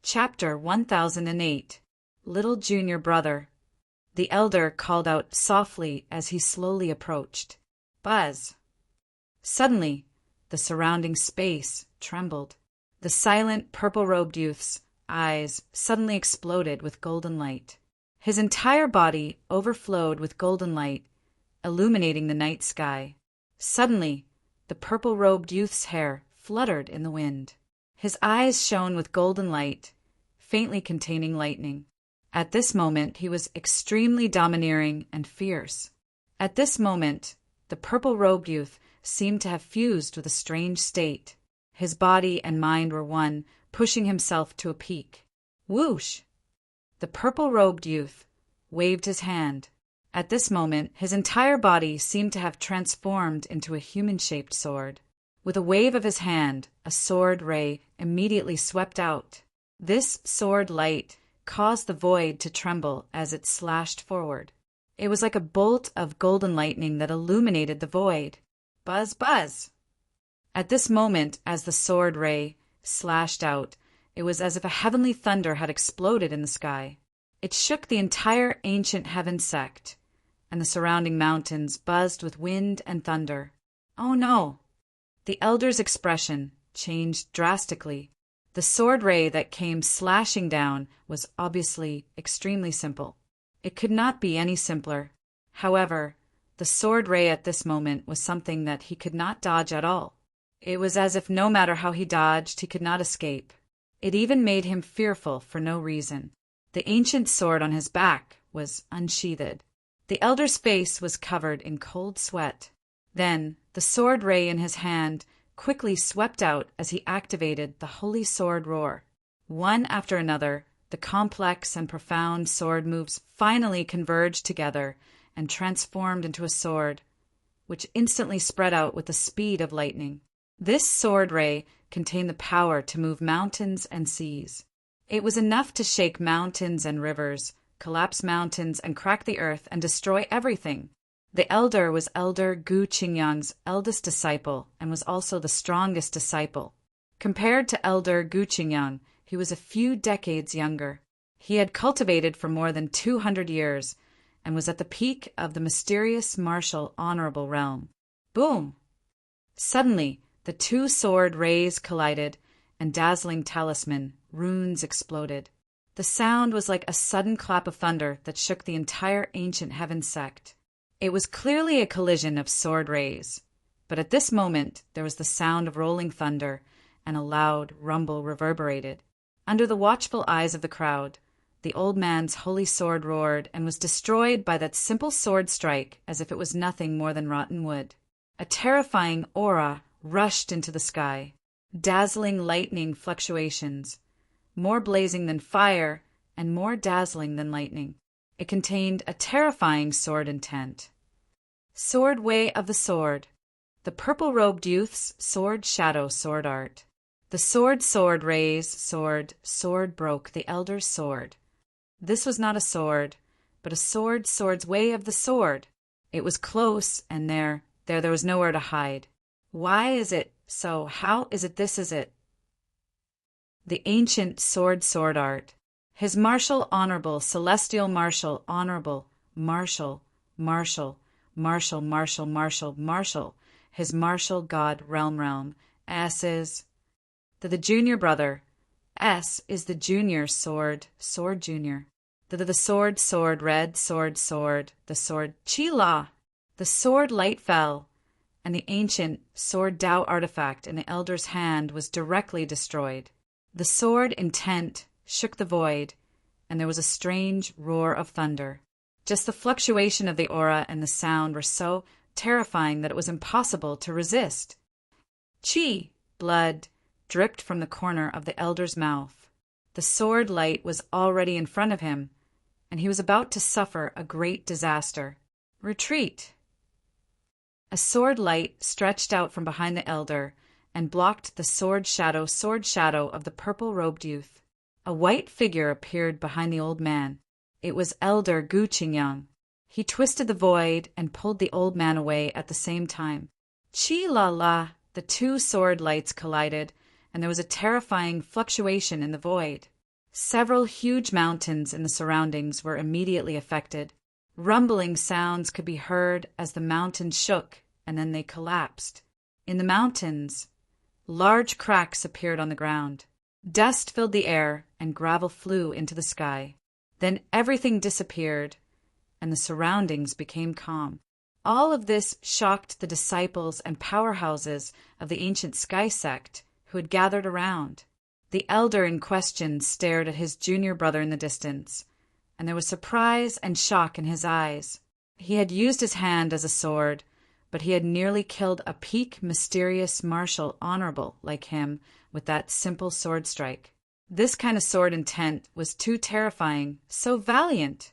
Chapter 1008. Little Junior Brother. The elder called out softly as he slowly approached. Buzz! Suddenly, the surrounding space trembled. The silent, purple-robed youth's eyes suddenly exploded with golden light. His entire body overflowed with golden light, illuminating the night sky. Suddenly, the purple-robed youth's hair fluttered in the wind. His eyes shone with golden light, faintly containing lightning. At this moment, he was extremely domineering and fierce. At this moment, the purple-robed youth seemed to have fused with a strange state. His body and mind were one, pushing himself to a peak. Whoosh! The purple-robed youth waved his hand. At this moment, his entire body seemed to have transformed into a human-shaped sword. With a wave of his hand, a sword ray immediately swept out. This sword light caused the void to tremble as it slashed forward. It was like a bolt of golden lightning that illuminated the void. Buzz, buzz! At this moment, as the sword ray slashed out, it was as if a heavenly thunder had exploded in the sky. It shook the entire ancient heaven sect, and the surrounding mountains buzzed with wind and thunder. Oh no! The elder's expression changed drastically. The sword ray that came slashing down was obviously extremely simple. It could not be any simpler. However, the sword ray at this moment was something that he could not dodge at all. It was as if no matter how he dodged, he could not escape. It even made him fearful for no reason. The ancient sword on his back was unsheathed. The elder's face was covered in cold sweat. Then, the sword ray in his hand quickly swept out as he activated the holy sword roar. One after another, the complex and profound sword moves finally converged together and transformed into a sword, which instantly spread out with the speed of lightning. This sword ray contained the power to move mountains and seas. It was enough to shake mountains and rivers, collapse mountains and crack the earth and destroy everything. The elder was Elder Gu Qingyang's eldest disciple and was also the strongest disciple. Compared to Elder Gu Qingyang, he was a few decades younger. He had cultivated for more than 200 years and was at the peak of the mysterious martial honorable realm. Boom! Suddenly, the two sword rays collided and dazzling talisman runes exploded. The sound was like a sudden clap of thunder that shook the entire ancient heaven sect. It was clearly a collision of sword rays, but at this moment there was the sound of rolling thunder, and a loud rumble reverberated. Under the watchful eyes of the crowd, the old man's holy sword roared and was destroyed by that simple sword strike as if it was nothing more than rotten wood. A terrifying aura rushed into the sky, dazzling lightning fluctuations, more blazing than fire and more dazzling than lightning. It contained a terrifying sword intent. Sword way of the sword. The purple-robed youth's sword shadow sword art. The sword rays, sword broke the elder's sword. This was not a sword, but a sword's way of the sword. It was close, and there was nowhere to hide. Why is it so? How is it this is it? The ancient sword art. His martial honorable, celestial martial, honorable, martial, his martial god realm. S is the junior brother. S is the junior sword junior. The sword, red sword, the sword, Chi-La. The sword light fell, and the ancient sword Tao artifact in the elder's hand was directly destroyed. The sword intent shook the void, and there was a strange roar of thunder. Just the fluctuation of the aura and the sound were so terrifying that it was impossible to resist. Chi, blood, dripped from the corner of the elder's mouth. The sword light was already in front of him, and he was about to suffer a great disaster. Retreat! A sword light stretched out from behind the elder and blocked the sword shadow of the purple-robed youth. A white figure appeared behind the old man. It was Elder Gu Qingyang. He twisted the void and pulled the old man away at the same time. Chi-La-La! The two sword lights collided, and there was a terrifying fluctuation in the void. Several huge mountains in the surroundings were immediately affected. Rumbling sounds could be heard as the mountains shook, and then they collapsed. In the mountains, large cracks appeared on the ground. Dust filled the air, and gravel flew into the sky. Then everything disappeared, and the surroundings became calm. All of this shocked the disciples and powerhouses of the ancient sky sect who had gathered around. The elder in question stared at his junior brother in the distance, and there was surprise and shock in his eyes. He had used his hand as a sword, but he had nearly killed a peak, mysterious martial honorable like him with that simple sword strike. This kind of sword intent was too terrifying, so valiant,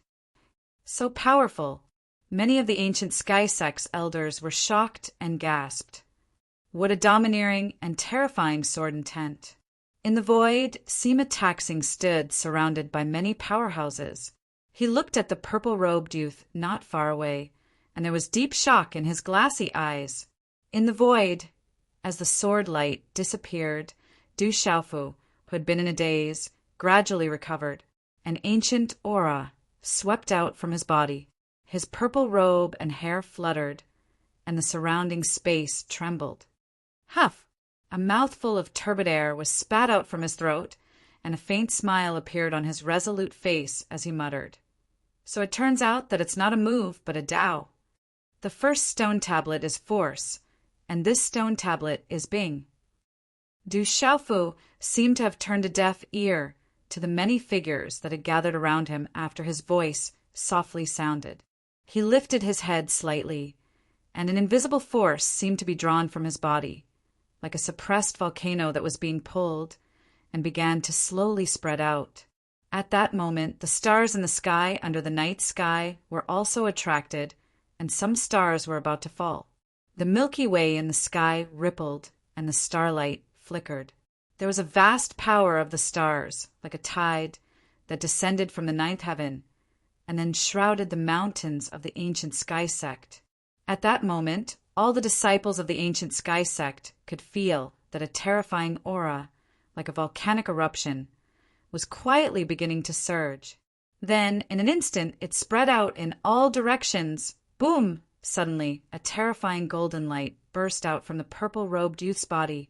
so powerful. Many of the ancient sky sect's elders were shocked and gasped. What a domineering and terrifying sword intent! In the void, Sima Taxing stood surrounded by many powerhouses. He looked at the purple-robed youth not far away, and there was deep shock in his glassy eyes. In the void, as the sword light disappeared, Du Xiaofu, who had been in a daze, gradually recovered. An ancient aura swept out from his body. His purple robe and hair fluttered, and the surrounding space trembled. Huff! A mouthful of turbid air was spat out from his throat, and a faint smile appeared on his resolute face as he muttered. So it turns out that it's not a move, but a Tao. The first stone tablet is force, and this stone tablet is Bing. Du Xiaofu seemed to have turned a deaf ear to the many figures that had gathered around him after his voice softly sounded. He lifted his head slightly, and an invisible force seemed to be drawn from his body, like a suppressed volcano that was being pulled, and began to slowly spread out. At that moment, the stars in the sky under the night sky were also attracted, and some stars were about to fall. The Milky Way in the sky rippled, and the starlight flickered. There was a vast power of the stars, like a tide, that descended from the ninth heaven, and then shrouded the mountains of the ancient sky sect. At that moment, all the disciples of the ancient sky sect could feel that a terrifying aura, like a volcanic eruption, was quietly beginning to surge. Then, in an instant, it spread out in all directions. Boom! Suddenly, a terrifying golden light burst out from the purple-robed youth's body,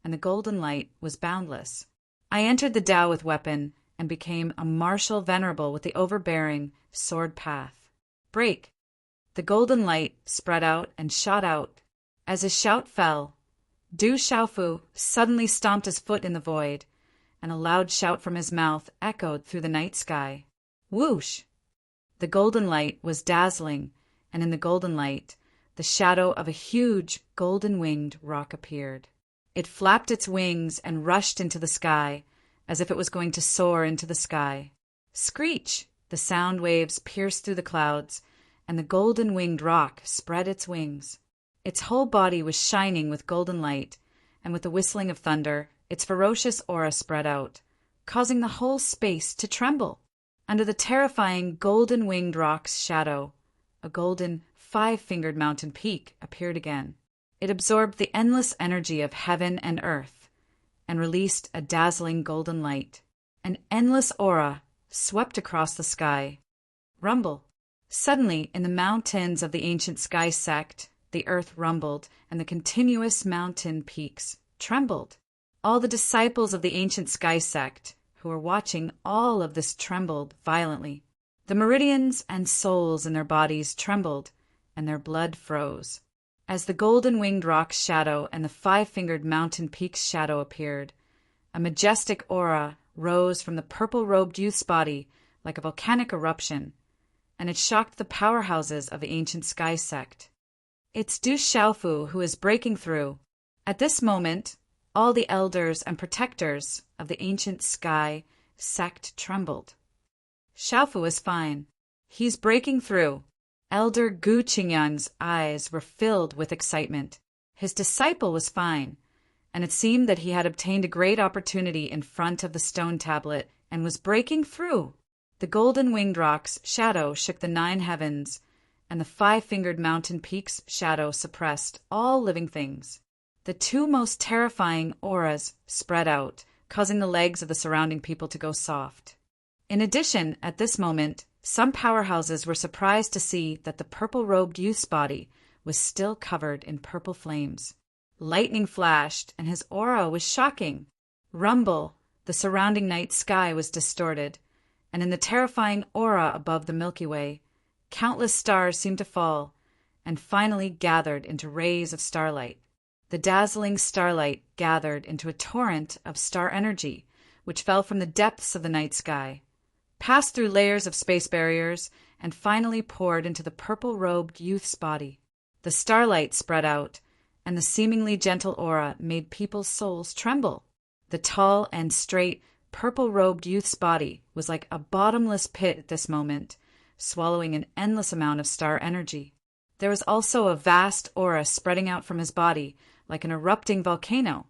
and the golden light was boundless. I entered the Tao with weapon and became a martial venerable with the overbearing sword path. Break! The golden light spread out and shot out. As his shout fell, Du Xiaofu suddenly stomped his foot in the void, and a loud shout from his mouth echoed through the night sky. Whoosh! The golden light was dazzling, and in the golden light, the shadow of a huge golden-winged rock appeared. It flapped its wings and rushed into the sky, as if it was going to soar into the sky. Screech! The sound waves pierced through the clouds, and the golden-winged rock spread its wings. Its whole body was shining with golden light, and with the whistling of thunder, its ferocious aura spread out, causing the whole space to tremble. Under the terrifying golden-winged rock's shadow, a golden, five-fingered mountain peak appeared again. It absorbed the endless energy of heaven and earth, and released a dazzling golden light. An endless aura swept across the sky. Rumble! Suddenly, in the mountains of the ancient sky sect, the earth rumbled, and the continuous mountain peaks trembled. All the disciples of the ancient sky sect, who were watching all of this, trembled violently. The meridians and souls in their bodies trembled, and their blood froze. As the golden-winged rock's shadow and the five-fingered mountain peak's shadow appeared, a majestic aura rose from the purple-robed youth's body like a volcanic eruption, and it shocked the powerhouses of the ancient sky sect. It's Du Xiaofu who is breaking through. At this moment, all the elders and protectors of the ancient sky sect trembled. Xiaofu is fine. He's breaking through. Elder Gu Qingyang's eyes were filled with excitement. His disciple was fine, and it seemed that he had obtained a great opportunity in front of the stone tablet and was breaking through. The golden-winged rock's shadow shook the 9 heavens, and the five-fingered mountain peak's shadow suppressed all living things. The 2 most terrifying auras spread out, causing the legs of the surrounding people to go soft. In addition, at this moment, some powerhouses were surprised to see that the purple-robed youth's body was still covered in purple flames. Lightning flashed, and his aura was shocking. Rumble, the surrounding night sky was distorted, and in the terrifying aura above the Milky Way, countless stars seemed to fall, and finally gathered into rays of starlight. The dazzling starlight gathered into a torrent of star energy, which fell from the depths of the night sky, passed through layers of space barriers, and finally poured into the purple-robed youth's body. The starlight spread out, and the seemingly gentle aura made people's souls tremble. The tall and straight, purple-robed youth's body was like a bottomless pit at this moment, swallowing an endless amount of star energy. There was also a vast aura spreading out from his body, like an erupting volcano.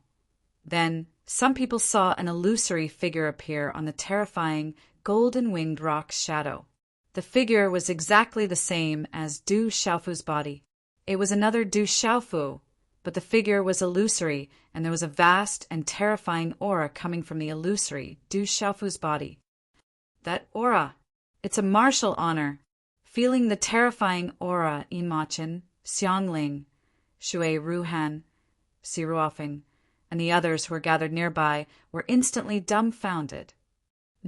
Then, some people saw an illusory figure appear on the terrifying, golden-winged rock's shadow. The figure was exactly the same as Du Xiaofu's body. It was another Du Xiaofu, but the figure was illusory, and there was a vast and terrifying aura coming from the illusory Du Xiaofu's body. That aura! It's a martial honor! Feeling the terrifying aura, Yinmachin, Xiangling, Shui Ruhan, Si Ruofeng, and the others who were gathered nearby were instantly dumbfounded.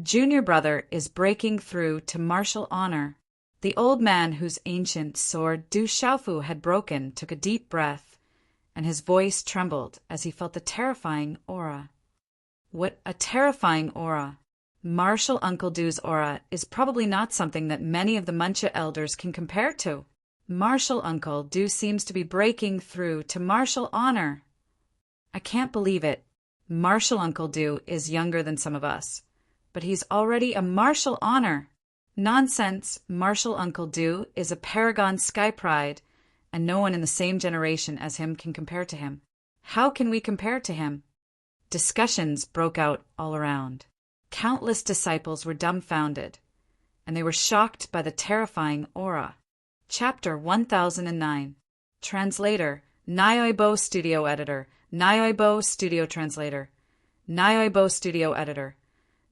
Junior brother is breaking through to martial honor. The old man whose ancient sword Du Xiaofu had broken took a deep breath, and his voice trembled as he felt the terrifying aura. What a terrifying aura! Martial Uncle Du's aura is probably not something that many of the Muncha elders can compare to. Martial Uncle Du seems to be breaking through to martial honor. I can't believe it. Martial Uncle Du is younger than some of us, but he's already a martial honor. Nonsense, Martial Uncle Du is a paragon sky pride, and no one in the same generation as him can compare to him. How can we compare to him? Discussions broke out all around. Countless disciples were dumbfounded, and they were shocked by the terrifying aura. Chapter 1009. Translator, Nyoibo Studio Editor, Nyoibo Studio Translator, Nyoibo Studio Editor.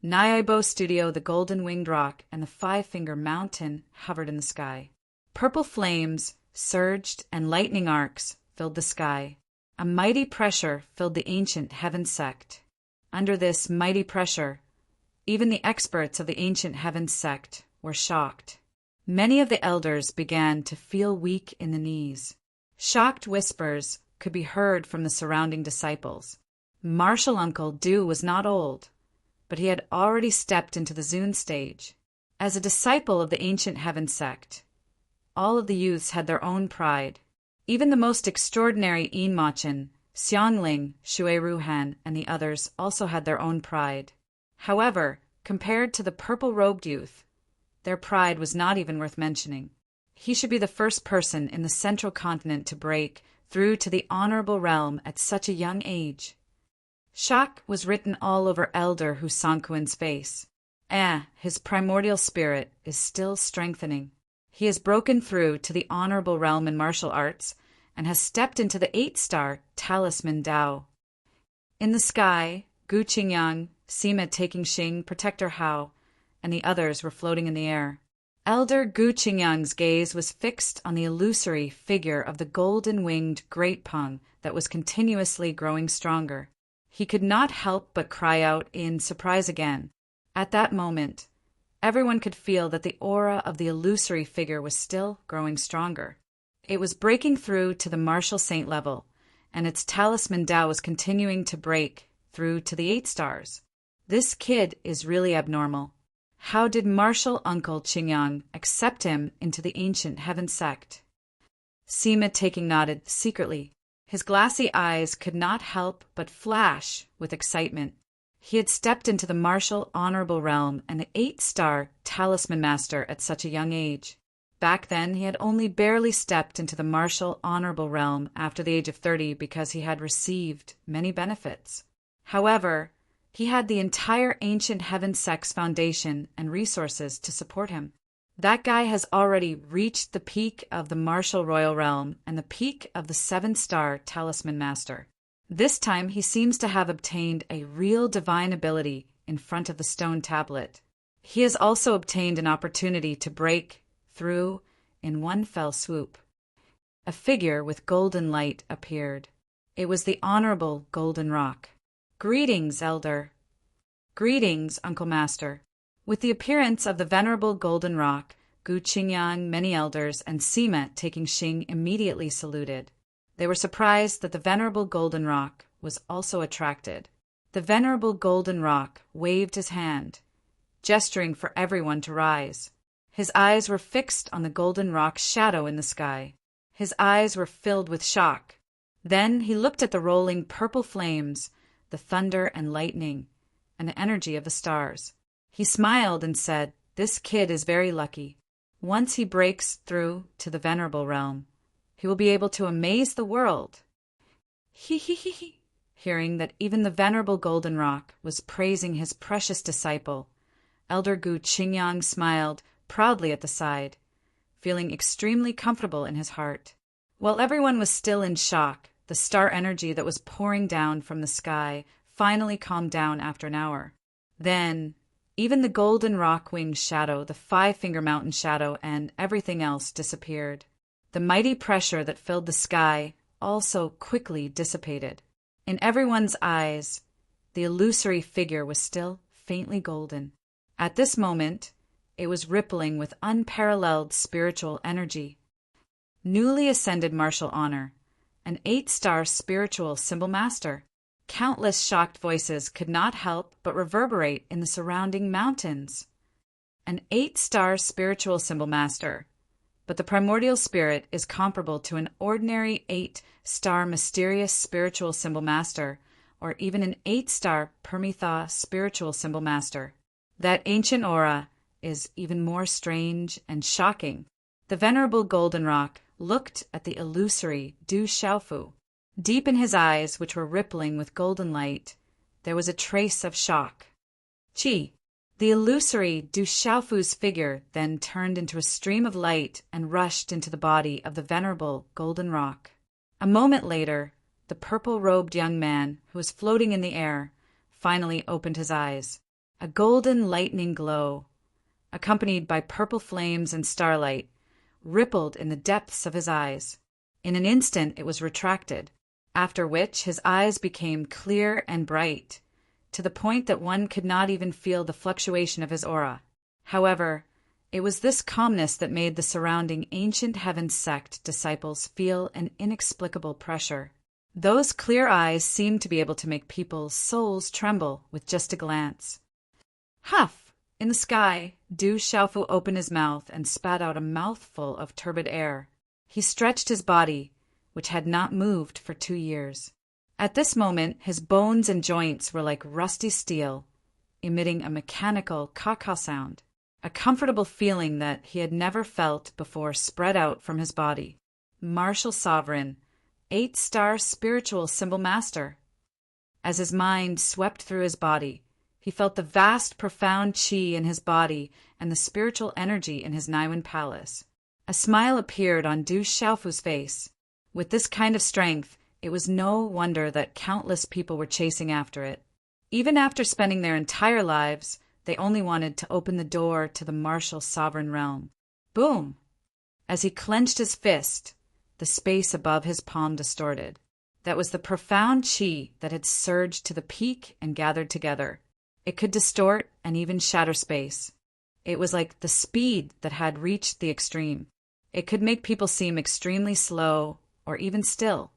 Nyoibo Studio, the golden-winged rock, and the five-finger mountain hovered in the sky. Purple flames surged and lightning arcs filled the sky. A mighty pressure filled the ancient heaven sect. Under this mighty pressure, even the experts of the ancient heaven sect were shocked. Many of the elders began to feel weak in the knees. Shocked whispers could be heard from the surrounding disciples. Martial Uncle Du was not old, but he had already stepped into the Zun stage. As a disciple of the ancient heaven sect, all of the youths had their own pride. Even the most extraordinary Yinmachin, Xiangling, Shui Ruhan, and the others also had their own pride. However, compared to the purple-robed youth, their pride was not even worth mentioning. He should be the first person in the central continent to break through to the honorable realm at such a young age. Shock was written all over Elder Hu Sanquin's face. His primordial spirit is still strengthening. He has broken through to the honorable realm in martial arts and has stepped into the 8-star talisman Dao. In the sky, Gu Qingyang, Sima taking Xing, Protector Hao, and the others were floating in the air. Elder Gu Qingyang's gaze was fixed on the illusory figure of the golden-winged Great Peng that was continuously growing stronger. He could not help but cry out in surprise again. At that moment, everyone could feel that the aura of the illusory figure was still growing stronger. It was breaking through to the martial saint level, and its talisman Dao was continuing to break through to the 8 stars. This kid is really abnormal. How did martial Uncle Qingyang accept him into the ancient heaven sect? Sima taking nodded secretly. His glassy eyes could not help but flash with excitement. He had stepped into the martial honorable realm and the 8-star talisman master at such a young age. Back then, he had only barely stepped into the martial honorable realm after the age of 30 because he had received many benefits. However, he had the entire ancient heaven sect's foundation and resources to support him. That guy has already reached the peak of the martial royal realm and the peak of the 7-star talisman master. This time he seems to have obtained a real divine ability in front of the stone tablet. He has also obtained an opportunity to break through in one fell swoop. A figure with golden light appeared. It was the Honorable Golden Rock. "Greetings, Elder." "Greetings, Uncle Master." With the appearance of the Venerable Golden Rock, Gu Qingyang, many elders, and Sima taking Xing immediately saluted. They were surprised that the Venerable Golden Rock was also attracted. The Venerable Golden Rock waved his hand, gesturing for everyone to rise. His eyes were fixed on the Golden Rock's shadow in the sky. His eyes were filled with shock. Then he looked at the rolling purple flames, the thunder and lightning, and the energy of the stars. He smiled and said, "This kid is very lucky. Once he breaks through to the Venerable Realm, he will be able to amaze the world." He. Hearing that even the Venerable Golden Rock was praising his precious disciple, Elder Gu Qingyang smiled proudly at the side, feeling extremely comfortable in his heart. While everyone was still in shock, the star energy that was pouring down from the sky finally calmed down after an hour. Then, even the Golden Rock Wing's shadow, the Five-Finger Mountain shadow, and everything else disappeared. The mighty pressure that filled the sky also quickly dissipated. In everyone's eyes, the illusory figure was still faintly golden. At this moment, it was rippling with unparalleled spiritual energy. Newly ascended martial honor, an 8-star spiritual symbol master. Countless shocked voices could not help but reverberate in the surrounding mountains. An 8-star spiritual symbol master, but the primordial spirit is comparable to an ordinary 8-star mysterious spiritual symbol master, or even an 8-star Permitha spiritual symbol master. That ancient aura is even more strange and shocking. The Venerable Golden Rock looked at the illusory Du Xiaofu. Deep in his eyes, which were rippling with golden light, there was a trace of shock. Qi. The illusory Du Xiaofu's figure then turned into a stream of light and rushed into the body of the Venerable Golden Rock. A moment later, the purple-robed young man, who was floating in the air, finally opened his eyes. A golden lightning glow, accompanied by purple flames and starlight, rippled in the depths of his eyes. In an instant it was retracted, after which his eyes became clear and bright, to the point that one could not even feel the fluctuation of his aura. However, it was this calmness that made the surrounding ancient heaven sect disciples feel an inexplicable pressure. Those clear eyes seemed to be able to make people's souls tremble with just a glance. Huff! In the sky, Du Xiaofu opened his mouth and spat out a mouthful of turbid air. He stretched his body, which had not moved for 2 years. At this moment, his bones and joints were like rusty steel, emitting a mechanical caw-caw sound. A comfortable feeling that he had never felt before spread out from his body. Martial Sovereign, 8-star spiritual symbol master. As his mind swept through his body, he felt the vast, profound qi in his body and the spiritual energy in his Naiwen palace. A smile appeared on Du Xiaofu's face. With this kind of strength, it was no wonder that countless people were chasing after it. Even after spending their entire lives, they only wanted to open the door to the martial sovereign realm. Boom! As he clenched his fist, the space above his palm distorted. That was the profound qi that had surged to the peak and gathered together. It could distort and even shatter space. It was like the speed that had reached the extreme. It could make people seem extremely slow or even still.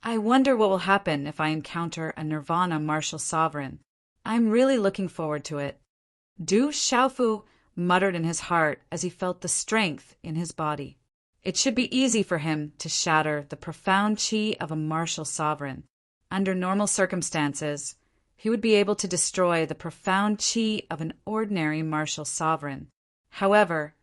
I wonder what will happen if I encounter a Nirvana martial sovereign. I'm really looking forward to it. Du Xiaofu muttered in his heart as he felt the strength in his body. It should be easy for him to shatter the profound qi of a martial sovereign. Under normal circumstances, he would be able to destroy the profound qi of an ordinary martial sovereign. However,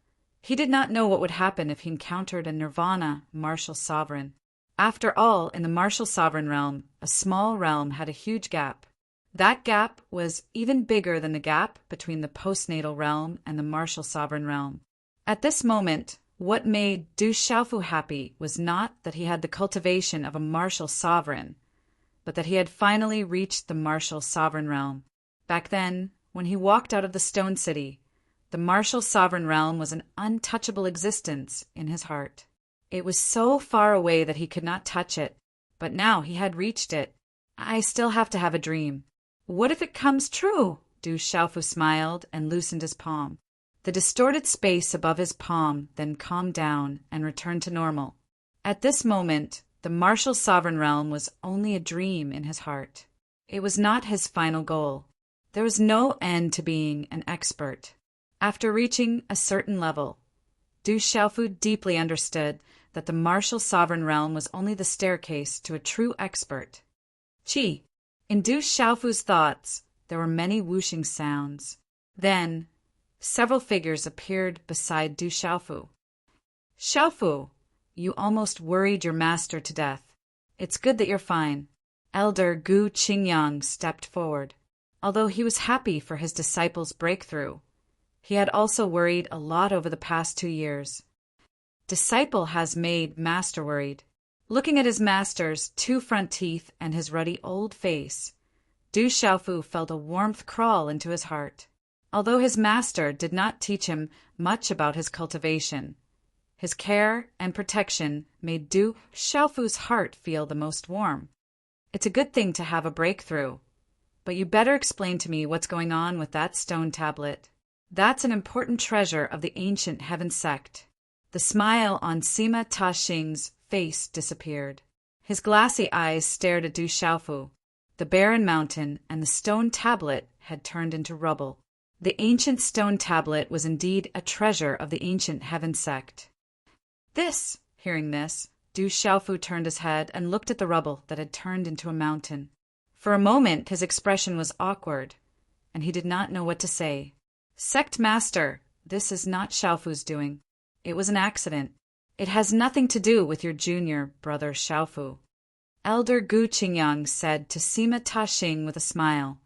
he did not know what would happen if he encountered a Nirvana martial sovereign. After all, in the martial sovereign realm, a small realm had a huge gap. That gap was even bigger than the gap between the postnatal realm and the martial sovereign realm. At this moment, what made Du Xiaofu happy was not that he had the cultivation of a martial sovereign, but that he had finally reached the martial sovereign realm. Back then, when he walked out of the stone city, the martial sovereign realm was an untouchable existence in his heart. It was so far away that he could not touch it, but now he had reached it. I still have to have a dream. What if it comes true? Du Xiaofu smiled and loosened his palm. The distorted space above his palm then calmed down and returned to normal. At this moment, the martial sovereign realm was only a dream in his heart. It was not his final goal. There was no end to being an expert. After reaching a certain level, Du Xiaofu deeply understood that the martial sovereign realm was only the staircase to a true expert. Qi. In Du Xiaofu's thoughts, there were many whooshing sounds. Then, several figures appeared beside Du Xiaofu. Xiaofu, you almost worried your master to death. It's good that you're fine. Elder Gu Qingyang stepped forward. Although he was happy for his disciple's breakthrough, he had also worried a lot over the past 2 years. Disciple has made master worried. Looking at his master's 2 front teeth and his ruddy old face, Du Xiaofu felt a warmth crawl into his heart. Although his master did not teach him much about his cultivation, his care and protection made Du Xiaofu's heart feel the most warm. It's a good thing to have a breakthrough, but you better explain to me what's going on with that stone tablet. That's an important treasure of the ancient heaven sect. The smile on Sima Taxing's face disappeared. His glassy eyes stared at Du Xiaofu. The barren mountain and the stone tablet had turned into rubble. The ancient stone tablet was indeed a treasure of the ancient heaven sect. Hearing this, Du Xiaofu turned his head and looked at the rubble that had turned into a mountain. For a moment his expression was awkward, and he did not know what to say. Sect Master, this is not Xiaofu's doing. It was an accident. It has nothing to do with your junior brother Xiaofu. Elder Gu Qingyang said to Sima Taxing with a smile,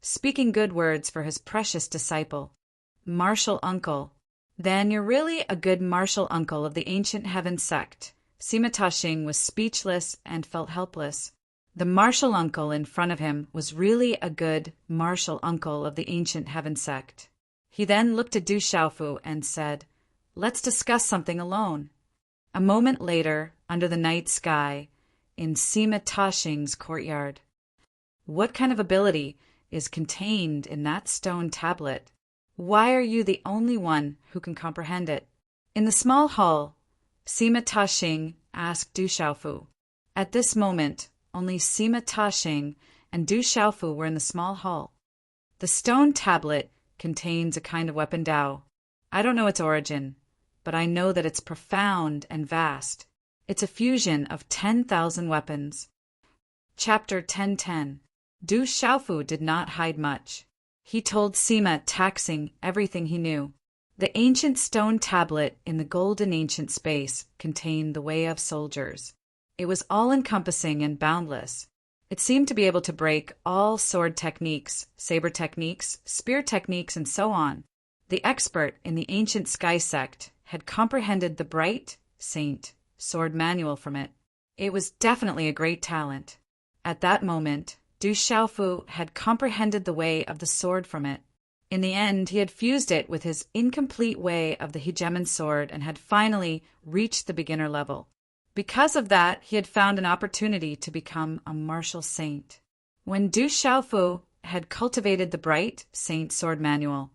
speaking good words for his precious disciple. Martial uncle. Then you're really a good martial uncle of the ancient heaven sect. Sima Taxing was speechless and felt helpless. The martial uncle in front of him was really a good martial uncle of the ancient heaven sect. He then looked at Du Xiaofu and said, let's discuss something alone. A moment later, under the night sky, in Sima Taxing's courtyard. What kind of ability is contained in that stone tablet? Why are you the only one who can comprehend it? In the small hall, Sima Taxing asked Du Xiaofu. At this moment, only Sima Taxing and Du Xiaofu were in the small hall. The stone tablet contains a kind of weapon Dao. I don't know its origin, but I know that it's profound and vast. It's a fusion of 10,000 weapons. Chapter 1010. Du Xiaofu did not hide much. He told Sima Taxing everything he knew. The ancient stone tablet in the golden ancient space contained the way of soldiers. It was all-encompassing and boundless. It seemed to be able to break all sword techniques, saber techniques, spear techniques, and so on. The expert in the ancient sky sect had comprehended the bright, saint, sword manual from it. It was definitely a great talent. At that moment, Du Xiaofu had comprehended the way of the sword from it. In the end, he had fused it with his incomplete way of the hegemon sword and had finally reached the beginner level. Because of that, he had found an opportunity to become a martial saint. When Du Xiaofu had cultivated the bright saint sword manual,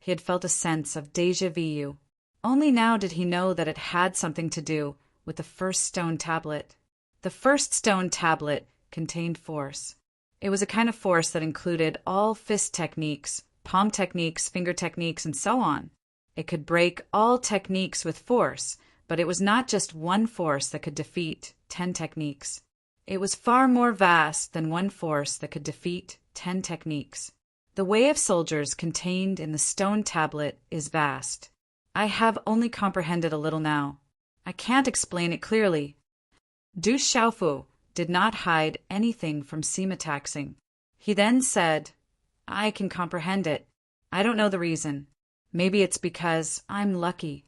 he had felt a sense of déjà vu. Only now did he know that it had something to do with the first stone tablet. The first stone tablet contained force. It was a kind of force that included all fist techniques, palm techniques, finger techniques, and so on. It could break all techniques with force, but it was not just one force that could defeat 10 techniques. It was far more vast than one force that could defeat 10 techniques. The way of soldiers contained in the stone tablet is vast. I have only comprehended a little now. I can't explain it clearly. Du Xiaofu did not hide anything from Sima Taxing. He then said, I can comprehend it. I don't know the reason. Maybe it's because I'm lucky.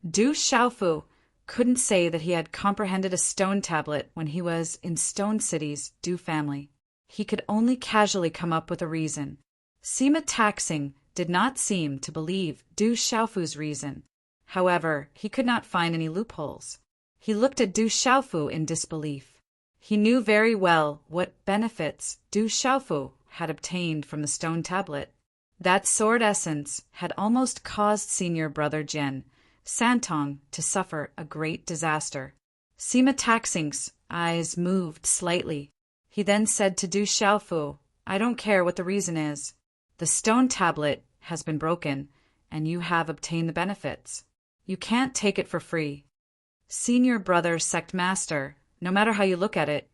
Du Xiaofu couldn't say that he had comprehended a stone tablet when he was in Stone City's Du family. He could only casually come up with a reason. Sima Taxing did not seem to believe Du Xiaofu's reason. However, he could not find any loopholes. He looked at Du Xiaofu in disbelief. He knew very well what benefits Du Xiaofu had obtained from the stone tablet. That sword essence had almost caused senior brother Jian Santong to suffer a great disaster. Sima Taxing's eyes moved slightly. He then said to Du Xiaofu, "I don't care what the reason is. The stone tablet has been broken, and you have obtained the benefits. You can't take it for free. Senior brother sect master, no matter how you look at it,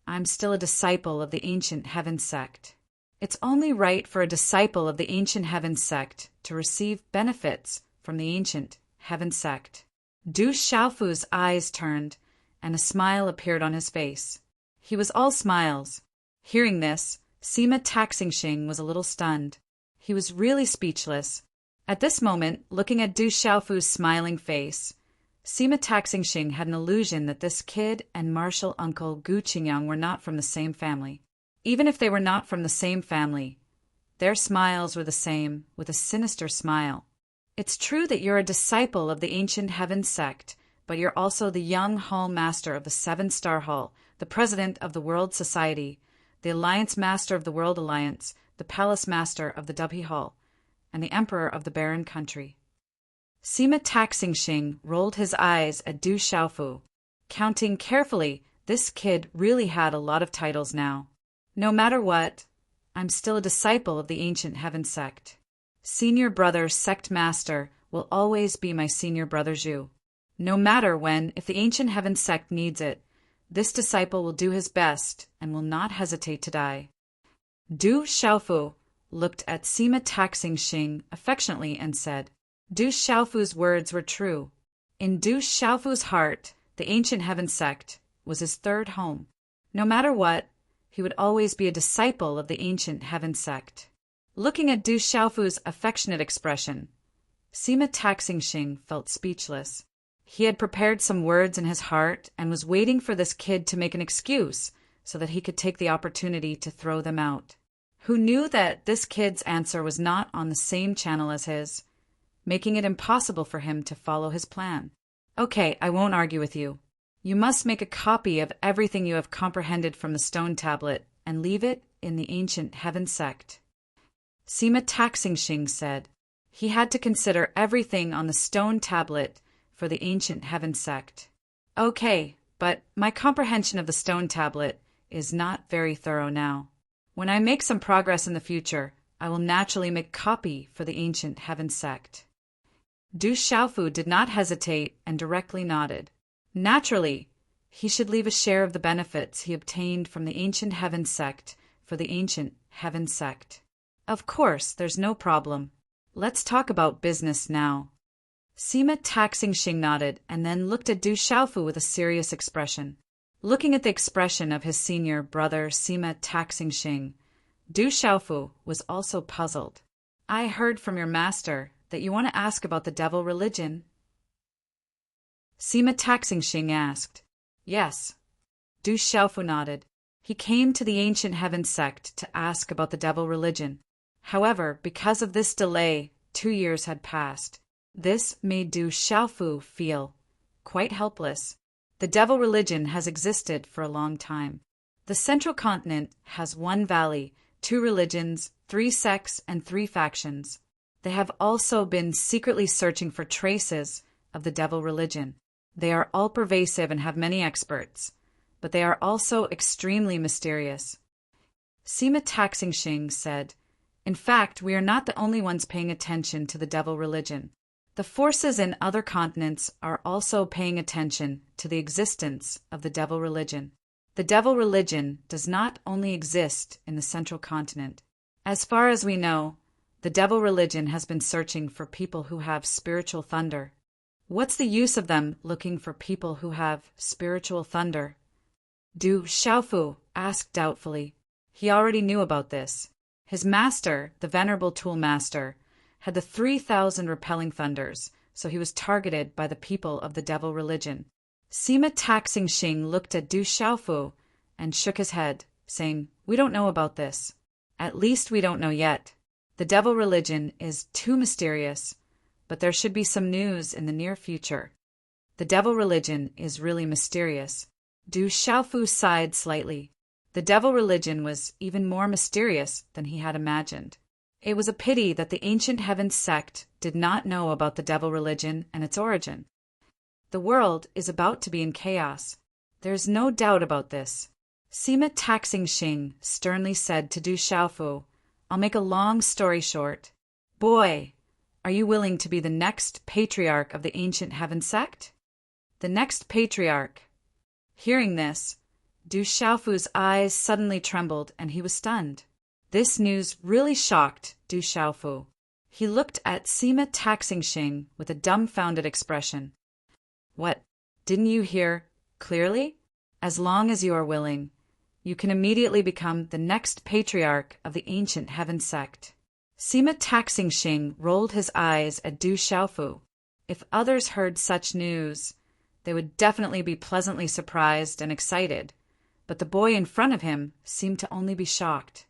I'm still a disciple of the ancient heaven sect. It's only right for a disciple of the ancient heaven sect to receive benefits from the ancient heaven sect." Du Xiaofu's eyes turned, and a smile appeared on his face. He was all smiles. Hearing this, Sima Taxingxing was a little stunned. He was really speechless. At this moment, looking at Du Xiaofu's smiling face, Sima Taxingxing had an illusion that this kid and martial uncle Gu Qingyang were not from the same family. Even if they were not from the same family, their smiles were the same, with a sinister smile. "It's true that you're a disciple of the ancient heaven sect, but you're also the young hall master of the Seven-Star Hall, the president of the World Society, the Alliance Master of the World Alliance, the Palace Master of the Dubhe Hall, and the Emperor of the Barren Country." Sima Taxingxing rolled his eyes at Du Xiaofu. Counting carefully, this kid really had a lot of titles now. "No matter what, I'm still a disciple of the ancient heaven sect. Senior brother sect master will always be my senior brother Zhu. No matter when, if the ancient heaven sect needs it, this disciple will do his best and will not hesitate to die." Du Xiaofu looked at Sima Taxingxing affectionately and said, Du Xiaofu's words were true. In Du Xiaofu's heart, the ancient heaven sect was his third home. No matter what, he would always be a disciple of the ancient heaven sect. Looking at Du Xiaofu's affectionate expression, Sima Taxingxing felt speechless. He had prepared some words in his heart and was waiting for this kid to make an excuse so that he could take the opportunity to throw them out. Who knew that this kid's answer was not on the same channel as his, making it impossible for him to follow his plan. "Okay, I won't argue with you. You must make a copy of everything you have comprehended from the stone tablet and leave it in the ancient heaven sect." Sima Taxingxing said he had to consider everything on the stone tablet for the ancient heaven sect. "Okay, but my comprehension of the stone tablet is not very thorough now. When I make some progress in the future, I will naturally make copy for the ancient heaven sect." Du Xiaofu did not hesitate and directly nodded. Naturally, he should leave a share of the benefits he obtained from the ancient heaven sect for the ancient heaven sect. "Of course, there's no problem. Let's talk about business now." Sima Taxingxing nodded and then looked at Du Xiaofu with a serious expression. Looking at the expression of his senior brother Sima Taxingxing, Du Xiaofu was also puzzled. "I heard from your master that you want to ask about the devil religion?" Sima Taxingxing asked. "Yes." Du Xiaofu nodded. He came to the ancient heaven sect to ask about the devil religion. However, because of this delay, 2 years had passed. This made Du Xiaofu feel quite helpless. The devil religion has existed for a long time. The central continent has 1 valley, 2 religions, 3 sects, and 3 factions. They have also been secretly searching for traces of the devil religion. They are all pervasive and have many experts, but they are also extremely mysterious. Sima Taxingxing said, "In fact, we are not the only ones paying attention to the devil religion. The forces in other continents are also paying attention to the existence of the devil religion. The devil religion does not only exist in the central continent. As far as we know, the devil religion has been searching for people who have spiritual thunder. What's the use of them looking for people who have spiritual thunder?" Du Xiaofu asked doubtfully. He already knew about this. His master, the Venerable Tool Master, had the 3,000 repelling thunders, so he was targeted by the people of the devil religion. Sima Taxing looked at Du Xiaofu and shook his head, saying, "We don't know about this. At least we don't know yet. The devil religion is too mysterious, but there should be some news in the near future." The devil religion is really mysterious. Du Xiaofu sighed slightly. The devil religion was even more mysterious than he had imagined. It was a pity that the ancient heaven sect did not know about the devil religion and its origin. The world is about to be in chaos. There is no doubt about this. Sima Taxing sternly said to Du Xiaofu, "I'll make a long story short. Boy, are you willing to be the next patriarch of the ancient heaven sect?" The next patriarch. Hearing this, Du Xiaofu's eyes suddenly trembled and he was stunned. This news really shocked Du Xiaofu. He looked at Sima Taxing with a dumbfounded expression. "What? Didn't you hear clearly? As long as you are willing, you can immediately become the next patriarch of the ancient heaven sect." Sima Taxing rolled his eyes at Du Xiaofu. If others heard such news, they would definitely be pleasantly surprised and excited, but the boy in front of him seemed to only be shocked.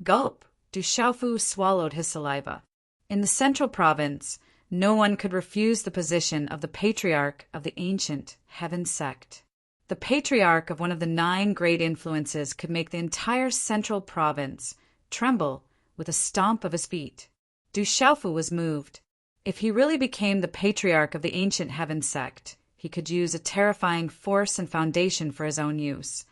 Gulp! Du Xiaofu swallowed his saliva. In the central province, no one could refuse the position of the patriarch of the ancient heaven sect. The patriarch of one of the 9 great influences could make the entire central province tremble with a stomp of his feet. Du Xiaofu was moved. If he really became the patriarch of the ancient heaven sect, he could use a terrifying force and foundation for his own use,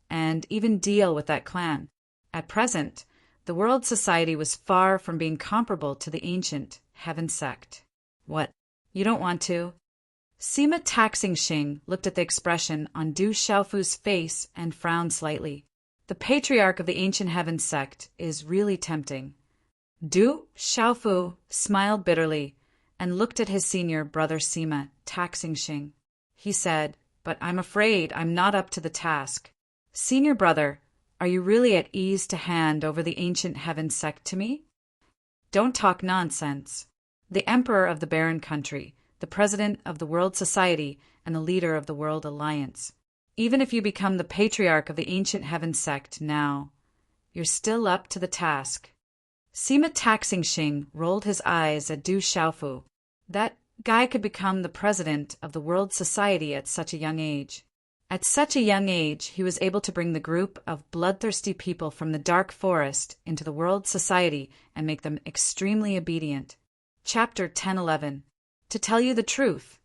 and even deal with that clan. At present, the world society was far from being comparable to the ancient heaven sect. What? You don't want to? Sima Taxing looked at the expression on Du Xiaofu's face and frowned slightly. The patriarch of the ancient heaven sect is really tempting. Du Xiaofu smiled bitterly and looked at his senior brother Sima Taxing. He said, "But I'm afraid I'm not up to the task. Senior brother, are you really at ease to hand over the ancient heaven sect to me?" "Don't talk nonsense. The emperor of the barren country, the president of the World Society, and the leader of the World Alliance. Even if you become the patriarch of the ancient heaven sect now, you're still up to the task." Sima Taxing rolled his eyes at Du Xiaofu. That guy could become the president of the World Society at such a young age. At such a young age, he was able to bring the group of bloodthirsty people from the dark forest into the World Society and make them extremely obedient. Chapter 10:11. To tell you the truth,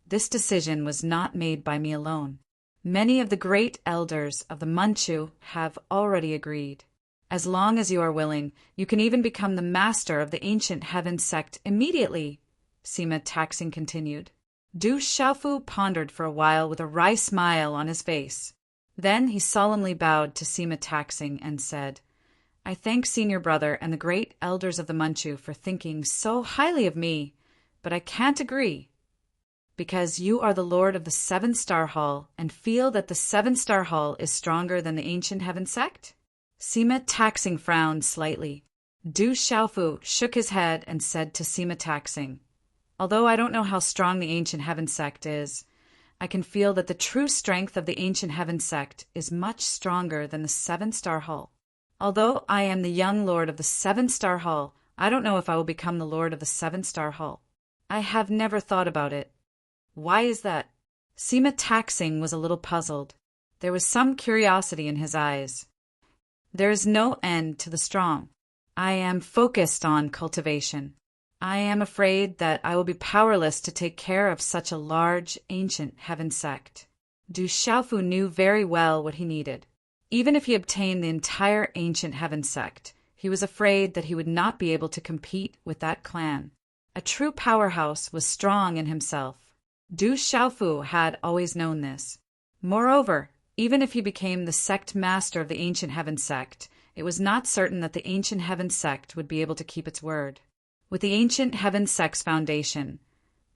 this decision was not made by me alone. Many of the great elders of the Manchu have already agreed. As long as you are willing, you can even become the master of the ancient heaven sect immediately, Sima Taxing continued. Du Xiaofu pondered for a while with a wry smile on his face. Then he solemnly bowed to Sima Taxing and said, "I thank senior brother and the great elders of the Manchu for thinking so highly of me, but I can't agree. Because you are the lord of the 7-star hall and feel that the 7-star hall is stronger than the ancient heaven sect?" Sima Taxing frowned slightly. Du Xiaofu shook his head and said to Sima Taxing, "Although I don't know how strong the ancient heaven sect is, I can feel that the true strength of the ancient heaven sect is much stronger than the 7-star hall. Although I am the young lord of the 7-star hall, I don't know if I will become the lord of the 7-star hall. I have never thought about it." "Why is that?" Sima Taxing was a little puzzled. There was some curiosity in his eyes. "There is no end to the strong. I am focused on cultivation. I am afraid that I will be powerless to take care of such a large, ancient heaven sect." Du Xiaofu knew very well what he needed. Even if he obtained the entire ancient heaven sect, he was afraid that he would not be able to compete with that clan. A true powerhouse was strong in himself. Du Xiaofu had always known this. Moreover, even if he became the sect master of the ancient heaven sect, it was not certain that the ancient heaven sect would be able to keep its word. With the ancient heaven sect's foundation,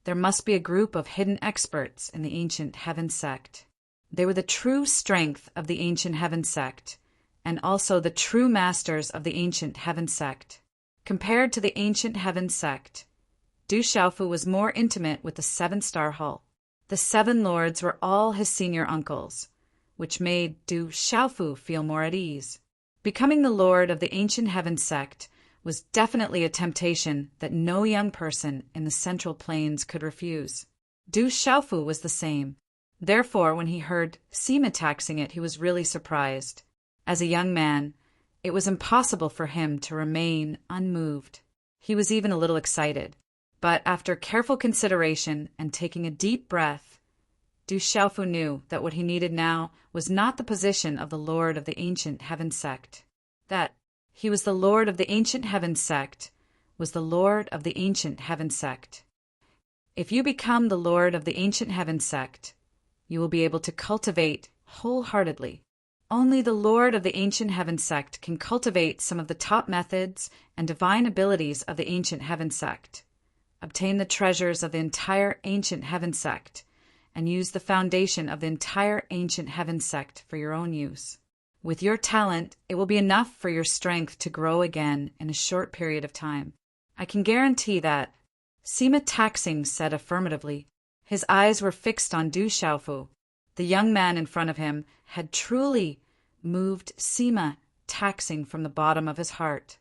there must be a group of hidden experts in the ancient heaven sect. They were the true strength of the ancient heaven sect, and also the true masters of the ancient heaven sect. Compared to the ancient heaven sect, Du Xiaofu was more intimate with the seven-star hull. The seven lords were all his senior uncles, which made Du Xiaofu feel more at ease. Becoming the lord of the ancient heaven sect was definitely a temptation that no young person in the Central Plains could refuse. Du Xiaofu was the same. Therefore, when he heard Sima taxing it, he was really surprised. As a young man, it was impossible for him to remain unmoved. He was even a little excited. But after careful consideration and taking a deep breath, Du Xiaofu knew that what he needed now was not the position of the lord of the ancient heaven sect. That he was the lord of the ancient heaven sect was the lord of the ancient heaven sect. If you become the lord of the ancient heaven sect, you will be able to cultivate wholeheartedly. Only the lord of the ancient heaven sect can cultivate some of the top methods and divine abilities of the ancient heaven sect, obtain the treasures of the entire ancient heaven sect, and use the foundation of the entire ancient heaven sect for your own use. With your talent, it will be enough for your strength to grow again in a short period of time. I can guarantee that. Sima Taxing said affirmatively. His eyes were fixed on Du Xiaofu. The young man in front of him had truly moved Sima Taxing from the bottom of his heart.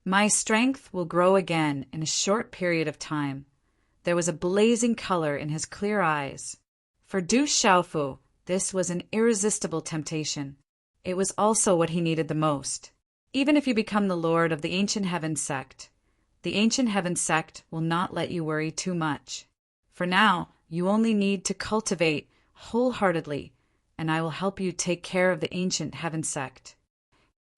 My strength will grow again in a short period of time. There was a blazing color in his clear eyes. For Du Xiaofu, this was an irresistible temptation. It was also what he needed the most. Even if you become the lord of the ancient heaven sect, the ancient heaven sect will not let you worry too much. For now, you only need to cultivate wholeheartedly, and I will help you take care of the ancient heaven sect.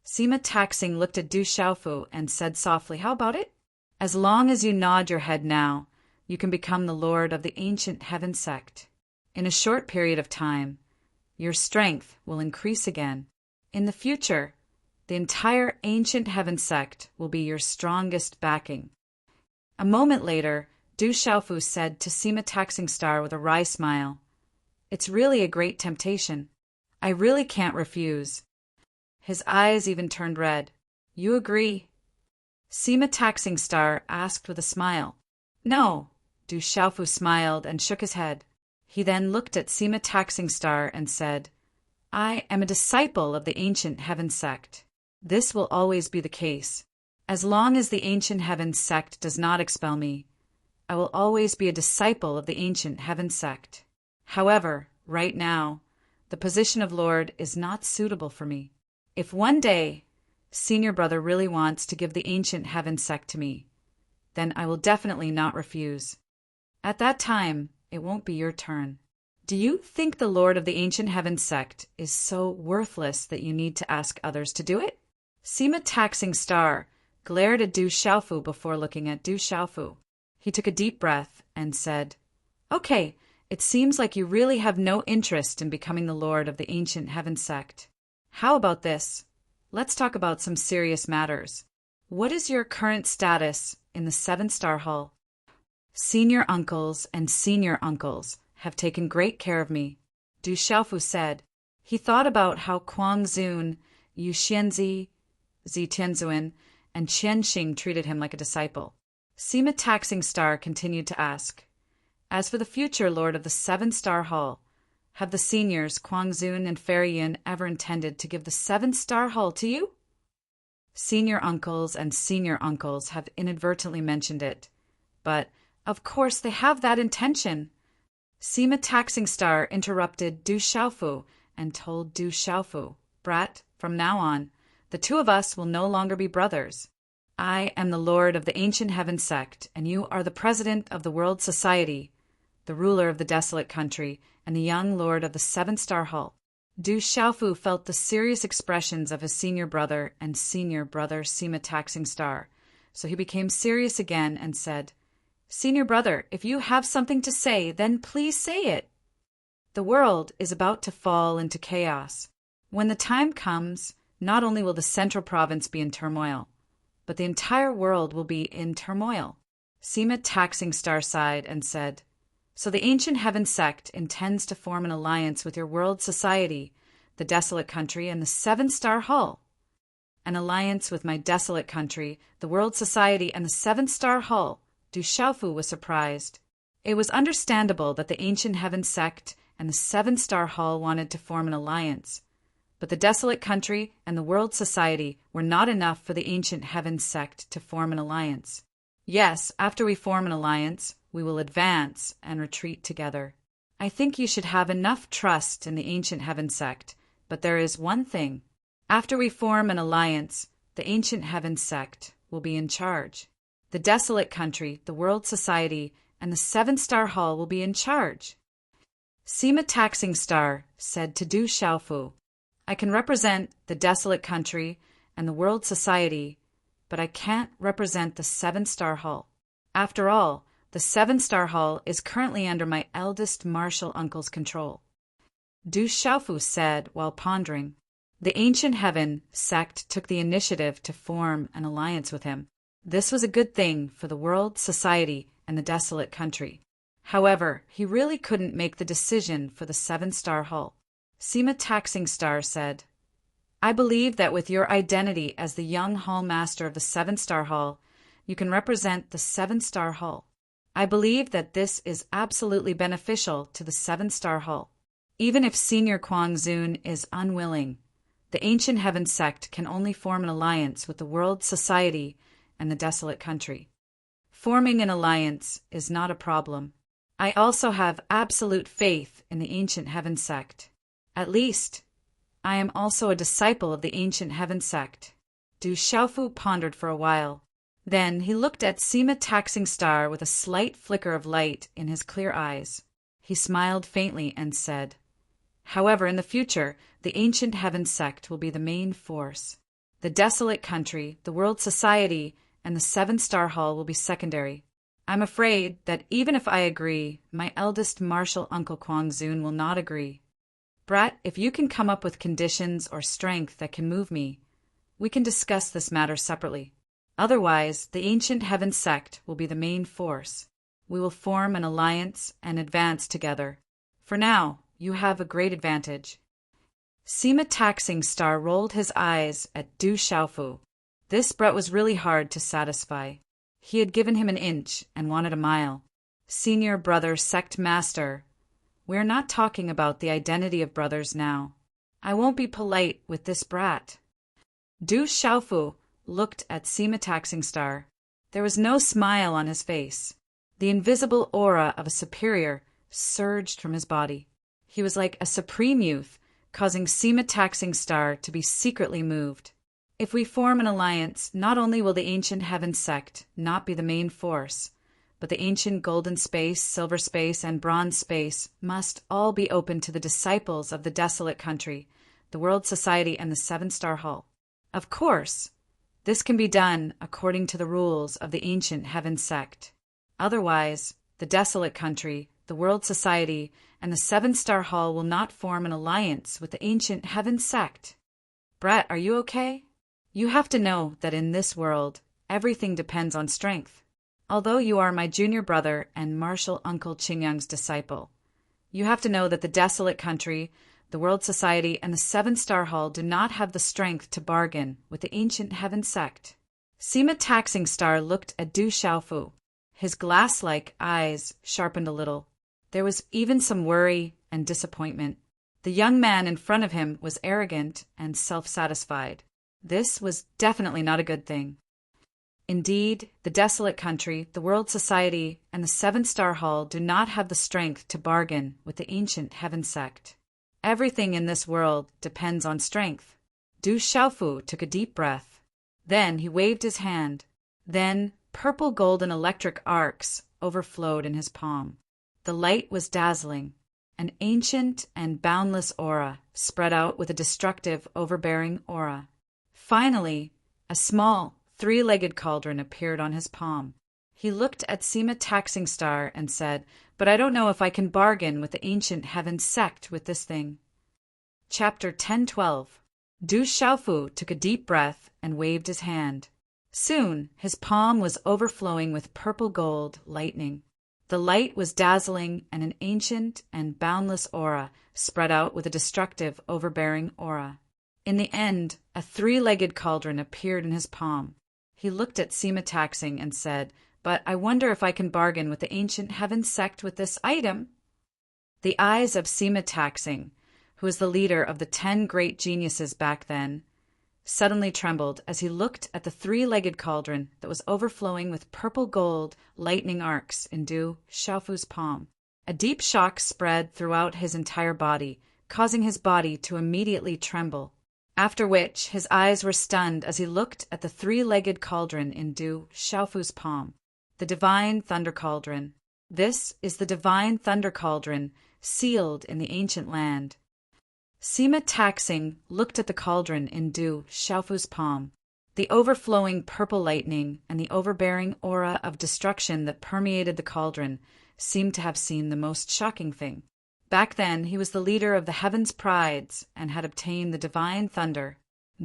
Sima Taxing looked at Du Xiaofu and said softly, "How about it? As long as you nod your head now, you can become the lord of the ancient heaven sect. In a short period of time, your strength will increase again. In the future, the entire ancient heaven sect will be your strongest backing." A moment later, Du Xiaofu said to Sima Taxing Star with a wry smile, "It's really a great temptation. I really can't refuse." His eyes even turned red. "You agree?" Sima Taxing Star asked with a smile. "No." Du Xiaofu smiled and shook his head. He then looked at Sima Taxing Star and said, "I am a disciple of the ancient heaven sect. This will always be the case. As long as the ancient heaven sect does not expel me, I will always be a disciple of the ancient heaven sect. However, right now, the position of lord is not suitable for me. If one day, senior brother really wants to give the ancient heaven sect to me, then I will definitely not refuse. At that time, it won't be your turn. Do you think the lord of the ancient heaven sect is so worthless that you need to ask others to do it?" Sima Taxing Star glared at Du Xiaofu before looking at Du Xiaofu. He took a deep breath and said, "Okay, it seems like you really have no interest in becoming the lord of the ancient heaven sect. How about this? Let's talk about some serious matters. What is your current status in the seven-star hull?" "Senior uncles and senior uncles have taken great care of me," Du Xiaofu said. He thought about how Kuang Zun, Yu Xianzi, Zi Tianzuan, and Qian Xing treated him like a disciple. Sima Taxing Star continued to ask, "As for the future lord of the seven-star hull, have the seniors, Kuang Zun and Fairy Yin, ever intended to give the seven-star hull to you?" Senior uncles and senior uncles have inadvertently mentioned it, but of course they have that intention. Sima Taxing Star interrupted Du Xiaofu and told Du Xiaofu, "Brat, from now on, the two of us will no longer be brothers. I am the lord of the ancient heaven sect, and you are the president of the world society, the ruler of the desolate country, and the young lord of the seven-star hull." Du Xiaofu felt the serious expressions of his senior brother and senior brother Sima Taxing Star, so he became serious again and said, "Senior brother, if you have something to say, then please say it. The world is about to fall into chaos. When the time comes, not only will the central province be in turmoil, but the entire world will be in turmoil." Sima Taxing Star sighed and said, "So the ancient heaven sect intends to form an alliance with your world society, the desolate country, and the seven-star hull." "An alliance with my desolate country, the world society, and the seven-star hull," Du Xiaofu was surprised. It was understandable that the Ancient Heaven Sect and the Seven-Star Hall wanted to form an alliance, but the Desolate Country and the World Society were not enough for the Ancient Heaven Sect to form an alliance. Yes, after we form an alliance, we will advance and retreat together. I think you should have enough trust in the Ancient Heaven Sect, but there is one thing. After we form an alliance, the Ancient Heaven Sect will be in charge. The Desolate Country, the World Society, and the Seven-Star Hall will be in charge. Sima Taxing Star said to Du Xiaofu, I can represent the Desolate Country and the World Society, but I can't represent the Seven-Star Hall. After all, the Seven-Star Hall is currently under my eldest martial uncle's control. Du Xiaofu said while pondering. The Ancient Heaven Sect took the initiative to form an alliance with him. This was a good thing for the World Society and the Desolate Country. However, he really couldn't make the decision for the Seven-Star Hall. Sima Taxing Star said, I believe that with your identity as the young Hall Master of the Seven-Star Hall, you can represent the Seven-Star Hall. I believe that this is absolutely beneficial to the Seven-Star Hall. Even if Senior Kuang Zun is unwilling, the Ancient Heaven Sect can only form an alliance with the World Society and the Desolate Country. Forming an alliance is not a problem. I also have absolute faith in the Ancient Heaven Sect. At least, I am also a disciple of the Ancient Heaven Sect. Du Xiaofu pondered for a while. Then he looked at Sima Taxing Star with a slight flicker of light in his clear eyes. He smiled faintly and said, However, in the future, the Ancient Heaven Sect will be the main force. The Desolate Country, the World Society, and the Seven-Star Hall will be secondary. I'm afraid that even if I agree, my eldest martial uncle Kuang Zun will not agree. Brat, if you can come up with conditions or strength that can move me, we can discuss this matter separately. Otherwise, the Ancient Heaven Sect will be the main force. We will form an alliance and advance together. For now, you have a great advantage. Sima Taxing Star rolled his eyes at Du Xiaofu. This Brett was really hard to satisfy. He had given him an inch and wanted a mile. Senior brother sect master, we're not talking about the identity of brothers now. I won't be polite with this brat. Du Xiaofu looked at Sima Taxing Star. There was no smile on his face. The invisible aura of a superior surged from his body. He was like a supreme youth, causing Sima Taxing Star to be secretly moved. If we form an alliance, not only will the Ancient Heaven Sect not be the main force, but the ancient golden space, silver space, and bronze space must all be open to the disciples of the Desolate Country, the World Society, and the Seven-Star Hall. Of course, this can be done according to the rules of the Ancient Heaven Sect. Otherwise, the Desolate Country, the World Society, and the Seven-Star Hall will not form an alliance with the Ancient Heaven Sect. Brat, are you okay? You have to know that in this world, everything depends on strength. Although you are my junior brother and martial uncle Qingyang's disciple, you have to know that the Desolate Country, the World Society, and the Seven-Star Hall do not have the strength to bargain with the Ancient Heaven Sect. Sima Taxing Star looked at Du Xiaofu. His glass-like eyes sharpened a little. There was even some worry and disappointment. The young man in front of him was arrogant and self-satisfied. This was definitely not a good thing. Indeed, the Desolate Country, the World Society, and the Seven-Star Hall do not have the strength to bargain with the Ancient Heaven Sect. Everything in this world depends on strength. Du Xiaofu took a deep breath. Then he waved his hand. Then purple golden electric arcs overflowed in his palm. The light was dazzling. An ancient and boundless aura spread out with a destructive, overbearing aura. Finally, a small, three-legged cauldron appeared on his palm. He looked at Sima Taxing Star and said, "But I don't know if I can bargain with the Ancient Heaven Sect with this thing." Chapter 10:12. Du Xiaofu took a deep breath and waved his hand. Soon, his palm was overflowing with purple gold lightning. The light was dazzling, and an ancient and boundless aura spread out with a destructive, overbearing aura. In the end, a three-legged cauldron appeared in his palm. He looked at Sima Taxing and said, but I wonder if I can bargain with the ancient heaven sect with this item." The eyes of Sima Taxing, who was the leader of the 10 great geniuses back then, suddenly trembled as he looked at the 3-legged cauldron that was overflowing with purple gold lightning arcs in Du Xiaofu's palm. A deep shock spread throughout his entire body, causing his body to immediately tremble, after which his eyes were stunned as he looked at the 3-legged cauldron in Du Xiaofu's palm. The Divine Thunder Cauldron. This is the Divine Thunder Cauldron, sealed in the ancient land. Sima Taxing looked at the cauldron in Du Xiaofu's palm. The overflowing purple lightning and the overbearing aura of destruction that permeated the cauldron seemed to have seen the most shocking thing. Back then, he was the leader of the Heaven's Prides and had obtained the Divine Thunder.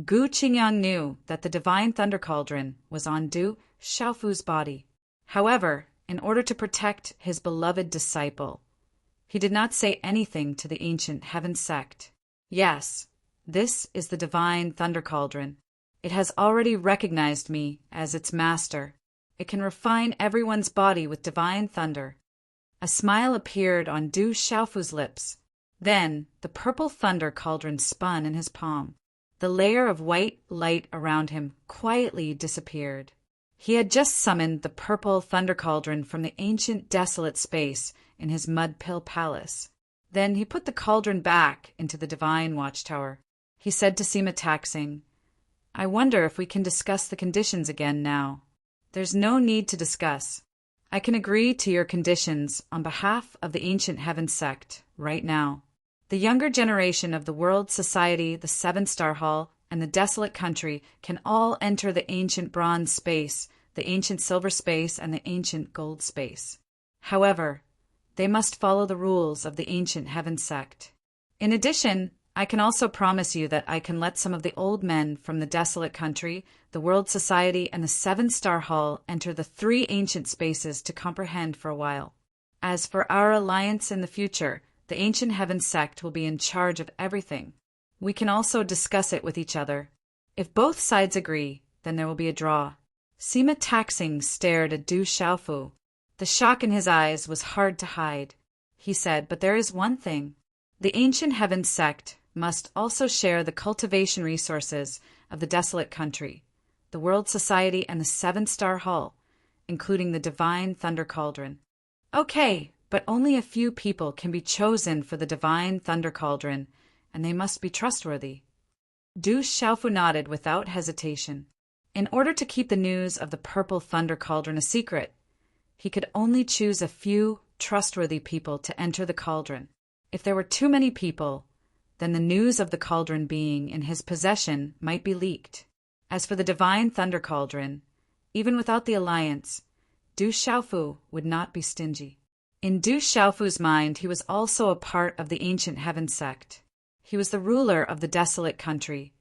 Gu Qingyang knew that the Divine Thunder Cauldron was on Du Xiaofu's body. However, in order to protect his beloved disciple, he did not say anything to the ancient Heaven sect. "Yes, this is the Divine Thunder Cauldron. It has already recognized me as its master. It can refine everyone's body with divine thunder." A smile appeared on Du Xiaofu's lips. Then the purple thunder cauldron spun in his palm. The layer of white light around him quietly disappeared. He had just summoned the purple thunder cauldron from the ancient desolate space in his mud pill palace. Then he put the cauldron back into the divine watchtower. He said to Sima Taxing, "I wonder if we can discuss the conditions again now." "There's no need to discuss. I can agree to your conditions on behalf of the ancient heaven sect right now. The younger generation of the World Society, the 7-Star Hall, and the Desolate Country can all enter the ancient bronze space, the ancient silver space, and the ancient gold space. However, they must follow the rules of the ancient heaven sect. In addition, I can also promise you that I can let some of the old men from the Desolate Country, the World Society, and the 7-Star Hall enter the 3 ancient spaces to comprehend for a while. As for our alliance in the future, the ancient heaven sect will be in charge of everything. We can also discuss it with each other. If both sides agree, then there will be a draw." Sima Taxing stared at Du Xiaofu. The shock in his eyes was hard to hide. He said, "But there is one thing. The ancient heaven sect must also share the cultivation resources of the Desolate Country, the World Society, and the 7-Star Hall, including the Divine Thunder Cauldron." "Okay, but only a few people can be chosen for the Divine Thunder Cauldron, and they must be trustworthy." Du Xiaofu nodded without hesitation. In order to keep the news of the Purple Thunder Cauldron a secret, he could only choose a few trustworthy people to enter the cauldron. If there were too many people, then the news of the cauldron being in his possession might be leaked. As for the Divine Thunder Cauldron, even without the alliance, Du Xiaofu would not be stingy. In Du Xiaofu's mind, he was also a part of the ancient heaven sect. He was the ruler of the Desolate Country,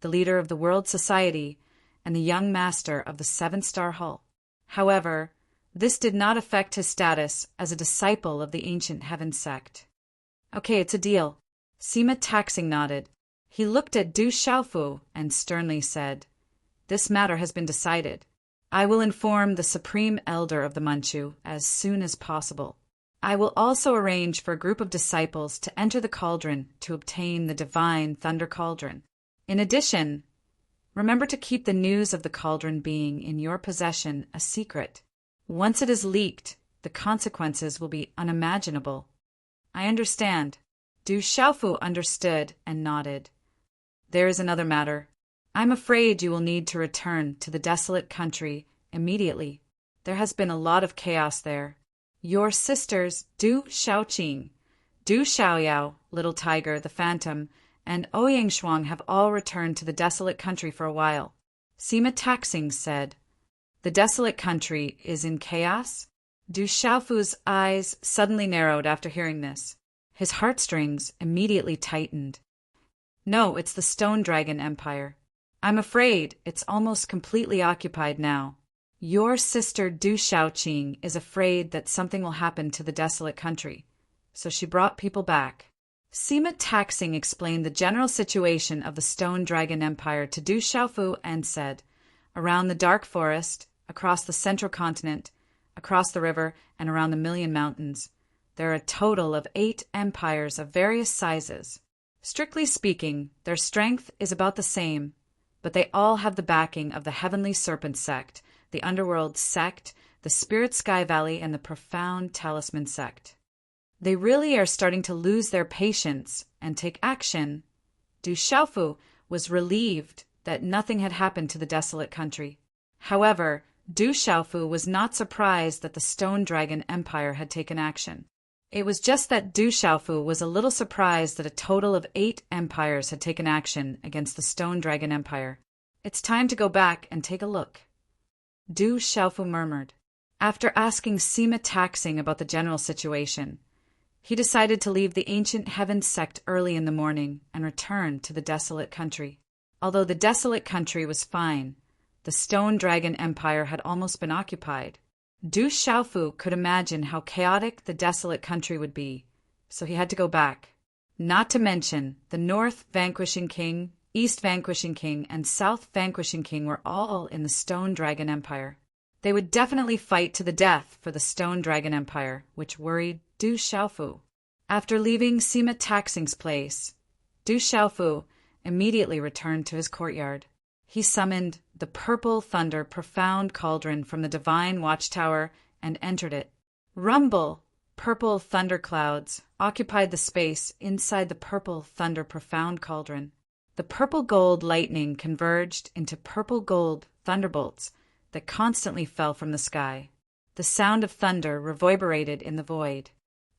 the leader of the World Society, and the young master of the 7-Star Hall. However, this did not affect his status as a disciple of the ancient heaven sect. "Okay, it's a deal." Sima Taxing nodded. He looked at Du Xiaofu and sternly said, "This matter has been decided. I will inform the Supreme Elder of the Manchu as soon as possible. I will also arrange for a group of disciples to enter the cauldron to obtain the Divine Thunder Cauldron. In addition, remember to keep the news of the cauldron being in your possession a secret. Once it is leaked, the consequences will be unimaginable." "I understand." Du Xiaofu understood and nodded. "There is another matter. I'm afraid you will need to return to the Desolate Country immediately. There has been a lot of chaos there. Your sisters, Du Xiaoqing, Du Xiaoyao, Little Tiger, the Phantom, and Ouyang Shuang have all returned to the Desolate Country for a while." Sima Taxing said, "The Desolate Country is in chaos?" Du Xiaofu's eyes suddenly narrowed after hearing this. His heartstrings immediately tightened. "No, it's the Stone Dragon Empire. I'm afraid it's almost completely occupied now. Your sister Du Xiaoqing is afraid that something will happen to the Desolate Country, so she brought people back." Sima Taxing explained the general situation of the Stone Dragon Empire to Du Xiaofu and said, "Around the Dark Forest, across the Central Continent, across the river, and around the Million Mountains. There are a total of 8 empires of various sizes. Strictly speaking, their strength is about the same, but they all have the backing of the Heavenly Serpent Sect, the Underworld Sect, the Spirit Sky Valley, and the Profound Talisman Sect. They really are starting to lose their patience and take action. Du Xiaofu was relieved that nothing had happened to the desolate country. However, Du Xiaofu was not surprised that the Stone Dragon Empire had taken action. It was just that Du Xiaofu was a little surprised that a total of 8 empires had taken action against the Stone Dragon Empire. It's time to go back and take a look, Du Xiaofu murmured. After asking Sima Taxing about the general situation, he decided to leave the Ancient Heavens sect early in the morning and return to the desolate country. Although the desolate country was fine, the Stone Dragon Empire had almost been occupied. Du Xiaofu could imagine how chaotic the desolate country would be, so he had to go back. Not to mention, the North Vanquishing King, East Vanquishing King, and South Vanquishing King were all in the Stone Dragon Empire. They would definitely fight to the death for the Stone Dragon Empire, which worried Du Xiaofu. After leaving Sima Taxing's place, Du Xiaofu immediately returned to his courtyard. He summoned the Purple Thunder Profound Cauldron from the Divine Watchtower and entered it. Rumble! Purple thunder clouds occupied the space inside the Purple Thunder Profound Cauldron. The purple-gold lightning converged into purple-gold thunderbolts that constantly fell from the sky. The sound of thunder reverberated in the void.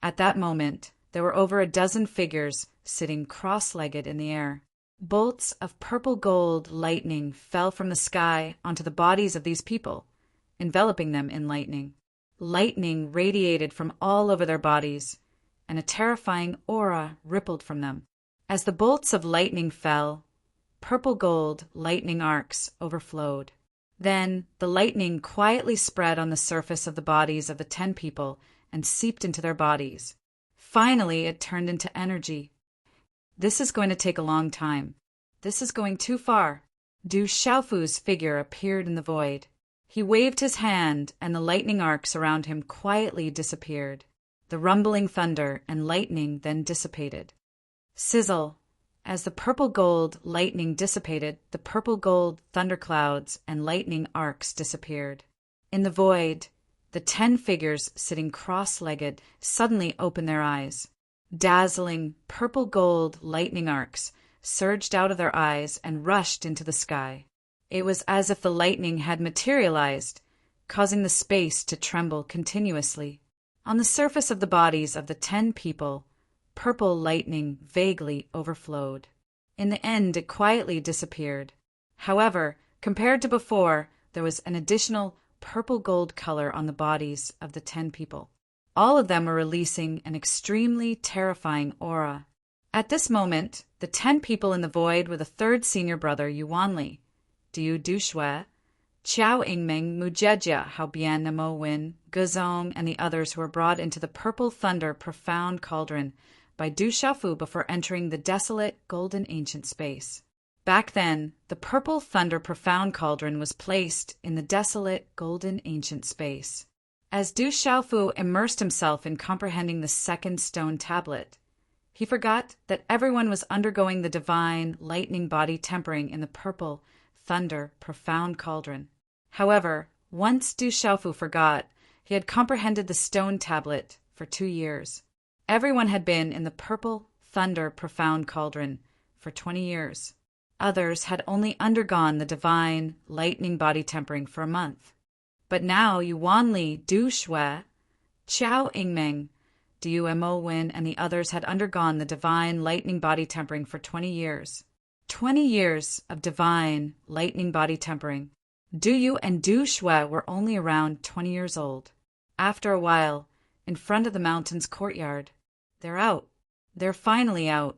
At that moment, there were over a dozen figures sitting cross-legged in the air. Bolts of purple-gold lightning fell from the sky onto the bodies of these people, enveloping them in lightning. Lightning radiated from all over their bodies, and a terrifying aura rippled from them. As the bolts of lightning fell, purple-gold lightning arcs overflowed. Then the lightning quietly spread on the surface of the bodies of the 10 people and seeped into their bodies. Finally, it turned into energy. This is going to take a long time. This is going too far. Du Xiaofu's figure appeared in the void. He waved his hand, and the lightning arcs around him quietly disappeared. The rumbling thunder and lightning then dissipated. Sizzle! As the purple-gold lightning dissipated, the purple-gold thunderclouds and lightning arcs disappeared. In the void, the 10 figures sitting cross-legged suddenly opened their eyes. Dazzling purple-gold lightning arcs surged out of their eyes and rushed into the sky. It was as if the lightning had materialized, causing the space to tremble continuously. On the surface of the bodies of the 10 people, purple lightning vaguely overflowed. In the end, it quietly disappeared. However, compared to before, there was an additional purple-gold color on the bodies of the 10 people. All of them were releasing an extremely terrifying aura. At this moment, the 10 people in the void were the 3rd senior brother Yuanli, Diu Dushui, Qiao Yingmeng, Mujejia, Haobian, Namo Wen, Guzong, and the others who were brought into the Purple Thunder Profound Cauldron by Du Xiaofu before entering the desolate Golden Ancient Space. Back then, the Purple Thunder Profound Cauldron was placed in the desolate Golden Ancient Space. As Du Xiaofu immersed himself in comprehending the 2nd stone tablet, he forgot that everyone was undergoing the divine lightning body tempering in the Purple Thunder Profound Cauldron. However, once Du Xiaofu forgot, he had comprehended the stone tablet for 2 years. Everyone had been in the Purple Thunder Profound Cauldron for 20 years. Others had only undergone the divine lightning body tempering for a month. But now Yuanli, Du Shui, Qiao Yingmeng, Diu Mo Wen, and the others had undergone the divine lightning body tempering for 20 years. 20 years of divine lightning body tempering. Du Yu and Du Shui were only around 20 years old. After a while, in front of the mountain's courtyard, they're out. They're finally out.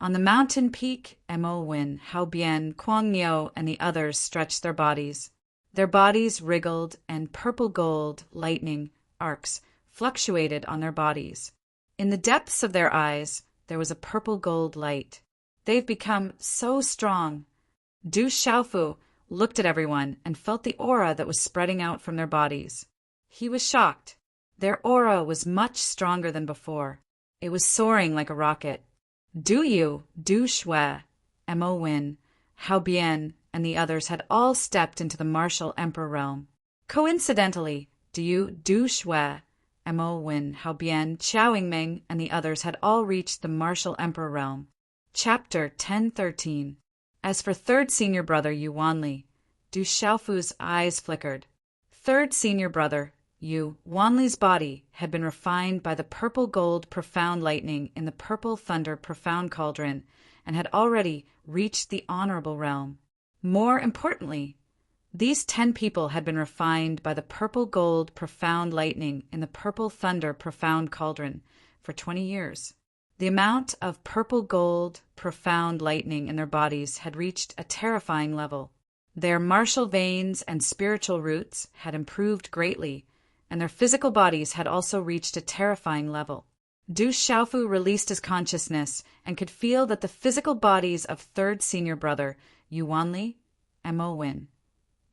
On the mountain peak, Mo Wen, Haobian, Kuang Niu, and the others stretched their bodies. Their bodies wriggled, and purple-gold lightning arcs fluctuated on their bodies. In the depths of their eyes, there was a purple-gold light. They've become so strong. Du Xiaofu looked at everyone and felt the aura that was spreading out from their bodies. He was shocked. Their aura was much stronger than before. It was soaring like a rocket. Du Shui, Mo Win, Hao Bian, and the others had all stepped into the martial emperor realm. Coincidentally, Du Shui, Mo Win, Hao Bian, Xiao Yingming, and the others had all reached the martial emperor realm. Chapter 1013. As for third senior brother Yu Wanli, Du Xiaofu's eyes flickered. Third senior brother Yu Wanli's body had been refined by the purple gold profound lightning in the purple thunder profound cauldron and had already reached the honorable realm. More importantly, these 10 people had been refined by the purple gold profound lightning in the purple thunder profound cauldron for 20 years. The amount of purple gold profound lightning in their bodies had reached a terrifying level. Their martial veins and spiritual roots had improved greatly, and their physical bodies had also reached a terrifying level. Du Xiaofu released his consciousness and could feel that the physical bodies of third senior brother Yu Wanli, Mo Win,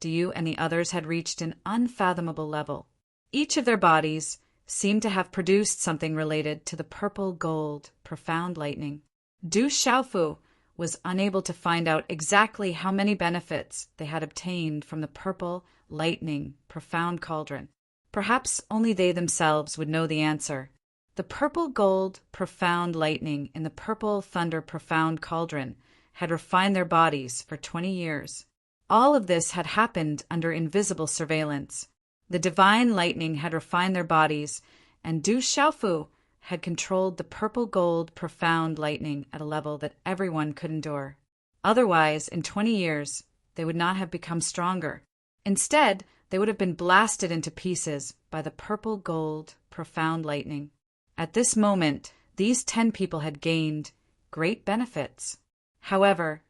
Du and the others had reached an unfathomable level. Each of their bodies seemed to have produced something related to the purple gold profound lightning. Du Xiaofu was unable to find out exactly how many benefits they had obtained from the purple lightning profound cauldron. Perhaps only they themselves would know the answer. The purple gold profound lightning in the purple thunder profound cauldron had refined their bodies for 20 years. All of this had happened under invisible surveillance. The divine lightning had refined their bodies, and Du Xiaofu had controlled the purple gold profound lightning at a level that everyone could endure. Otherwise, in 20 years, they would not have become stronger. Instead, they would have been blasted into pieces by the purple gold profound lightning. At this moment, these 10 people had gained great benefits. However,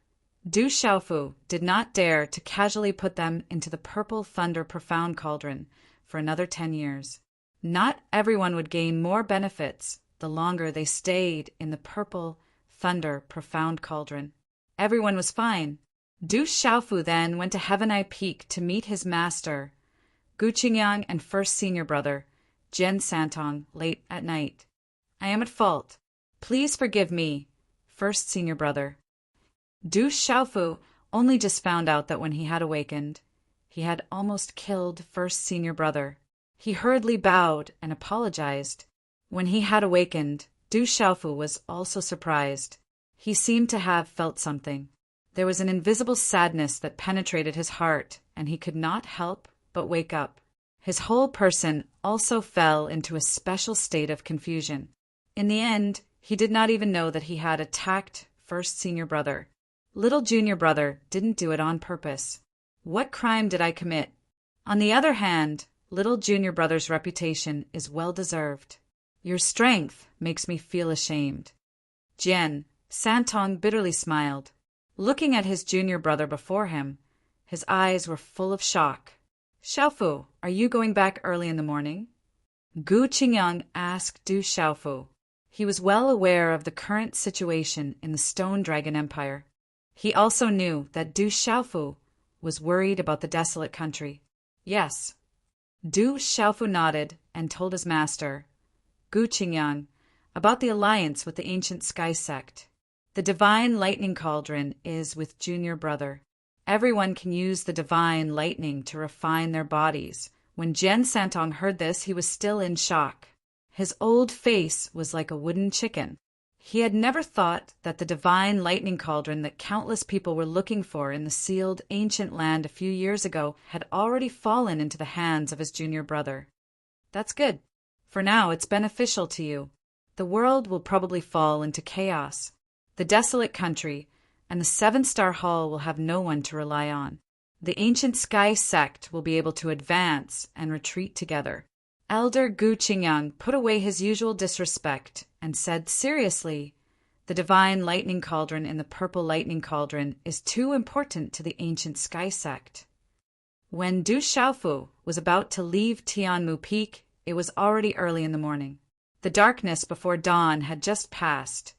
Du Xiaofu did not dare to casually put them into the purple thunder profound cauldron for another 10 years. Not everyone would gain more benefits the longer they stayed in the purple thunder profound cauldron. Everyone was fine. Du Xiaofu then went to Heaven Eye Peak to meet his master, Gu Qingyang, and first senior brother, Jian Santong, late at night. I am at fault. Please forgive me, first senior brother. Du Xiaofu only just found out that when he had awakened, he had almost killed first senior brother. He hurriedly bowed and apologized. When he had awakened, Du Xiaofu was also surprised. He seemed to have felt something. There was an invisible sadness that penetrated his heart, and he could not help but wake up. His whole person also fell into a special state of confusion. In the end, he did not even know that he had attacked first senior brother. Little junior brother didn't do it on purpose. What crime did I commit? On the other hand, little junior brother's reputation is well deserved. Your strength makes me feel ashamed. Jian Santong bitterly smiled. Looking at his junior brother before him, his eyes were full of shock. Xiaofu, are you going back early in the morning? Gu Qingyang asked Du Xiaofu. He was well aware of the current situation in the Stone Dragon Empire. He also knew that Du Xiaofu was worried about the desolate country. Yes. Du Xiaofu nodded and told his master, Gu Qingyang, about the alliance with the ancient sky sect. The divine lightning cauldron is with junior brother. Everyone can use the divine lightning to refine their bodies. When Jian Santong heard this, he was still in shock. His old face was like a wooden chicken. He had never thought that the divine lightning cauldron that countless people were looking for in the sealed ancient land a few years ago had already fallen into the hands of his junior brother. That's good. For now, it's beneficial to you. The world will probably fall into chaos. The desolate country and the 7-star hall will have no one to rely on. The ancient sky sect will be able to advance and retreat together. Elder Gu Qingyang put away his usual disrespect and said seriously, the divine lightning cauldron in the purple lightning cauldron is too important to the ancient sky sect. When Du Xiaofu was about to leave Tianmu Peak, it was already early in the morning. The darkness before dawn had just passed,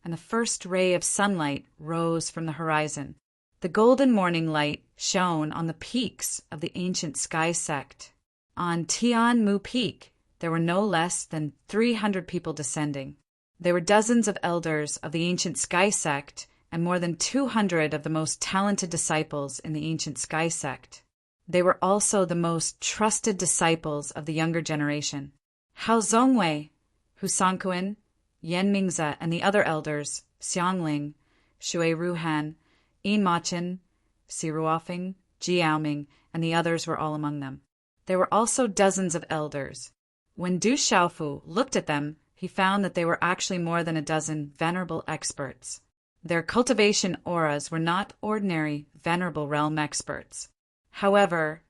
and the first ray of sunlight rose from the horizon. The golden morning light shone on the peaks of the ancient sky sect. On Tian Mu Peak, there were no less than 300 people descending. There were dozens of elders of the ancient Sky Sect and more than 200 of the most talented disciples in the ancient Sky Sect. They were also the most trusted disciples of the younger generation. Hao Zongwei, Hu Songkuan, Yan Mingze, and the other elders, Xiangling, Shui Ruhan, Yin Machin, Si Ruofing, Ji Yaoming, and the others were all among them. There were also dozens of elders. When Du Xiaofu looked at them, he found that they were actually more than a dozen venerable experts. Their cultivation auras were not ordinary venerable realm experts. However,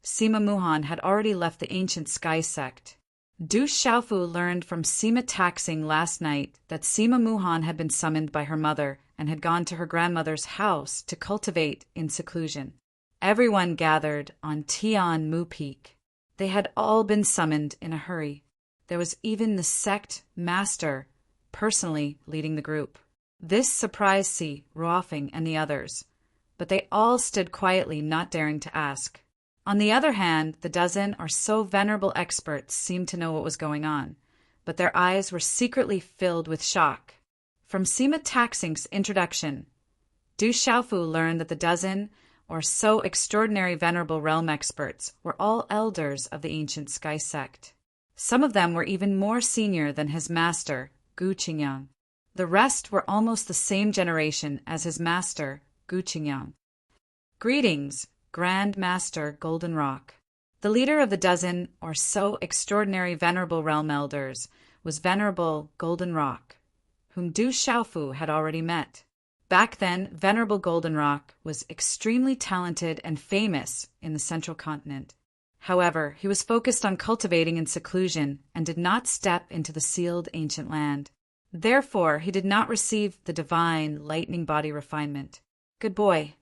Sima Muhan had already left the ancient Sky Sect. Du Xiaofu learned from Sima Taxing last night that Sima Muhan had been summoned by her mother and had gone to her grandmother's house to cultivate in seclusion. Everyone gathered on Tian Mu Peak. They had all been summoned in a hurry. There was even the sect master personally leading the group. This surprised Si, Ruofing, and the others, but they all stood quietly, not daring to ask. On the other hand, the dozen or so venerable experts seemed to know what was going on, but their eyes were secretly filled with shock. From Sima Taxing's introduction, Du Xiaofu learned that the dozen or so extraordinary venerable realm experts were all elders of the ancient Sky Sect. Some of them were even more senior than his master, Gu Qingyang. The rest were almost the same generation as his master, Gu Qingyang. Greetings, Grand Master Golden Rock. The leader of the dozen or so extraordinary venerable realm elders was Venerable Golden Rock, whom Du Xiaofu had already met. Back then, Venerable Golden Rock was extremely talented and famous in the central continent. However, he was focused on cultivating in seclusion and did not step into the sealed ancient land. Therefore, he did not receive the divine lightning body refinement. Good boy.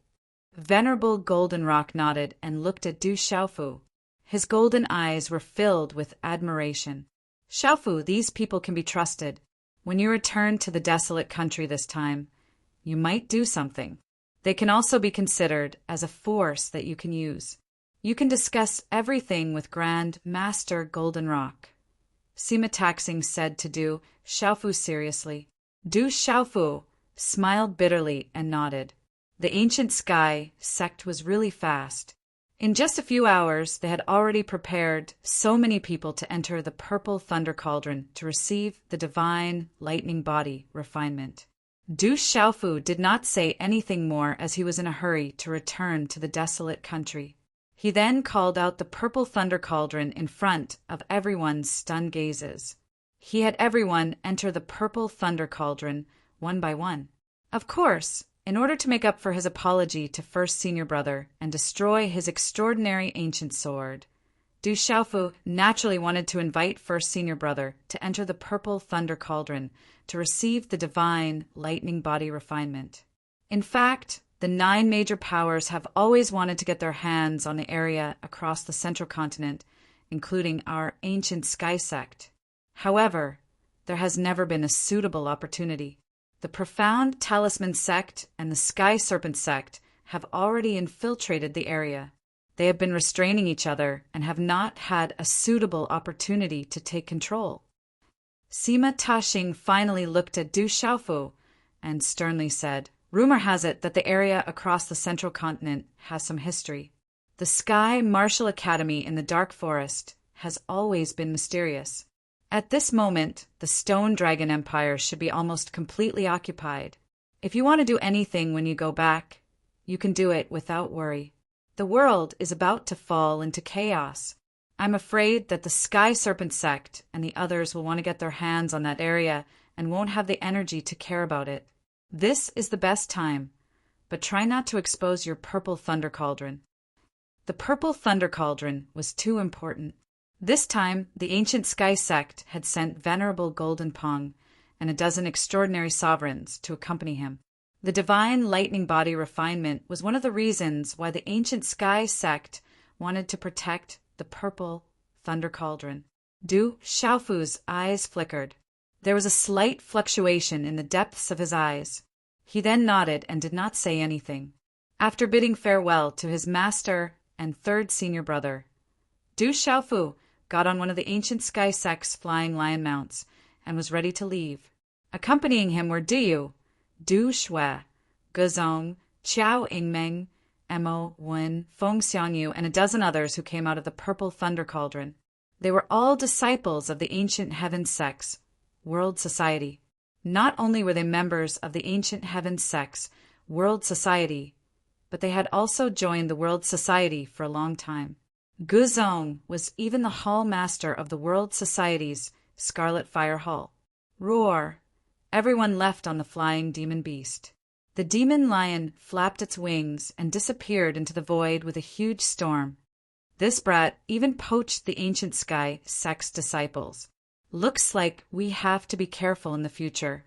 Venerable Golden Rock nodded and looked at Du Xiaofu. His golden eyes were filled with admiration. Xiaofu, these people can be trusted. When you return to the desolate country this time, you might do something. They can also be considered as a force that you can use. You can discuss everything with Grand Master Golden Rock. Sima Taxing said to Du Xiaofu seriously. Du Xiaofu smiled bitterly and nodded. The ancient Sky Sect was really fast. In just a few hours, they had already prepared so many people to enter the purple thunder cauldron to receive the divine lightning body refinement. Du Xiaofu did not say anything more as he was in a hurry to return to the desolate country. He then called out the purple thunder cauldron in front of everyone's stunned gazes. He had everyone enter the purple thunder cauldron one by one. Of course, in order to make up for his apology to First Senior Brother and destroy his extraordinary ancient sword, Du Xiaofu naturally wanted to invite First Senior Brother to enter the purple thunder cauldron to receive the divine lightning body refinement. In fact, the 9 major powers have always wanted to get their hands on the area across the central continent, including our ancient Sky Sect. However, there has never been a suitable opportunity. The Profound Talisman Sect and the Sky Serpent Sect have already infiltrated the area. They have been restraining each other and have not had a suitable opportunity to take control. Sima Taxing finally looked at Du Xiaofu and sternly said, "Rumor has it that the area across the central continent has some history. The Sky Martial Academy in the Dark Forest has always been mysterious. At this moment, the Stone Dragon Empire should be almost completely occupied. If you want to do anything when you go back, you can do it without worry. The world is about to fall into chaos. I'm afraid that the Sky Serpent Sect and the others will want to get their hands on that area and won't have the energy to care about it. This is the best time, but try not to expose your purple thunder cauldron." The purple thunder cauldron was too important. This time, the ancient Sky Sect had sent Venerable Golden Pong and a dozen extraordinary sovereigns to accompany him. The divine lightning body refinement was one of the reasons why the ancient Sky Sect wanted to protect the purple thunder cauldron. Du Xiaofu's eyes flickered. There was a slight fluctuation in the depths of his eyes. He then nodded and did not say anything. After bidding farewell to his master and third senior brother, Du Xiaofu got on one of the ancient sky sect's flying lion mounts and was ready to leave. Accompanying him were Diyu, Du Shui, Guzong, Qiao Yingmeng, Mo Wen, Feng Xiangyu, and a dozen others who came out of the purple thunder cauldron. They were all disciples of the ancient heaven sect's world society. Not only were they members of the ancient heaven sect's world society, but they had also joined the world society for a long time. Guzong was even the hall master of the world society's Scarlet Fire Hall. Roar! Everyone left on the flying demon beast. The demon lion flapped its wings and disappeared into the void with a huge storm. This brat even poached the ancient sky sect's disciples. Looks like we have to be careful in the future.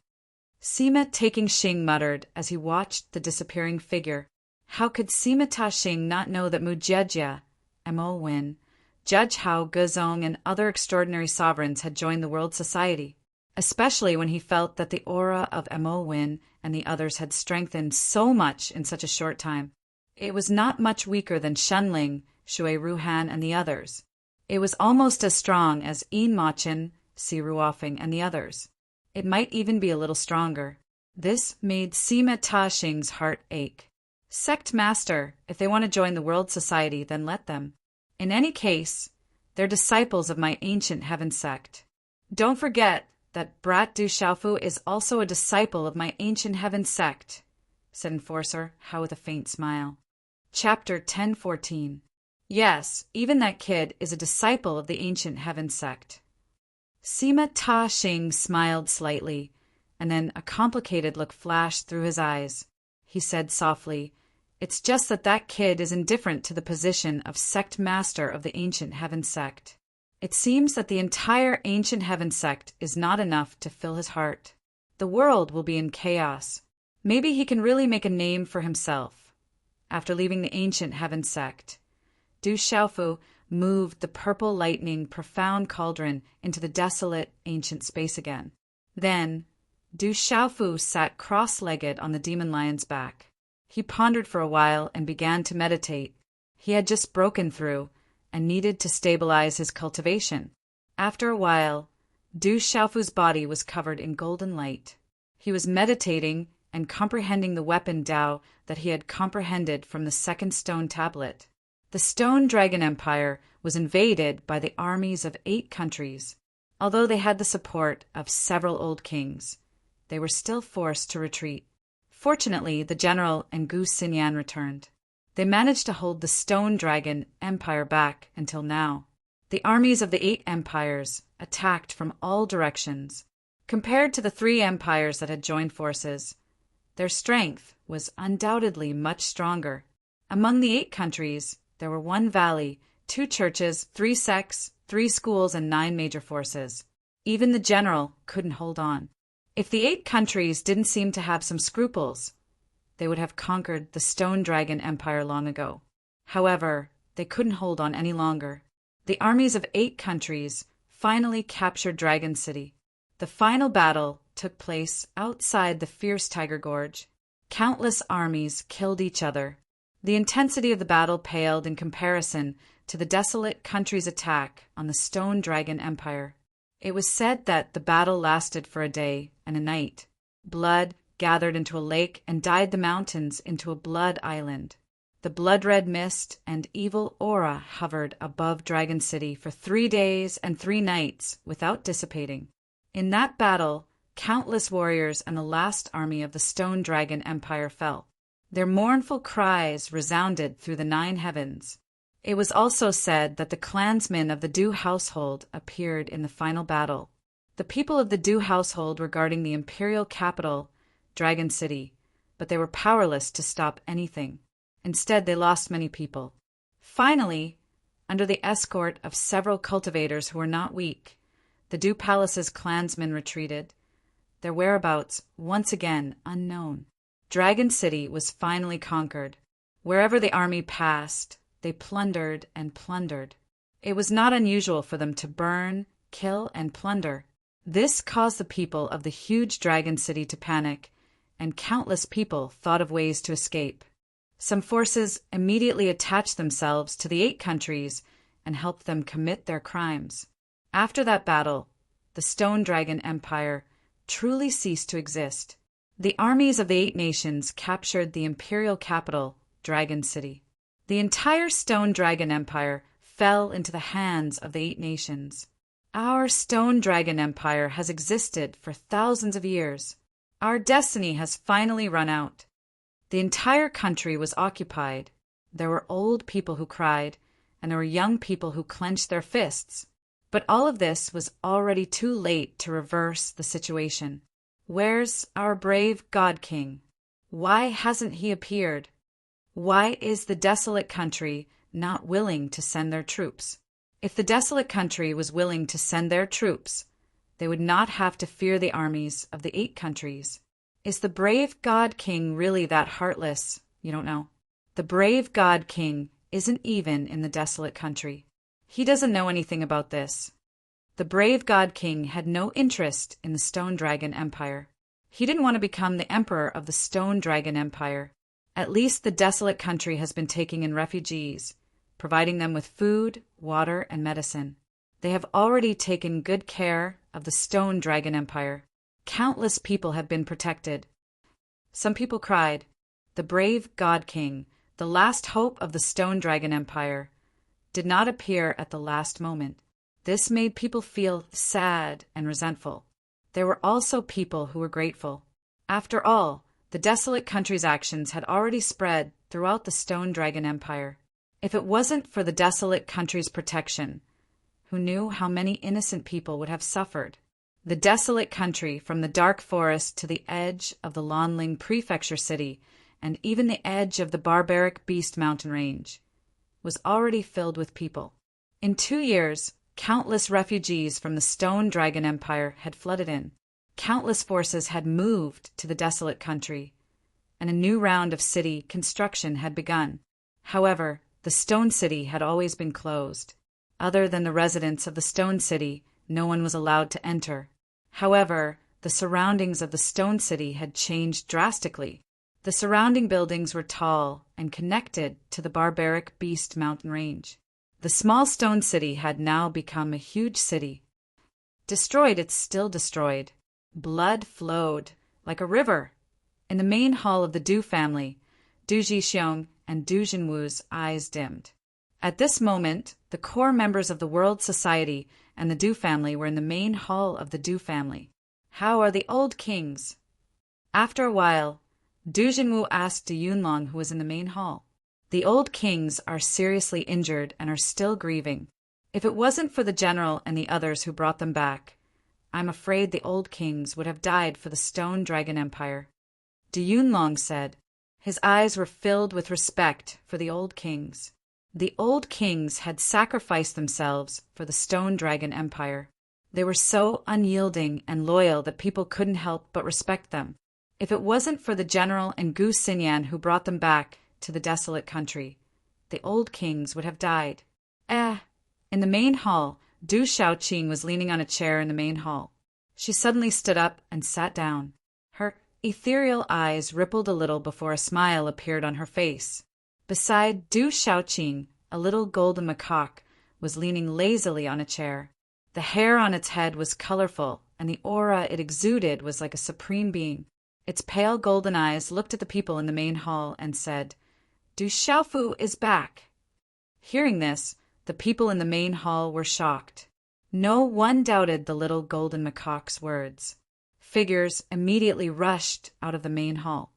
Sima Taking Xing muttered as he watched the disappearing figure. How could Sima Ta Xing not know that Mujejia, Mo Wen, Judge Hao, Guzong, and other extraordinary sovereigns had joined the world society? Especially when he felt that the aura of Mo Wen and the others had strengthened so much in such a short time. It was not much weaker than Shenling, Shui Ruhan, and the others. It was almost as strong as Yin Machin, Si Ruofeng, and the others. It might even be a little stronger. This made Sima Ta Xing's heart ache. Sect Master, if they want to join the world society, then let them. In any case, they're disciples of my ancient heaven sect. Don't forget that Brat Du Xiaofu is also a disciple of my ancient heaven sect, said Enforcer Hao with a faint smile. Chapter 1014. Yes, even that kid is a disciple of the ancient heaven sect. Sima Ta Xing smiled slightly, and then a complicated look flashed through his eyes. He said softly, "It's just that kid is indifferent to the position of sect master of the ancient heaven sect. It seems that the entire ancient heaven sect is not enough to fill his heart. The world will be in chaos. Maybe he can really make a name for himself." After leaving the ancient heaven sect, Du Xiaofu moved the purple lightning profound cauldron into the desolate ancient space again. Then, Du Xiaofu sat cross-legged on the demon lion's back. He pondered for a while and began to meditate. He had just broken through and needed to stabilize his cultivation. After a while, Du Xiaofu's body was covered in golden light. He was meditating and comprehending the weapon Dao that he had comprehended from the second stone tablet. The Stone Dragon Empire was invaded by the armies of 8 countries. Although they had the support of several old kings, they were still forced to retreat. Fortunately, the general and Gu Xinyan returned. They managed to hold the Stone Dragon Empire back until now. The armies of the 8 empires attacked from all directions. Compared to the 3 empires that had joined forces, their strength was undoubtedly much stronger. Among the 8 countries, there were 1 valley, 2 churches, 3 sects, 3 schools, and 9 major forces. Even the general couldn't hold on. If the 8 countries didn't seem to have some scruples, they would have conquered the Stone Dragon Empire long ago. However, they couldn't hold on any longer. The armies of 8 countries finally captured Dragon City. The final battle took place outside the fierce Tiger Gorge. Countless armies killed each other. The intensity of the battle paled in comparison to the desolate country's attack on the Stone Dragon Empire. It was said that the battle lasted for a day and a night. Blood gathered into a lake and dyed the mountains into a blood island. The blood-red mist and evil aura hovered above Dragon City for 3 days and 3 nights without dissipating. In that battle, countless warriors and the last army of the Stone Dragon Empire fell. Their mournful cries resounded through the 9 heavens. It was also said that the clansmen of the Du household appeared in the final battle. The people of the Du household were guarding the imperial capital, Dragon City, but they were powerless to stop anything. Instead, they lost many people. Finally, under the escort of several cultivators who were not weak, the Du Palace's clansmen retreated, their whereabouts once again unknown. Dragon City was finally conquered. Wherever the army passed, they plundered and plundered. It was not unusual for them to burn, kill, and plunder. This caused the people of the huge Dragon City to panic, and countless people thought of ways to escape. Some forces immediately attached themselves to the 8 countries and helped them commit their crimes. After that battle, the Stone Dragon Empire truly ceased to exist. The armies of the 8 nations captured the imperial capital, Dragon City. The entire Stone Dragon Empire fell into the hands of the 8 nations. Our Stone Dragon Empire has existed for thousands of years. Our destiny has finally run out. The entire country was occupied. There were old people who cried, and there were young people who clenched their fists. But all of this was already too late to reverse the situation. Where's our brave God King? Why hasn't he appeared? Why is the desolate country not willing to send their troops? If the desolate country was willing to send their troops, they would not have to fear the armies of the 8 countries. Is the brave God King really that heartless? You don't know. The brave God King isn't even in the desolate country. He doesn't know anything about this. The brave God King had no interest in the Stone Dragon Empire. He didn't want to become the emperor of the Stone Dragon Empire. At least the desolate country has been taking in refugees, providing them with food, water, and medicine. They have already taken good care of the Stone Dragon Empire. Countless people have been protected. Some people cried, "The brave God King, the last hope of the Stone Dragon Empire, did not appear at the last moment." This made people feel sad and resentful. There were also people who were grateful. After all, the desolate country's actions had already spread throughout the Stone Dragon Empire. If it wasn't for the desolate country's protection, who knew how many innocent people would have suffered? The desolate country, from the dark forest to the edge of the Lanling prefecture city, and even the edge of the barbaric Beast Mountain range, was already filled with people. In 2 years, countless refugees from the Stone Dragon Empire had flooded in. Countless forces had moved to the desolate country, and a new round of city construction had begun. However, the Stone City had always been closed. Other than the residents of the Stone City, no one was allowed to enter. However, the surroundings of the Stone City had changed drastically. The surrounding buildings were tall and connected to the barbaric Beast Mountain range. The small Stone City had now become a huge city. Destroyed, it's still destroyed. Blood flowed like a river. In the main hall of the Du family, Du Jixiong and Du Jinwu's eyes dimmed. At this moment, the core members of the World Society and the Du family were in the main hall of the Du family. "How are the old kings?" After a while, Du Jinwu asked Du Yunlong, who was in the main hall. "The old kings are seriously injured and are still grieving. If it wasn't for the general and the others who brought them back, I'm afraid the old kings would have died for the Stone Dragon Empire." Du Yunlong said. His eyes were filled with respect for the old kings. The old kings had sacrificed themselves for the Stone Dragon Empire. They were so unyielding and loyal that people couldn't help but respect them. If it wasn't for the general and Gu Xinyan who brought them back to the desolate country, the old kings would have died. In the main hall, Du Shaoqing was leaning on a chair in the main hall. She suddenly stood up and sat down. Her ethereal eyes rippled a little before a smile appeared on her face. Beside Du Shaoqing, a little golden macaque was leaning lazily on a chair. The hair on its head was colorful, and the aura it exuded was like a supreme being. Its pale golden eyes looked at the people in the main hall and said, "Du Xiaofu is back." Hearing this, the people in the main hall were shocked. No one doubted the little golden macaque's words. Figures immediately rushed out of the main hall.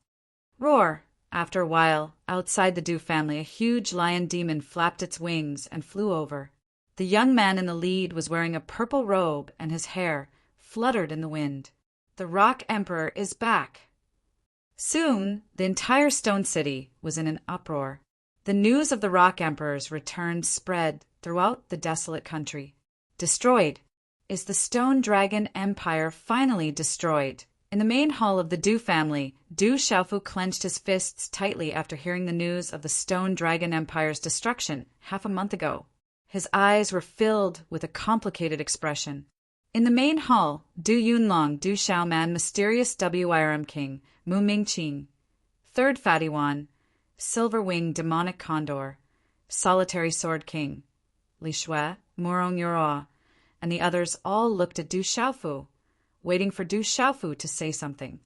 Roar! After a while, outside the Du family, a huge lion demon flapped its wings and flew over. The young man in the lead was wearing a purple robe, and his hair fluttered in the wind. "The Rock Emperor is back." Soon, the entire Stone City was in an uproar. The news of the Rock Emperor's return spread throughout the desolate country. Destroyed. Is the Stone Dragon Empire finally destroyed? In the main hall of the Du family, Du Xiaofu clenched his fists tightly after hearing the news of the Stone Dragon Empire's destruction half a month ago. His eyes were filled with a complicated expression. In the main hall, Du Yunlong, Du Xiaoman, Mysterious WIRM King, Mu Mingqing, Third Fadiwan, Silver Wing Demonic Condor, Solitary Sword King, Li Shui, Murong Yoroa, and the others all looked at Du Xiaofu, waiting for Du Xiaofu to say something.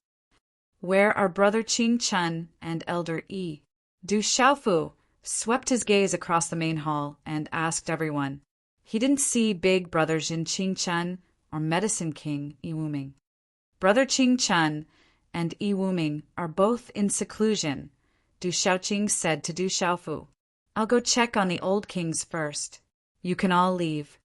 Where are Brother Qing Chun and Elder Yi? Du Xiaofu swept his gaze across the main hall and asked everyone. He didn't see big Brother Jin Qing Chun or Medicine King Yi Wuming. Brother Qing Chun and Yi Wuming are both in seclusion, Du Xiaoqing said to Du Xiaofu. I'll go check on the old kings first. You can all leave.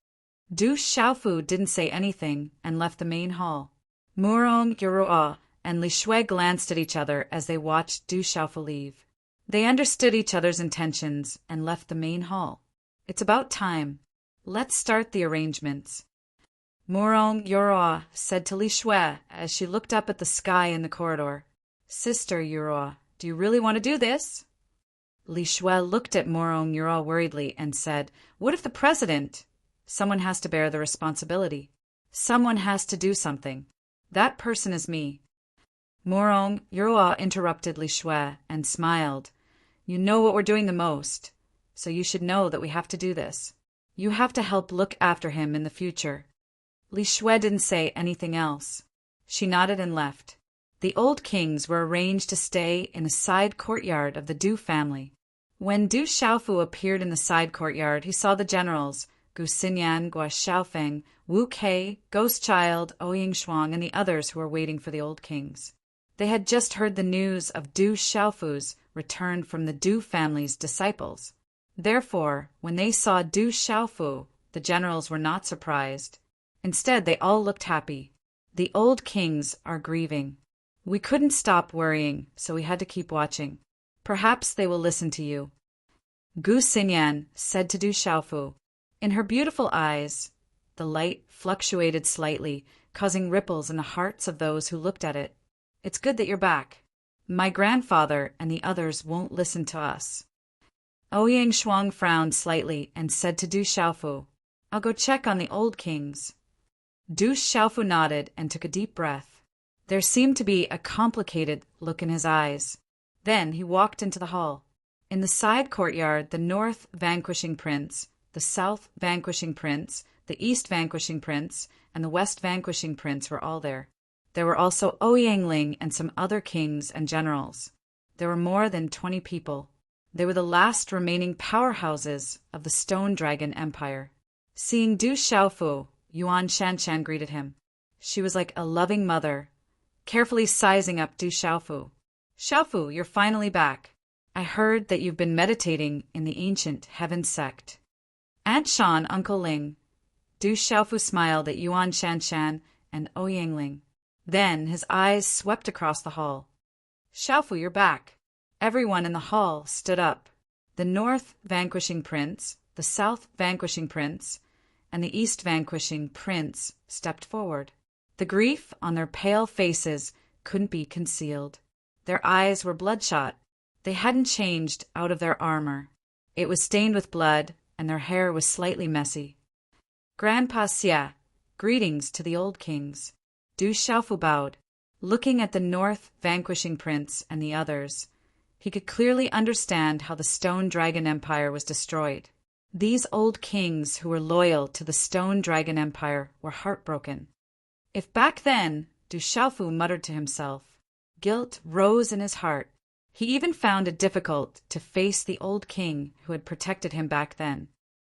Du Xiaofu didn't say anything and left the main hall. Murong Yoroa and Li Shui glanced at each other as they watched Du Xiaofu leave. They understood each other's intentions and left the main hall. It's about time. Let's start the arrangements. Murong Yoroa said to Li Shui as she looked up at the sky in the corridor. Sister Yoroa, do you really want to do this? Li Shui looked at Murong Yoroa worriedly and said, What if the president? Someone has to bear the responsibility. Someone has to do something. That person is me. Murong Yoroa interrupted Li Shui and smiled. You know what we're doing the most, so you should know that we have to do this. You have to help look after him in the future. Li Shui didn't say anything else. She nodded and left. The old kings were arranged to stay in a side courtyard of the Du family. When Du Xiaofu appeared in the side courtyard, he saw the generals, Gu Xinyan, Gua Xiaofeng, Wu Kei, Ghost Child, Ouying Shuang, and the others who were waiting for the old kings. They had just heard the news of Du Xiaofu's return from the Du family's disciples. Therefore, when they saw Du Xiaofu, the generals were not surprised. Instead, they all looked happy. The old kings are grieving. We couldn't stop worrying, so we had to keep watching. Perhaps they will listen to you. Gu Xinyan said to Du Xiaofu. In her beautiful eyes, the light fluctuated slightly, causing ripples in the hearts of those who looked at it. It's good that you're back. My grandfather and the others won't listen to us. Ouyang Shuang frowned slightly and said to Du Xiaofu, I'll go check on the old kings. Du Xiaofu nodded and took a deep breath. There seemed to be a complicated look in his eyes. Then he walked into the hall. In the side courtyard, the North Vanquishing Prince, the South Vanquishing Prince, the East Vanquishing Prince, and the West Vanquishing Prince were all there. There were also Ouyang Ling and some other kings and generals. There were more than 20 people. They were the last remaining powerhouses of the Stone Dragon Empire. Seeing Du Xiaofu, Yuan Shanshan greeted him. She was like a loving mother, carefully sizing up Du Xiaofu. Xiaofu, you're finally back. I heard that you've been meditating in the ancient Heaven sect. Aunt Shan, Uncle Ling. Du Xiaofu smiled at Yuan Shanshan and Ouyang Ling. Then his eyes swept across the hall. Xiaofu, you're back. Everyone in the hall stood up. The North Vanquishing Prince, the South Vanquishing Prince, and the East Vanquishing Prince stepped forward. The grief on their pale faces couldn't be concealed. Their eyes were bloodshot. They hadn't changed out of their armor. It was stained with blood, and their hair was slightly messy. Grandpa Xia, greetings to the old kings. Du Xiaofu bowed. Looking at the North Vanquishing Prince and the others, he could clearly understand how the Stone Dragon Empire was destroyed. These old kings who were loyal to the Stone Dragon Empire were heartbroken. If back then, Du Xiaofu muttered to himself. Guilt rose in his heart. He even found it difficult to face the old king who had protected him back then.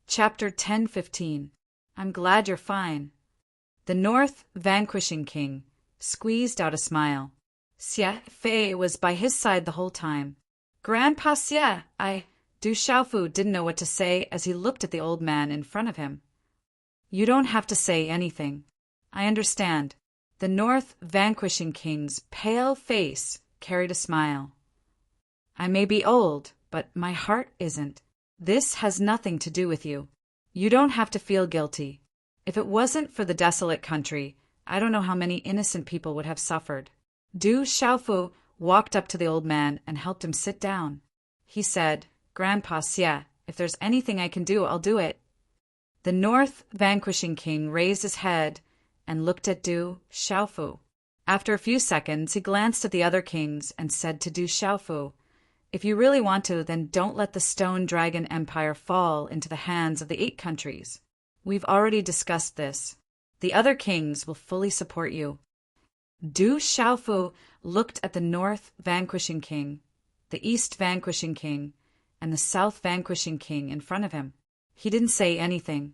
Chapter 10:15. I'm glad you're fine. The North Vanquishing King squeezed out a smile. Xie Fei was by his side the whole time. Grandpa Xie, Du Xiaofu didn't know what to say as he looked at the old man in front of him. You don't have to say anything. I understand. The North Vanquishing King's pale face carried a smile. I may be old, but my heart isn't. This has nothing to do with you. You don't have to feel guilty. If it wasn't for the desolate country, I don't know how many innocent people would have suffered. Du Xiaofu walked up to the old man and helped him sit down. He said, Grandpa Xie, if there's anything I can do, I'll do it. The North Vanquishing King raised his head and looked at Du Xiaofu. After a few seconds, he glanced at the other kings and said to Du Xiaofu, If you really want to, then don't let the Stone Dragon Empire fall into the hands of the 8 countries. We've already discussed this. The other kings will fully support you. Du Xiaofu looked at the North Vanquishing King, the East Vanquishing King, and the South Vanquishing King in front of him. He didn't say anything.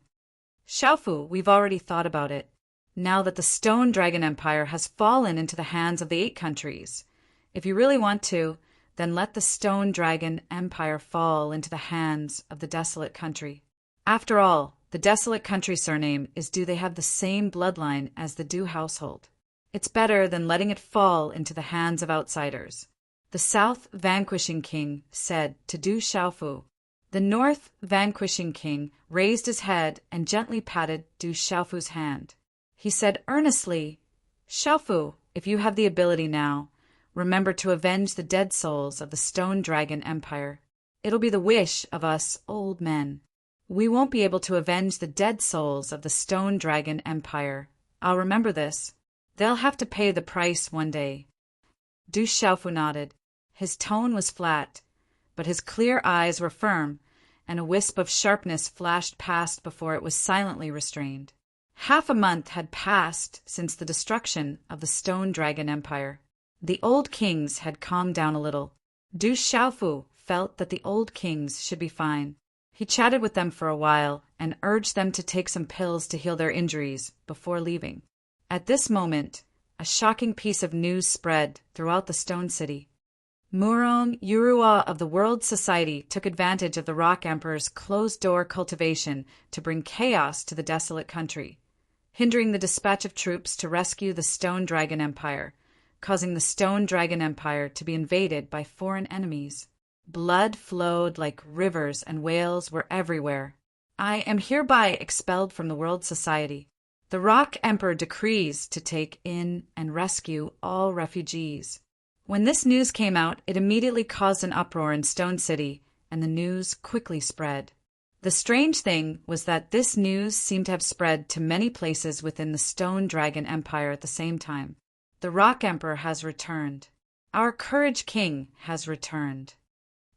Xiaofu, we've already thought about it. Now that the Stone Dragon Empire has fallen into the hands of the 8 countries, if you really want to, then let the Stone Dragon Empire fall into the hands of the Desolate Country. After all, the Desolate Country surname is due they have the same bloodline as the Du household. It's better than letting it fall into the hands of outsiders. The South Vanquishing King said to Du Xiaofu. The North Vanquishing King raised his head and gently patted Du Xiaofu's hand. He said earnestly, Xiaofu, if you have the ability now, remember to avenge the dead souls of the Stone Dragon Empire. It'll be the wish of us old men. We won't be able to avenge the dead souls of the Stone Dragon Empire. I'll remember this. They'll have to pay the price one day. Du Xiaofu nodded. His tone was flat, but his clear eyes were firm, and a wisp of sharpness flashed past before it was silently restrained. Half a month had passed since the destruction of the Stone Dragon Empire. The old kings had calmed down a little. Du Xiaofu felt that the old kings should be fine. He chatted with them for a while and urged them to take some pills to heal their injuries before leaving. At this moment, a shocking piece of news spread throughout the Stone City. Murong Yurua of the World Society took advantage of the Rock Emperor's closed-door cultivation to bring chaos to the Desolate Country, hindering the dispatch of troops to rescue the Stone Dragon Empire, causing the Stone Dragon Empire to be invaded by foreign enemies. Blood flowed like rivers and whales were everywhere. I am hereby expelled from the World Society. The Rock Emperor decrees to take in and rescue all refugees. When this news came out, it immediately caused an uproar in Stone City, and the news quickly spread. The strange thing was that this news seemed to have spread to many places within the Stone Dragon Empire at the same time. The Rock Emperor has returned. Our Courage King has returned.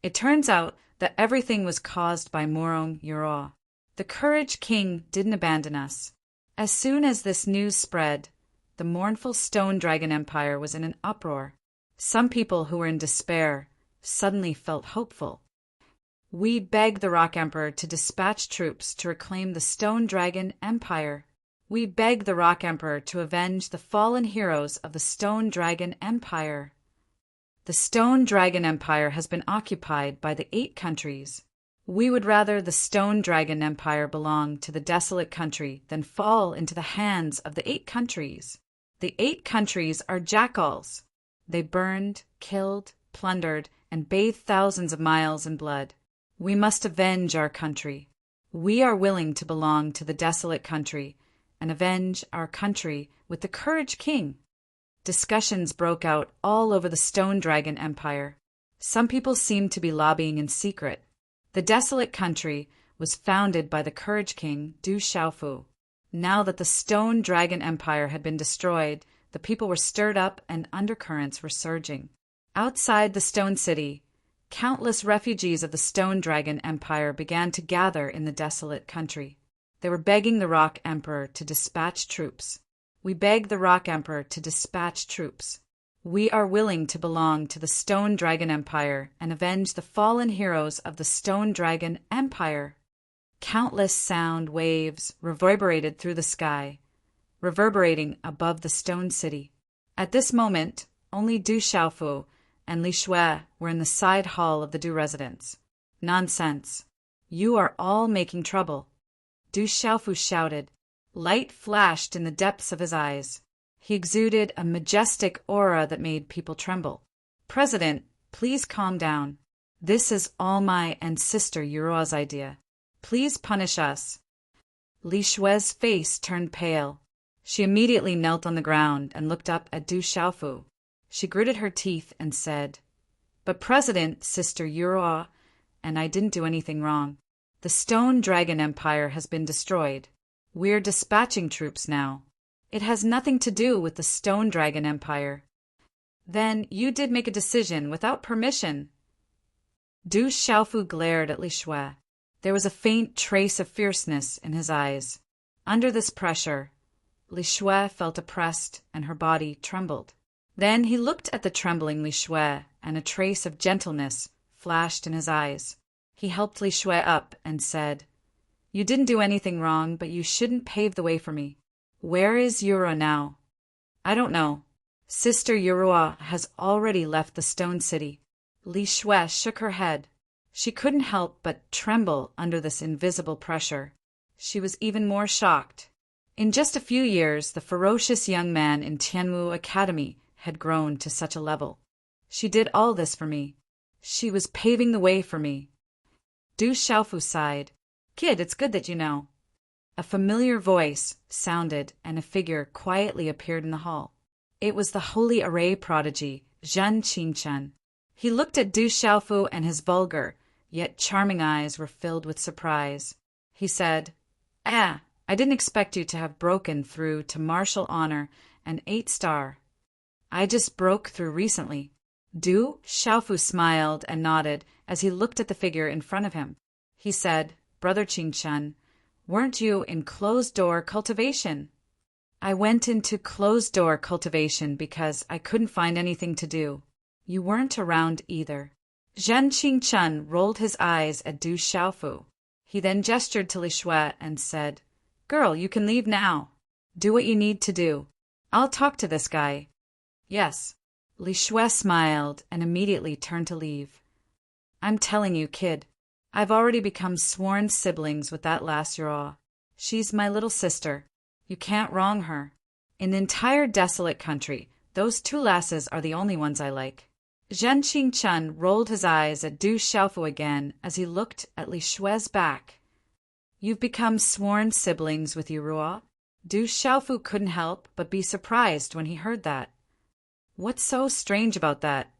It turns out that everything was caused by Murong Yurua. The Courage King didn't abandon us. As soon as this news spread, the mournful Stone Dragon Empire was in an uproar. Some people who were in despair suddenly felt hopeful. We beg the Rock Emperor to dispatch troops to reclaim the Stone Dragon Empire. We beg the Rock Emperor to avenge the fallen heroes of the Stone Dragon Empire. The Stone Dragon Empire has been occupied by the 8 countries. We would rather the Stone Dragon Empire belong to the Desolate Country than fall into the hands of the 8 countries. The 8 countries are jackals. They burned, killed, plundered, and bathed thousands of miles in blood. We must avenge our country. We are willing to belong to the Desolate Country and avenge our country with the Courage King. Discussions broke out all over the Stone Dragon Empire. Some people seemed to be lobbying in secret. The Desolate Country was founded by the Courage King, Du Xiaofu. Now that the Stone Dragon Empire had been destroyed, the people were stirred up and undercurrents were surging. Outside the Stone City, countless refugees of the Stone Dragon Empire began to gather in the Desolate Country. They were begging the Rock Emperor to dispatch troops. We beg the Rock Emperor to dispatch troops. We are willing to belong to the Stone Dragon Empire and avenge the fallen heroes of the Stone Dragon Empire. Countless sound waves reverberated through the sky, reverberating above the Stone City. At this moment, only Du Xiaofu and Li Shui were in the side hall of the Du residence. Nonsense. You are all making trouble. Du Xiaofu shouted. Light flashed in the depths of his eyes. He exuded a majestic aura that made people tremble. President, please calm down. This is all my and Sister Yurua's idea. Please punish us. Li Shui's face turned pale. She immediately knelt on the ground and looked up at Du Xiaofu. She gritted her teeth and said, But President, Sister Yurua, and I didn't do anything wrong. The Stone Dragon Empire has been destroyed. We're dispatching troops now. It has nothing to do with the Stone Dragon Empire. Then you did make a decision without permission. Du Xiaofu glared at Li Shui. There was a faint trace of fierceness in his eyes. Under this pressure, Li Shui felt oppressed and her body trembled. Then he looked at the trembling Li Shui, and a trace of gentleness flashed in his eyes. He helped Li Shui up and said, "You didn't do anything wrong, but you shouldn't pave the way for me. Where is Yura now?" "I don't know. Sister Yurua has already left the Stone City." Li Shui shook her head. She couldn't help but tremble under this invisible pressure. She was even more shocked. In just a few years, the ferocious young man in Tianwu Academy had grown to such a level. She did all this for me. She was paving the way for me. Du Xiaofu sighed. "Kid, it's good that you know." A familiar voice sounded, and a figure quietly appeared in the hall. It was the holy array prodigy, Zhen Qingchen. He looked at Du Xiaofu, and his vulgar, yet charming eyes were filled with surprise. He said, I didn't expect you to have broken through to martial honor and 8-star. I just broke through recently." Du Xiaofu smiled and nodded as he looked at the figure in front of him. He said, "Brother Qingchen, weren't you in closed-door cultivation?" "I went into closed-door cultivation because I couldn't find anything to do." "You weren't around either." Zhen Qingchen rolled his eyes at Du Xiaofu. He then gestured to Li Shui and said, "Girl, you can leave now. Do what you need to do. I'll talk to this guy." "Yes." Li Shui smiled and immediately turned to leave. "I'm telling you, kid, I've already become sworn siblings with that lass Yura. She's my little sister. You can't wrong her. In the entire desolate country, those 2 lasses are the only ones I like." Zhen Qingchen rolled his eyes at Du Xiaofu again as he looked at Li Shui's back. "You've become sworn siblings with Yurua?" Du Xiaofu couldn't help but be surprised when he heard that. What's so strange about that?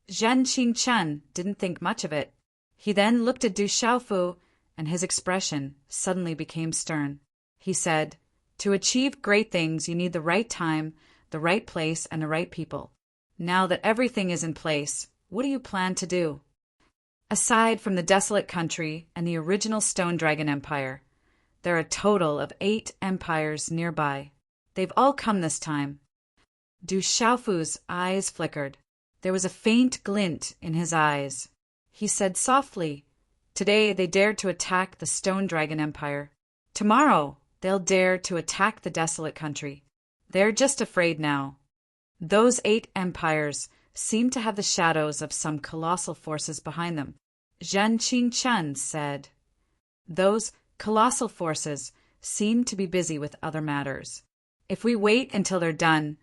Zhen Qingchen didn't think much of it. He then looked at Du Xiaofu, and his expression suddenly became stern. He said, "To achieve great things, you need the right time, the right place, and the right people. Now that everything is in place, what do you plan to do?" Aside from the desolate country and the original Stone Dragon Empire, there are a total of 8 empires nearby. They've all come this time. Du Xiaofu's eyes flickered. There was a faint glint in his eyes. He said softly, "Today they dared to attack the Stone Dragon Empire. Tomorrow they'll dare to attack the desolate country. They're just afraid now." Those 8 empires seemed to have the shadows of some colossal forces behind them. Zhen Qingchen said, "Those colossal forces seem to be busy with other matters. If we wait until they're done,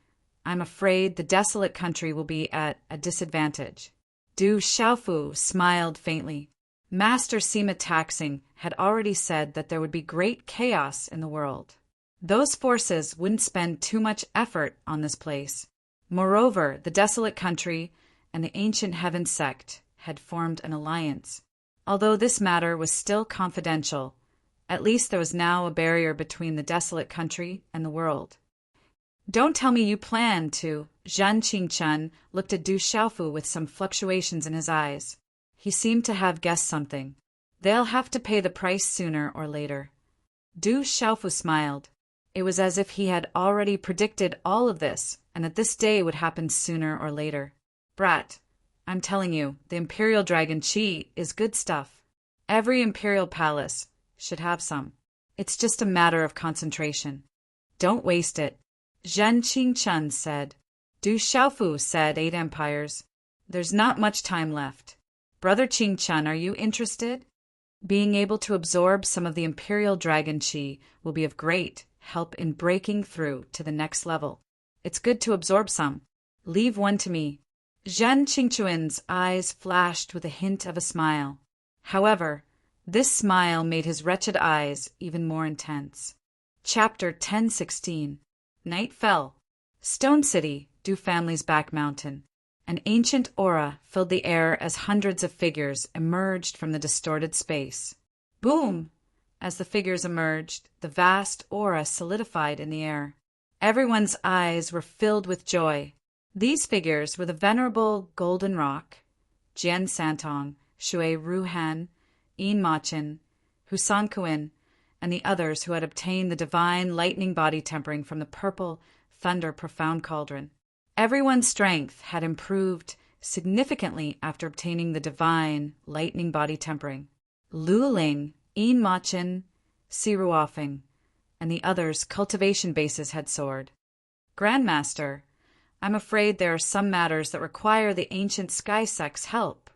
I'm afraid the desolate country will be at a disadvantage." Du Xiaofu smiled faintly. Master Sima Taxing had already said that there would be great chaos in the world. Those forces wouldn't spend too much effort on this place. Moreover, the desolate country and the ancient heaven sect had formed an alliance. Although this matter was still confidential, at least there was now a barrier between the desolate country and the world. "Don't tell me you plan to." Zhen Qingchen looked at Du Xiaofu with some fluctuations in his eyes. He seemed to have guessed something. "They'll have to pay the price sooner or later." Du Xiaofu smiled. It was as if he had already predicted all of this, and that this day would happen sooner or later. "Brat, I'm telling you, the Imperial Dragon Qi is good stuff. Every Imperial Palace should have some. It's just a matter of concentration. Don't waste it." Zhen Qingchen said. Du Xiaofu said 8 empires. "There's not much time left. Brother Qingchen, are you interested? Being able to absorb some of the Imperial Dragon Qi will be of great help in breaking through to the next level. It's good to absorb some. Leave one to me." Zhen Qingchuan's eyes flashed with a hint of a smile. However, this smile made his wretched eyes even more intense. Chapter 1016. Night fell. Stone City, Du family's back mountain. An ancient aura filled the air as hundreds of figures emerged from the distorted space. Boom! As the figures emerged, the vast aura solidified in the air. Everyone's eyes were filled with joy. These figures were the venerable Golden Rock, Jian Santong, Shui Ruhan, Een Machin, Husankuin, and the others who had obtained the divine lightning body tempering from the purple thunder profound cauldron. Everyone's strength had improved significantly after obtaining the divine lightning body tempering. Luling, Een Machin, Siruofing, and the others' cultivation bases had soared. Grandmaster, I'm afraid there are some matters that require the ancient sky sect's help,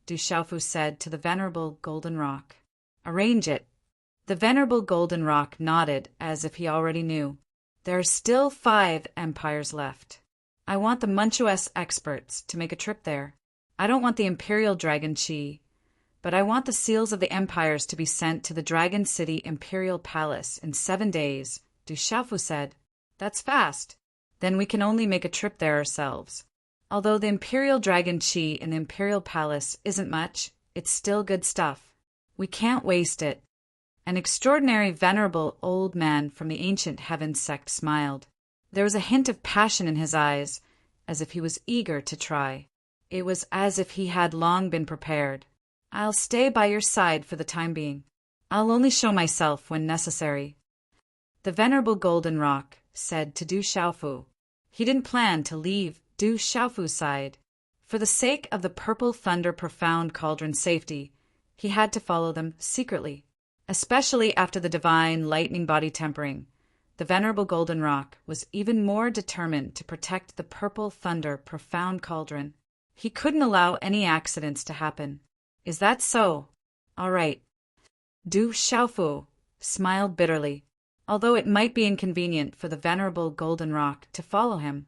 Du Xiaofu said to the venerable golden rock. Arrange it. The venerable golden rock nodded as if he already knew. There are still 5 empires left. I want the Manchues experts to make a trip there. I don't want the Imperial Dragon Chi, but I want the seals of the empires to be sent to the Dragon City Imperial Palace in 7 days, Du Xiaofu said. That's fast. Then we can only make a trip there ourselves. Although the Imperial Dragon Chi in the Imperial Palace isn't much, it's still good stuff. We can't waste it. An extraordinary venerable old man from the ancient heaven sect smiled. There was a hint of passion in his eyes, as if he was eager to try. It was as if he had long been prepared. I'll stay by your side for the time being. I'll only show myself when necessary. The venerable golden rock said to Du Xiaofu. He didn't plan to leave Du Xiaofu's side. For the sake of the purple thunder profound cauldron's safety, he had to follow them secretly. Especially after the divine lightning body tempering, the venerable golden rock was even more determined to protect the purple thunder profound cauldron. He couldn't allow any accidents to happen. Is that so? All right. Du Xiaofu smiled bitterly. Although it might be inconvenient for the venerable golden rock to follow him,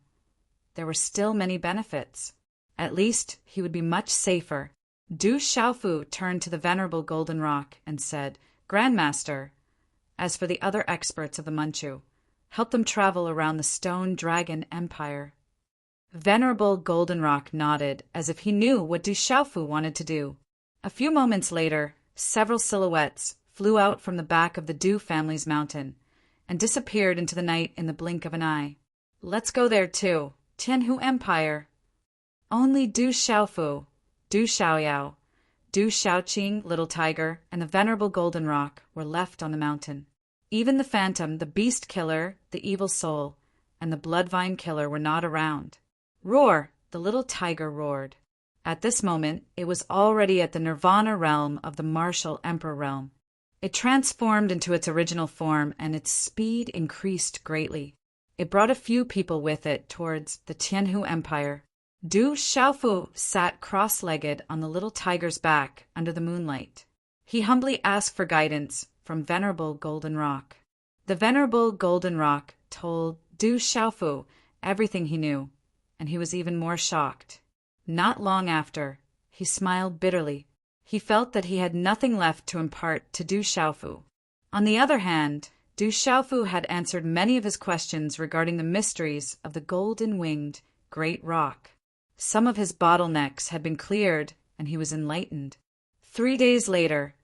there were still many benefits. At least he would be much safer. Du Xiaofu turned to the venerable golden rock and said, Grandmaster, as for the other experts of the Manchu, help them travel around the Stone Dragon Empire. Venerable Golden Rock nodded as if he knew what Du Xiaofu wanted to do. A few moments later, several silhouettes flew out from the back of the Du family's mountain and disappeared into the night in the blink of an eye. Let's go there too, Tianhu Empire. Only Du Xiaofu, Du Xiaoyao, Du Xiaoqing, Little Tiger, and the venerable Golden Rock were left on the mountain. Even the Phantom, the Beast Killer, the Evil Soul, and the Bloodvine Killer were not around. Roar! The little tiger roared. At this moment, it was already at the Nirvana realm of the Martial Emperor realm. It transformed into its original form, and its speed increased greatly. It brought a few people with it towards the Tianhu Empire. Du Xiaofu sat cross-legged on the little tiger's back under the moonlight. He humbly asked for guidance from Venerable Golden Rock. The Venerable Golden Rock told Du Xiaofu everything he knew, and he was even more shocked. Not long after, he smiled bitterly. He felt that he had nothing left to impart to Du Xiaofu. On the other hand, Du Xiaofu had answered many of his questions regarding the mysteries of the golden-winged great rock. Some of his bottlenecks had been cleared, and he was enlightened. 3 days later,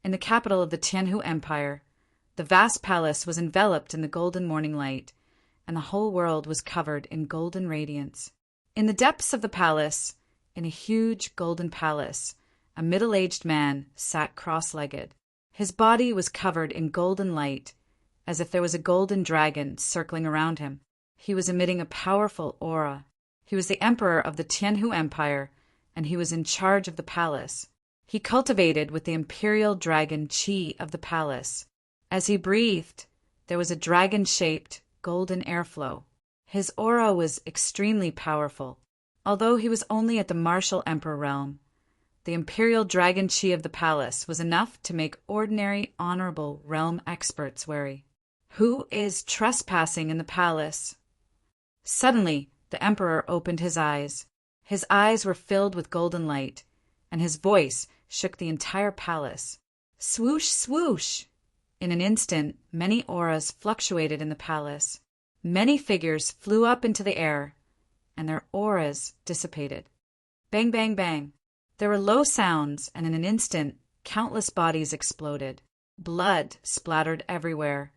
in the capital of the Tianhu Empire, the vast palace was enveloped in the golden morning light, and the whole world was covered in golden radiance. In the depths of the palace, in a huge golden palace, a middle-aged man sat cross-legged. His body was covered in golden light, as if there was a golden dragon circling around him. He was emitting a powerful aura. He was the emperor of the Tianhu Empire, and he was in charge of the palace. He cultivated with the imperial dragon Qi of the palace. As he breathed, there was a dragon-shaped golden airflow. His aura was extremely powerful. Although he was only at the martial emperor realm, the imperial dragon Qi of the palace was enough to make ordinary honorable realm experts wary. Who is trespassing in the palace? Suddenly, the emperor opened his eyes. His eyes were filled with golden light, and his voice shook the entire palace. Swoosh, swoosh! In an instant, many auras fluctuated in the palace. Many figures flew up into the air, and their auras dissipated. Bang, bang, bang. There were low sounds, and in an instant, countless bodies exploded. Blood splattered everywhere,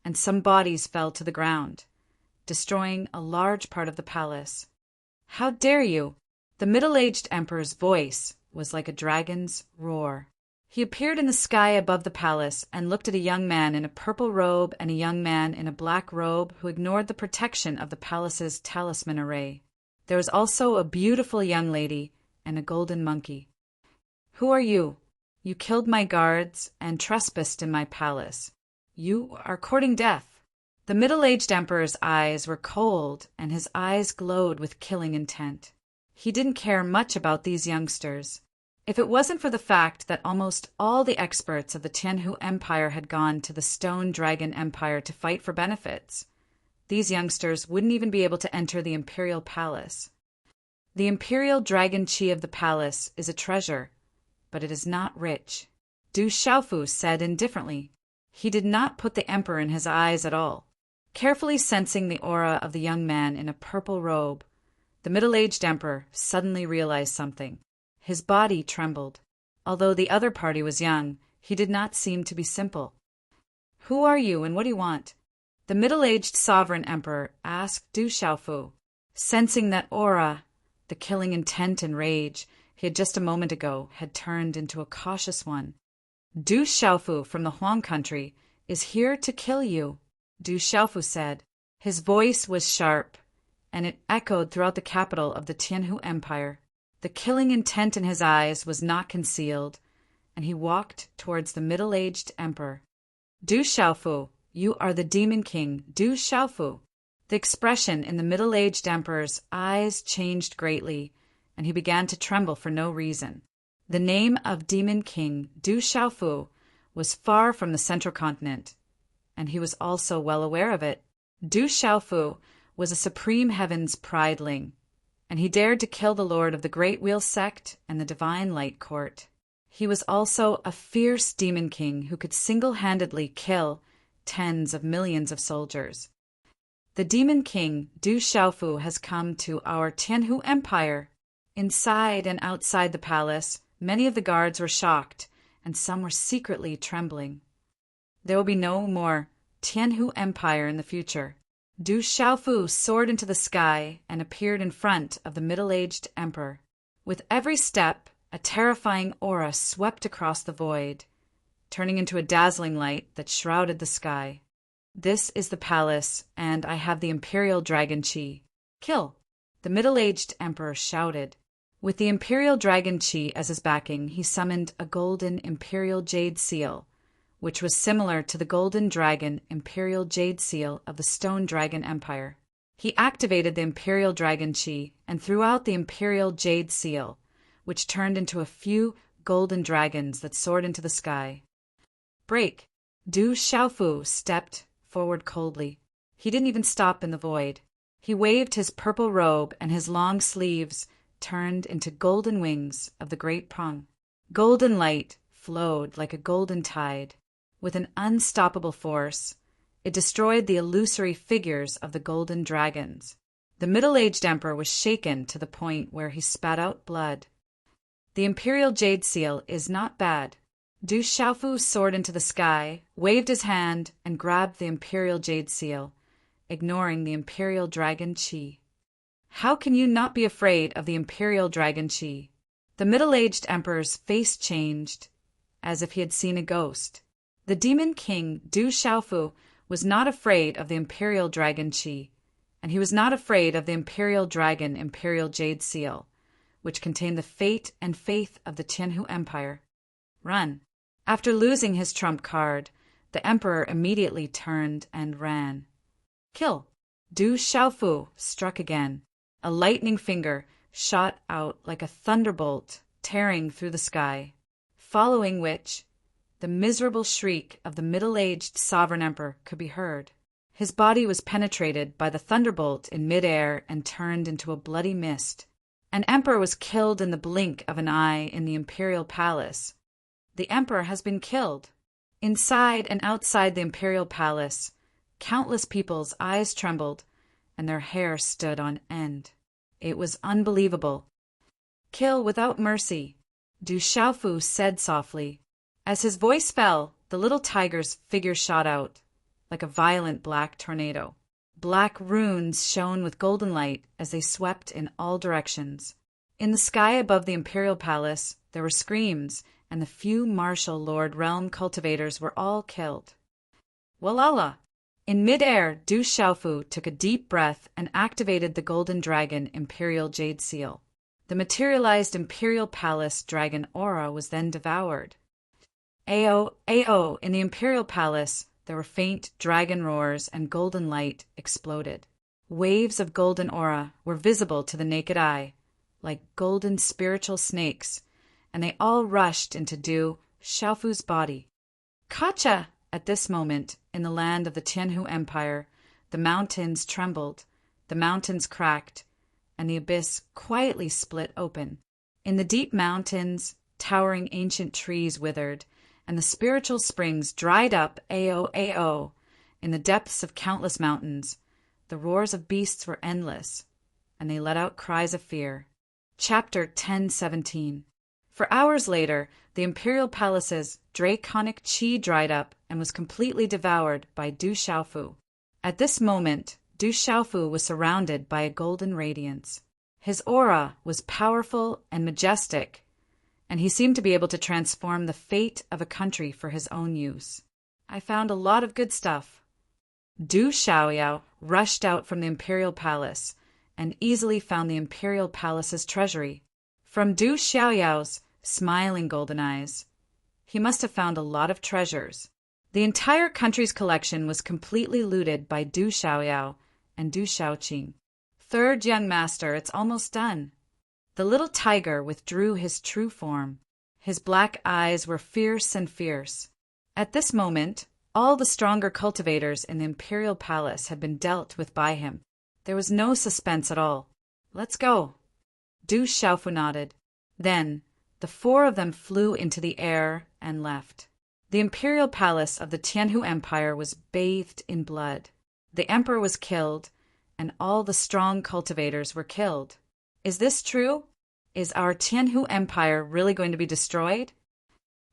and some bodies fell to the ground, destroying a large part of the palace. How dare you? The middle-aged emperor's voice was like a dragon's roar. He appeared in the sky above the palace and looked at a young man in a purple robe and a young man in a black robe who ignored the protection of the palace's talisman array. There was also a beautiful young lady and a golden monkey. "Who are you? You killed my guards and trespassed in my palace. You are courting death." The middle-aged emperor's eyes were cold and his eyes glowed with killing intent. He didn't care much about these youngsters. If it wasn't for the fact that almost all the experts of the Tianhu Empire had gone to the Stone Dragon Empire to fight for benefits, these youngsters wouldn't even be able to enter the imperial palace. The imperial dragon chi of the palace is a treasure, but it is not rich, Du Xiaofu said indifferently. He did not put the emperor in his eyes at all. Carefully sensing the aura of the young man in a purple robe, the middle-aged emperor suddenly realized something. His body trembled. Although the other party was young, he did not seem to be simple. "Who are you and what do you want?" the middle-aged sovereign emperor asked Du Xiaofu. Sensing that aura, the killing intent and rage he had just a moment ago had turned into a cautious one. "Du Xiaofu from the Huang country is here to kill you," Du Xiaofu said. His voice was sharp, and it echoed throughout the capital of the Tianhu Empire. The killing intent in his eyes was not concealed, and he walked towards the middle-aged emperor. "Du Xiaofu, you are the Demon King, Du Xiaofu." The expression in the middle-aged emperor's eyes changed greatly, and he began to tremble for no reason. The name of Demon King Du Xiaofu was far from the central continent, and he was also well aware of it. Du Xiaofu was a supreme heaven's prideling, and he dared to kill the lord of the Great Wheel sect and the Divine Light Court. He was also a fierce demon king who could single-handedly kill tens of millions of soldiers. "The demon king, Du Xiaofu, has come to our Tianhu Empire." Inside and outside the palace, many of the guards were shocked, and some were secretly trembling. There will be no more Tianhu Empire in the future. Du Xiaofu soared into the sky and appeared in front of the middle-aged emperor. With every step, a terrifying aura swept across the void, turning into a dazzling light that shrouded the sky. "This is the palace, and I have the imperial dragon chi. Kill!" the middle-aged emperor shouted. With the imperial dragon chi as his backing, he summoned a golden imperial jade seal, which was similar to the golden dragon imperial jade seal of the Stone Dragon Empire. He activated the imperial dragon chi and threw out the imperial jade seal, which turned into a few golden dragons that soared into the sky. "Break!" Du Xiaofu stepped forward coldly. He didn't even stop in the void. He waved his purple robe, and his long sleeves turned into golden wings of the great prong. Golden light flowed like a golden tide. With an unstoppable force, it destroyed the illusory figures of the golden dragons. The middle-aged emperor was shaken to the point where he spat out blood. "The imperial jade seal is not bad." Du Xiaofu soared into the sky, waved his hand, and grabbed the imperial jade seal, ignoring the imperial dragon chi. "How can you not be afraid of the imperial dragon chi?" The middle-aged emperor's face changed, as if he had seen a ghost. The demon king, Du Xiaofu, was not afraid of the imperial dragon chi, and he was not afraid of the imperial dragon imperial jade seal, which contained the fate and faith of the Tianhu Empire. Run. After losing his trump card, the emperor immediately turned and ran. Kill. Du Xiaofu struck again. A lightning finger shot out like a thunderbolt, tearing through the sky, following which the miserable shriek of the middle-aged sovereign emperor could be heard. His body was penetrated by the thunderbolt in midair and turned into a bloody mist. An emperor was killed in the blink of an eye in the imperial palace. The emperor has been killed. Inside and outside the imperial palace, countless people's eyes trembled and their hair stood on end. It was unbelievable. "Kill without mercy," Du Xiaofu said softly. As his voice fell, the little tiger's figure shot out, like a violent black tornado. Black runes shone with golden light as they swept in all directions. In the sky above the imperial palace, There were screams, and the few martial Lord Realm cultivators were all killed. Walala! In mid-air, Du Xiaofu took a deep breath and activated the Golden Dragon Imperial Jade Seal. The materialized Imperial Palace Dragon Aura was then devoured. Ao, Ao! In the Imperial Palace, there were faint dragon roars and golden light exploded. Waves of golden aura were visible to the naked eye, like golden spiritual snakes, and they all rushed into Du Xiaofu's body. Kacha! At this moment, in the land of the Tianhu Empire, the mountains trembled, the mountains cracked, and the abyss quietly split open. In the deep mountains, towering ancient trees withered, and the spiritual springs dried up. Ao. In the depths of countless mountains, the roars of beasts were endless, and they let out cries of fear. Chapter 10:17. For hours later, the Imperial Palace's draconic qi dried up and was completely devoured by Du Xiaofu. At this moment, Du Xiaofu was surrounded by a golden radiance. His aura was powerful and majestic, and he seemed to be able to transform the fate of a country for his own use. I found a lot of good stuff. Du Xiaoyao rushed out from the Imperial Palace and easily found the Imperial Palace's treasury. From Du Xiaoyao's smiling golden eyes, he must have found a lot of treasures. The entire country's collection was completely looted by Du Xiaoyao and Du Xiaoqing. Third young master, it's almost done. The little tiger withdrew his true form. His black eyes were fierce and fierce. At this moment, all the stronger cultivators in the Imperial Palace had been dealt with by him. There was no suspense at all. Let's go. Du Xiaofu nodded. Then, the four of them flew into the air and left. The Imperial Palace of the Tianhu Empire was bathed in blood. The emperor was killed, and all the strong cultivators were killed. Is this true? Is our Tianhu Empire really going to be destroyed?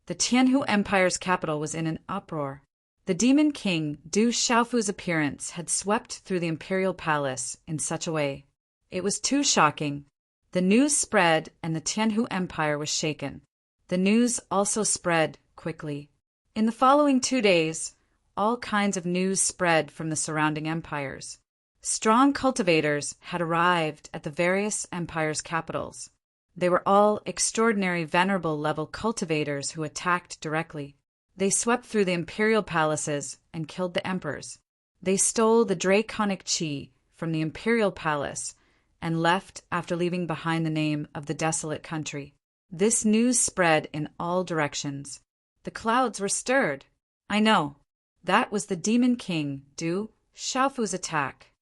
The Tianhu Empire's capital was in an uproar. The demon king Du Xiaofu's appearance had swept through the Imperial Palace in such a way. It was too shocking. The news spread, and the Tianhu Empire was shaken. The news also spread quickly. In the following 2 days, all kinds of news spread from the surrounding empires. Strong cultivators had arrived at the various empires' capitals. They were all extraordinary venerable level cultivators who attacked directly. They swept through the imperial palaces and killed the emperors. They stole the draconic qi from the imperial palace and left after leaving behind the name of the desolate country. This news spread in all directions. The clouds were stirred. I know. That was the demon king, Du Xiaofu's attack.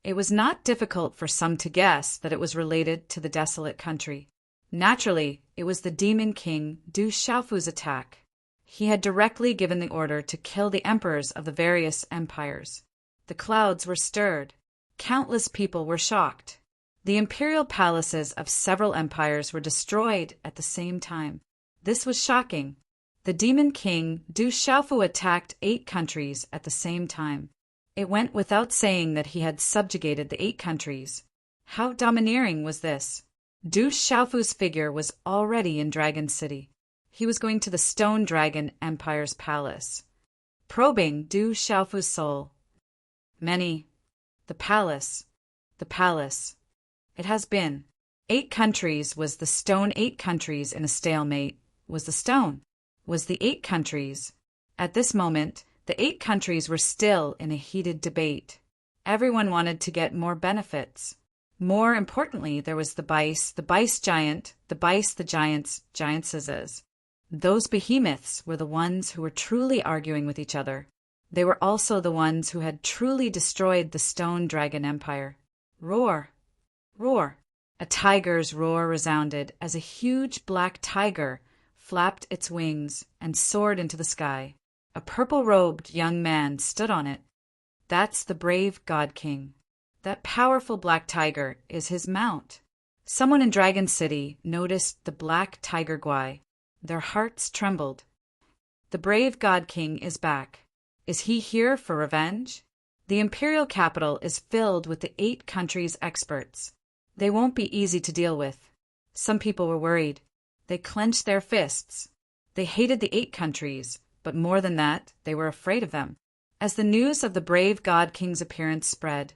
It was not difficult for some to guess that it was related to the desolate country. Naturally, it was the demon king, Du Xiaofu's attack. He had directly given the order to kill the emperors of the various empires. The clouds were stirred. Countless people were shocked. The imperial palaces of several empires were destroyed at the same time. This was shocking. The demon king, Du Xiaofu, attacked 8 countries at the same time. It went without saying that he had subjugated the 8 countries. How domineering was this? Du Xiaofu's figure was already in Dragon City. He was going to the Stone Dragon Empire's palace, probing Du Xiaofu's soul. The palace. It has been. 8 countries was the stone. 8 countries in a stalemate was the stone. Was the 8 countries. At this moment, the 8 countries were still in a heated debate. Everyone wanted to get more benefits. More importantly, there was the Bice giant, the giantesses. Those behemoths were the ones who were truly arguing with each other. They were also the ones who had truly destroyed the Stone Dragon Empire. Roar! Roar! A tiger's roar resounded as a huge black tiger flapped its wings and soared into the sky. A purple-robed young man stood on it. That's the brave God King. That powerful black tiger is his mount. Someone in Dragon City noticed the black tiger guai. Their hearts trembled. The brave God King is back. Is he here for revenge? The imperial capital is filled with the 8 countries' experts. They won't be easy to deal with. Some people were worried. They clenched their fists. They hated the 8 countries, but more than that, they were afraid of them. As the news of the brave God King's appearance spread,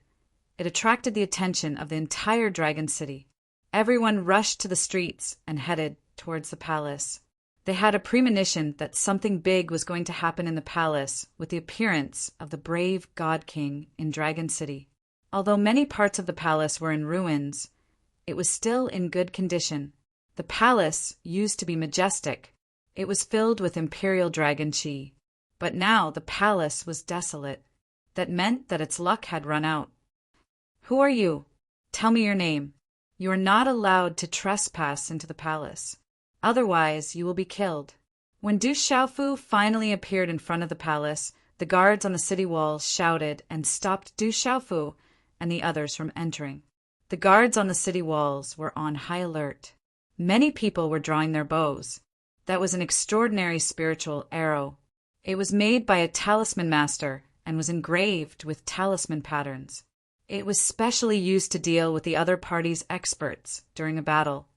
it attracted the attention of the entire Dragon City. Everyone rushed to the streets and headed towards the palace. They had a premonition that something big was going to happen in the palace with the appearance of the brave God King in Dragon City. Although many parts of the palace were in ruins, it was still in good condition. The palace used to be majestic. It was filled with imperial dragon chi. But now the palace was desolate. That meant that its luck had run out. "Who are you? Tell me your name. You are not allowed to trespass into the palace. Otherwise, you will be killed." When Du Xiaofu finally appeared in front of the palace, the guards on the city walls shouted and stopped Du Xiaofu and the others from entering. The guards on the city walls were on high alert. Many people were drawing their bows. That was an extraordinary spiritual arrow. It was made by a talisman master and was engraved with talisman patterns. It was specially used to deal with the other party's experts during a battle.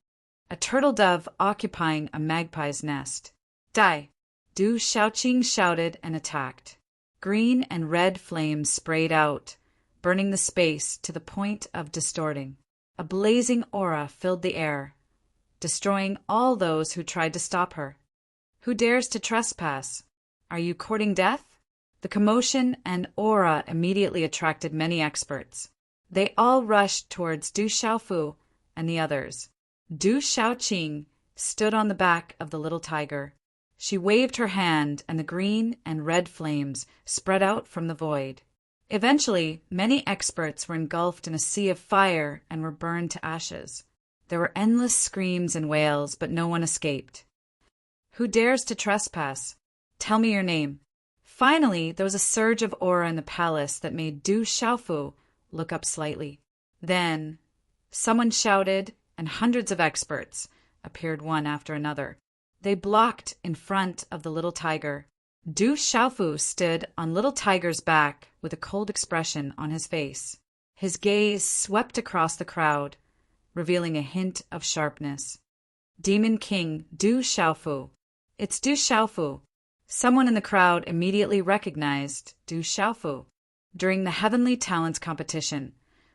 A turtle dove occupying a magpie's nest. "Die!" Du Xiaoqing shouted and attacked. Green and red flames sprayed out, burning the space to the point of distorting. A blazing aura filled the air, destroying all those who tried to stop her. "Who dares to trespass? Are you courting death?" The commotion and aura immediately attracted many experts. They all rushed towards Du Xiaofu and the others. Du Xiaoqing stood on the back of the little tiger. She waved her hand, and the green and red flames spread out from the void. Eventually, many experts were engulfed in a sea of fire and were burned to ashes. There were endless screams and wails, but no one escaped. "Who dares to trespass? Tell me your name." Finally, there was a surge of aura in the palace that made Du Xiaofu look up slightly. Then, someone shouted, and hundreds of experts appeared one after another. They blocked in front of the little tiger. Du Xiaofu stood on little tiger's back with a cold expression on his face. His gaze swept across the crowd, revealing a hint of sharpness. "Demon King Du Xiaofu." "It's Du Xiaofu." Someone in the crowd immediately recognized Du Xiaofu. During the Heavenly Talents competition,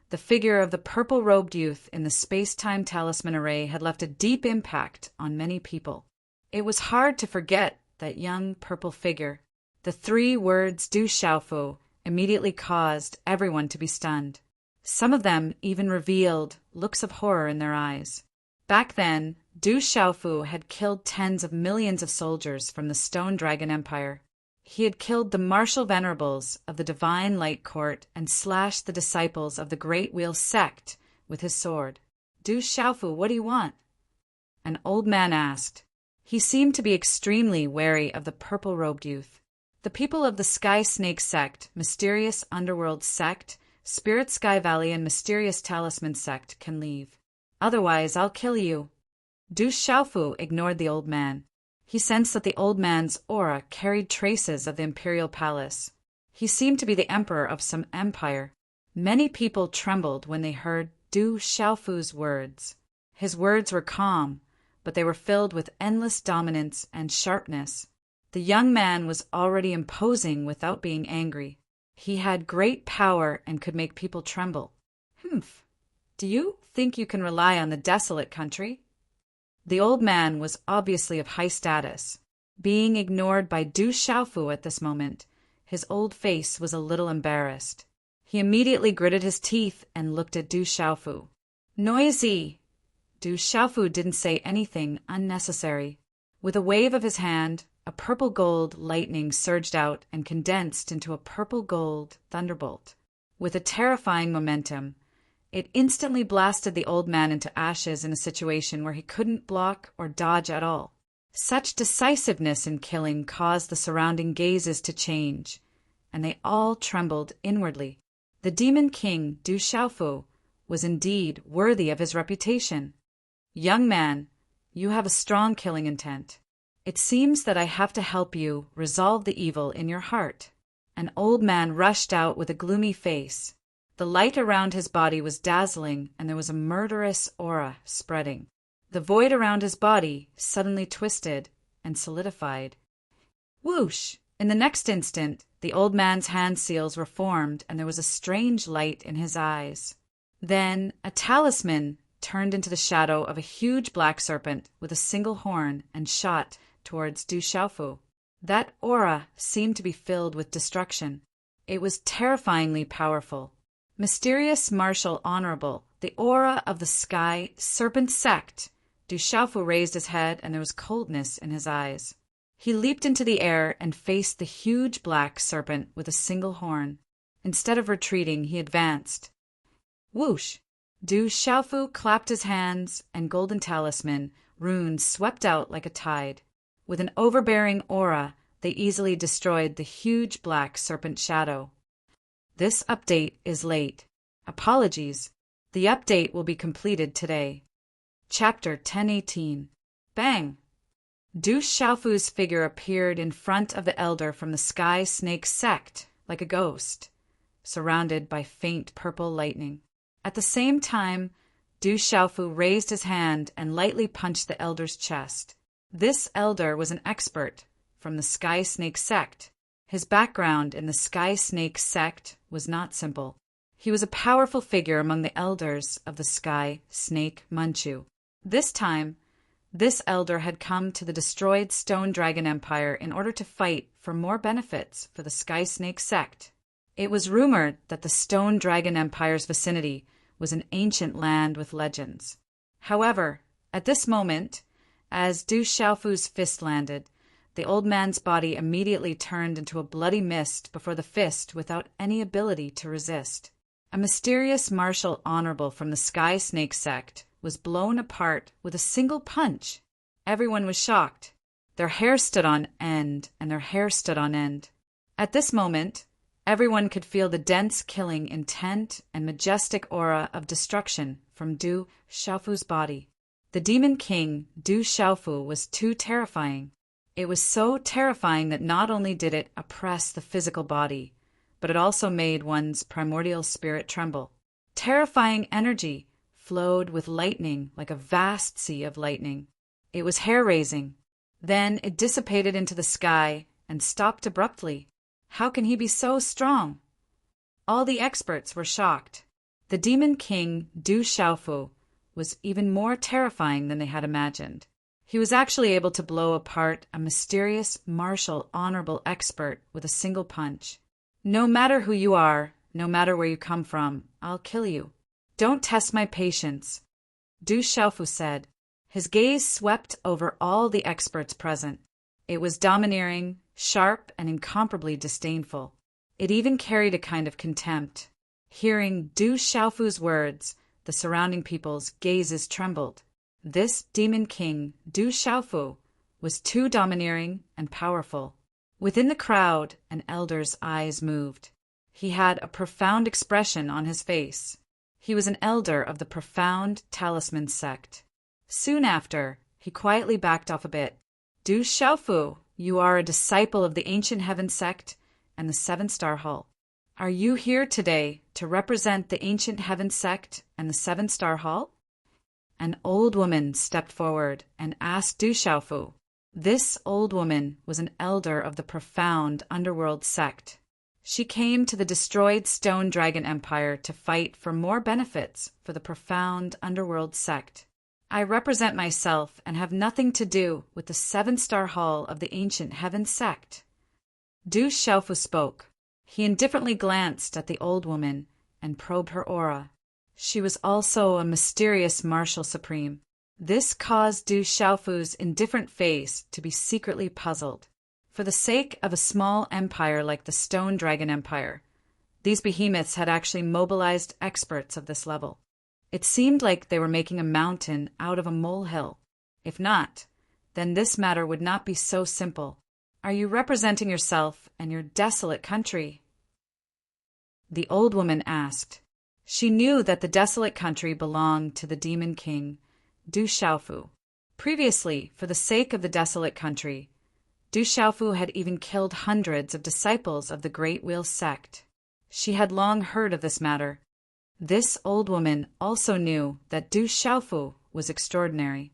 the figure of the purple-robed youth in the space-time talisman array had left a deep impact on many people. It was hard to forget that young purple figure. The 3 words Du Xiaofu immediately caused everyone to be stunned. Some of them even revealed looks of horror in their eyes. Back then, Du Xiaofu had killed tens of millions of soldiers from the Stone Dragon Empire. He had killed the martial venerables of the Divine Light Court and slashed the disciples of the Great Wheel sect with his sword. "Du Xiaofu, what do you want?" An old man asked. He seemed to be extremely wary of the purple-robed youth. "The people of the Sky Snake sect, Mysterious Underworld sect, Spirit Sky Valley, and Mysterious Talisman sect can leave. Otherwise, I'll kill you." Du Xiaofu ignored the old man. He sensed that the old man's aura carried traces of the imperial palace. He seemed to be the emperor of some empire. Many people trembled when they heard Du Xiaofu's words. His words were calm, but they were filled with endless dominance and sharpness. The young man was already imposing without being angry. He had great power and could make people tremble. "Humph. Do you think you can rely on the desolate country?" The old man was obviously of high status. Being ignored by Du Xiaofu at this moment, his old face was a little embarrassed. He immediately gritted his teeth and looked at Du Xiaofu. "Noisy!" Du Xiaofu didn't say anything unnecessary. With a wave of his hand, a purple-gold lightning surged out and condensed into a purple-gold thunderbolt. With a terrifying momentum, it instantly blasted the old man into ashes in a situation where he couldn't block or dodge at all. Such decisiveness in killing caused the surrounding gazes to change, and they all trembled inwardly. The Demon King, Du Xiaofu, was indeed worthy of his reputation. "Young man, you have a strong killing intent. It seems that I have to help you resolve the evil in your heart." An old man rushed out with a gloomy face. The light around his body was dazzling, and there was a murderous aura spreading. The void around his body suddenly twisted and solidified. Whoosh! In the next instant, the old man's hand seals were formed and there was a strange light in his eyes. Then a talisman turned into the shadow of a huge black serpent with a single horn and shot towards Du Xiaofu. That aura seemed to be filled with destruction. It was terrifyingly powerful. Mysterious, martial, honorable, the aura of the sky serpent sect. Du Xiaofu raised his head and there was coldness in his eyes. He leaped into the air and faced the huge black serpent with a single horn. Instead of retreating, he advanced. Whoosh! Du Xiaofu clapped his hands, and golden talisman runes swept out like a tide. With an overbearing aura, they easily destroyed the huge black serpent shadow. This update is late. Apologies. The update will be completed today. Chapter 1018. Bang! Du Xiaofu's figure appeared in front of the elder from the Sky Snake sect, like a ghost, surrounded by faint purple lightning. At the same time, Du Xiaofu raised his hand and lightly punched the elder's chest. This elder was an expert from the Sky Snake sect. His background in the Sky Snake sect was not simple. He was a powerful figure among the elders of the Sky Snake Manchu. This time, this elder had come to the destroyed Stone Dragon Empire in order to fight for more benefits for the Sky Snake sect. It was rumored that the Stone Dragon Empire's vicinity was an ancient land with legends. However, at this moment, as Du Xiaofu's fist landed, the old man's body immediately turned into a bloody mist before the fist without any ability to resist. A mysterious martial honorable from the Sky Snake sect was blown apart with a single punch. Everyone was shocked. Their hair stood on end, and their hair stood on end. At this moment, everyone could feel the dense, killing, intent, and majestic aura of destruction from Du Xiaofu's body. The Demon King, Du Xiaofu, was too terrifying. It was so terrifying that not only did it oppress the physical body, but it also made one's primordial spirit tremble. Terrifying energy flowed with lightning like a vast sea of lightning. It was hair-raising. Then it dissipated into the sky and stopped abruptly. How can he be so strong? All the experts were shocked. The Demon King, Du Xiaofu, was even more terrifying than they had imagined. He was actually able to blow apart a mysterious, martial, honorable expert with a single punch. No matter who you are, no matter where you come from, I'll kill you. Don't test my patience, Du Xiaofu said. His gaze swept over all the experts present. It was domineering, sharp, and incomparably disdainful. It even carried a kind of contempt. Hearing Du Xiaofu's words, the surrounding people's gazes trembled. This demon king, Du Xiaofu, was too domineering and powerful. Within the crowd, an elder's eyes moved. He had a profound expression on his face. He was an elder of the profound talisman sect. Soon after, he quietly backed off a bit. Du Xiaofu, you are a disciple of the ancient heaven sect and the seven-star hall. Are you here today to represent the ancient heaven sect and the seven-star hall? An old woman stepped forward and asked Du Xiaofu. This old woman was an elder of the profound underworld sect. She came to the destroyed Stone Dragon Empire to fight for more benefits for the profound underworld sect. I represent myself and have nothing to do with the seven-star hall of the ancient heaven sect. Du Xiaofu spoke. He indifferently glanced at the old woman and probed her aura. She was also a mysterious martial supreme. This caused Du Xiaofu's indifferent face to be secretly puzzled. For the sake of a small empire like the Stone Dragon Empire, these behemoths had actually mobilized experts of this level. It seemed like they were making a mountain out of a molehill. If not, then this matter would not be so simple. Are you representing yourself and your desolate country? The old woman asked. She knew that the desolate country belonged to the Demon King, Du Xiaofu. Previously, for the sake of the desolate country, Du Xiaofu had even killed hundreds of disciples of the Great Wheel sect. She had long heard of this matter. This old woman also knew that Du Xiaofu was extraordinary.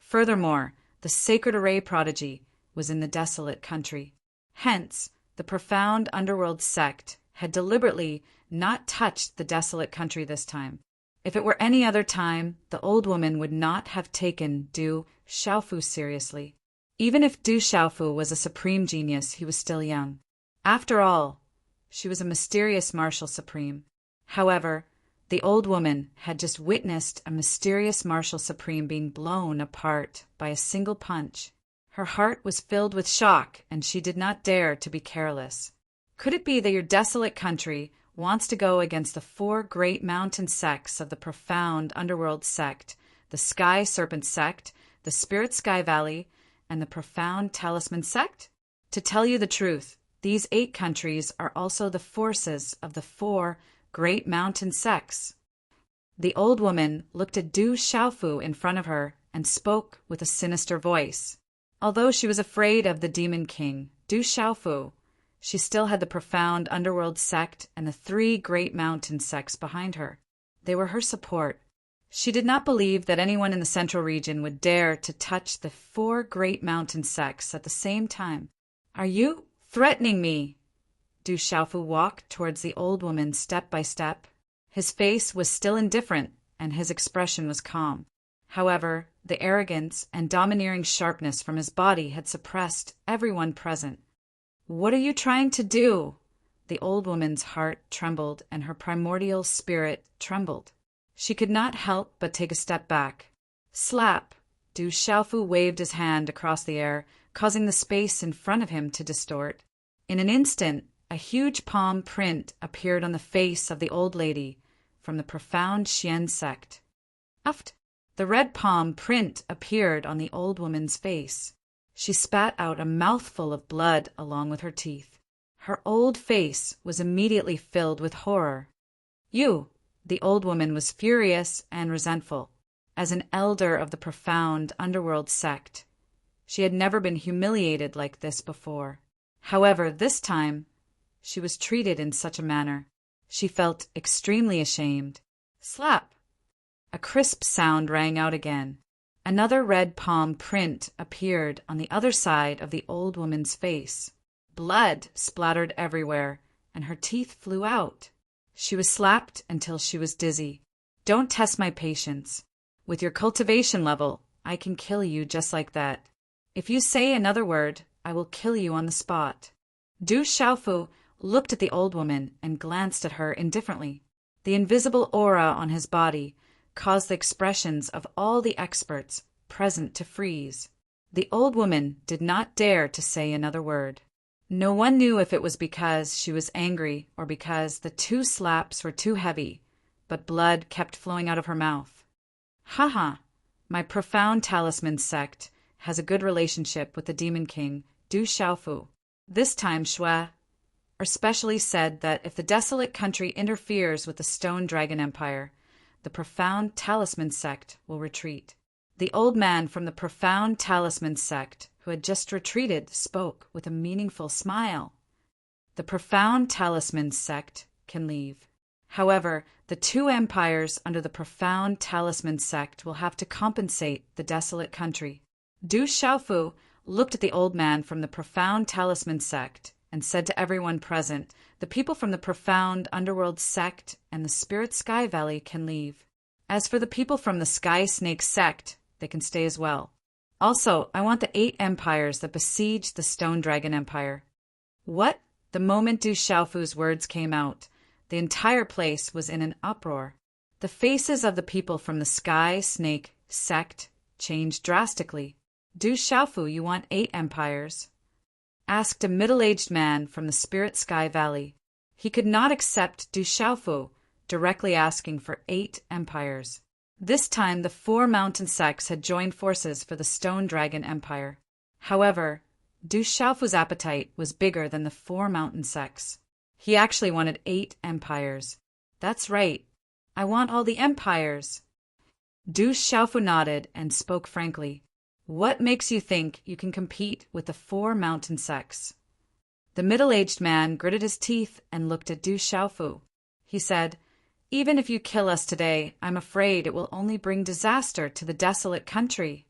Furthermore, the sacred array prodigy was in the desolate country. Hence, the profound underworld sect had deliberately not touched the desolate country this time. If it were any other time, the old woman would not have taken Du Xiaofu seriously. Even if Du Xiaofu was a supreme genius, he was still young. After all, she was a mysterious martial supreme. However, the old woman had just witnessed a mysterious martial supreme being blown apart by a single punch. Her heart was filled with shock, and she did not dare to be careless. Could it be that your desolate country wants to go against the 4 great mountain sects of the profound underworld sect, the Sky Serpent sect, the Spirit Sky Valley, and the profound Talisman sect? To tell you the truth, these 8 countries are also the forces of the 4 great mountain sects. The old woman looked at Du Xiaofu in front of her and spoke with a sinister voice. Although she was afraid of the Demon King, Du Xiaofu, she still had the profound underworld sect and the 3 great mountain sects behind her. They were her support. She did not believe that anyone in the central region would dare to touch the 4 great mountain sects at the same time. Are you threatening me? Du Xiaofu walked towards the old woman step by step. His face was still indifferent, and his expression was calm. However, the arrogance and domineering sharpness from his body had suppressed everyone present. What are you trying to do? The old woman's heart trembled, and her primordial spirit trembled. She could not help but take a step back. Slap! Du Xiaofu waved his hand across the air, causing the space in front of him to distort. In an instant, a huge palm print appeared on the face of the old lady from the profound Xian sect. Uft! The red palm print appeared on the old woman's face. She spat out a mouthful of blood along with her teeth. Her old face was immediately filled with horror. You! The old woman was furious and resentful. As an elder of the profound underworld sect, she had never been humiliated like this before. However, this time, she was treated in such a manner. She felt extremely ashamed. Slap! A crisp sound rang out again. Another red palm print appeared on the other side of the old woman's face. Blood splattered everywhere, and her teeth flew out. She was slapped until she was dizzy. Don't test my patience. With your cultivation level, I can kill you just like that. If you say another word, I will kill you on the spot. Du Xiaofu looked at the old woman and glanced at her indifferently. The invisible aura on his body caused the expressions of all the experts present to freeze. The old woman did not dare to say another word. No one knew if it was because she was angry or because the 2 slaps were too heavy, but blood kept flowing out of her mouth. Haha, my profound talisman sect has a good relationship with the Demon King, Du Xiaofu. This time Shui especially said that if the desolate country interferes with the Stone Dragon Empire, the profound talisman sect will retreat. The old man from the profound talisman sect, who had just retreated, spoke with a meaningful smile. The profound talisman sect can leave. However, the 2 empires under the profound talisman sect will have to compensate the desolate country. Du Xiaofu looked at the old man from the profound talisman sect and said to everyone present, the people from the profound underworld sect and the Spirit Sky Valley can leave. As for the people from the Sky Snake sect, they can stay as well. Also, I want the 8 empires that besieged the Stone Dragon Empire. What? The moment Du Xiaofu's words came out, the entire place was in an uproar. The faces of the people from the Sky Snake sect changed drastically. Du Xiaofu, you want 8 empires? Asked a middle-aged man from the Spirit Sky Valley. He could not accept Du Xiaofu directly asking for 8 empires. This time the 4 mountain sects had joined forces for the Stone Dragon Empire. However, Du Xiaofu's appetite was bigger than the 4 mountain sects. He actually wanted 8 empires. That's right. I want all the empires. Du Xiaofu nodded and spoke frankly. What makes you think you can compete with the 4 mountain sects? The middle-aged man gritted his teeth and looked at Du Xiaofu. He said, Even if you kill us today, I'm afraid it will only bring disaster to the desolate country.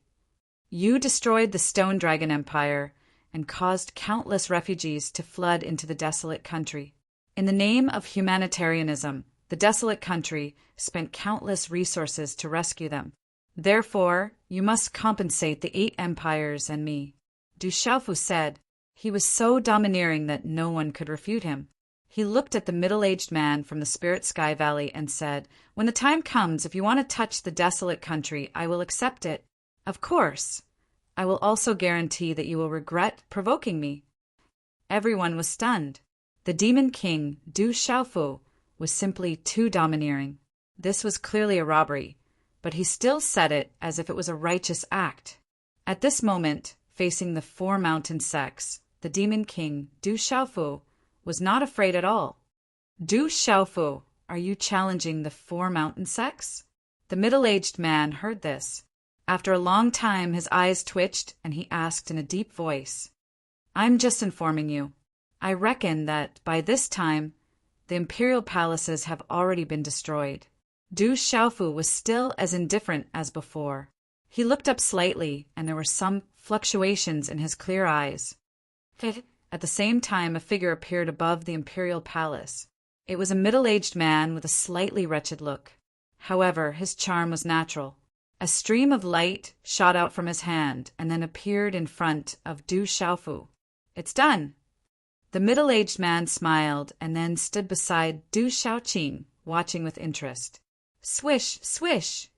You destroyed the Stone Dragon Empire and caused countless refugees to flood into the desolate country. In the name of humanitarianism, the desolate country spent countless resources to rescue them. Therefore, you must compensate the 8 empires and me. Du Xiaofu said. He was so domineering that no one could refute him. He looked at the middle-aged man from the Spirit Sky Valley and said, "When the time comes, if you want to touch the desolate country, I will accept it. Of course. I will also guarantee that you will regret provoking me." Everyone was stunned. The Demon King, Du Xiaofu, was simply too domineering. This was clearly a robbery, but he still said it as if it was a righteous act. At this moment, facing the 4 mountain sects, the Demon King, Du Xiaofu, was not afraid at all. "Du Xiaofu, are you challenging the 4 mountain sects?" The middle-aged man heard this. After a long time, his eyes twitched, and he asked in a deep voice, "I'm just informing you. I reckon that, by this time, the imperial palaces have already been destroyed." Du Xiaofu was still as indifferent as before. He looked up slightly, and there were some fluctuations in his clear eyes. At the same time, a figure appeared above the imperial palace. It was a middle-aged man with a slightly wretched look. However, his charm was natural. A stream of light shot out from his hand and then appeared in front of Du Xiaofu. "It's done." The middle-aged man smiled and then stood beside Du Xiaoqing, watching with interest. Swish, swish!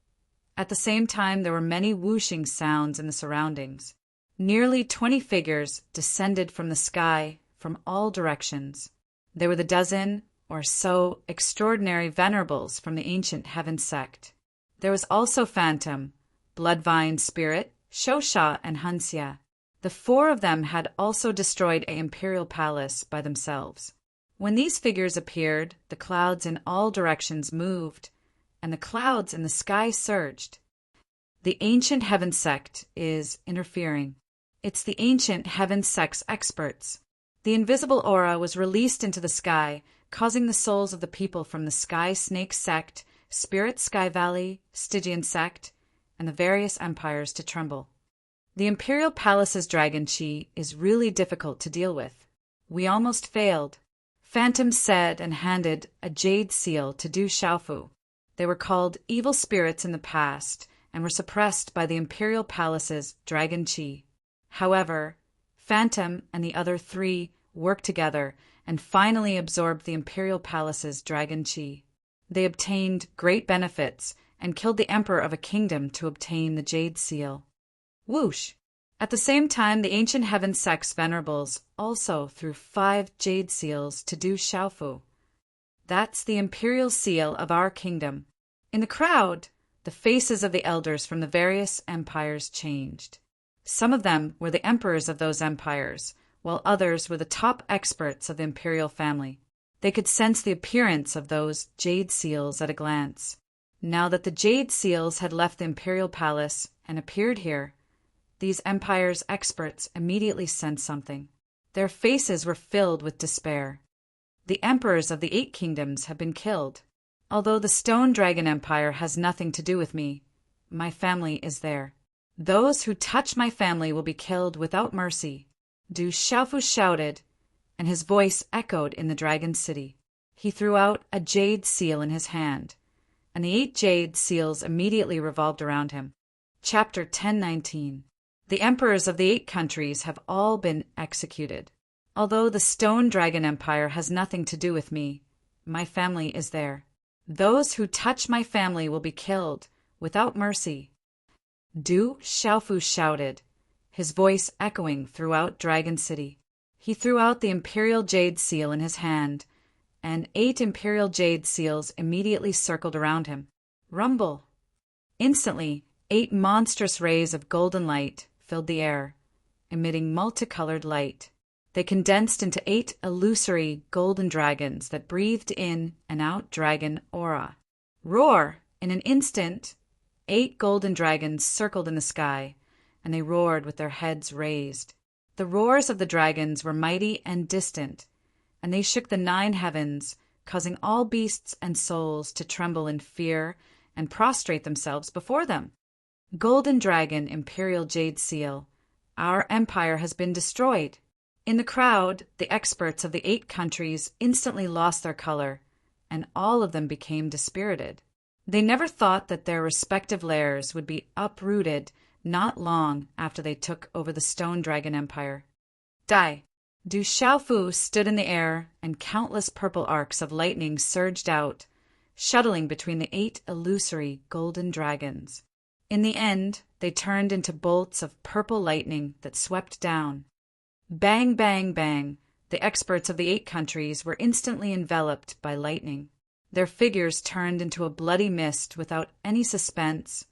At the same time, there were many whooshing sounds in the surroundings. Nearly 20 figures descended from the sky from all directions. There were the dozen or so extraordinary venerables from the ancient heaven sect. There was also Phantom, Bloodvine Spirit, Shosha, and Hanxia. The 4 of them had also destroyed an imperial palace by themselves. When these figures appeared, the clouds in all directions moved, and the clouds in the sky surged. The ancient heaven sect is interfering. It's the ancient heaven sect's experts. The invisible aura was released into the sky, causing the souls of the people from the Sky Snake sect, Spirit Sky Valley, Stygian sect, and the various empires to tremble. The imperial palace's dragon chi is really difficult to deal with. We almost failed. Phantom said and handed a jade seal to Du Xiaofu. They were called evil spirits in the past and were suppressed by the imperial palace's dragon chi. However, Phantom and the other 3 worked together and finally absorbed the imperial palace's dragon chi. They obtained great benefits and killed the emperor of a kingdom to obtain the jade seal. Whoosh! At the same time, the ancient heaven sect's venerables also threw 5 jade seals to Du Xiaofu. "That's the imperial seal of our kingdom." In the crowd, the faces of the elders from the various empires changed. Some of them were the emperors of those empires, while others were the top experts of the imperial family. They could sense the appearance of those jade seals at a glance. Now that the jade seals had left the imperial palace and appeared here, these empires' experts immediately sensed something. Their faces were filled with despair. The emperors of the 8 kingdoms have been killed. Although the Stone Dragon Empire has nothing to do with me, my family is there. Those who touch my family will be killed without mercy. Du Xiaofu shouted, and his voice echoed in the Dragon City. He threw out a jade seal in his hand, and the 8 jade seals immediately revolved around him. Chapter 1019. The emperors of the 8 countries have all been executed. Although the Stone Dragon Empire has nothing to do with me, my family is there. Those who touch my family will be killed without mercy. Du Xiaofu shouted, his voice echoing throughout Dragon City. He threw out the imperial jade seal in his hand, and 8 imperial jade seals immediately circled around him. Rumble! Instantly, 8 monstrous rays of golden light filled the air, emitting multicolored light. They condensed into 8 illusory golden dragons that breathed in and out dragon aura. Roar! In an instant, 8 golden dragons circled in the sky, and they roared with their heads raised. The roars of the dragons were mighty and distant, and they shook the 9 heavens, causing all beasts and souls to tremble in fear and prostrate themselves before them. Golden Dragon, Imperial Jade Seal, our empire has been destroyed. In the crowd, the experts of the 8 countries instantly lost their color, and all of them became dispirited. They never thought that their respective lairs would be uprooted not long after they took over the Stone Dragon Empire. Du Xiaofu stood in the air, and countless purple arcs of lightning surged out, shuttling between the 8 illusory golden dragons. In the end, they turned into bolts of purple lightning that swept down. Bang, bang, bang! The experts of the 8 countries were instantly enveloped by lightning. Their figures turned into a bloody mist without any suspense,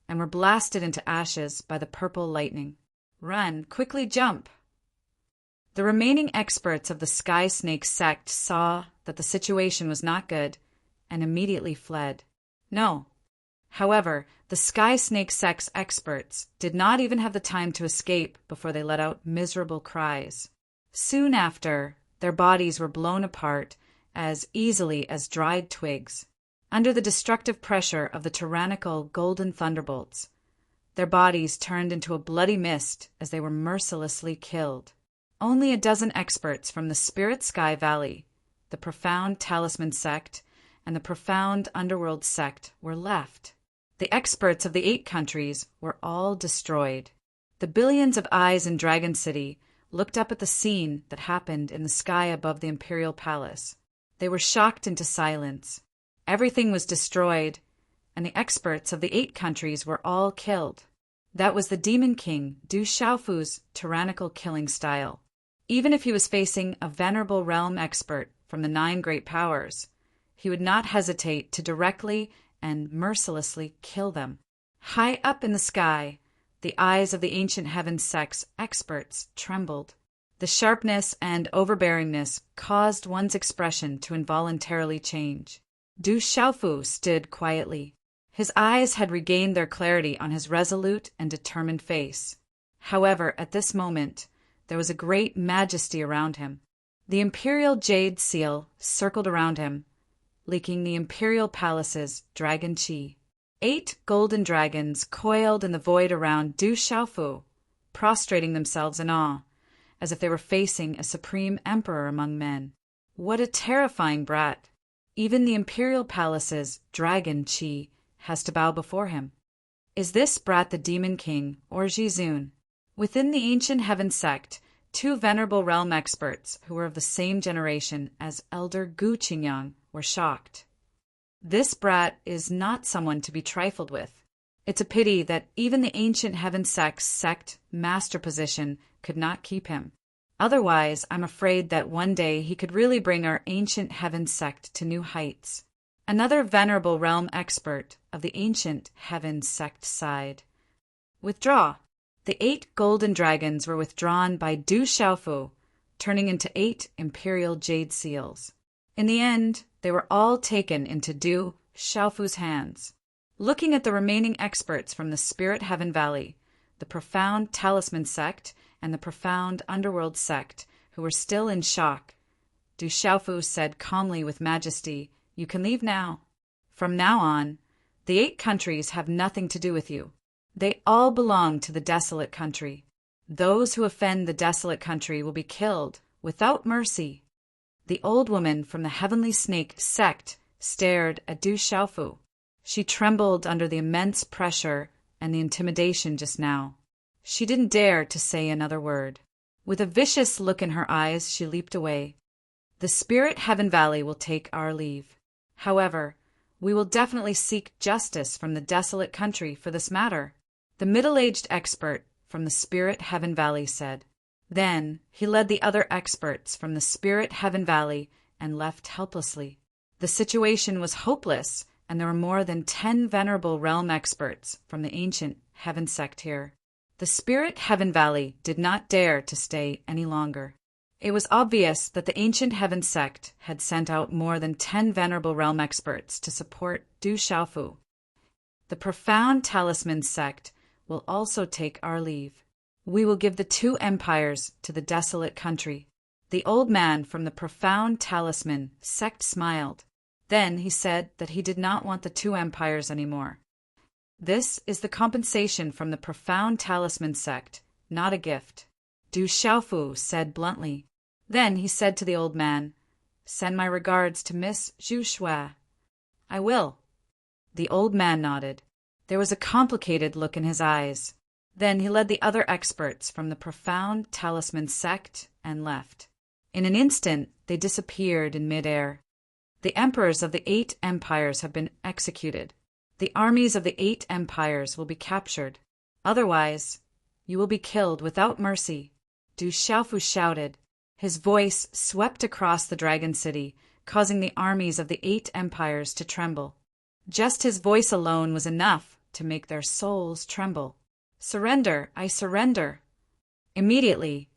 and were blasted into ashes by the purple lightning. Run, quickly jump! The remaining experts of the Sky Snake sect saw that the situation was not good, and immediately fled. No. However, the Sky Snake sect's experts did not even have the time to escape before they let out miserable cries. Soon after, their bodies were blown apart as easily as dried twigs. Under the destructive pressure of the tyrannical golden thunderbolts, their bodies turned into a bloody mist as they were mercilessly killed. Only a dozen experts from the Spirit Sky Valley, the Profound Talisman sect, and the Profound Underworld sect were left. The experts of the 8 countries were all destroyed. The billions of eyes in Dragon City looked up at the scene that happened in the sky above the Imperial Palace. They were shocked into silence. Everything was destroyed, and the experts of the 8 countries were all killed. That was the Demon King, Du Xiaofu's tyrannical killing style. Even if he was facing a venerable realm expert from the 9 great powers, he would not hesitate to directly and mercilessly kill them. High up in the sky, the eyes of the Ancient Heaven sect's experts trembled. The sharpness and overbearingness caused one's expression to involuntarily change. Du Xiaofu stood quietly. His eyes had regained their clarity on his resolute and determined face. However, at this moment, there was a great majesty around him. The Imperial Jade Seal circled around him, leaking the Imperial Palace's dragon chi. 8 golden dragons coiled in the void around Du Xiaofu, prostrating themselves in awe, as if they were facing a supreme emperor among men. What a terrifying brat! Even the Imperial Palace's dragon chi has to bow before him. Is this brat the Demon King, or Jizun? Within the Ancient Heaven sect, 2 venerable realm experts who were of the same generation as Elder Gu Qingyang were shocked. This brat is not someone to be trifled with. It's a pity that even the Ancient Heaven sect's sect master position could not keep him. Otherwise, I'm afraid that one day he could really bring our Ancient Heaven sect to new heights. Another venerable realm expert of the Ancient Heaven sect sighed. Withdraw. The 8 golden dragons were withdrawn by Du Xiaofu, turning into 8 imperial jade seals. In the end, they were all taken into Du Xiaofu's hands. Looking at the remaining experts from the Spirit Heaven Valley, the Profound Talisman sect, and the Profound Underworld sect, who were still in shock, Du Xiaofu said calmly with majesty, "You can leave now. From now on, the 8 countries have nothing to do with you. They all belong to the desolate country. Those who offend the desolate country will be killed without mercy." The old woman from the Heavenly Snake sect stared at Du Xiaofu. She trembled under the immense pressure and the intimidation just now. She didn't dare to say another word. With a vicious look in her eyes, she leaped away. The Spirit Heaven Valley will take our leave. However, we will definitely seek justice from the desolate country for this matter, the middle-aged expert from the Spirit Heaven Valley said. Then he led the other experts from the Spirit Heaven Valley and left helplessly. The situation was hopeless, and there were more than 10 venerable realm experts from the Ancient Heaven sect here. The Spirit Heaven Valley did not dare to stay any longer. It was obvious that the Ancient Heaven sect had sent out more than 10 venerable realm experts to support Du Xiaofu. The Profound Talisman sect will also take our leave. We will give the 2 empires to the desolate country. The old man from the Profound Talisman sect smiled. Then he said that he did not want the 2 empires anymore. This is the compensation from the profound talisman sect, not a gift, Du Xiaofu said bluntly. Then he said to the old man, "Send my regards to Miss Zhu Shui." "I will." The old man nodded. There was a complicated look in his eyes. Then he led the other experts from the profound talisman sect and left. In an instant, they disappeared in midair. The emperors of the 8 empires have been executed. The armies of the 8 empires will be captured. Otherwise, you will be killed without mercy. Du Xiaofu shouted. His voice swept across the Dragon City, causing the armies of the 8 empires to tremble. Just his voice alone was enough to make their souls tremble. "Surrender! I surrender!" Immediately,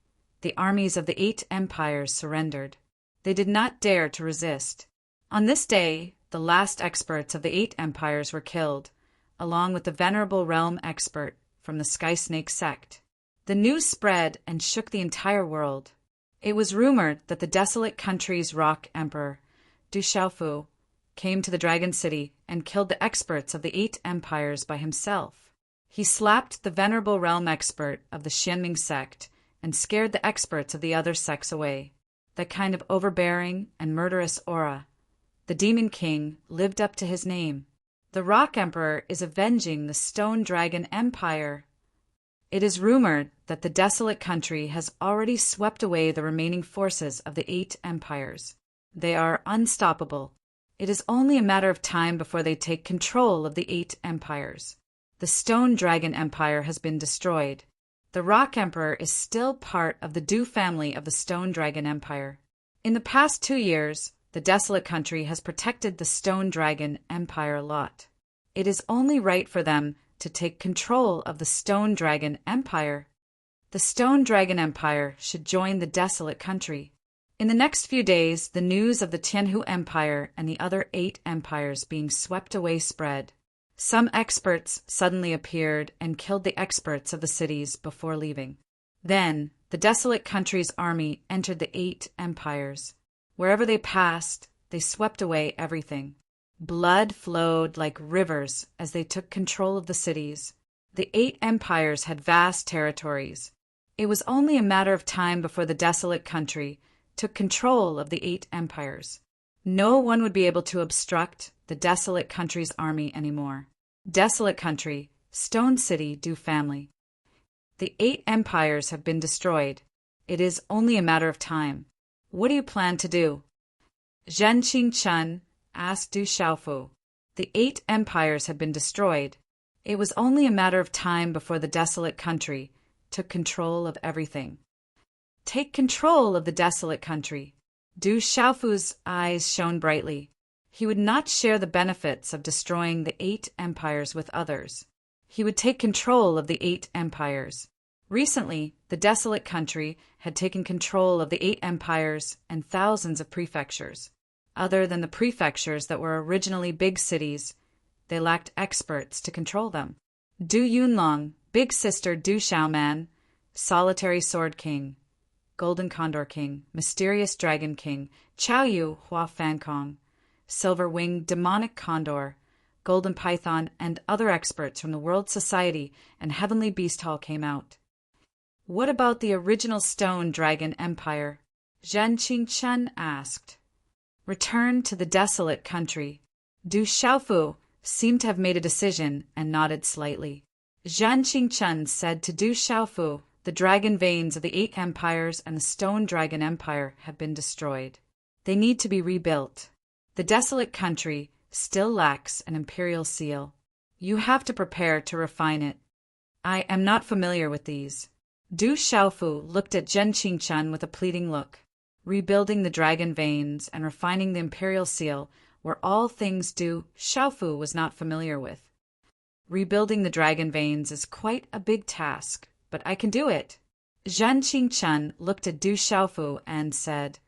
the armies of the 8 empires surrendered. They did not dare to resist. On this day, the last experts of the 8 empires were killed, along with the venerable realm expert from the Sky Snake sect. The news spread and shook the entire world. It was rumored that the desolate country's rock emperor, Du Xiaofu, came to the Dragon City and killed the experts of the 8 empires by himself. He slapped the venerable realm expert of the Xianming sect and scared the experts of the other sects away. That kind of overbearing and murderous aura. The Demon King lived up to his name. The Rock Emperor is avenging the Stone Dragon Empire. It is rumored that the desolate country has already swept away the remaining forces of the 8 empires. They are unstoppable. It is only a matter of time before they take control of the 8 empires. The Stone Dragon Empire has been destroyed. The Rock Emperor is still part of the Du family of the Stone Dragon Empire. In the past 2 years, the desolate country has protected the Stone Dragon Empire a lot. It is only right for them to take control of the Stone Dragon Empire. The Stone Dragon Empire should join the desolate country. In the next few days, the news of the Tianhu Empire and the other 8 empires being swept away spread. Some experts suddenly appeared and killed the experts of the cities before leaving. Then, the desolate country's army entered the 8 empires. Wherever they passed, they swept away everything. Blood flowed like rivers as they took control of the cities. The 8 empires had vast territories. It was only a matter of time before the desolate country took control of the 8 empires. No one would be able to obstruct the desolate country's army anymore. Desolate country, Stone City, Du family. The 8 empires have been destroyed. It is only a matter of time. What do you plan to do? Zhen Qingchen asked Du Xiaofu. The 8 empires had been destroyed. It was only a matter of time before the desolate country took control of everything. Take control of the desolate country. Du Xiaofu's eyes shone brightly. He would not share the benefits of destroying the 8 empires with others. He would take control of the 8 empires. Recently, the desolate country had taken control of the 8 empires and thousands of prefectures. Other than the prefectures that were originally big cities, they lacked experts to control them. Du Yunlong, Big Sister Du Xiaoman, Solitary Sword King, Golden Condor King, Mysterious Dragon King, Chao Yu Hua Fankong, Silver-Winged Demonic Condor, Golden Python, and other experts from the World Society and Heavenly Beast Hall came out. What about the original Stone Dragon Empire? Zhen Qingchen asked. Return to the desolate country. Du Xiaofu seemed to have made a decision and nodded slightly. Zhen Qingchen said to Du Xiaofu, the dragon veins of the 8 empires and the Stone Dragon Empire have been destroyed. They need to be rebuilt. The desolate country still lacks an imperial seal. You have to prepare to refine it. I am not familiar with these. Du Xiaofu looked at Zhen Qingchen with a pleading look. Rebuilding the dragon veins and refining the imperial seal were all things Du Xiaofu was not familiar with. Rebuilding the dragon veins is quite a big task, but I can do it. Zhen Qingchen looked at Du Xiaofu and said,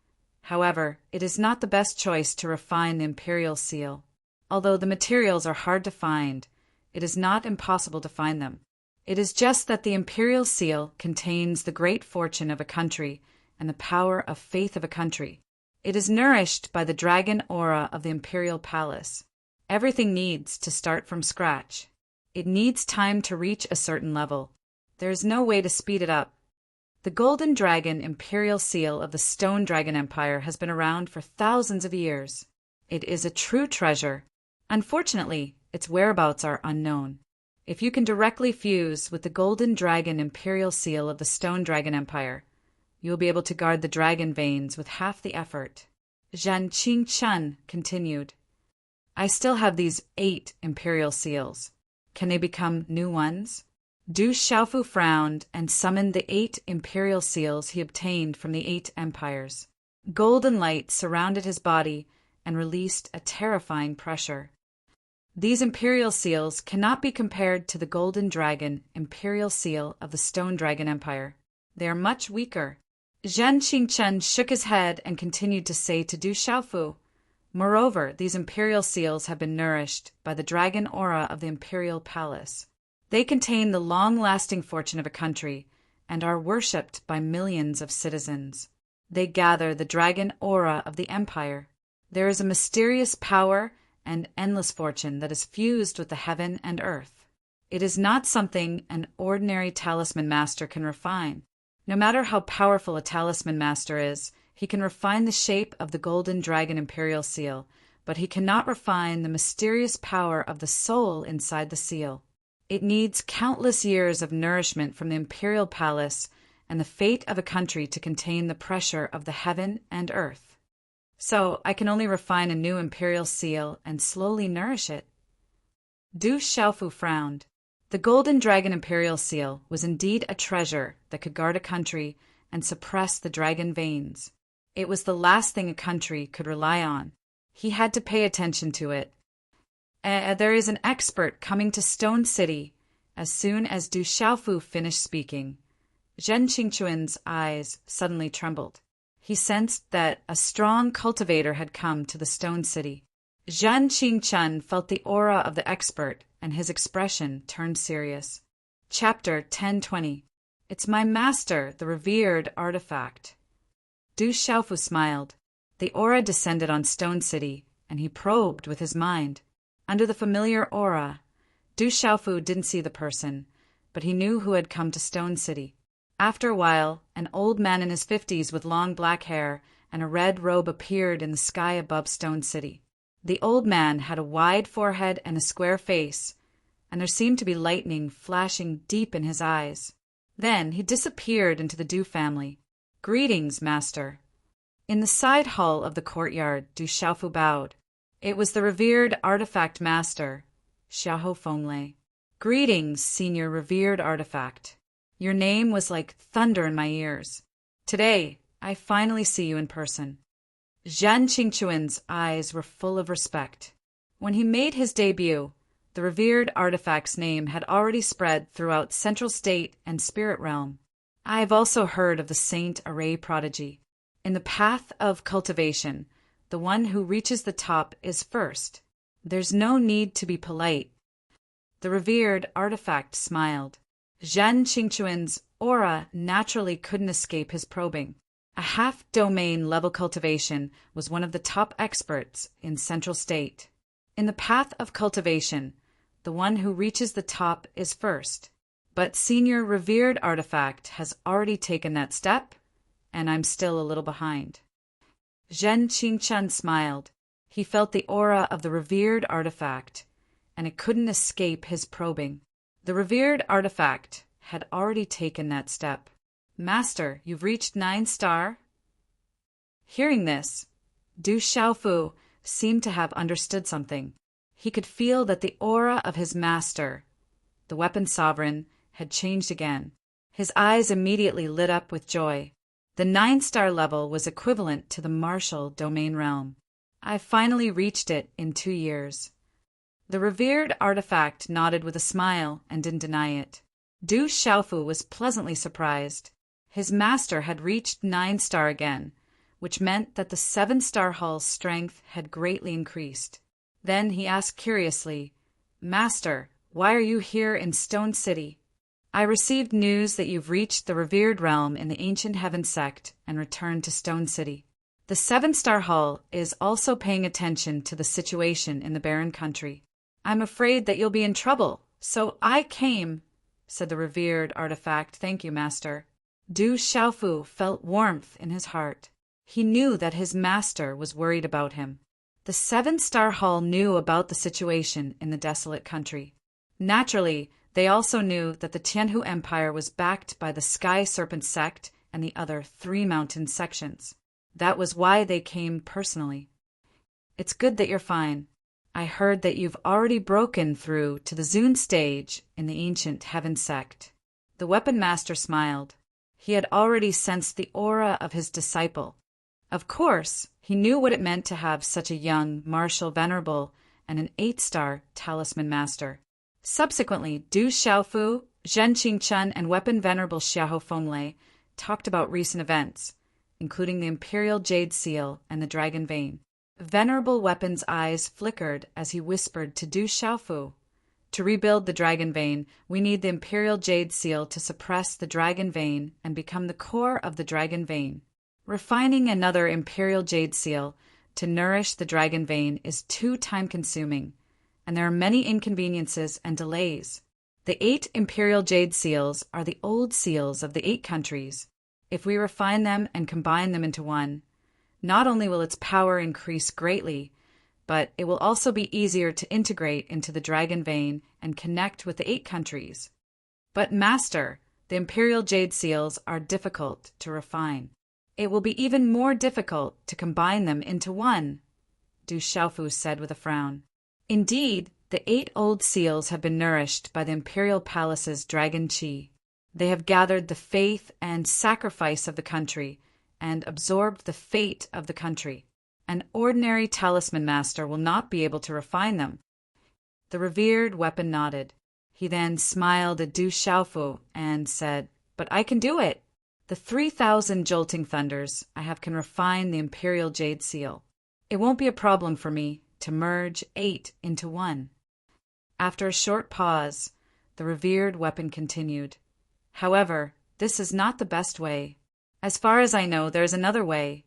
however, it is not the best choice to refine the imperial seal. Although the materials are hard to find, it is not impossible to find them. It is just that the imperial seal contains the great fortune of a country and the power of faith of a country. It is nourished by the dragon aura of the imperial palace. Everything needs to start from scratch. It needs time to reach a certain level. There is no way to speed it up. The Golden Dragon Imperial Seal of the Stone Dragon Empire has been around for thousands of years. It is a true treasure. Unfortunately, its whereabouts are unknown. If you can directly fuse with the Golden Dragon Imperial Seal of the Stone Dragon Empire, you will be able to guard the dragon veins with half the effort. Zhan Qingchen continued. I still have these 8 Imperial Seals. Can they become new ones? Du Xiaofu frowned and summoned the 8 Imperial Seals he obtained from the 8 empires. Golden light surrounded his body and released a terrifying pressure. These Imperial Seals cannot be compared to the Golden Dragon Imperial Seal of the Stone Dragon Empire. They are much weaker. Zhan Qingchen shook his head and continued to say to Du Xiaofu, moreover, these Imperial Seals have been nourished by the dragon aura of the Imperial Palace. They contain the long-lasting fortune of a country and are worshipped by millions of citizens. They gather the dragon aura of the empire. There is a mysterious power and endless fortune that is fused with the heaven and earth. It is not something an ordinary talisman master can refine. No matter how powerful a talisman master is, he can refine the shape of the Golden Dragon Imperial Seal, but he cannot refine the mysterious power of the soul inside the seal. It needs countless years of nourishment from the Imperial Palace and the fate of a country to contain the pressure of the heaven and earth. So I can only refine a new Imperial Seal and slowly nourish it. Du Xiaofu frowned. The Golden Dragon Imperial Seal was indeed a treasure that could guard a country and suppress the dragon veins. It was the last thing a country could rely on. He had to pay attention to it. There is an expert coming to Stone City. As soon as Du Xiaofu finished speaking, Zhen Qingchuan's eyes suddenly trembled. He sensed that a strong cultivator had come to the Stone City. Zhan Qingchen felt the aura of the expert, and his expression turned serious. Chapter 1020. It's my master, the revered artifact. Du Xiaofu smiled. The aura descended on Stone City, and he probed with his mind. Under the familiar aura, Du Xiaofu didn't see the person, but he knew who had come to Stone City. After a while, an old man in his 50s with long black hair and a red robe appeared in the sky above Stone City. The old man had a wide forehead and a square face, and there seemed to be lightning flashing deep in his eyes. Then he disappeared into the Du family. Greetings, master. In the side hall of the courtyard, Du Xiaofu bowed. It was the revered artifact master, Xiahou Fenglei. Greetings, senior revered artifact. Your name was like thunder in my ears. Today, I finally see you in person. Zhan Qingchuan's eyes were full of respect. When he made his debut, the revered artifact's name had already spread throughout Central State and Spirit Realm. I have also heard of the Saint Array prodigy. In the path of cultivation, the one who reaches the top is first. There's no need to be polite. The revered artifact smiled. Zhan Qingchuan's aura naturally couldn't escape his probing. A half-domain level cultivation was one of the top experts in Central State. In the path of cultivation, the one who reaches the top is first. But senior revered artifact has already taken that step, and I'm still a little behind. Zhen Qingchen smiled. He felt the aura of the revered artifact, and it couldn't escape his probing. The revered artifact had already taken that step. Master, you've reached 9-star? Hearing this, Du Xiaofu seemed to have understood something. He could feel that the aura of his master, the weapon sovereign, had changed again. His eyes immediately lit up with joy. The 9-star level was equivalent to the martial domain realm. I finally reached it in 2 years. The revered artifact nodded with a smile and didn't deny it. Du Xiaofu was pleasantly surprised. His master had reached 9-star again, which meant that the 7-star hull's strength had greatly increased. Then he asked curiously, Master, why are you here in Stone City? I received news that you've reached the revered realm in the Ancient Heaven sect and returned to Stone City. The 7-star hull is also paying attention to the situation in the barren country. I'm afraid that you'll be in trouble, "So I came," said the revered artifact. "Thank you, master." Du Xiaofu felt warmth in his heart. He knew that his master was worried about him. The Seven-Star Hall knew about the situation in the desolate country. Naturally, they also knew that the Tianhu Empire was backed by the Sky Serpent sect and the other 3 mountain sections. That was why they came personally. "It's good that you're fine. I heard that you've already broken through to the Zun stage in the ancient Heaven sect." The weapon master smiled. He had already sensed the aura of his disciple. Of course, he knew what it meant to have such a young, martial venerable and an 8-star talisman master. Subsequently, Du Xiaofu, Zhen Qingchun, and weapon venerable Xiahou Fenglei talked about recent events, including the Imperial Jade Seal and the Dragon Vein. Venerable Weapon's eyes flickered as he whispered to Du Xiaofu, "To rebuild the Dragon Vein, we need the Imperial Jade Seal to suppress the Dragon Vein and become the core of the Dragon Vein. Refining another Imperial Jade Seal to nourish the Dragon Vein is too time-consuming, and there are many inconveniences and delays. The 8 Imperial Jade Seals are the old seals of the 8 countries. If we refine them and combine them into one, not only will its power increase greatly, but it will also be easier to integrate into the Dragon Vein and connect with the 8 countries. But Master, the Imperial Jade Seals are difficult to refine. It will be even more difficult to combine them into one," Du Xiaofu said with a frown. "Indeed, the 8 old seals have been nourished by the Imperial Palace's Dragon Qi. They have gathered the faith and sacrifice of the country and absorbed the fate of the country. An ordinary talisman master will not be able to refine them." The revered weapon nodded. He then smiled at Du Xiaofu and said, "But I can do it. The 3,000 jolting thunders I have can refine the Imperial Jade Seal. It won't be a problem for me to merge 8 into one." After a short pause, the revered weapon continued, "However, this is not the best way. As far as I know, there is another way,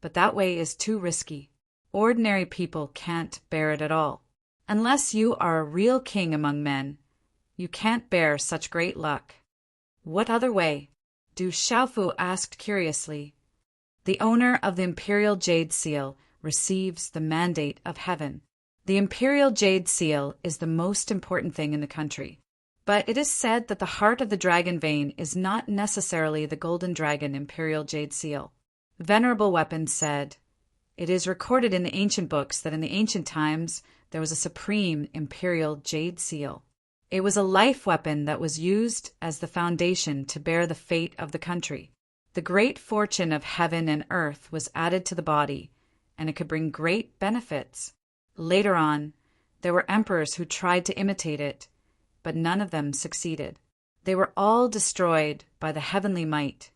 but that way is too risky. Ordinary people can't bear it at all. Unless you are a real king among men, you can't bear such great luck." "What other way?" Du Xiaofu asked curiously. "The owner of the Imperial Jade Seal receives the mandate of heaven. The Imperial Jade Seal is the most important thing in the country. But it is said that the heart of the Dragon Vein is not necessarily the Golden Dragon Imperial Jade Seal." Venerable Weapon said, "It is recorded in the ancient books that in the ancient times there was a supreme Imperial Jade Seal. It was a life weapon that was used as the foundation to bear the fate of the country. The great fortune of heaven and earth was added to the body, and it could bring great benefits. Later on, there were emperors who tried to imitate it, but none of them succeeded. They were all destroyed by the heavenly might."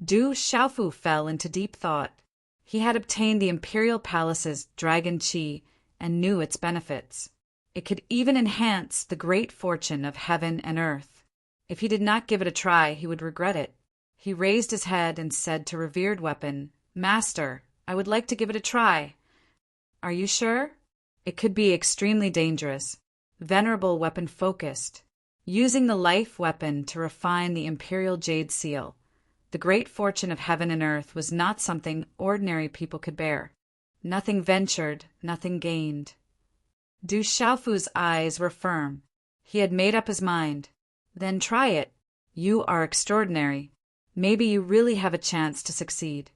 Du Xiaofu fell into deep thought. He had obtained the Imperial Palace's Dragon Qi and knew its benefits. It could even enhance the great fortune of heaven and earth. If he did not give it a try, he would regret it. He raised his head and said to revered weapon, "Master, I would like to give it a try." "Are you sure? It could be extremely dangerous." Venerable Weapon focused. Using the life weapon to refine the Imperial Jade Seal, the great fortune of heaven and earth was not something ordinary people could bear. Nothing ventured, nothing gained. Du Xiaofu's eyes were firm. He had made up his mind. "Then try it. You are extraordinary. Maybe you really have a chance to succeed."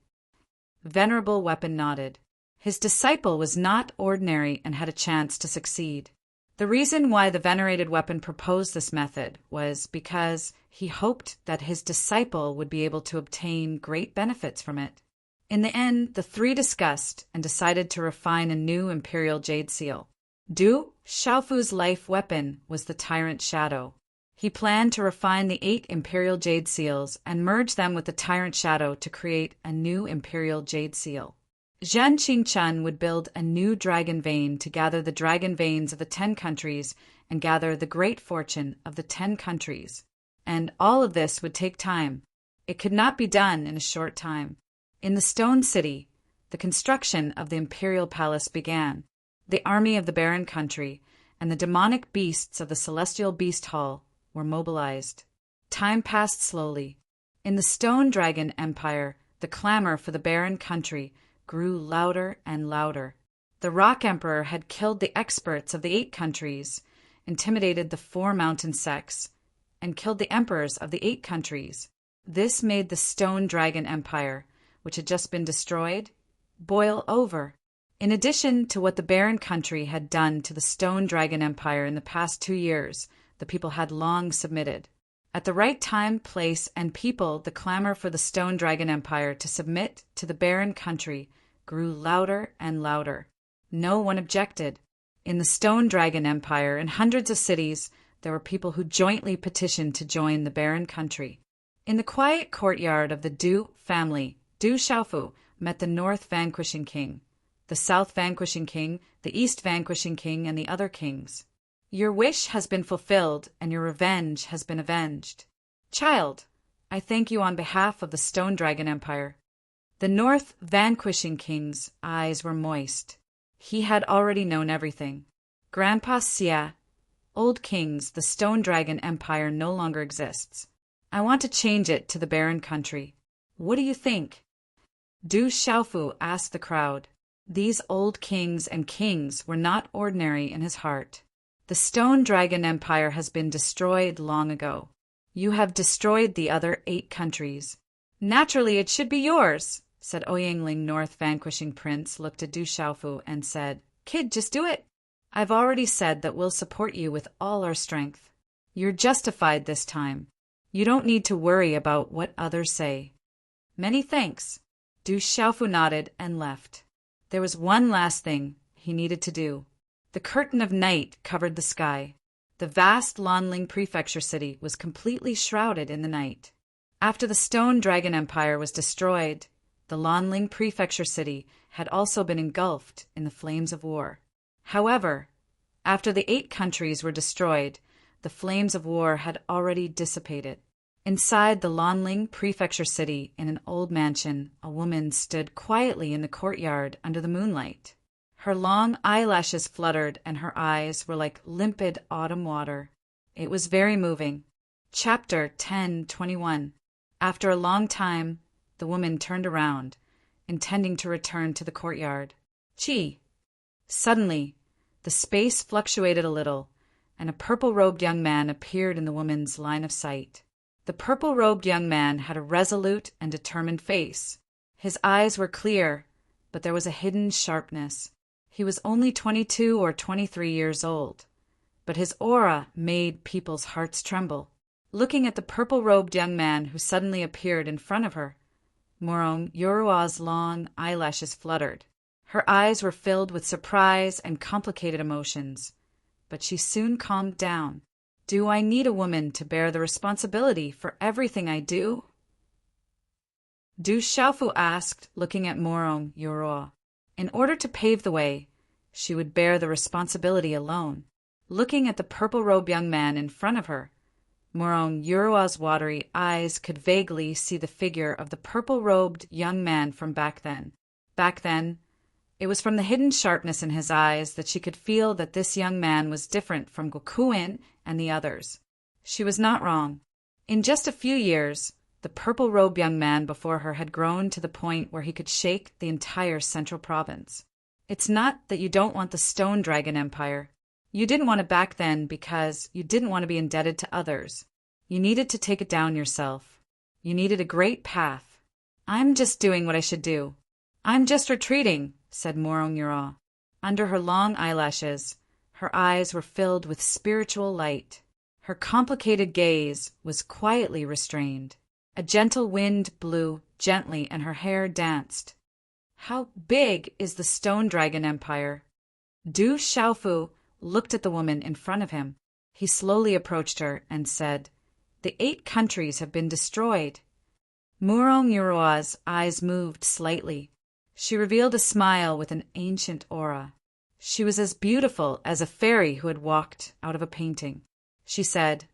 Venerable Weapon nodded. His disciple was not ordinary and had a chance to succeed. The reason why the venerated weapon proposed this method was because he hoped that his disciple would be able to obtain great benefits from it. In the end, the 3 discussed and decided to refine a new Imperial Jade Seal. Du Xiaofu's life weapon was the Tyrant Shadow. He planned to refine the 8 Imperial Jade Seals and merge them with the Tyrant Shadow to create a new Imperial Jade Seal. Zhen Qingchun would build a new Dragon Vein to gather the Dragon Veins of the 10 countries and gather the great fortune of the 10 countries. And all of this would take time. It could not be done in a short time. In the Stone City, the construction of the Imperial Palace began. The army of the Barren Country and the demonic beasts of the celestial beast hall were mobilized. Time passed slowly. In the Stone Dragon Empire, the clamor for the barren country grew louder and louder. The Rock Emperor had killed the experts of the 8 countries, intimidated the 4 mountain sects, and killed the emperors of the 8 countries. This made the Stone Dragon Empire, which had just been destroyed, boil over. In addition to what the barren country had done to the Stone Dragon Empire in the past 2 years, the people had long submitted. At the right time, place, and people, the clamor for the Stone Dragon Empire to submit to the barren country grew louder and louder. No one objected. In the Stone Dragon Empire, in hundreds of cities, there were people who jointly petitioned to join the barren country. In the quiet courtyard of the Du family, Du Xiaofu met the North Vanquishing King, the South Vanquishing King, the East Vanquishing King, and the other kings. Your wish has been fulfilled, and your revenge has been avenged. Child, I thank you on behalf of the Stone Dragon Empire. The North Vanquishing King's eyes were moist. He had already known everything. Grandpa Xia, old kings, the Stone Dragon Empire no longer exists. I want to change it to the barren country. What do you think? Du Xiaofu asked the crowd. These old kings and kings were not ordinary in his heart. The Stone Dragon Empire has been destroyed long ago. You have destroyed the other 8 countries. Naturally, it should be yours, said Ouyangling, North Vanquishing Prince, looked at Du Xiaofu and said, Kid, just do it. I've already said that we'll support you with all our strength. You're justified this time. You don't need to worry about what others say. Many thanks. Du Xiaofu nodded and left. There was one last thing he needed to do. The curtain of night covered the sky. The vast Lanling prefecture city was completely shrouded in the night. After the Stone Dragon Empire was destroyed, the Lanling prefecture city had also been engulfed in the flames of war. However, after the 8 countries were destroyed, the flames of war had already dissipated. Inside the Lanling prefecture city, in an old mansion, a woman stood quietly in the courtyard under the moonlight. Her long eyelashes fluttered, and her eyes were like limpid autumn water. It was very moving. Chapter 10:21. After a long time, the woman turned around, intending to return to the courtyard. Chi! Suddenly, the space fluctuated a little, and a purple-robed young man appeared in the woman's line of sight. The purple-robed young man had a resolute and determined face. His eyes were clear, but there was a hidden sharpness. He was only 22 or 23 years old, but his aura made people's hearts tremble. Looking at the purple-robed young man who suddenly appeared in front of her, Morong Yorua's long eyelashes fluttered. Her eyes were filled with surprise and complicated emotions, but she soon calmed down. Do I need a woman to bear the responsibility for everything I do? Du Xiaofu asked, looking at Morong Yorua. In order to pave the way, she would bear the responsibility alone. Looking at the purple-robed young man in front of her, Morong Yorua's watery eyes could vaguely see the figure of the purple-robed young man from back then. Back then, it was from the hidden sharpness in his eyes that she could feel that this young man was different from Gokuin and the others. She was not wrong. In just a few years, the purple-robed young man before her had grown to the point where he could shake the entire central province. It's not that you don't want the Stone Dragon Empire. You didn't want it back then because you didn't want to be indebted to others. You needed to take it down yourself. You needed a great path. I'm just doing what I should do. I'm just retreating, said Morong Yura. Under her long eyelashes, her eyes were filled with spiritual light. Her complicated gaze was quietly restrained. A gentle wind blew gently and her hair danced. How big is the Stone Dragon Empire? Du Xiaofu looked at the woman in front of him. He slowly approached her and said, The 8 countries have been destroyed. Murong Yurua's eyes moved slightly. She revealed a smile with an ancient aura. She was as beautiful as a fairy who had walked out of a painting. She said,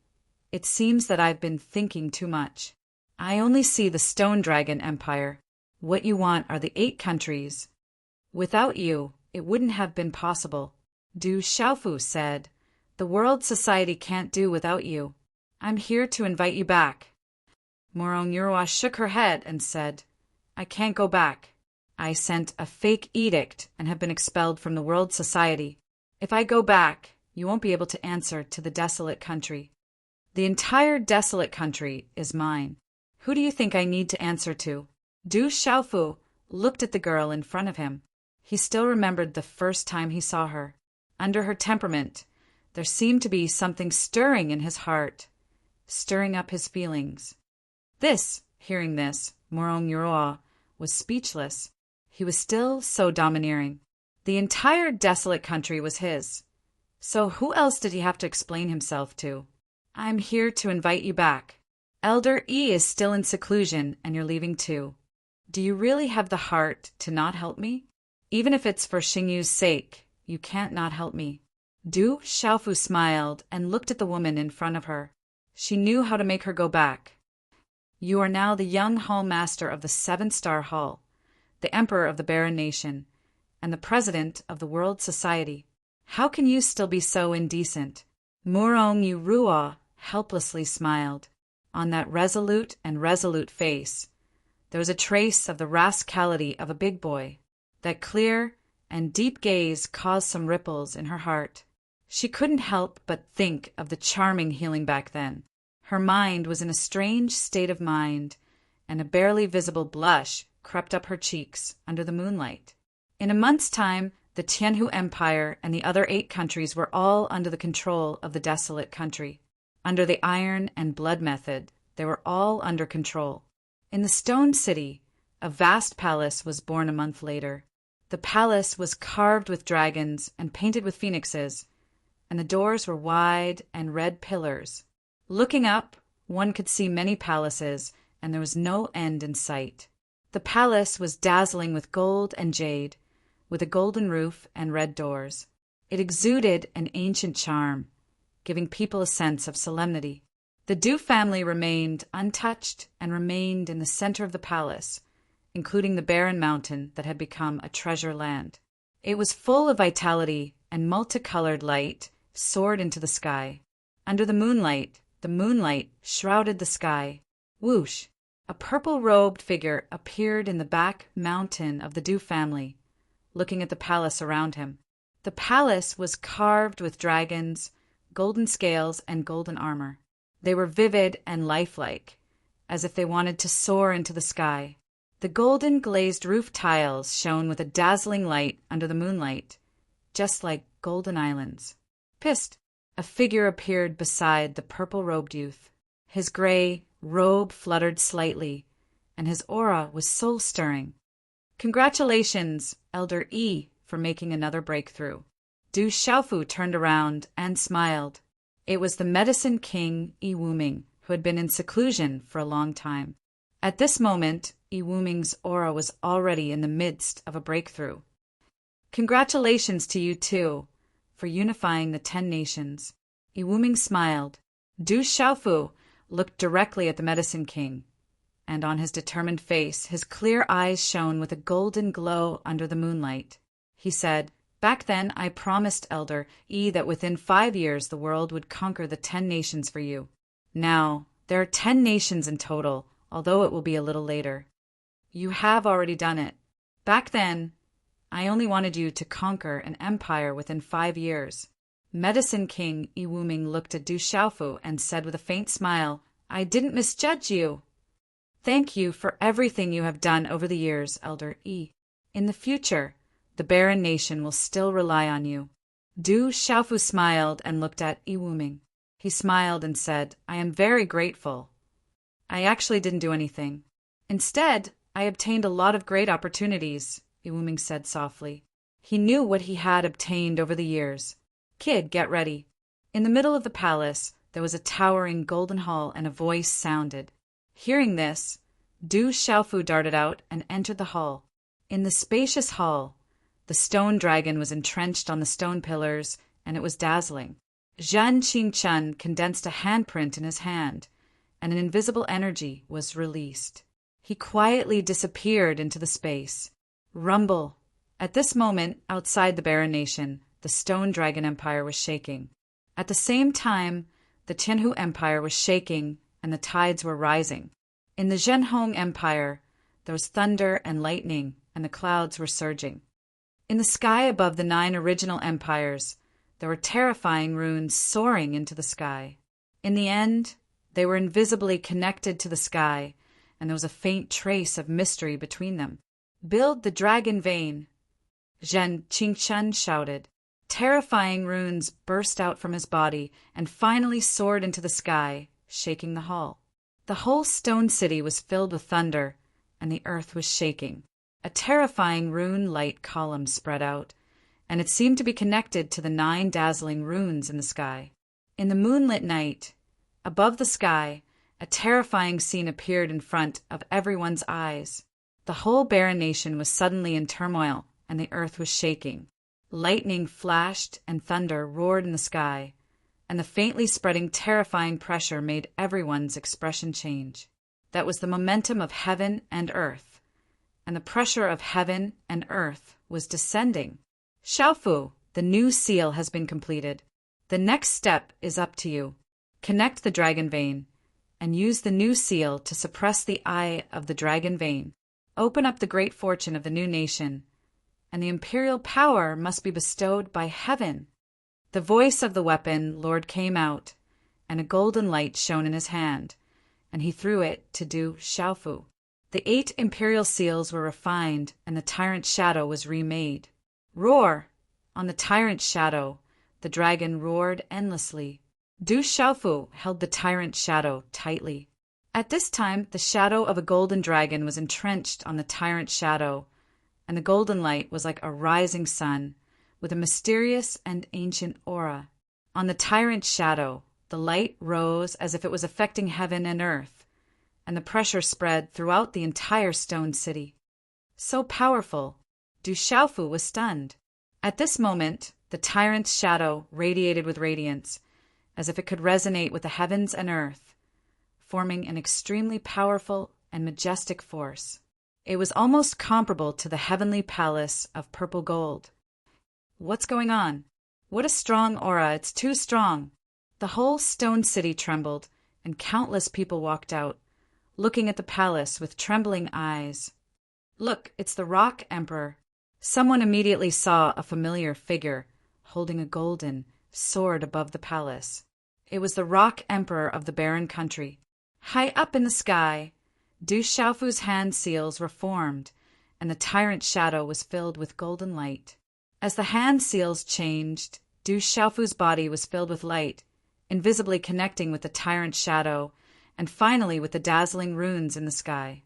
It seems that I've been thinking too much. I only see the Stone Dragon Empire. What you want are the 8 countries. Without you, it wouldn't have been possible. Du Xiaofu said, The world society can't do without you. I'm here to invite you back. Morong Yurua shook her head and said, I can't go back. I sent a fake edict and have been expelled from the World Society. If I go back, you won't be able to answer to the desolate country. The entire desolate country is mine. Who do you think I need to answer to? Du Xiaofu looked at the girl in front of him. He still remembered the first time he saw her. Under her temperament, there seemed to be something stirring in his heart, stirring up his feelings. Hearing this, Morong Yurua was speechless. He was still so domineering. The entire desolate country was his. So who else did he have to explain himself to? I'm here to invite you back. Elder Yi is still in seclusion and you're leaving too. Do you really have the heart to not help me? Even if it's for Xingyu's sake, you can't not help me. Du Xiaofu smiled and looked at the woman in front of her. She knew how to make her go back. You are now the young hall master of the 7-star hall, the emperor of the barren nation, and the president of the World Society. How can you still be so indecent? Morong Yurua helplessly smiled. On that resolute face, there was a trace of the rascality of a big boy. That clear and deep gaze caused some ripples in her heart. She couldn't help but think of the charming healing back then. Her mind was in a strange state of mind, and a barely visible blush crept up her cheeks under the moonlight. In a month's time, the Tianhu Empire and the other 8 countries were all under the control of the desolate country. Under the iron and blood method, they were all under control. In the stone city, a vast palace was born a month later. The palace was carved with dragons and painted with phoenixes, and the doors were wide and red pillars. Looking up, one could see many palaces, and there was no end in sight. The palace was dazzling with gold and jade, with a golden roof and red doors. It exuded an ancient charm, giving people a sense of solemnity. The Du family remained untouched and remained in the center of the palace, including the barren mountain that had become a treasure land. It was full of vitality, and multicolored light soared into the sky. Under the moonlight shrouded the sky. Whoosh! A purple-robed figure appeared in the back mountain of the Du family, looking at the palace around him. The palace was carved with dragons, golden scales, and golden armor. They were vivid and lifelike, as if they wanted to soar into the sky. The golden glazed roof tiles shone with a dazzling light under the moonlight, just like golden islands. Psst! A figure appeared beside the purple-robed youth. His gray robe fluttered slightly, and his aura was soul-stirring. Congratulations, Elder Yi, for making another breakthrough. Du Xiaofu turned around and smiled. It was the Medicine King, Yi Wuming, who had been in seclusion for a long time. At this moment, Yi Wuming's aura was already in the midst of a breakthrough. Congratulations to you, too, for unifying the 10 nations. Yi Wuming smiled. Du Xiaofu looked directly at the Medicine King, and on his determined face his clear eyes shone with a golden glow under the moonlight. He said, Back then I promised Elder Yi that within 5 years the world would conquer the 10 nations for you. Now, there are 10 nations in total, although it will be a little later. You have already done it. Back then, I only wanted you to conquer an empire within 5 years. Medicine King Yi Wuming looked at Du Xiaofu and said with a faint smile, I didn't misjudge you. Thank you for everything you have done over the years, Elder Yi. In the future, the barren nation will still rely on you. Du Xiaofu smiled and looked at Yi Wuming. He smiled and said, I am very grateful. I actually didn't do anything. Instead, I obtained a lot of great opportunities, Yi Wuming said softly. He knew what he had obtained over the years. Kid, get ready. In the middle of the palace, there was a towering golden hall and a voice sounded. Hearing this, Du Xiaofu darted out and entered the hall. In the spacious hall, the stone dragon was entrenched on the stone pillars, and it was dazzling. Zhan Qingchun condensed a handprint in his hand, and an invisible energy was released. He quietly disappeared into the space. Rumble! At this moment, outside the barren nation, the stone dragon empire was shaking. At the same time, the Tianhu Empire was shaking and the tides were rising. In the Zhenhong Empire, there was thunder and lightning, and the clouds were surging. In the sky above the 9 original empires, there were terrifying runes soaring into the sky. In the end, they were invisibly connected to the sky, and there was a faint trace of mystery between them. "Build the dragon vein," Zhen Qingchen shouted. Terrifying runes burst out from his body and finally soared into the sky, shaking the hall. The whole stone city was filled with thunder, and the earth was shaking. A terrifying rune light column spread out, and it seemed to be connected to the 9 dazzling runes in the sky. In the moonlit night, above the sky, a terrifying scene appeared in front of everyone's eyes. The whole barren nation was suddenly in turmoil, and the earth was shaking. Lightning flashed and thunder roared in the sky, and the faintly spreading terrifying pressure made everyone's expression change. That was the momentum of heaven and earth, and the pressure of heaven and earth was descending. "Xiaofu, the new seal has been completed. The next step is up to you. Connect the dragon vein, and use the new seal to suppress the eye of the dragon vein. Open up the great fortune of the new nation, and the imperial power must be bestowed by heaven." The voice of the weapon lord came out, and a golden light shone in his hand, and he threw it to do Xiaofu. The 8 imperial seals were refined, and the tyrant's shadow was remade. Roar! On the tyrant's shadow, the dragon roared endlessly. Du Xiaofu held the tyrant's shadow tightly. At this time, the shadow of a golden dragon was entrenched on the tyrant's shadow, and the golden light was like a rising sun, with a mysterious and ancient aura. On the tyrant's shadow, the light rose as if it was affecting heaven and earth, and the pressure spread throughout the entire stone city. So powerful, Du Xiaofu was stunned. At this moment, the tyrant's shadow radiated with radiance, as if it could resonate with the heavens and earth, forming an extremely powerful and majestic force. It was almost comparable to the heavenly palace of purple gold. "What's going on? What a strong aura, it's too strong." The whole stone city trembled, and countless people walked out, looking at the palace with trembling eyes. "Look, it's the Rock Emperor." Someone immediately saw a familiar figure, holding a golden sword above the palace. It was the Rock Emperor of the barren country. High up in the sky, Du Xiaofu's hand seals were formed, and the tyrant's shadow was filled with golden light. As the hand seals changed, Du Xiaofu's body was filled with light, invisibly connecting with the tyrant's shadow, and finally with the dazzling runes in the sky.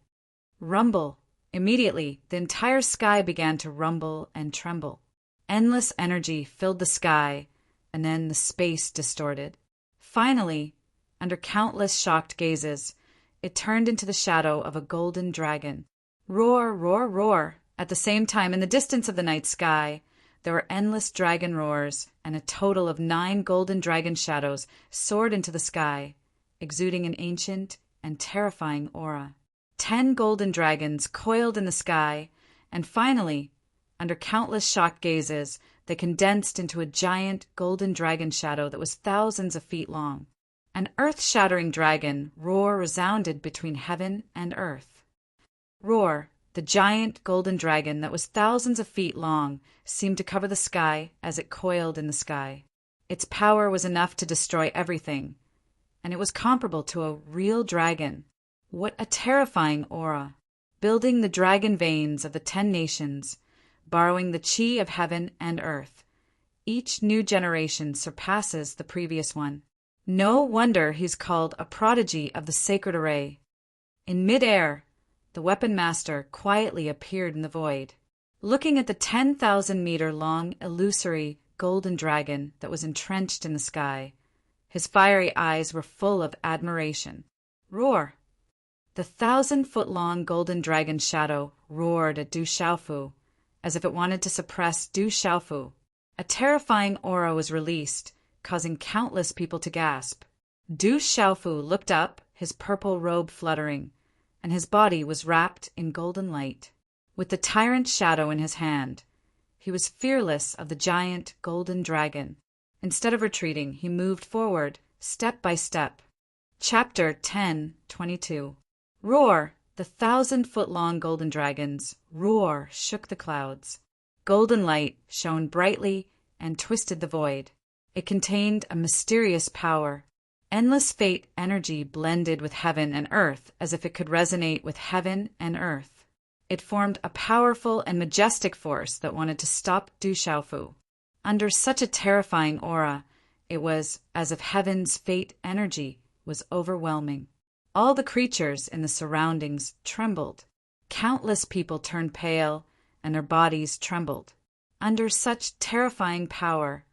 Rumble! Immediately, the entire sky began to rumble and tremble. Endless energy filled the sky, and then the space distorted. Finally, under countless shocked gazes, it turned into the shadow of a golden dragon. Roar, roar, roar! At the same time, in the distance of the night sky, there were endless dragon roars, and a total of 9 golden dragon shadows soared into the sky, exuding an ancient and terrifying aura. 10 golden dragons coiled in the sky, and finally, under countless shocked gazes, they condensed into a giant golden dragon shadow that was thousands of feet long. An earth-shattering dragon roar resounded between heaven and earth. Roar, the giant golden dragon that was thousands of feet long, seemed to cover the sky as it coiled in the sky. Its power was enough to destroy everything, and it was comparable to a real dragon. What a terrifying aura! Building the dragon veins of the 10 nations, borrowing the chi of heaven and earth. Each new generation surpasses the previous one. No wonder he's called a prodigy of the sacred array. In mid-air, the weapon master quietly appeared in the void, looking at the 10,000-meter-long illusory golden dragon that was entrenched in the sky. His fiery eyes were full of admiration. Roar! The 1,000-foot-long golden dragon shadow roared at Du Xiaofu, as if it wanted to suppress Du Xiaofu. A terrifying aura was released, causing countless people to gasp. Du Xiaofu looked up, his purple robe fluttering, and his body was wrapped in golden light. With the tyrant's shadow in his hand, he was fearless of the giant golden dragon. Instead of retreating, he moved forward, step by step. Chapter 10:22. Roar! The 1,000-foot-long golden dragons. Roar! Shook the clouds. Golden light shone brightly and twisted the void. It contained a mysterious power. Endless fate energy blended with heaven and earth as if it could resonate with heaven and earth. It formed a powerful and majestic force that wanted to stop Du Xiaofu. Under such a terrifying aura, it was as if heaven's fate energy was overwhelming. All the creatures in the surroundings trembled. Countless people turned pale, and their bodies trembled. Under such terrifying power,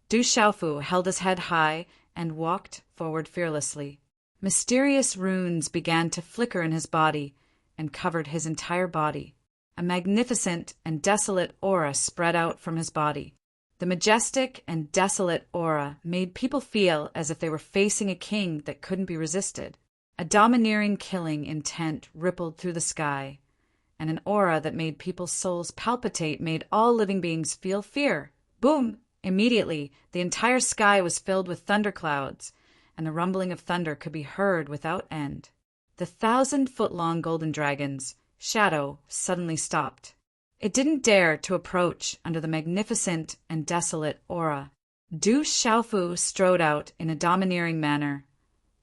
Du Xiaofu held his head high and walked forward fearlessly. Mysterious runes began to flicker in his body and covered his entire body. A magnificent and desolate aura spread out from his body. The majestic and desolate aura made people feel as if they were facing a king that couldn't be resisted. A domineering killing intent rippled through the sky, and an aura that made people's souls palpitate made all living beings feel fear. Boom! Immediately, the entire sky was filled with thunderclouds, and the rumbling of thunder could be heard without end. The 1,000-foot-long golden dragon's shadow suddenly stopped. It didn't dare to approach under the magnificent and desolate aura. Du Xiaofu strode out in a domineering manner,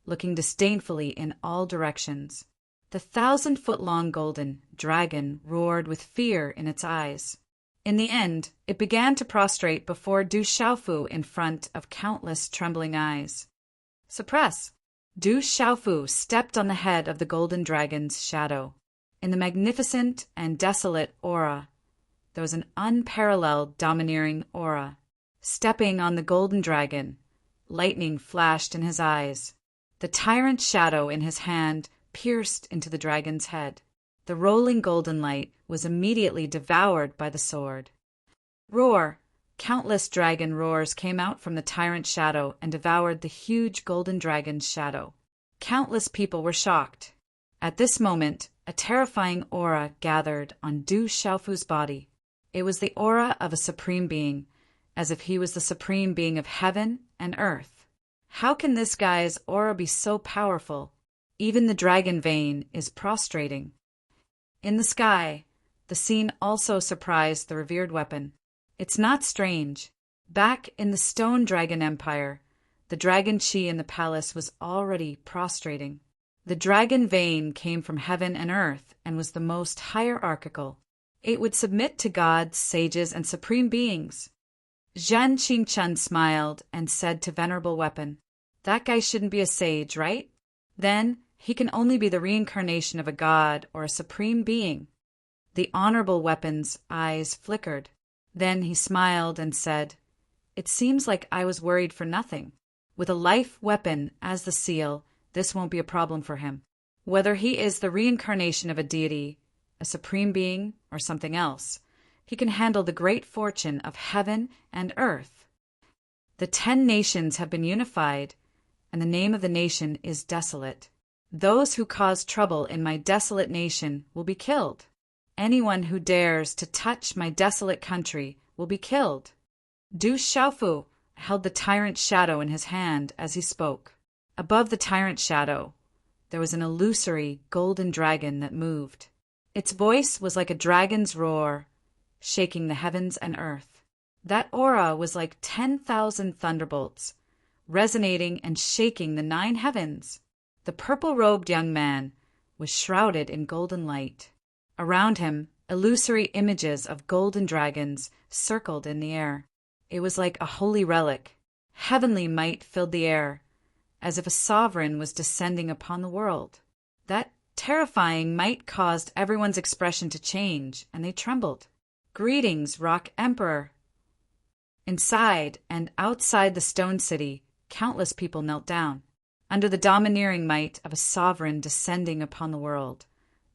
looking disdainfully in all directions. The 1,000-foot-long golden dragon roared with fear in its eyes. In the end, it began to prostrate before Du Xiaofu in front of countless trembling eyes. Suppress! Du Xiaofu stepped on the head of the golden dragon's shadow. In the magnificent and desolate aura, there was an unparalleled domineering aura. Stepping on the golden dragon, lightning flashed in his eyes. The tyrant shadow in his hand pierced into the dragon's head. The rolling golden light was immediately devoured by the sword. Roar! Countless dragon roars came out from the tyrant shadow and devoured the huge golden dragon's shadow. Countless people were shocked. At this moment, a terrifying aura gathered on Du Xiaofu's body. It was the aura of a supreme being, as if he was the supreme being of heaven and earth. How can this guy's aura be so powerful? Even the dragon vein is prostrating. In the sky, the scene also surprised the revered weapon. It's not strange. Back in the Stone Dragon Empire, the dragon chi in the palace was already prostrating. The dragon vein came from heaven and earth and was the most hierarchical. It would submit to gods, sages, and supreme beings. Zhan Qingchun smiled and said to Venerable Weapon, "That guy shouldn't be a sage, right? Then he can only be the reincarnation of a god or a supreme being." The Honorable Weapon's eyes flickered. Then he smiled and said, "It seems like I was worried for nothing. With a life weapon as the seal, this won't be a problem for him. Whether he is the reincarnation of a deity, a supreme being, or something else, he can handle the great fortune of heaven and earth. The 10 nations have been unified, and the name of the nation is Desolate. Those who cause trouble in my desolate nation will be killed. Anyone who dares to touch my desolate country will be killed." Du Xiaofu held the tyrant shadow in his hand as he spoke. Above the tyrant shadow, there was an illusory golden dragon that moved. Its voice was like a dragon's roar, shaking the heavens and earth. That aura was like 10,000 thunderbolts, resonating and shaking the 9 heavens. The purple-robed young man was shrouded in golden light. Around him, illusory images of golden dragons circled in the air. It was like a holy relic. Heavenly might filled the air, as if a sovereign was descending upon the world. That terrifying might caused everyone's expression to change, and they trembled. "Greetings, Rock Emperor!" Inside and outside the Stone City, countless people knelt down. Under the domineering might of a sovereign descending upon the world,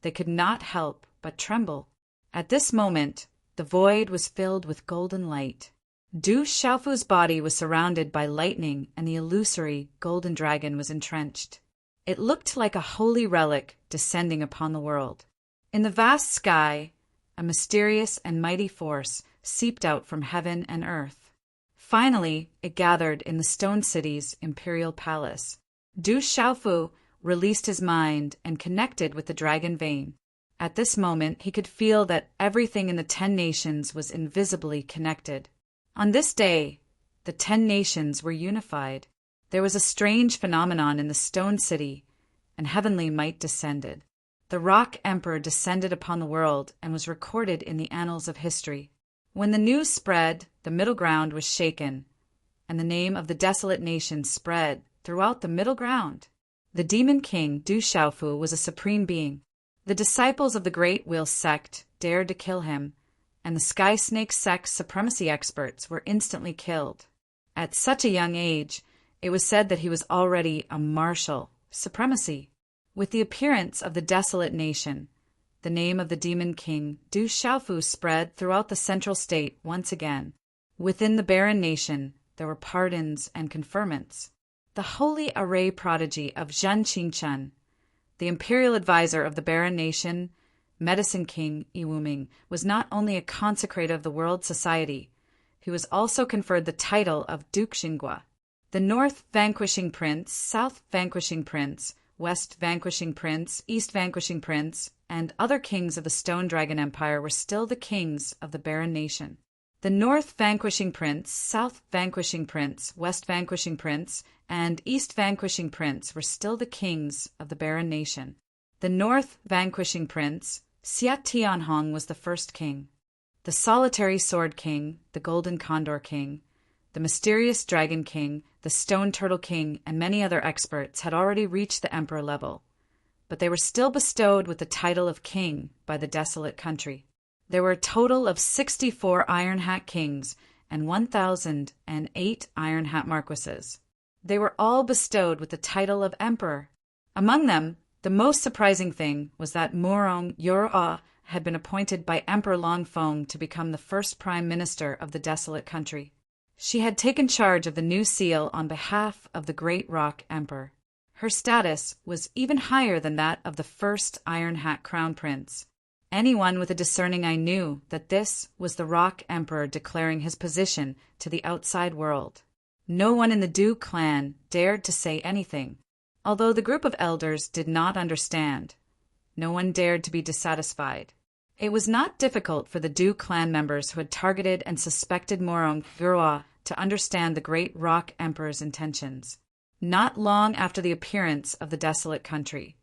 they could not help but tremble. At this moment, the void was filled with golden light. Du Xiaofu's body was surrounded by lightning, and the illusory golden dragon was entrenched. It looked like a holy relic descending upon the world. In the vast sky, a mysterious and mighty force seeped out from heaven and earth. Finally, it gathered in the Stone City's imperial palace. Du Xiaofu released his mind and connected with the dragon vein. At this moment, he could feel that everything in the 10 nations was invisibly connected. On this day, the 10 nations were unified. There was a strange phenomenon in the Stone City, and heavenly might descended. The Rock Emperor descended upon the world and was recorded in the annals of history. When the news spread, the middle ground was shaken, and the name of the desolate nation spread throughout the middle ground. The demon king, Du Xiaofu, was a supreme being. The disciples of the Great Wheel sect dared to kill him, and the Sky Snake sect's supremacy experts were instantly killed. At such a young age, it was said that he was already a martial supremacy. With the appearance of the desolate nation, the name of the demon king, Du Xiaofu, spread throughout the central state once again. Within the barren nation, there were pardons and conferments. The holy array prodigy of Zhen Qingchen, the imperial advisor of the barren nation, medicine king Yiwuming, was not only a consecrator of the world society, he was also conferred the title of Duke Xingua. The North Vanquishing Prince, South Vanquishing Prince, West Vanquishing Prince, East Vanquishing Prince, and other kings of the Stone Dragon Empire were still the kings of the barren nation. The North Vanquishing Prince, South Vanquishing Prince, West Vanquishing Prince, and East Vanquishing Prince were still the kings of the barren nation. The North Vanquishing Prince, Xia Tianhong, was the first king. The Solitary Sword King, the Golden Condor King, the Mysterious Dragon King, the Stone Turtle King, and many other experts had already reached the emperor level, but they were still bestowed with the title of king by the desolate country. There were a total of 64 Iron Hat kings and 1,008 Iron Hat marquises. They were all bestowed with the title of emperor. Among them, the most surprising thing was that Murong Yoroa had been appointed by Emperor Longfeng to become the first prime minister of the desolate country. She had taken charge of the new seal on behalf of the Great Rock Emperor. Her status was even higher than that of the first Iron Hat Crown Prince. Anyone with a discerning eye knew that this was the Rock Emperor declaring his position to the outside world. No one in the Du clan dared to say anything. Although the group of elders did not understand, no one dared to be dissatisfied. It was not difficult for the Du clan members who had targeted and suspected Morong Gurua to understand the Great Rock Emperor's intentions. Not long after the appearance of the desolate country,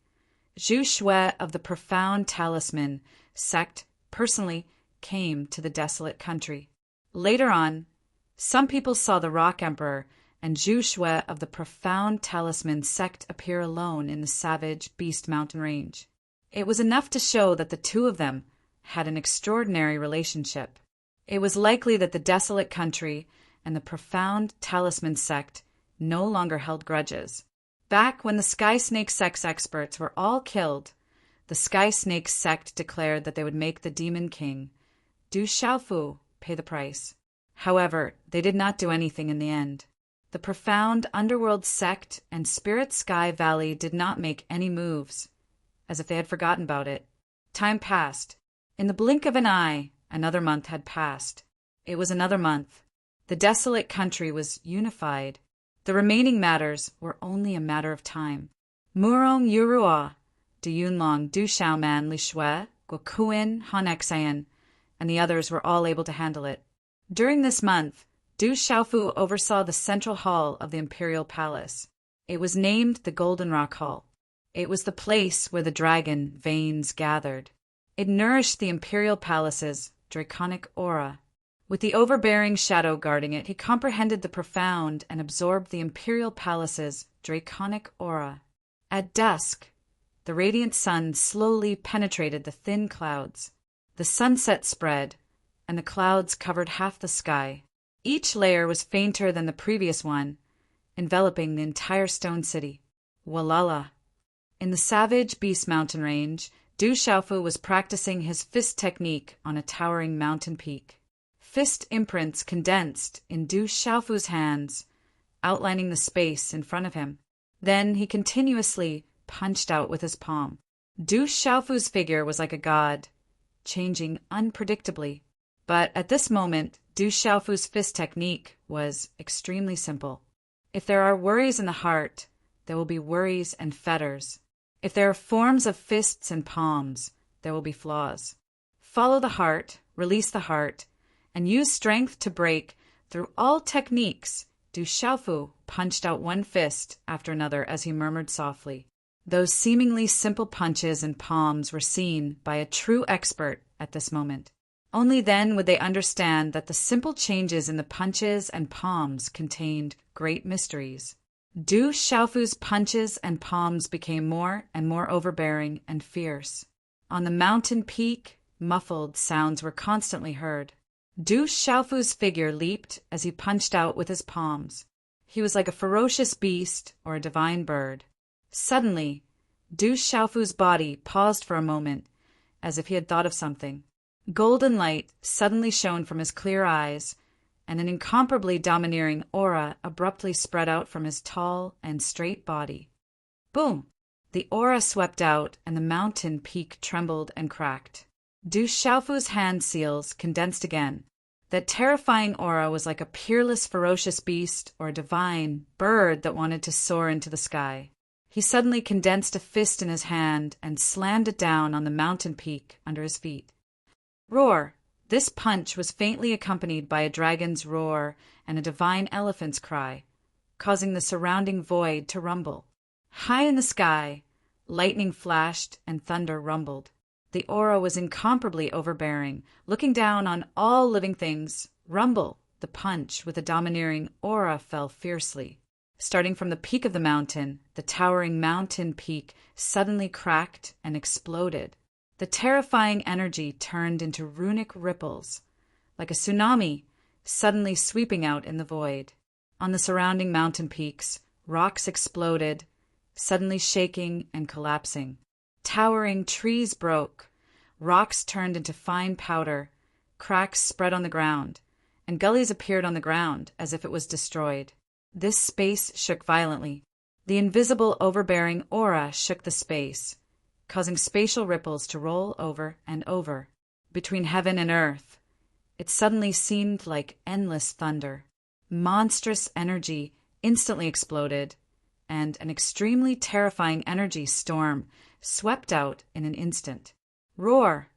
Zhu Shui of the Profound Talisman sect personally came to the desolate country. Later on, some people saw the Rock Emperor and Zhu Shui of the Profound Talisman sect appear alone in the savage Beast Mountain range. It was enough to show that the two of them had an extraordinary relationship. It was likely that the desolate country and the Profound Talisman sect no longer held grudges. Back when the Sky Snake sect's experts were all killed, the Sky Snake sect declared that they would make the Demon King, Du Xiaofu, pay the price. However, they did not do anything in the end. The Profound Underworld sect and Spirit Sky Valley did not make any moves, as if they had forgotten about it. Time passed. In the blink of an eye, another month had passed. It was another month. The desolate country was unified. The remaining matters were only a matter of time. Murong Yurua, Du Yunlong, Du Xiaoman, Li Shui, Guokuin, Han Xian, and the others were all able to handle it. During this month, Du Xiaofu oversaw the central hall of the imperial palace. It was named the Golden Rock Hall. It was the place where the dragon veins gathered. It nourished the imperial palace's draconic aura. With the overbearing shadow guarding it, he comprehended the profound and absorbed the imperial palace's draconic aura. At dusk, the radiant sun slowly penetrated the thin clouds. The sunset spread, and the clouds covered half the sky. Each layer was fainter than the previous one, enveloping the entire stone city. Walala. In the savage Beast Mountain range, Du Xiaofu was practicing his fist technique on a towering mountain peak. Fist imprints condensed in Du Xiaofu's hands, outlining the space in front of him. Then he continuously punched out with his palm. Du Xiaofu's figure was like a god, changing unpredictably. But at this moment, Du Xiaofu's fist technique was extremely simple. If there are worries in the heart, there will be worries and fetters. If there are forms of fists and palms, there will be flaws. Follow the heart, release the heart, and use strength to break through all techniques. Du Xiaofu punched out one fist after another as he murmured softly. Those seemingly simple punches and palms were seen by a true expert at this moment. Only then would they understand that the simple changes in the punches and palms contained great mysteries. Du Xiaofu's punches and palms became more and more overbearing and fierce. On the mountain peak, muffled sounds were constantly heard. Du Xiaofu's figure leaped as he punched out with his palms. He was like a ferocious beast or a divine bird. Suddenly, Du Xiaofu's body paused for a moment, as if he had thought of something. Golden light suddenly shone from his clear eyes, and an incomparably domineering aura abruptly spread out from his tall and straight body. Boom! The aura swept out, and the mountain peak trembled and cracked. Du Xiaofu's hand seals condensed again. That terrifying aura was like a peerless, ferocious beast or a divine bird that wanted to soar into the sky. He suddenly condensed a fist in his hand and slammed it down on the mountain peak under his feet. Roar! This punch was faintly accompanied by a dragon's roar and a divine elephant's cry, causing the surrounding void to rumble. High in the sky, lightning flashed and thunder rumbled. The aura was incomparably overbearing, looking down on all living things. Rumble! The punch with a domineering aura fell fiercely. Starting from the peak of the mountain, the towering mountain peak suddenly cracked and exploded. The terrifying energy turned into runic ripples, like a tsunami suddenly sweeping out in the void. On the surrounding mountain peaks, rocks exploded, suddenly shaking and collapsing. Towering trees broke, rocks turned into fine powder, cracks spread on the ground, and gullies appeared on the ground as if it was destroyed. This space shook violently. The invisible, overbearing aura shook the space, causing spatial ripples to roll over and over. Between heaven and earth, it suddenly seemed like endless thunder. Monstrous energy instantly exploded, and an extremely terrifying energy storm swept out in an instant. Roar!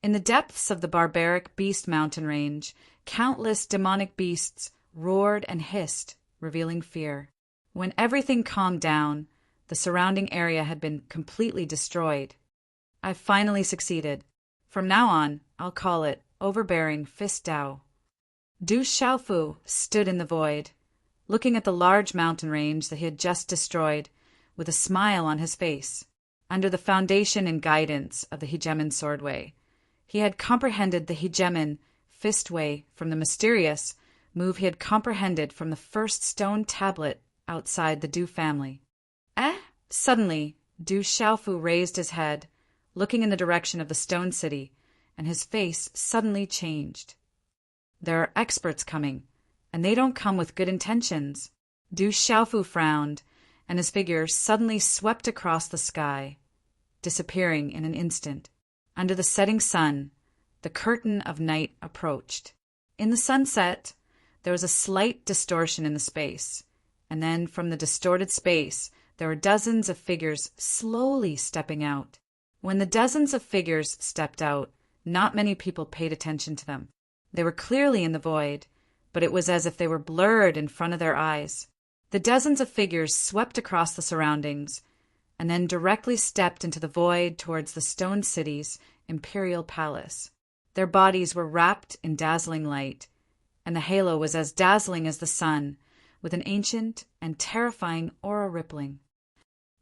In the depths of the barbaric beast mountain range, countless demonic beasts roared and hissed, revealing fear. When everything calmed down, the surrounding area had been completely destroyed. I finally succeeded. From now on, I'll call it Overbearing Fist Dao. Du Xiaofu stood in the void, looking at the large mountain range that he had just destroyed, with a smile on his face. Under the foundation and guidance of the Hegemon Swordway, he had comprehended the Hegemon Fistway from the mysterious move he had comprehended from the first stone tablet outside the Du family. Suddenly, Du Xiaofu raised his head, looking in the direction of the stone city, and his face suddenly changed. There are experts coming, and they don't come with good intentions. Du Xiaofu frowned, and his figure suddenly swept across the sky, disappearing in an instant. Under the setting sun, the curtain of night approached. In the sunset, there was a slight distortion in the space, and then from the distorted space, there were dozens of figures slowly stepping out. When the dozens of figures stepped out, not many people paid attention to them. They were clearly in the void, but it was as if they were blurred in front of their eyes. The dozens of figures swept across the surroundings, and then directly stepped into the void towards the stone city's imperial palace. Their bodies were wrapped in dazzling light, and the halo was as dazzling as the sun, with an ancient and terrifying aura rippling.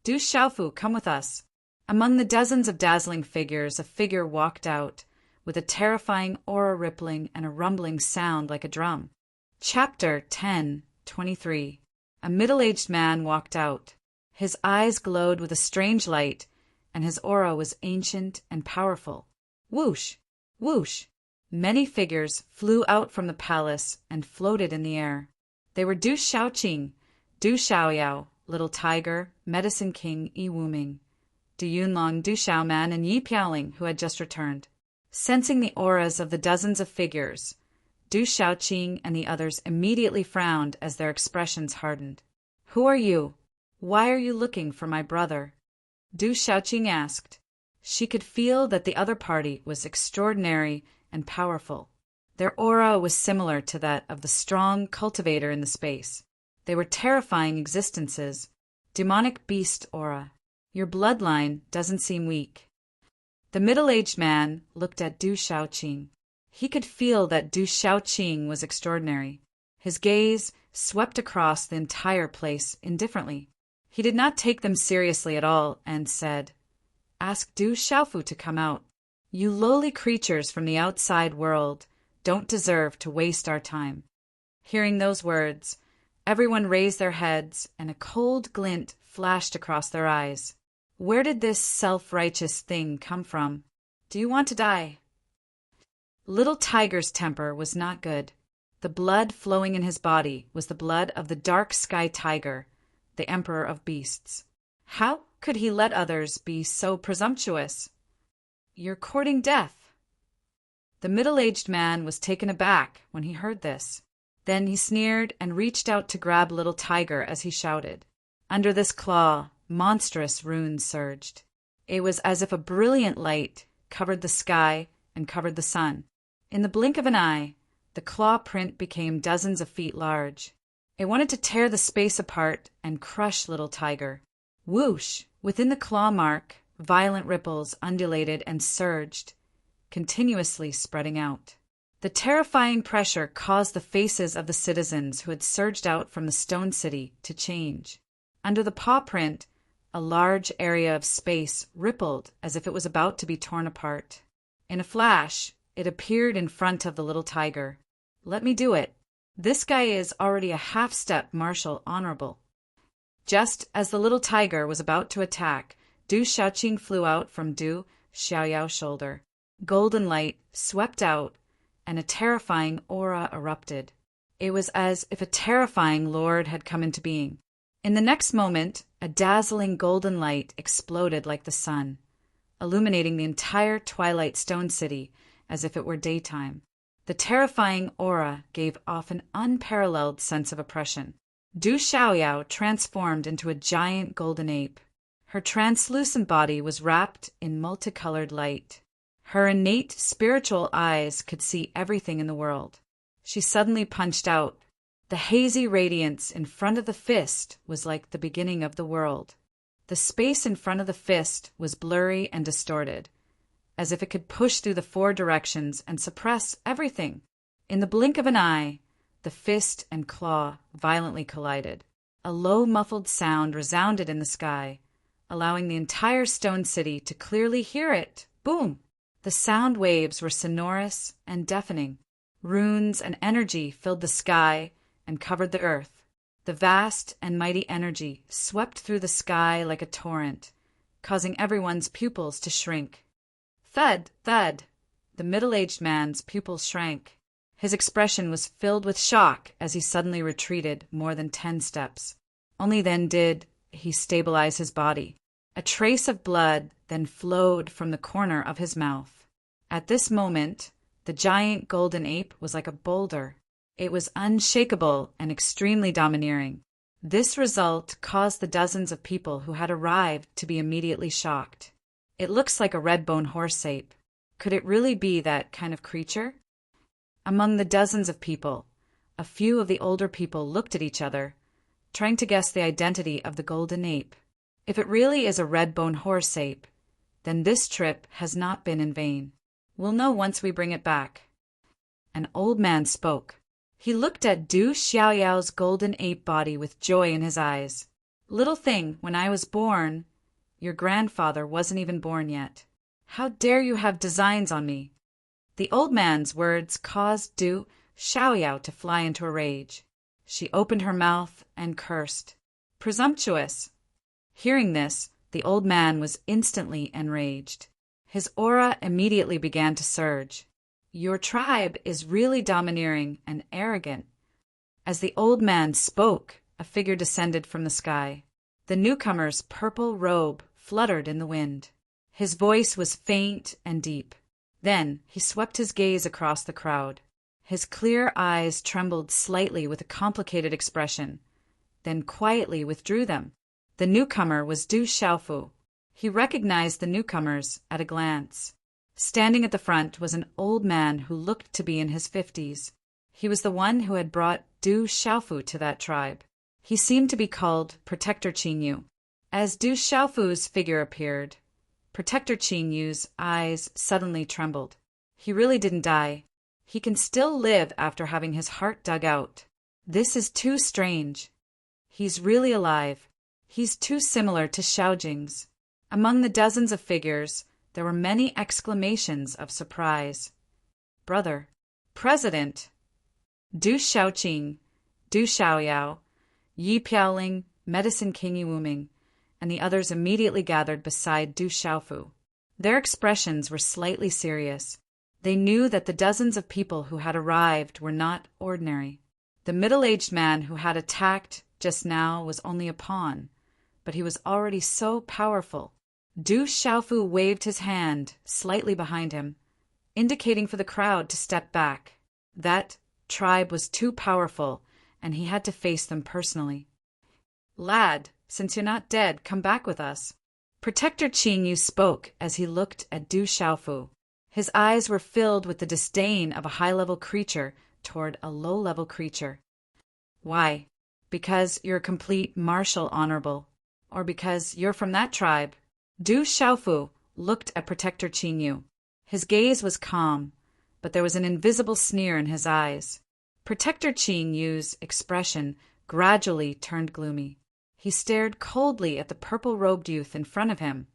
Du Xiaofu, come with us. Among the dozens of dazzling figures, a figure walked out, with a terrifying aura rippling and a rumbling sound like a drum. Chapter 10:23. A middle-aged man walked out. His eyes glowed with a strange light, and his aura was ancient and powerful. Whoosh! Whoosh! Many figures flew out from the palace and floated in the air. They were Du Xiaoqing, Du Xiaoyao, Little Tiger, Medicine King Yi Wuming, Du Yunlong, Du Xiaoman, and Yi Piaoling, who had just returned. Sensing the auras of the dozens of figures, Du Shaoqing and the others immediately frowned as their expressions hardened. "Who are you? Why are you looking for my brother?" Du Shaoqing asked. She could feel that the other party was extraordinary and powerful. Their aura was similar to that of the strong cultivator in the space. They were terrifying existences. Demonic beast aura. Your bloodline doesn't seem weak. The middle-aged man looked at Du Shaoqing. He could feel that Du Shaoqing was extraordinary. His gaze swept across the entire place indifferently. He did not take them seriously at all and said, "Ask Du Xiaofu to come out. You lowly creatures from the outside world don't deserve to waste our time." Hearing those words, everyone raised their heads and a cold glint flashed across their eyes. Where did this self-righteous thing come from? Do you want to die? Little Tiger's temper was not good. The blood flowing in his body was the blood of the dark sky tiger, the emperor of beasts. How could he let others be so presumptuous? "You're courting death." The middle-aged man was taken aback when he heard this. Then he sneered and reached out to grab Little Tiger as he shouted. Under this claw, monstrous runes surged. It was as if a brilliant light covered the sky and covered the sun. In the blink of an eye, the claw print became dozens of feet large. It wanted to tear the space apart and crush Little Tiger. Whoosh! Within the claw mark, violent ripples undulated and surged, continuously spreading out. The terrifying pressure caused the faces of the citizens who had surged out from the stone city to change. Under the paw print, a large area of space rippled as if it was about to be torn apart. In a flash, it appeared in front of the Little Tiger. "Let me do it. This guy is already a half-step martial honorable." Just as the Little Tiger was about to attack, Du Shaoqing flew out from Du Xiaoyao's shoulder. Golden light swept out, and a terrifying aura erupted. It was as if a terrifying lord had come into being. In the next moment, a dazzling golden light exploded like the sun, illuminating the entire Twilight Stone City as if it were daytime. The terrifying aura gave off an unparalleled sense of oppression. Du Xiaoyao transformed into a giant golden ape. Her translucent body was wrapped in multicolored light. Her innate spiritual eyes could see everything in the world. She suddenly punched out. The hazy radiance in front of the fist was like the beginning of the world. The space in front of the fist was blurry and distorted, as if it could push through the four directions and suppress everything. In the blink of an eye, the fist and claw violently collided. A low muffled sound resounded in the sky, allowing the entire stone city to clearly hear it. Boom! The sound waves were sonorous and deafening. Runes and energy filled the sky and covered the earth. The vast and mighty energy swept through the sky like a torrent, causing everyone's pupils to shrink. Thud, thud! The middle-aged man's pupils shrank. His expression was filled with shock as he suddenly retreated more than 10 steps. Only then did he stabilize his body. A trace of blood then flowed from the corner of his mouth. At this moment, the giant golden ape was like a boulder. It was unshakable and extremely domineering. This result caused the dozens of people who had arrived to be immediately shocked. "It looks like a red-bone horse ape. Could it really be that kind of creature?" Among the dozens of people, a few of the older people looked at each other, trying to guess the identity of the golden ape. If it really is a red-bone horse ape, then this trip has not been in vain. We'll know once we bring it back. An old man spoke. He looked at Du Xiaoyao's golden ape body with joy in his eyes. "Little thing, when I was born, your grandfather wasn't even born yet. How dare you have designs on me?" The old man's words caused Du Xiaoyao to fly into a rage. She opened her mouth and cursed. "Presumptuous!" Hearing this, the old man was instantly enraged. His aura immediately began to surge. "Your tribe is really domineering and arrogant." As the old man spoke, a figure descended from the sky. The newcomer's purple robe fluttered in the wind. His voice was faint and deep. Then he swept his gaze across the crowd. His clear eyes trembled slightly with a complicated expression, then quietly withdrew them. The newcomer was Du Xiaofu. He recognized the newcomers at a glance. Standing at the front was an old man who looked to be in his 50s. He was the one who had brought Du Xiaofu to that tribe. He seemed to be called Protector Qinyu. As Du Xiaofu's figure appeared, Protector Qinyu's eyes suddenly trembled. He really didn't die. He can still live after having his heart dug out. This is too strange. He's really alive. He's too similar to Xiaojing's. Among the dozens of figures, there were many exclamations of surprise. Brother, President, Du Xiaoqing, Du Xiaoyao, Yi Piaoling, Medicine King Yiwuming, and the others immediately gathered beside Du Xiaofu. Their expressions were slightly serious. They knew that the dozens of people who had arrived were not ordinary. The middle-aged man who had attacked just now was only a pawn, but he was already so powerful. Du Xiaofu waved his hand slightly behind him, indicating for the crowd to step back. That tribe was too powerful, and he had to face them personally. Lad, since you're not dead, come back with us. Protector Qinyu spoke as he looked at Du Xiaofu. His eyes were filled with the disdain of a high-level creature toward a low-level creature. Why? Because you're a complete martial honorable, or because you're from that tribe? Du Xiaofu looked at Protector Qinyu. His gaze was calm, but there was an invisible sneer in his eyes. Protector Qinyu's expression gradually turned gloomy. He stared coldly at the purple-robed youth in front of him,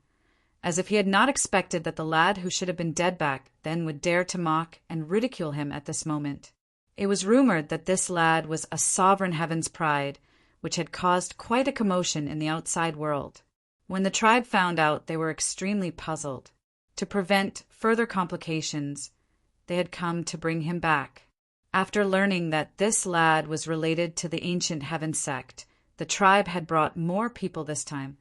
as if he had not expected that the lad who should have been dead back then would dare to mock and ridicule him at this moment. It was rumored that this lad was a sovereign heaven's pride, which had caused quite a commotion in the outside world. When the tribe found out, they were extremely puzzled. To prevent further complications, they had come to bring him back. After learning that this lad was related to the ancient heaven sect, the tribe had brought more people this time.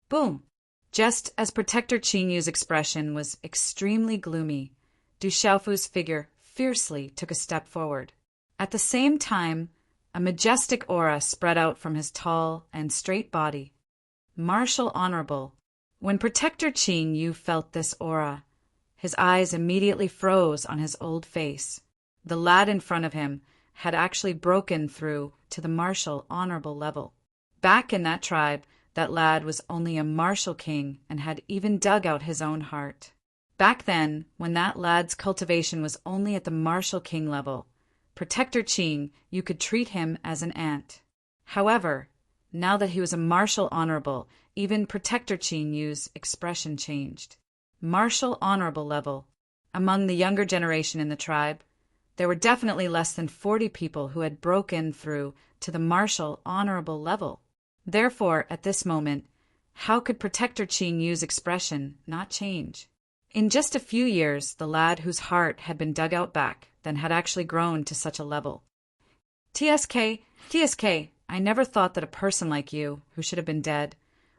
Boom! Just as Protector Qinyu's expression was extremely gloomy, Du Xiaofu's figure fiercely took a step forward. At the same time, a majestic aura spread out from his tall and straight body. Martial honorable. When Protector Qinyu felt this aura, his eyes immediately froze on his old face. The lad in front of him had actually broken through to the martial honorable level. Back in that tribe, that lad was only a martial king and had even dug out his own heart. Back then, when that lad's cultivation was only at the martial king level, Protector Qing, you could treat him as an ant. However, now that he was a martial honorable, even Protector Qinyu's expression changed. Martial honorable level. Among the younger generation in the tribe, there were definitely less than 40 people who had broken through to the martial honorable level. Therefore, at this moment, how could Protector Qinyu's expression not change? In just a few years, the lad whose heart had been dug out back then had actually grown to such a level. TSK, I never thought that a person like you, who should have been dead,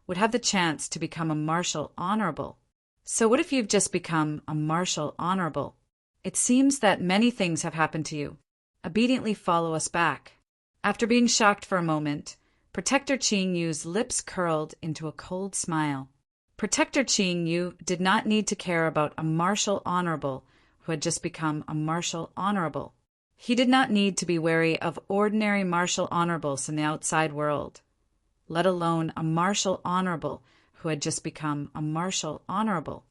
would have the chance to become a martial honorable. So what if you've just become a martial honorable? It seems that many things have happened to you. Obediently follow us back. After being shocked for a moment, Protector Qinyu's lips curled into a cold smile. Protector Qinyu did not need to care about a martial honorable who had just become a martial honorable. He did not need to be wary of ordinary martial honorables in the outside world, let alone a martial honorable who had just become a martial honorable.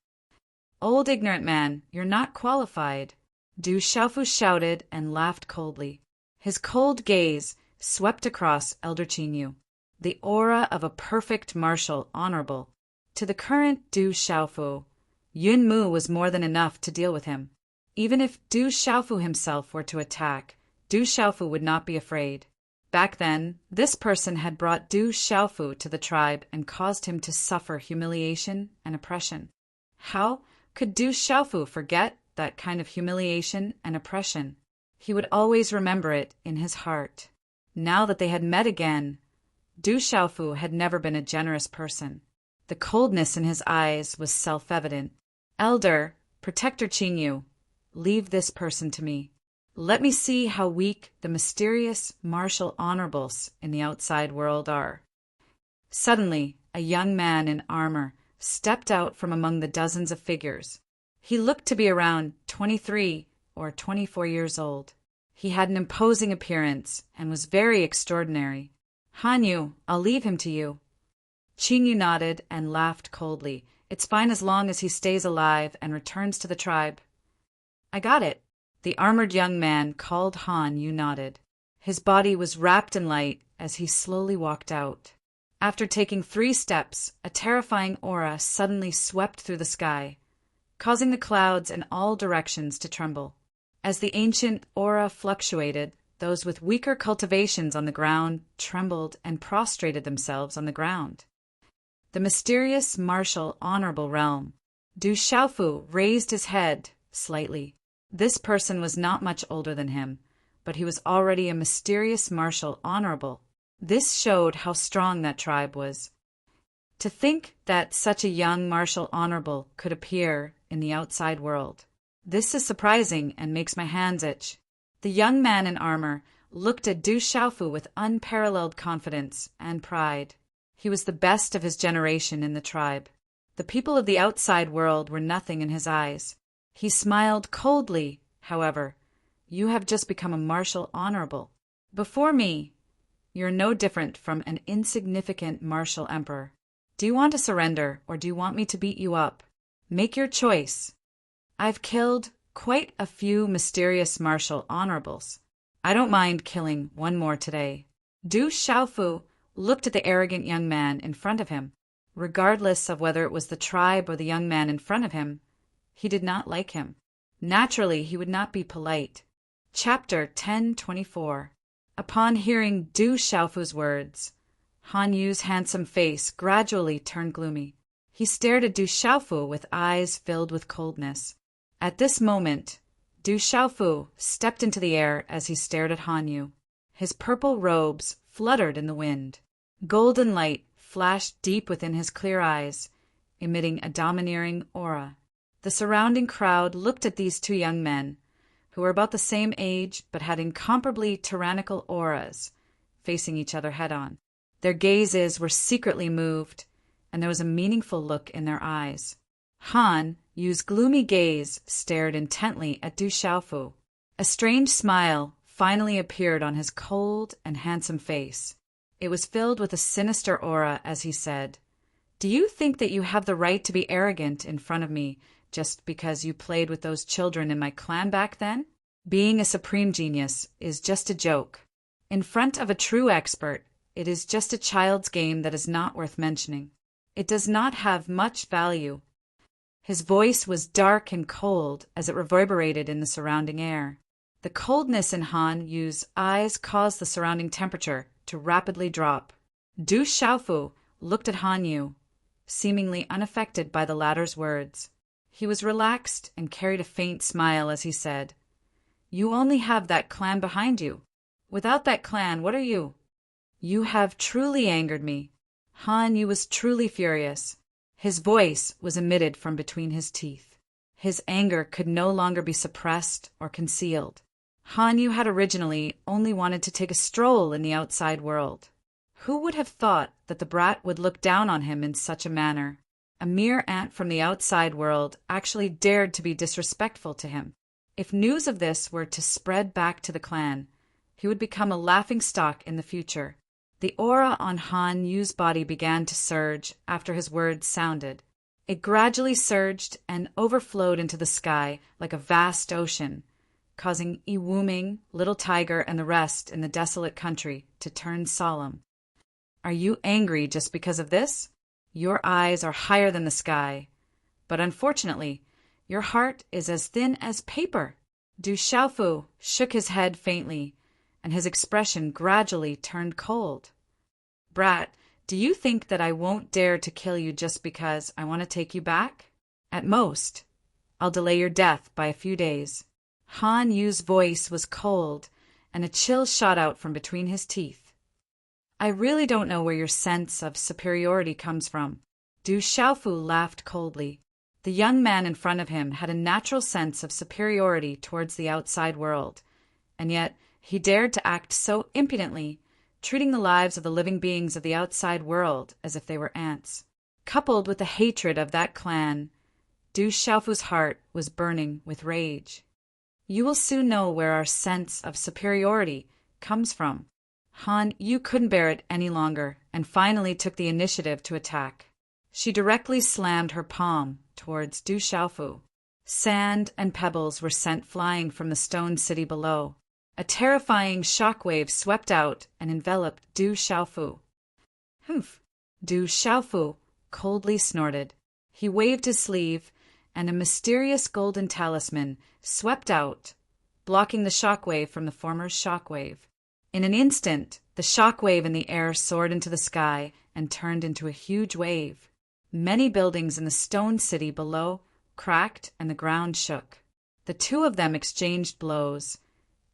Old ignorant man, you're not qualified. Du Xiaofu shouted and laughed coldly. His cold gaze swept across Elder Qinyu, the aura of a perfect martial honorable. To the current Du Xiaofu, Yun Mu was more than enough to deal with him. Even if Du Xiaofu himself were to attack, Du Xiaofu would not be afraid. Back then, this person had brought Du Xiaofu to the tribe and caused him to suffer humiliation and oppression. How could Du Xiaofu forget that kind of humiliation and oppression? He would always remember it in his heart. Now that they had met again, Du Xiaofu had never been a generous person. The coldness in his eyes was self-evident. Elder, Protector Qinyu, leave this person to me. Let me see how weak the mysterious martial honorables in the outside world are. Suddenly, a young man in armor stepped out from among the dozens of figures. He looked to be around 23 or 24 years old. He had an imposing appearance and was very extraordinary. Hanyu, I'll leave him to you. Qingyu nodded and laughed coldly. It's fine as long as he stays alive and returns to the tribe. I got it. The armored young man called Han Yu nodded. His body was wrapped in light as he slowly walked out. After taking 3 steps, a terrifying aura suddenly swept through the sky, causing the clouds in all directions to tremble. As the ancient aura fluctuated, those with weaker cultivations on the ground trembled and prostrated themselves on the ground. The mysterious martial honorable realm. Du Xiaofu raised his head slightly. This person was not much older than him, but he was already a mysterious martial honorable. This showed how strong that tribe was. To think that such a young martial honorable could appear in the outside world. This is surprising and makes my hands itch. The young man in armor looked at Du Xiaofu with unparalleled confidence and pride. He was the best of his generation in the tribe. The people of the outside world were nothing in his eyes. He smiled coldly, however. You have just become a martial honorable. Before me, you're no different from an insignificant martial emperor. Do you want to surrender, or do you want me to beat you up? Make your choice. I've killed quite a few mysterious martial honorables. I don't mind killing one more today. Du Xiaofu looked at the arrogant young man in front of him. Regardless of whether it was the tribe or the young man in front of him, he did not like him. Naturally, he would not be polite. Chapter 1024. Upon hearing Du Xiaofu's words, Han Yu's handsome face gradually turned gloomy. He stared at Du Xiaofu with eyes filled with coldness. At this moment, Du Xiaofu stepped into the air as he stared at Han Yu. His purple robes fluttered in the wind. Golden light flashed deep within his clear eyes, emitting a domineering aura. The surrounding crowd looked at these 2 young men, who were about the same age but had incomparably tyrannical auras, facing each other head-on. Their gazes were secretly moved, and there was a meaningful look in their eyes. Han Yu's gloomy gaze stared intently at Du Xiaofu. A strange smile finally appeared on his cold and handsome face. It was filled with a sinister aura as he said, "Do you think that you have the right to be arrogant in front of me just because you played with those children in my clan back then? Being a supreme genius is just a joke. In front of a true expert, it is just a child's game that is not worth mentioning. It does not have much value." His voice was dark and cold as it reverberated in the surrounding air. The coldness in Han Yu's eyes caused the surrounding temperature to rapidly drop. Du Xiaofu looked at Han Yu, seemingly unaffected by the latter's words. He was relaxed and carried a faint smile as he said, "You only have that clan behind you. Without that clan, what are you? You have truly angered me." Han Yu was truly furious. His voice was emitted from between his teeth. His anger could no longer be suppressed or concealed. Han Yu had originally only wanted to take a stroll in the outside world. Who would have thought that the brat would look down on him in such a manner? A mere ant from the outside world actually dared to be disrespectful to him. If news of this were to spread back to the clan, he would become a laughingstock in the future. The aura on Han Yu's body began to surge after his words sounded. It gradually surged and overflowed into the sky like a vast ocean, causing Iwuming, Little Tiger, and the rest in the desolate country to turn solemn. Are you angry just because of this? Your eyes are higher than the sky, but unfortunately, your heart is as thin as paper. Du Xiaofu shook his head faintly, and his expression gradually turned cold. Brat, do you think that I won't dare to kill you just because I want to take you back? At most, I'll delay your death by a few days. Han Yu's voice was cold, and a chill shot out from between his teeth. I really don't know where your sense of superiority comes from. Du Xiaofu laughed coldly. The young man in front of him had a natural sense of superiority towards the outside world, and yet he dared to act so impudently, treating the lives of the living beings of the outside world as if they were ants. Coupled with the hatred of that clan, Du Xiaofu's heart was burning with rage. You will soon know where our sense of superiority comes from. Han Yu couldn't bear it any longer and finally took the initiative to attack. She directly slammed her palm towards Du Xiaofu. Sand and pebbles were sent flying from the stone city below. A terrifying shockwave swept out and enveloped Du Xiaofu. Humph! Du Xiaofu coldly snorted. He waved his sleeve, and a mysterious golden talisman swept out, blocking the shockwave from the former shockwave. In an instant, the shockwave in the air soared into the sky and turned into a huge wave. Many buildings in the stone city below cracked and the ground shook. The two of them exchanged blows,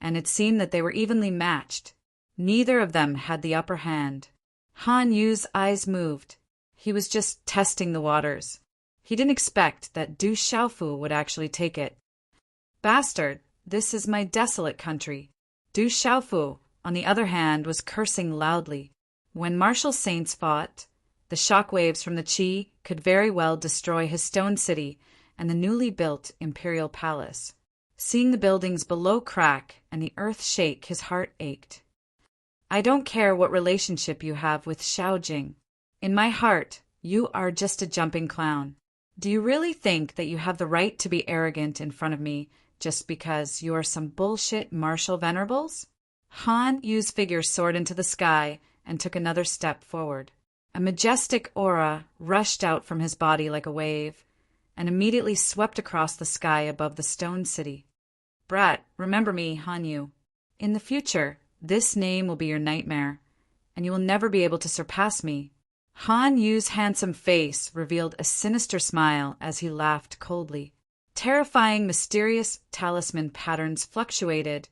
and it seemed that they were evenly matched. Neither of them had the upper hand. Han Yu's eyes moved. He was just testing the waters. He didn't expect that Du Xiaofu would actually take it. Bastard, this is my desolate country. Du Xiaofu, on the other hand, was cursing loudly. When martial saints fought, the shockwaves from the Qi could very well destroy his stone city and the newly built imperial palace. Seeing the buildings below crack and the earth shake, his heart ached. I don't care what relationship you have with Xiaojing. In my heart, you are just a jumping clown. Do you really think that you have the right to be arrogant in front of me just because you are some bullshit martial venerables? Han Yu's figure soared into the sky and took another step forward. A majestic aura rushed out from his body like a wave and immediately swept across the sky above the stone city. Brat, remember me, Han Yu. In the future, this name will be your nightmare, and you will never be able to surpass me. Han Yu's handsome face revealed a sinister smile as he laughed coldly. Terrifying, mysterious talisman patterns fluctuated,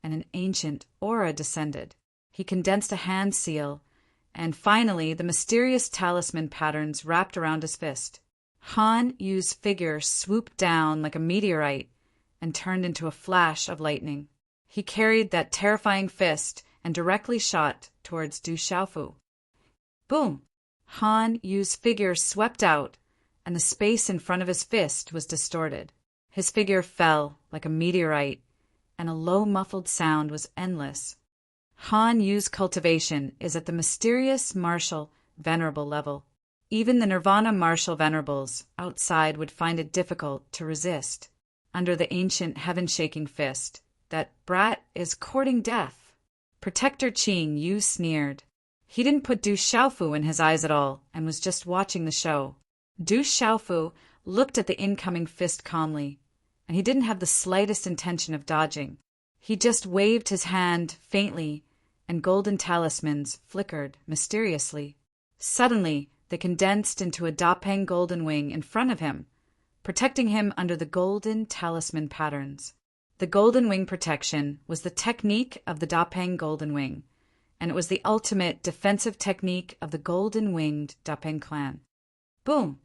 and an ancient aura descended. He condensed a hand seal, and finally the mysterious talisman patterns wrapped around his fist. Han Yu's figure swooped down like a meteorite and turned into a flash of lightning. He carried that terrifying fist and directly shot towards Du Xiaofu. Boom! Han Yu's figure swept out, and the space in front of his fist was distorted. His figure fell like a meteorite, and a low muffled sound was endless. Han Yu's cultivation is at the mysterious martial venerable level. Even the Nirvana martial venerables outside would find it difficult to resist. Under the ancient heaven-shaking fist, that brat is courting death. Protector Qing Yu sneered. He didn't put Du Xiaofu in his eyes at all and was just watching the show. Du Xiaofu looked at the incoming fist calmly, and he didn't have the slightest intention of dodging. He just waved his hand faintly, and golden talismans flickered mysteriously. Suddenly, they condensed into a Dapeng golden wing in front of him, protecting him under the golden talisman patterns. The golden wing protection was the technique of the Dapeng golden wing, and it was the ultimate defensive technique of the golden-winged Dapeng clan. Boom!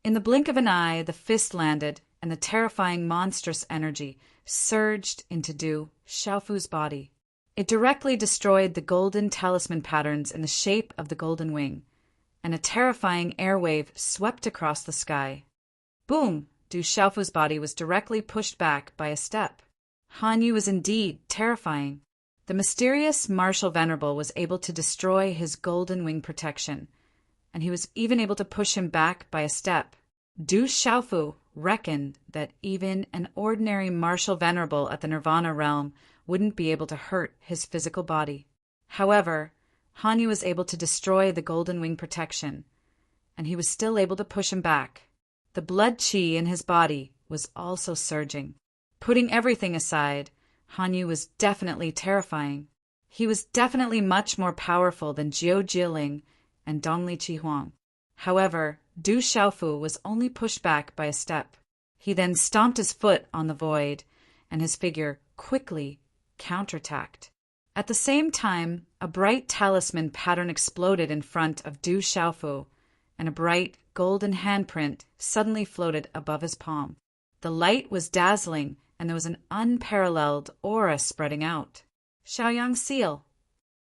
In the blink of an eye, the fist landed, and the terrifying monstrous energy surged into Du Xiaofu's body. It directly destroyed the golden talisman patterns in the shape of the golden wing, and a terrifying airwave swept across the sky. Boom! Du Xiaofu's body was directly pushed back by a step. Han Yu was indeed terrifying. The mysterious martial venerable was able to destroy his golden wing protection, and he was even able to push him back by a step. Du Xiaofu reckoned that even an ordinary martial venerable at the Nirvana realm wouldn't be able to hurt his physical body. However, Han Yu was able to destroy the golden wing protection, and he was still able to push him back. The blood qi in his body was also surging. Putting everything aside, Han Yu was definitely terrifying. He was definitely much more powerful than Jiu Jieling and Dongli Qihuang. However, Du Xiaofu was only pushed back by a step. He then stomped his foot on the void, and his figure quickly counterattacked. At the same time, a bright talisman pattern exploded in front of Du Xiaofu, and a bright golden handprint suddenly floated above his palm. The light was dazzling, and there was an unparalleled aura spreading out. Xiaoyang seal!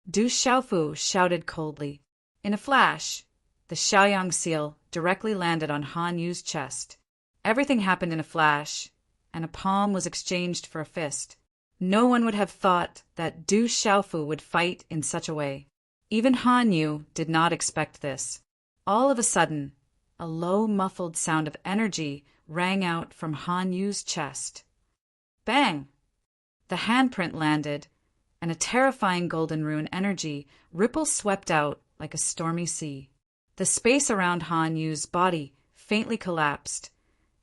Du Xiaofu shouted coldly. In a flash, the Xiaoyang seal directly landed on Han Yu's chest. Everything happened in a flash, and a palm was exchanged for a fist. No one would have thought that Du Xiaofu would fight in such a way. Even Han Yu did not expect this. All of a sudden, a low, muffled sound of energy rang out from Han Yu's chest. Bang! The handprint landed, and a terrifying golden rune energy ripple swept out like a stormy sea. The space around Han Yu's body faintly collapsed,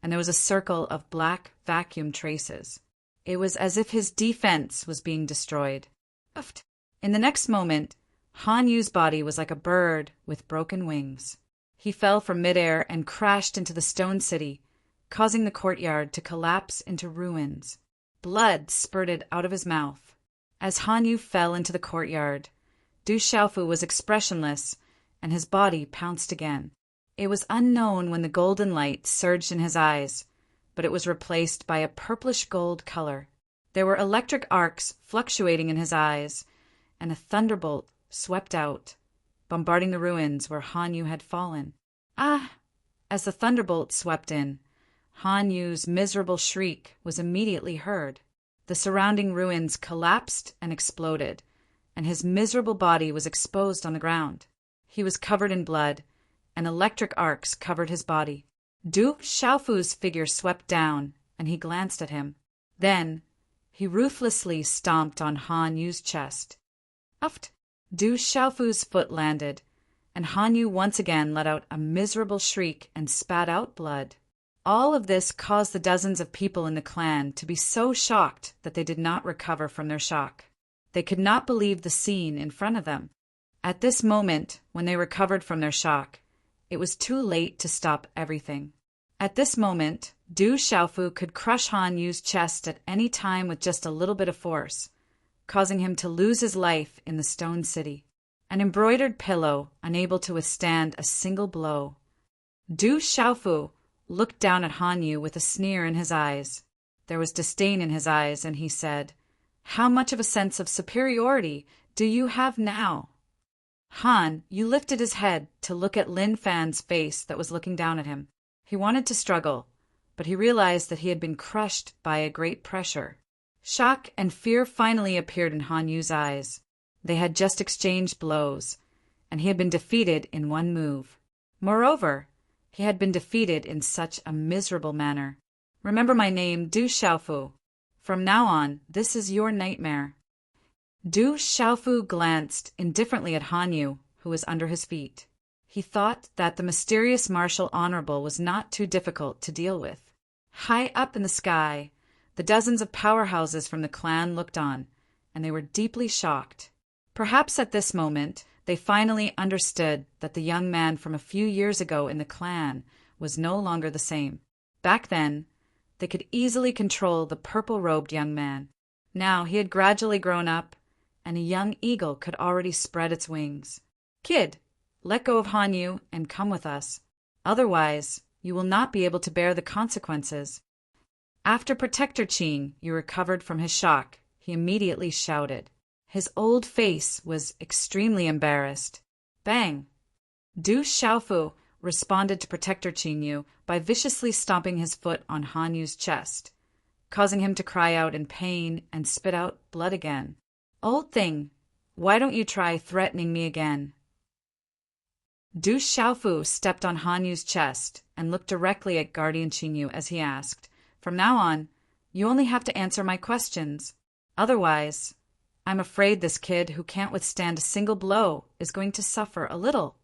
and there was a circle of black vacuum traces. It was as if his defense was being destroyed. In the next moment, Han Yu's body was like a bird with broken wings. He fell from midair and crashed into the stone city, causing the courtyard to collapse into ruins. Blood spurted out of his mouth. As Han Yu fell into the courtyard, Du Xiaofu was expressionless, and his body pounced again. It was unknown when the golden light surged in his eyes, but it was replaced by a purplish gold color. There were electric arcs fluctuating in his eyes, and a thunderbolt swept out, bombarding the ruins where Han Yu had fallen. Ah! As the thunderbolt swept in, Han Yu's miserable shriek was immediately heard. The surrounding ruins collapsed and exploded, and his miserable body was exposed on the ground. He was covered in blood, and electric arcs covered his body. Du Xiaofu's figure swept down, and he glanced at him. Then, he ruthlessly stomped on Han Yu's chest. Du Xiaofu's foot landed, and Han Yu once again let out a miserable shriek and spat out blood. All of this caused the dozens of people in the clan to be so shocked that they did not recover from their shock. They could not believe the scene in front of them. At this moment, when they recovered from their shock, it was too late to stop everything. At this moment, Du Xiaofu could crush Han Yu's chest at any time with just a little bit of force, causing him to lose his life in the stone city. An embroidered pillow, unable to withstand a single blow. Du Xiaofu looked down at Han Yu with a sneer in his eyes. There was disdain in his eyes, and he said, "How much of a sense of superiority do you have now?" Han Yu lifted his head to look at Lin Fan's face that was looking down at him. He wanted to struggle, but he realized that he had been crushed by a great pressure. Shock and fear finally appeared in Han Yu's eyes. They had just exchanged blows, and he had been defeated in one move. Moreover, he had been defeated in such a miserable manner. Remember my name, Du Xiaofu. From now on, this is your nightmare. Du Xiaofu glanced indifferently at Han Yu, who was under his feet. He thought that the mysterious martial honorable was not too difficult to deal with. High up in the sky, the dozens of powerhouses from the clan looked on, and they were deeply shocked. Perhaps at this moment, they finally understood that the young man from a few years ago in the clan was no longer the same. Back then, they could easily control the purple-robed young man. Now he had gradually grown up, and a young eagle could already spread its wings. "Kid, let go of Han Yu and come with us. Otherwise, you will not be able to bear the consequences." After Protector Qing Yu recovered from his shock, he immediately shouted. His old face was extremely embarrassed. Bang! Du Xiaofu responded to Protector Qing Yu by viciously stomping his foot on Han Yu's chest, causing him to cry out in pain and spit out blood again. "Old thing, why don't you try threatening me again?" Du Xiaofu stepped on Han Yu's chest and looked directly at Guardian Qing Yu as he asked, "From now on, you only have to answer my questions. Otherwise, I'm afraid this kid who can't withstand a single blow is going to suffer a little."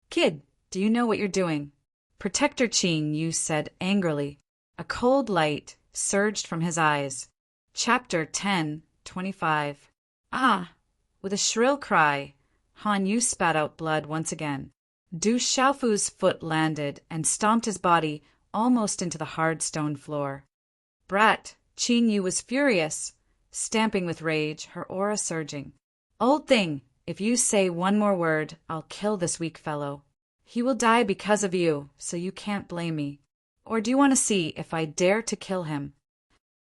"Kid, do you know what you're doing?" Protector Qing Yu said angrily. A cold light surged from his eyes. Chapter 10:25. Ah! With a shrill cry, Han Yu spat out blood once again. Du Xiaofu's foot landed and stomped his body almost into the hard stone floor. Brat, Qing Yu was furious, stamping with rage, her aura surging. "Old thing, if you say one more word, I'll kill this weak fellow. He will die because of you, so you can't blame me. Or do you want to see if I dare to kill him?"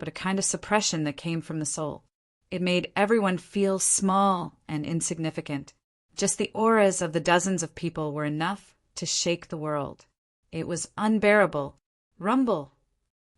but a kind of suppression that came from the soul. It made everyone feel small and insignificant. Just the auras of the dozens of people were enough to shake the world. It was unbearable. Rumble.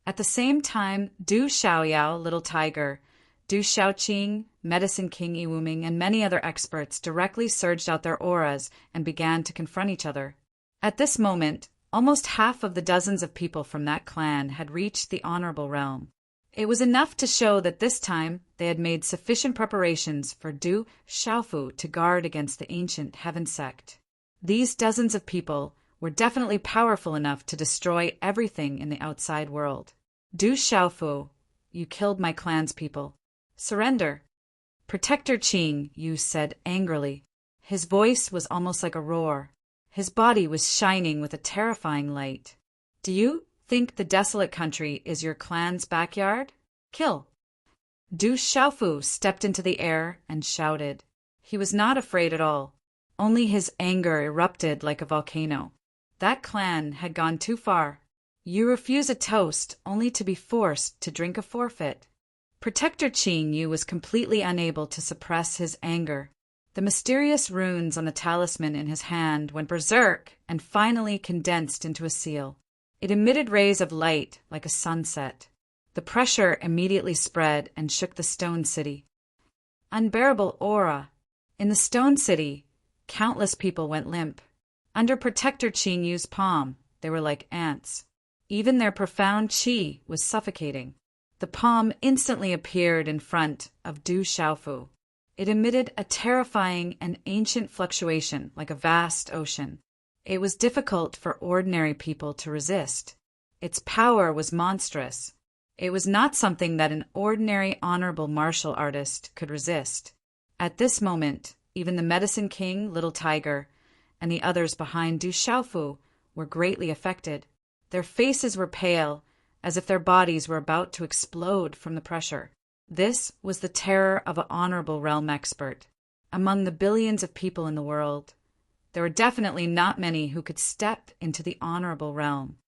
At the same time, Du Xiaoyao, Little Tiger, Du Xiaoqing, Medicine King Iwuming, and many other experts directly surged out their auras and began to confront each other. At this moment, almost half of the dozens of people from that clan had reached the honorable realm. It was enough to show that this time they had made sufficient preparations for Du Xiaofu to guard against the ancient heaven sect. These dozens of people were definitely powerful enough to destroy everything in the outside world. Du Xiaofu, you killed my clan's people. Surrender. Protector Qing, Yu said angrily. His voice was almost like a roar. His body was shining with a terrifying light. Do you think the desolate country is your clan's backyard? Kill. Du Xiaofu stepped into the air and shouted. He was not afraid at all. Only his anger erupted like a volcano. That clan had gone too far. You refuse a toast only to be forced to drink a forfeit. Protector Qing Yu was completely unable to suppress his anger. The mysterious runes on the talisman in his hand went berserk and finally condensed into a seal. It emitted rays of light like a sunset. The pressure immediately spread and shook the stone city. Unbearable aura. In the stone city, countless people went limp. Under Protector Qing Yu's palm, they were like ants. Even their profound qi was suffocating. The palm instantly appeared in front of Du Xiaofu. It emitted a terrifying and ancient fluctuation like a vast ocean. It was difficult for ordinary people to resist. Its power was monstrous. It was not something that an ordinary honorable martial artist could resist. At this moment, even the Medicine King, Little Tiger, and the others behind Du Xiaofu were greatly affected. Their faces were pale, as if their bodies were about to explode from the pressure. This was the terror of an honorable realm expert. Among the billions of people in the world, there were definitely not many who could step into the honorable realm.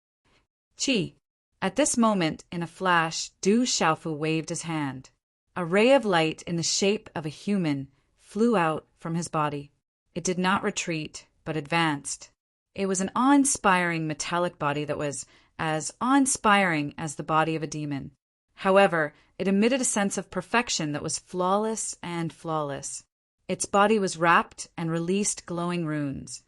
Qi. At this moment, in a flash, Du Xiaofu waved his hand. A ray of light in the shape of a human flew out from his body. It did not retreat, but advanced. It was an awe-inspiring metallic body that was as awe-inspiring as the body of a demon. However, it emitted a sense of perfection that was flawless and flawless. Its body was wrapped and released glowing runes,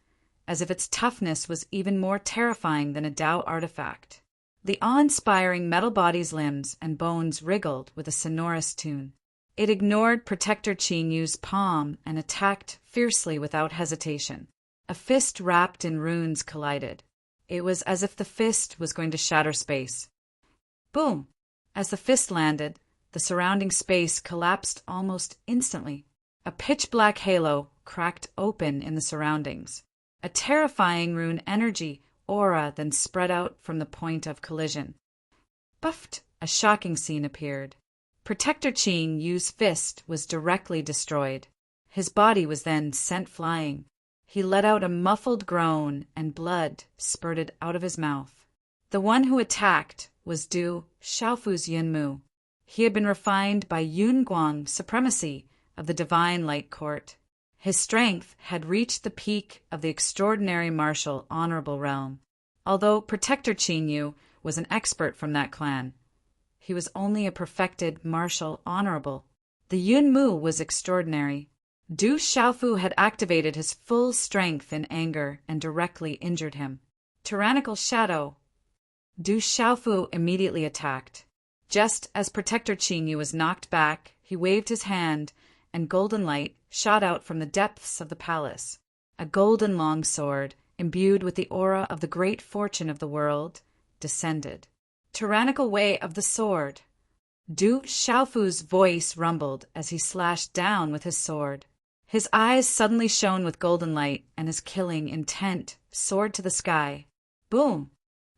as if its toughness was even more terrifying than a Tao artifact. The awe-inspiring metal body's limbs and bones wriggled with a sonorous tune. It ignored Protector Qing Yu's palm and attacked fiercely without hesitation. A fist wrapped in runes collided. It was as if the fist was going to shatter space. Boom! As the fist landed, the surrounding space collapsed almost instantly. A pitch-black halo cracked open in the surroundings. A terrifying rune energy aura then spread out from the point of collision. Buffed! A shocking scene appeared. Protector Qing Yu's fist was directly destroyed. His body was then sent flying. He let out a muffled groan and blood spurted out of his mouth. The one who attacked was Du Xiaofu's Yunmu. He had been refined by Yunguang supremacy of the Divine Light Court. His strength had reached the peak of the extraordinary martial honorable realm. Although Protector Qing Yu was an expert from that clan, he was only a perfected martial honorable. The Yunmu was extraordinary. Du Xiaofu had activated his full strength in anger and directly injured him. Tyrannical Shadow. Du Xiaofu immediately attacked. Just as Protector Qing Yu was knocked back, he waved his hand, and golden light shot out from the depths of the palace. A golden long sword, imbued with the aura of the great fortune of the world, descended. Tyrannical way of the sword. Du Xiaofu's voice rumbled as he slashed down with his sword. His eyes suddenly shone with golden light, and his killing intent soared to the sky. Boom!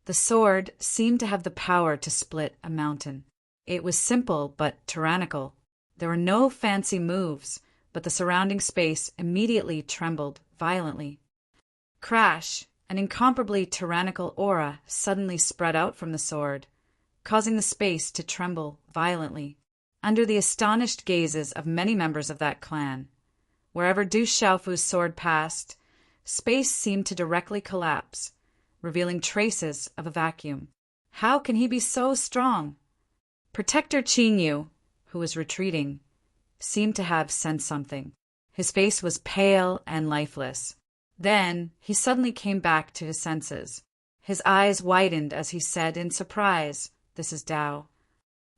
The sword seemed to have the power to split a mountain. It was simple but tyrannical. There were no fancy moves, but the surrounding space immediately trembled violently. Crash! An incomparably tyrannical aura suddenly spread out from the sword, causing the space to tremble violently. Under the astonished gazes of many members of that clan, wherever Du Xiaofu's sword passed, space seemed to directly collapse, revealing traces of a vacuum. How can he be so strong? Protector Qin Yu, who was retreating, seemed to have sensed something. His face was pale and lifeless. Then he suddenly came back to his senses. His eyes widened as he said in surprise, "This is Dao.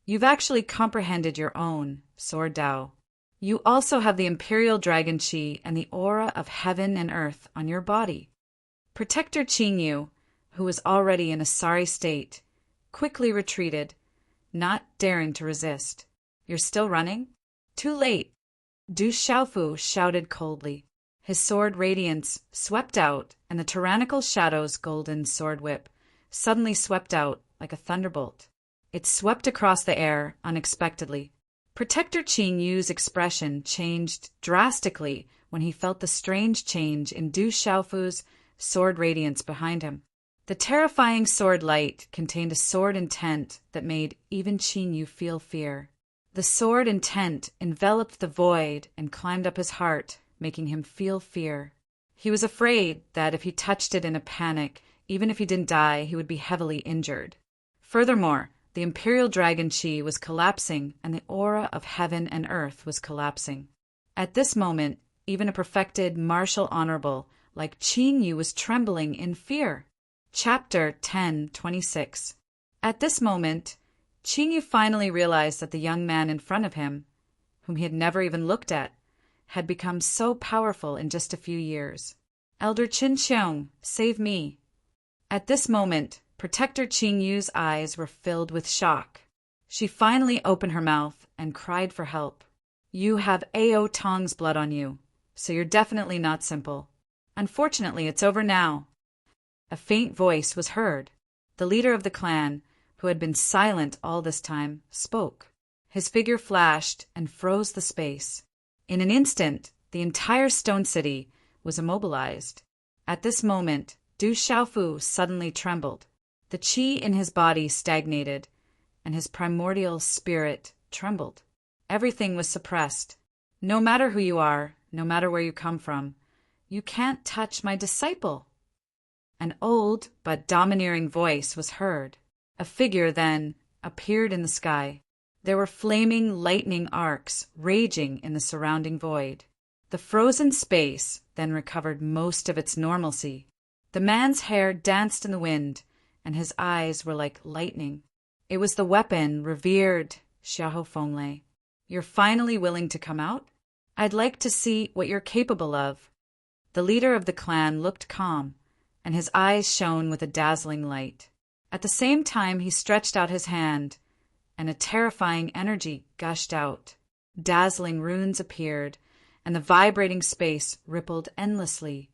You've actually comprehended your own, Sword Dao. You also have the Imperial Dragon Qi and the aura of heaven and earth on your body." Protector Qin Yu, who was already in a sorry state, quickly retreated, not daring to resist. "You're still running?" "Too late," Du Xiaofu shouted coldly. His sword radiance swept out, and the tyrannical shadow's golden sword whip suddenly swept out like a thunderbolt. It swept across the air unexpectedly. Protector Qin Yu's expression changed drastically when he felt the strange change in Du Xiaofu's sword radiance behind him. The terrifying sword light contained a sword intent that made even Qin Yu feel fear. The sword intent enveloped the void and climbed up his heart, making him feel fear. He was afraid that if he touched it in a panic, even if he didn't die, he would be heavily injured. Furthermore, the Imperial Dragon Qi was collapsing and the aura of heaven and earth was collapsing. At this moment, even a perfected martial honorable like Qin Yu was trembling in fear. Chapter 10:26. At this moment, Qin Yu finally realized that the young man in front of him, whom he had never even looked at, had become so powerful in just a few years. "Elder Qin Xiong, save me." At this moment, Protector Qin Yu's eyes were filled with shock. She finally opened her mouth and cried for help. "You have Ao Tong's blood on you, so you're definitely not simple. Unfortunately, it's over now." A faint voice was heard. The leader of the clan, who had been silent all this time, spoke. His figure flashed and froze the space. In an instant, the entire stone city was immobilized. At this moment, Du Xiaofu suddenly trembled. The qi in his body stagnated, and his primordial spirit trembled. Everything was suppressed. "No matter who you are, no matter where you come from, you can't touch my disciple." An old but domineering voice was heard. A figure then appeared in the sky. There were flaming lightning arcs raging in the surrounding void. The frozen space then recovered most of its normalcy. The man's hair danced in the wind, and his eyes were like lightning. It was the weapon, revered Xiahou Fenglei. "You're finally willing to come out? I'd like to see what you're capable of." The leader of the clan looked calm, and his eyes shone with a dazzling light. At the same time, he stretched out his hand, and a terrifying energy gushed out. Dazzling runes appeared, and the vibrating space rippled endlessly,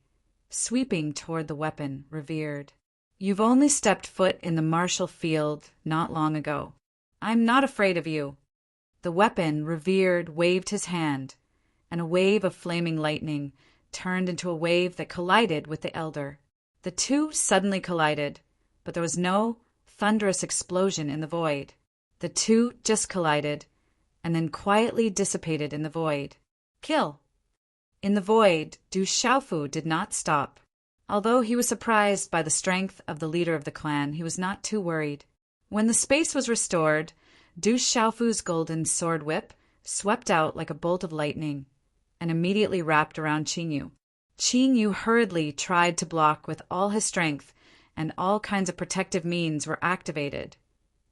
sweeping toward the weapon revered. "You've only stepped foot in the martial field not long ago. I'm not afraid of you." The weapon revered waved his hand, and a wave of flaming lightning turned into a wave that collided with the elder. The two suddenly collided, but there was no thunderous explosion in the void. The two just collided, and then quietly dissipated in the void. "Kill!" In the void, Du Xiaofu did not stop. Although he was surprised by the strength of the leader of the clan, he was not too worried. When the space was restored, Du Xiaofu's golden sword whip swept out like a bolt of lightning and immediately wrapped around Qin Yu. Qin Yu hurriedly tried to block with all his strength, and all kinds of protective means were activated.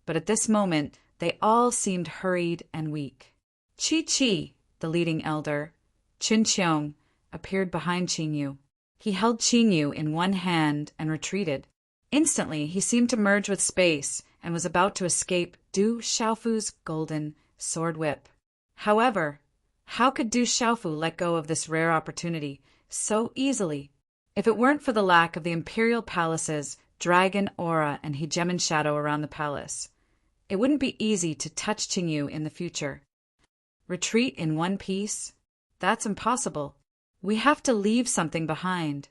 But at this moment, they all seemed hurried and weak. Qi, the leading elder, Qin Qiong, appeared behind Qin Yu. He held Qin Yu in one hand and retreated. Instantly, he seemed to merge with space and was about to escape Du Xiaofu's golden sword whip. However, how could Du Xiaofu let go of this rare opportunity so easily? If it weren't for the lack of the imperial palace's dragon aura and hegemon shadow around the palace, it wouldn't be easy to touch Qin Yu in the future. Retreat in one piece? That's impossible. We have to leave something behind.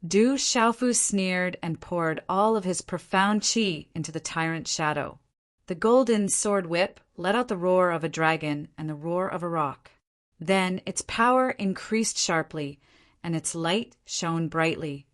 Du Xiaofu sneered and poured all of his profound qi into the tyrant's shadow. The golden sword whip let out the roar of a dragon and the roar of a rock. Then its power increased sharply, and its light shone brightly,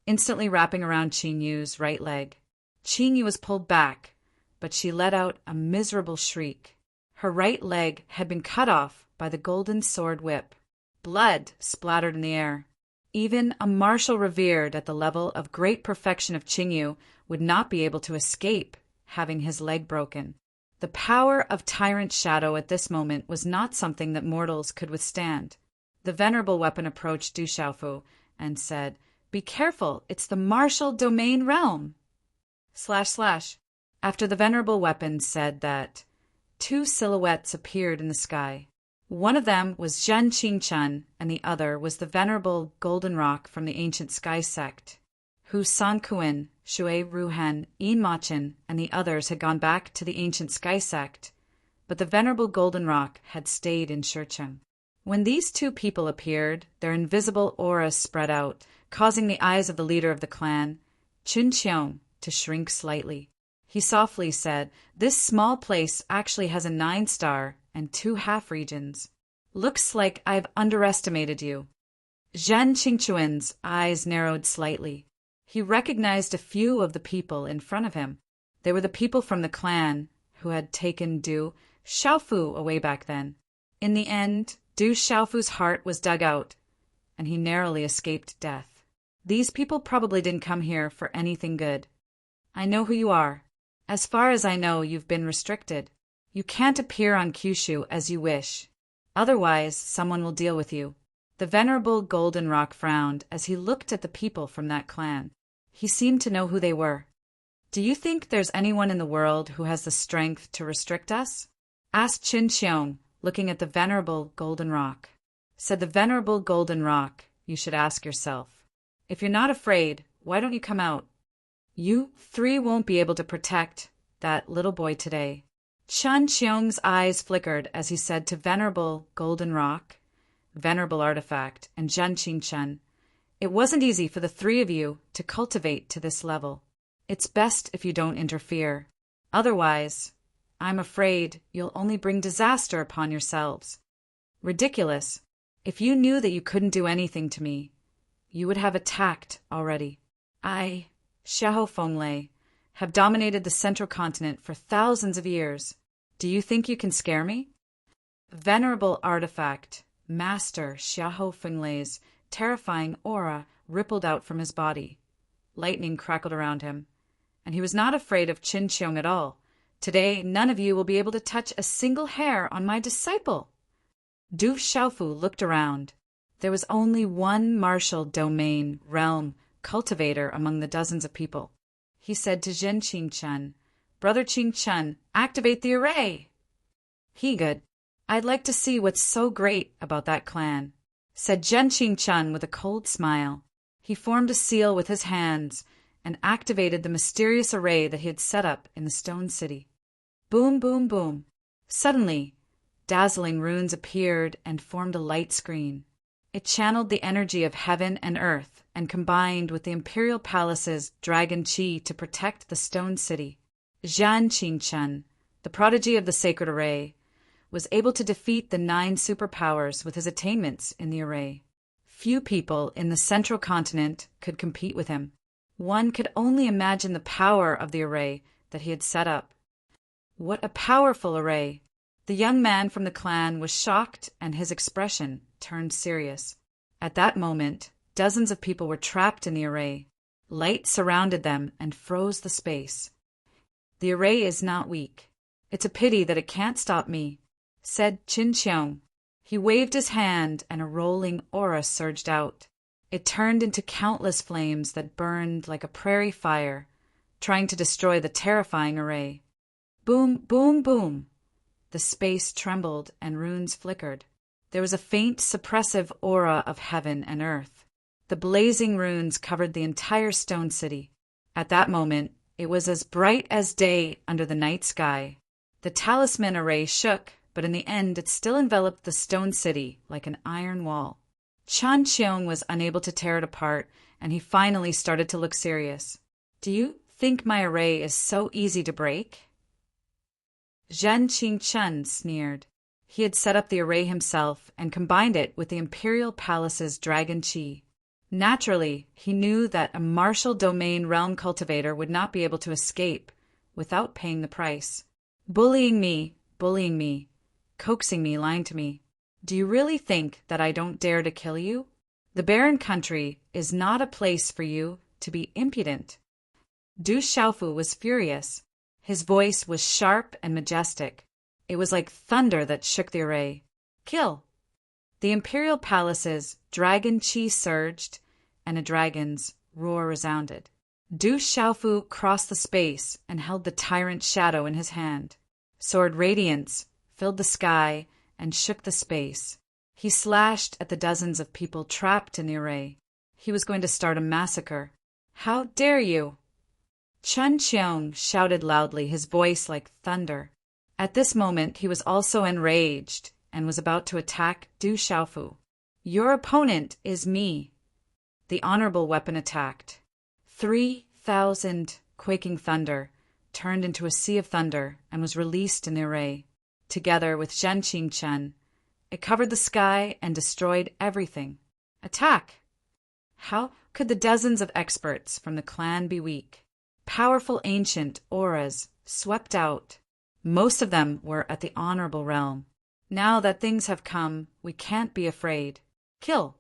instantly wrapping around Qingyu's right leg. Qingyu was pulled back, but she let out a miserable shriek. Her right leg had been cut off by the golden sword whip. Blood splattered in the air. Even a martial revered at the level of great perfection of Qingyu would not be able to escape having his leg broken. The power of Tyrant Shadow at this moment was not something that mortals could withstand. The venerable weapon approached Du Xiaofu and said, "Be careful, it's the martial domain realm." / After the venerable weapon said that, two silhouettes appeared in the sky. One of them was Zhen Qingchen, and the other was the venerable golden rock from the ancient sky sect. Hu Sanquan, Shui Ruhen, Yin Machin, and the others had gone back to the ancient sky sect, but the venerable golden rock had stayed in Shurcheng. When these two people appeared, their invisible auras spread out, causing the eyes of the leader of the clan, Chun Qiong, to shrink slightly. He softly said, "This small place actually has a 9-star and 2 half-regions. Looks like I've underestimated you." Zhen Qingchuan's eyes narrowed slightly. He recognized a few of the people in front of him. They were the people from the clan who had taken Du Xiaofu away back then. In the end, Du Xiaofu's heart was dug out, and he narrowly escaped death. These people probably didn't come here for anything good. "I know who you are. As far as I know, you've been restricted. You can't appear on Kyushu as you wish. Otherwise, someone will deal with you." The venerable golden rock frowned as he looked at the people from that clan. He seemed to know who they were. "Do you think there's anyone in the world who has the strength to restrict us?" asked Qin Xiong, looking at the venerable golden rock. Said the venerable golden rock, "You should ask yourself. If you're not afraid, why don't you come out? You 3 won't be able to protect that little boy today." Chun Xiong's eyes flickered as he said to venerable golden rock, venerable artifact, and Zhen Qingchen, "It wasn't easy for the 3 of you to cultivate to this level. It's best if you don't interfere. Otherwise, I'm afraid you'll only bring disaster upon yourselves." "Ridiculous. If you knew that you couldn't do anything to me, you would have attacked already. I, Xiahou Fenglei, have dominated the central continent for thousands of years. Do you think you can scare me?" Venerable artifact, Master Xiahou Fenglei's terrifying aura rippled out from his body. Lightning crackled around him, and he was not afraid of Qin Qiong at all. "Today, none of you will be able to touch a single hair on my disciple." Du Xiaofu looked around. There was only one martial domain realm cultivator among the dozens of people. He said to Zhen Qingchen, "Brother Qingchen, activate the array." "He good. I'd like to see what's so great about that clan," said Zhen Qingchen with a cold smile. He formed a seal with his hands and activated the mysterious array that he had set up in the stone city. Boom, boom, boom. Suddenly, dazzling runes appeared and formed a light screen. It channeled the energy of heaven and earth and combined with the imperial palace's dragon chi to protect the stone city. Zhan Qingchen, the prodigy of the sacred array, was able to defeat the 9 superpowers with his attainments in the array. Few people in the central continent could compete with him. One could only imagine the power of the array that he had set up. What a powerful array! The young man from the clan was shocked and his expression turned serious. At that moment, dozens of people were trapped in the array. Light surrounded them and froze the space. "The array is not weak. It's a pity that it can't stop me," said Qin Qiong. He waved his hand and a rolling aura surged out. It turned into countless flames that burned like a prairie fire, trying to destroy the terrifying array. Boom, boom, boom. The space trembled and runes flickered. There was a faint, suppressive aura of heaven and earth. The blazing runes covered the entire stone city. At that moment, it was as bright as day under the night sky. The talisman array shook, but in the end it still enveloped the stone city like an iron wall. Chan Qiong was unable to tear it apart, and he finally started to look serious. "Do you think my array is so easy to break?" Zhen Qingchen sneered. He had set up the array himself and combined it with the Imperial Palace's dragon chi. Naturally, he knew that a martial domain realm cultivator would not be able to escape without paying the price. Bullying me, coaxing me, lying to me. Do you really think that I don't dare to kill you? The barren country is not a place for you to be impudent. Du Xiaofu was furious. His voice was sharp and majestic. It was like thunder that shook the array. Kill! The Imperial Palace's dragon chi surged, and a dragon's roar resounded. Du Xiaofu crossed the space and held the tyrant shadow in his hand. Sword radiance filled the sky and shook the space. He slashed at the dozens of people trapped in the array. He was going to start a massacre. How dare you! Chun Cheong shouted loudly, his voice like thunder. At this moment he was also enraged and was about to attack Du Xiaofu. Your opponent is me. The honorable weapon attacked. 3,000 quaking thunder turned into a sea of thunder and was released in the array. Together with Zhen Qingchen, it covered the sky and destroyed everything. Attack! How could the dozens of experts from the clan be weak? Powerful ancient auras swept out. Most of them were at the honorable realm. Now that things have come, we can't be afraid. Kill!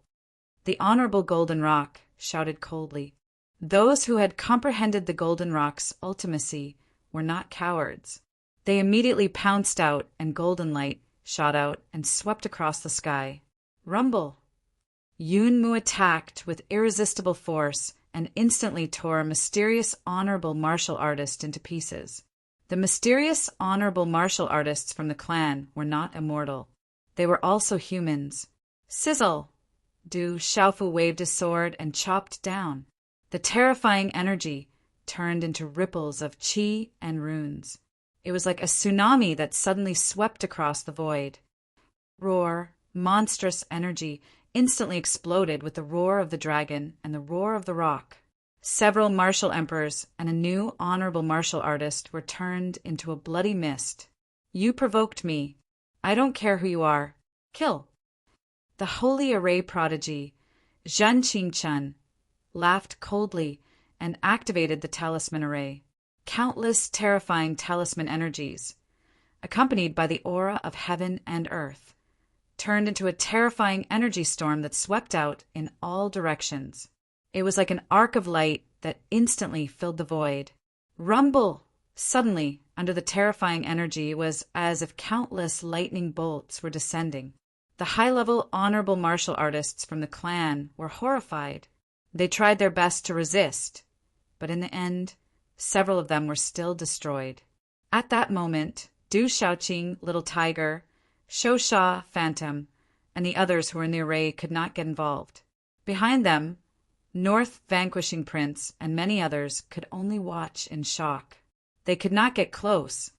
The honorable golden rock shouted coldly. Those who had comprehended the golden rock's ultimacy were not cowards. They immediately pounced out, and golden light shot out and swept across the sky. Rumble! Yunmu attacked with irresistible force and instantly tore a mysterious honorable martial artist into pieces. The mysterious honorable martial artists from the clan were not immortal. They were also humans. Sizzle! Du Xiaofu waved his sword and chopped down. The terrifying energy turned into ripples of qi and runes. It was like a tsunami that suddenly swept across the void. Roar, monstrous energy, instantly exploded with the roar of the dragon and the roar of the rock. Several martial emperors and a new honorable martial artist were turned into a bloody mist. You provoked me. I don't care who you are. Kill! The holy array prodigy, Zhen Qingchen, laughed coldly and activated the talisman array. Countless terrifying talisman energies, accompanied by the aura of heaven and earth, turned into a terrifying energy storm that swept out in all directions. It was like an arc of light that instantly filled the void. Rumble! Suddenly, under the terrifying energy, it was as if countless lightning bolts were descending. The high-level honorable martial artists from the clan were horrified. They tried their best to resist, but in the end, several of them were still destroyed. At that moment, Du Xiaoqing, Little Tiger, Shosha, Phantom, and the others who were in the array could not get involved. Behind them, North Vanquishing Prince and many others could only watch in shock. They could not get close.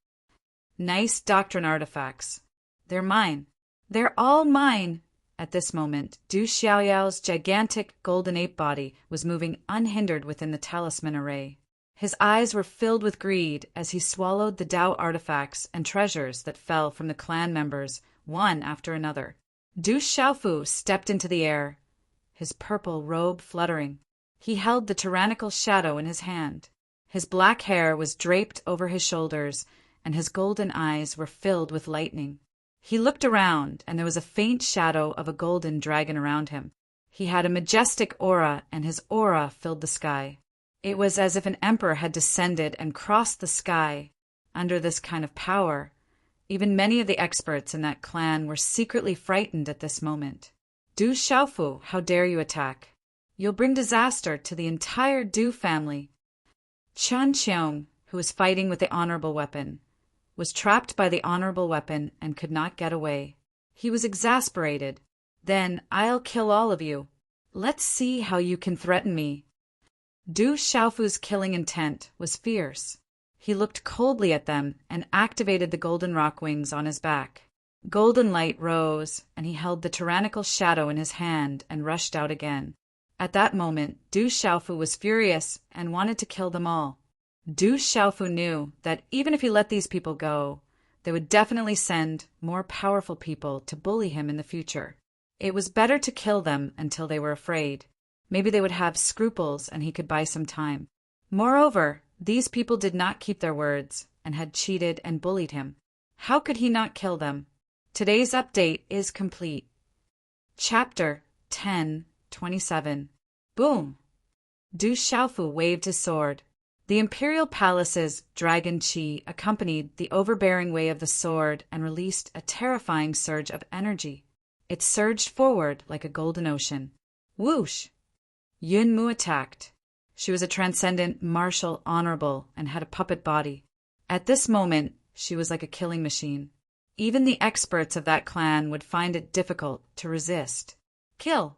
Nice doctrine artifacts. They're mine. They're all mine. At this moment, Du Xiaoyao's gigantic golden ape body was moving unhindered within the talisman array. His eyes were filled with greed as he swallowed the Dao artifacts and treasures that fell from the clan members, one after another. Du Xiaofu stepped into the air, his purple robe fluttering. He held the tyrannical shadow in his hand. His black hair was draped over his shoulders, and his golden eyes were filled with lightning. He looked around, and there was a faint shadow of a golden dragon around him. He had a majestic aura, and his aura filled the sky. It was as if an emperor had descended and crossed the sky. Under this kind of power, even many of the experts in that clan were secretly frightened at this moment. Du Xiaofu, how dare you attack? You'll bring disaster to the entire Du family. Chun Cheong, who was fighting with the honorable weapon, was trapped by the honorable weapon and could not get away. He was exasperated. Then I'll kill all of you. Let's see how you can threaten me. Du Xiaofu's killing intent was fierce. He looked coldly at them and activated the golden rock wings on his back. Golden light rose, and he held the tyrannical shadow in his hand and rushed out again. At that moment, Du Xiaofu was furious and wanted to kill them all. Du Xiaofu knew that even if he let these people go, They would definitely send more powerful people to bully him in the future. It was better to kill them until they were afraid. Maybe they would have scruples and he could buy some time. Moreover, these people did not keep their words and had cheated and bullied him. How could he not kill them? Today's update is complete. Chapter 10:27. Boom! Du Xiaofu waved his sword. The imperial palace's dragon qi accompanied the overbearing way of the sword and released a terrifying surge of energy. It surged forward like a golden ocean. Whoosh! Yunmu attacked. She was a transcendent, martial, honorable, and had a puppet body. At this moment, she was like a killing machine. Even the experts of that clan would find it difficult to resist. Kill!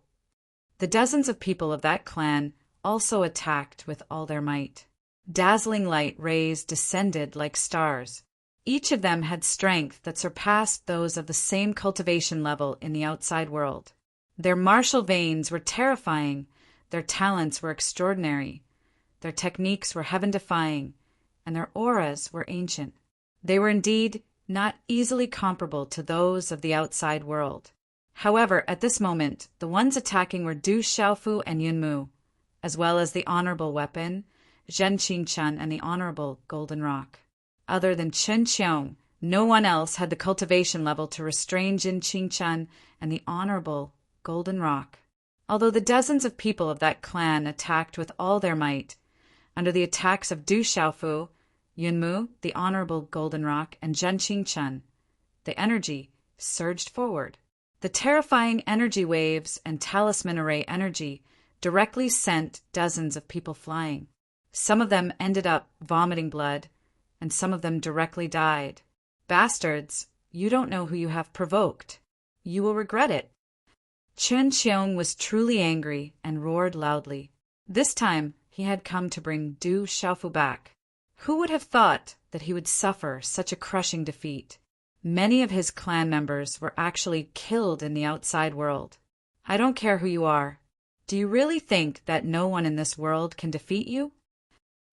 The dozens of people of that clan also attacked with all their might. Dazzling light rays descended like stars. Each of them had strength that surpassed those of the same cultivation level in the outside world. Their martial veins were terrifying, their talents were extraordinary, their techniques were heaven-defying, and their auras were ancient. They were indeed not easily comparable to those of the outside world. However, at this moment, the ones attacking were Du Xiaofu and Yunmu, as well as the honorable weapon, Zhen Qingchen, and the honorable Golden Rock. Other than Chen Qiong, no one else had the cultivation level to restrain Zhen Qingchen and the honorable Golden Rock. Although the dozens of people of that clan attacked with all their might, under the attacks of Du Xiaofu, Yunmu, the honorable Golden Rock, and Zhen Qingchen, the energy surged forward. The terrifying energy waves and talisman array energy directly sent dozens of people flying. Some of them ended up vomiting blood, and some of them directly died. Bastards, you don't know who you have provoked. You will regret it. Chen Qiong was truly angry and roared loudly. This time he had come to bring Du Xiaofu back. Who would have thought that he would suffer such a crushing defeat? Many of his clan members were actually killed in the outside world. I don't care who you are. Do you really think that no one in this world can defeat you?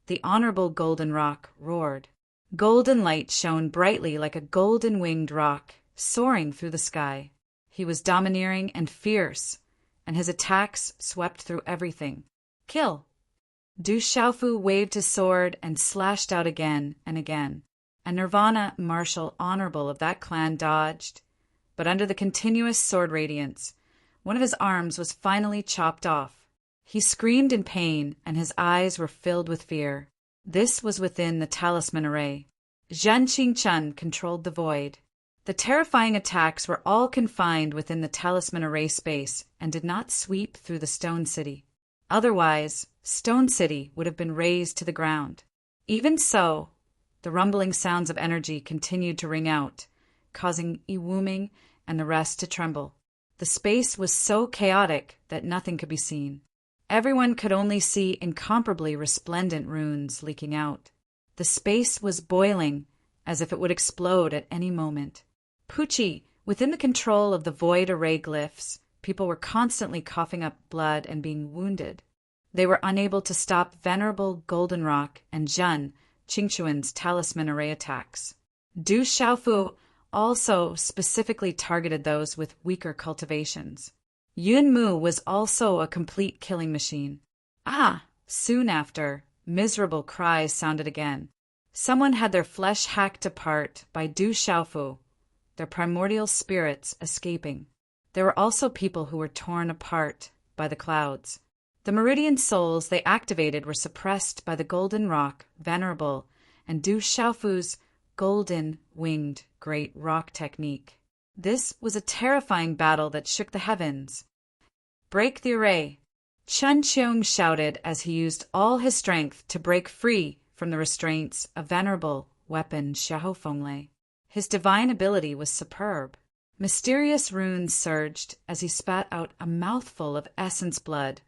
The honorable Golden Rock roared. Golden light shone brightly like a golden-winged rock, soaring through the sky. He was domineering and fierce, and his attacks swept through everything. Kill! Du Xiaofu waved his sword and slashed out again and again. A Nirvana martial honorable of that clan dodged, but under the continuous sword radiance, one of his arms was finally chopped off. He screamed in pain, and his eyes were filled with fear. This was within the talisman array. Zhen Qingchen controlled the void. The terrifying attacks were all confined within the talisman array space and did not sweep through the Stone City. Otherwise, Stone City would have been razed to the ground. Even so, the rumbling sounds of energy continued to ring out, causing Iwuming and the rest to tremble. The space was so chaotic that nothing could be seen. Everyone could only see incomparably resplendent runes leaking out. The space was boiling, as if it would explode at any moment. Pucci, within the control of the void array glyphs, people were constantly coughing up blood and being wounded. They were unable to stop Venerable Golden Rock and Zhen Qingchuan's talisman array attacks. Du Xiaofu also specifically targeted those with weaker cultivations. Yunmu was also a complete killing machine. Soon after, miserable cries sounded again. Someone had their flesh hacked apart by Du Xiaofu, their primordial spirits escaping. There were also people who were torn apart by the clouds. The meridian souls they activated were suppressed by the Golden Rock, Venerable, and Du Xiaofu's golden-winged great rock technique. This was a terrifying battle that shook the heavens. Break the array! Chen Qiong shouted as he used all his strength to break free from the restraints of Venerable weapon Xiahou Fenglei. His divine ability was superb. Mysterious runes surged as he spat out a mouthful of essence blood,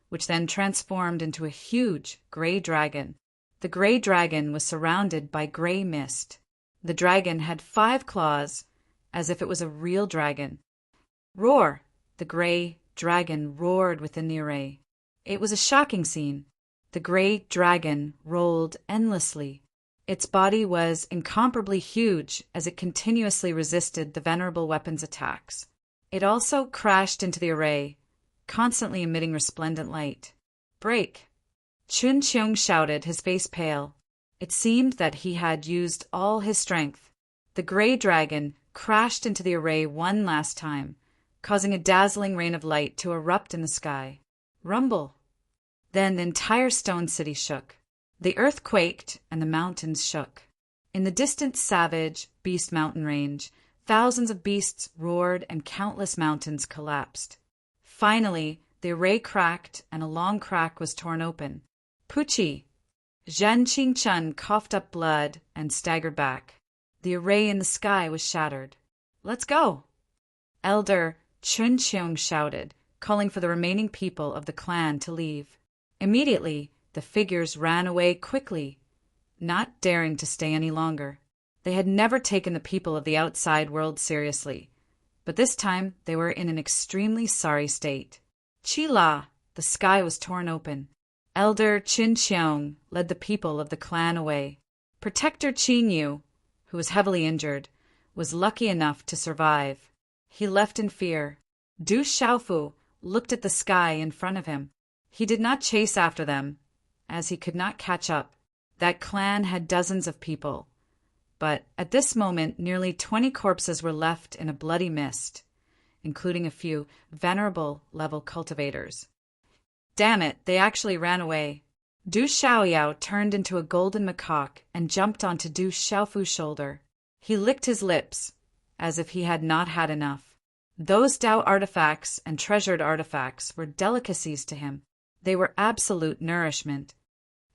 which then transformed into a huge gray dragon. The gray dragon was surrounded by gray mist. The dragon had 5 claws, as if it was a real dragon. Roar! The gray dragon roared within the array. It was a shocking scene. The gray dragon rolled endlessly. Its body was incomparably huge as it continuously resisted the venerable weapon's attacks. It also crashed into the array, constantly emitting resplendent light. "Break!" Chun Cheong shouted, his face pale. It seemed that he had used all his strength. The gray dragon crashed into the array one last time, causing a dazzling rain of light to erupt in the sky. Rumble! Then the entire stone city shook. The earth quaked and the mountains shook. In the distant savage beast mountain range, thousands of beasts roared and countless mountains collapsed. Finally, the array cracked and a long crack was torn open. Puchi! Zhen Qingchun coughed up blood and staggered back. The array in the sky was shattered. "Let's go!" Elder Chun Cheong shouted, calling for the remaining people of the clan to leave. Immediately, the figures ran away quickly, not daring to stay any longer. They had never taken the people of the outside world seriously, but this time they were in an extremely sorry state. Chi-la! The sky was torn open. Elder Chin Cheong led the people of the clan away. Protector Qin Yu, who was heavily injured, was lucky enough to survive. He left in fear. Du Xiaofu looked at the sky in front of him. He did not chase after them, as he could not catch up. That clan had dozens of people, but at this moment nearly 20 corpses were left in a bloody mist, including a few venerable-level cultivators. Damn it, they actually ran away. Du Xiaoyao turned into a golden macaque and jumped onto Du Xiaofu's shoulder. He licked his lips, as if he had not had enough. Those Dao artifacts and treasured artifacts were delicacies to him. They were absolute nourishment.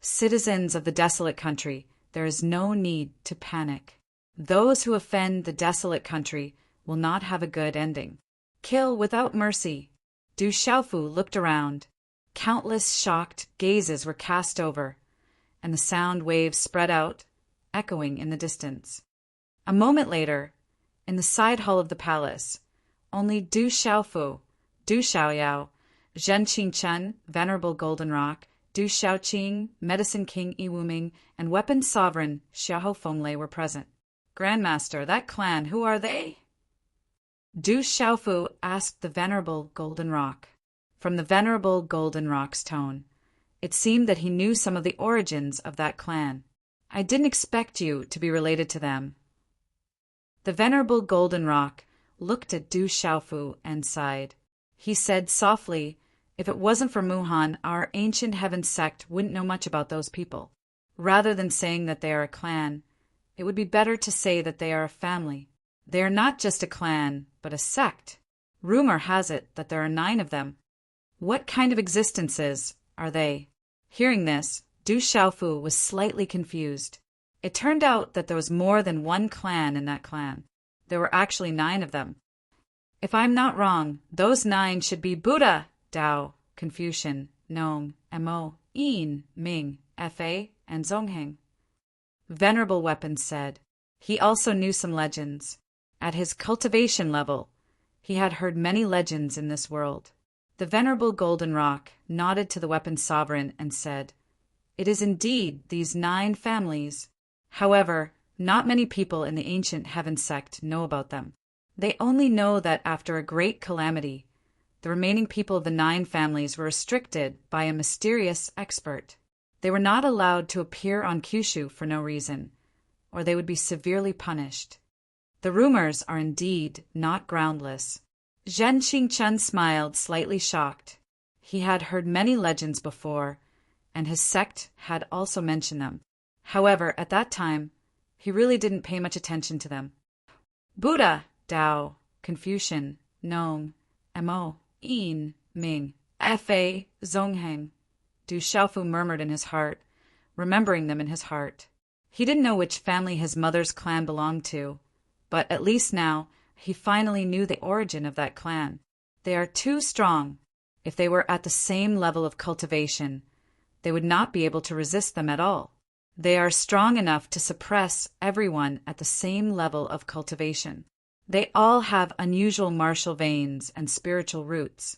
Citizens of the desolate country, there is no need to panic. Those who offend the desolate country will not have a good ending. Kill without mercy. Du Xiaofu looked around. Countless shocked gazes were cast over, and the sound waves spread out, echoing in the distance. A moment later, in the side hall of the palace, only Du Xiaofu, Du Xiaoyao, Zhen Qingchun, Venerable Golden Rock, Du Xiaoqing, Medicine King Yiwuming, and Weapon Sovereign Xiahou Fenglei were present. "Grandmaster, that clan, who are they?" Du Xiaofu asked the Venerable Golden Rock. From the Venerable Golden Rock's tone, it seemed that he knew some of the origins of that clan. "I didn't expect you to be related to them." The Venerable Golden Rock looked at Du Xiaofu and sighed. He said softly, "If it wasn't for Muhan, our ancient heaven sect wouldn't know much about those people. Rather than saying that they are a clan, it would be better to say that they are a family. They are not just a clan, but a sect. Rumor has it that there are 9 of them. What kind of existences are they?" Hearing this, Du Xiaofu was slightly confused. It turned out that there was more than one clan in that clan. There were actually 9 of them. If I'm not wrong, those 9 should be Buddha, Dao, Confucian, Nong, Mo, Yin, Ming, Fa, and Zongheng. Venerable Weapon said. He also knew some legends. At his cultivation level, he had heard many legends in this world. The Venerable Golden Rock nodded to the Weapon Sovereign and said, "It is indeed these 9 families. However, not many people in the ancient heaven sect know about them. They only know that after a great calamity, the remaining people of the 9 families were restricted by a mysterious expert. They were not allowed to appear on Kyushu for no reason, or they would be severely punished. The rumors are indeed not groundless." Zhen Qingchun smiled, slightly shocked. He had heard many legends before, and his sect had also mentioned them. However, at that time, he really didn't pay much attention to them. Buddha, Dao, Confucian, Nong, Mo, Yin, Ming, Fa, Zongheng. Du Xiaofu murmured in his heart, remembering them in his heart. He didn't know which family his mother's clan belonged to, but at least now, he finally knew the origin of that clan. They are too strong. If they were at the same level of cultivation, they would not be able to resist them at all. They are strong enough to suppress everyone at the same level of cultivation. They all have unusual martial veins and spiritual roots.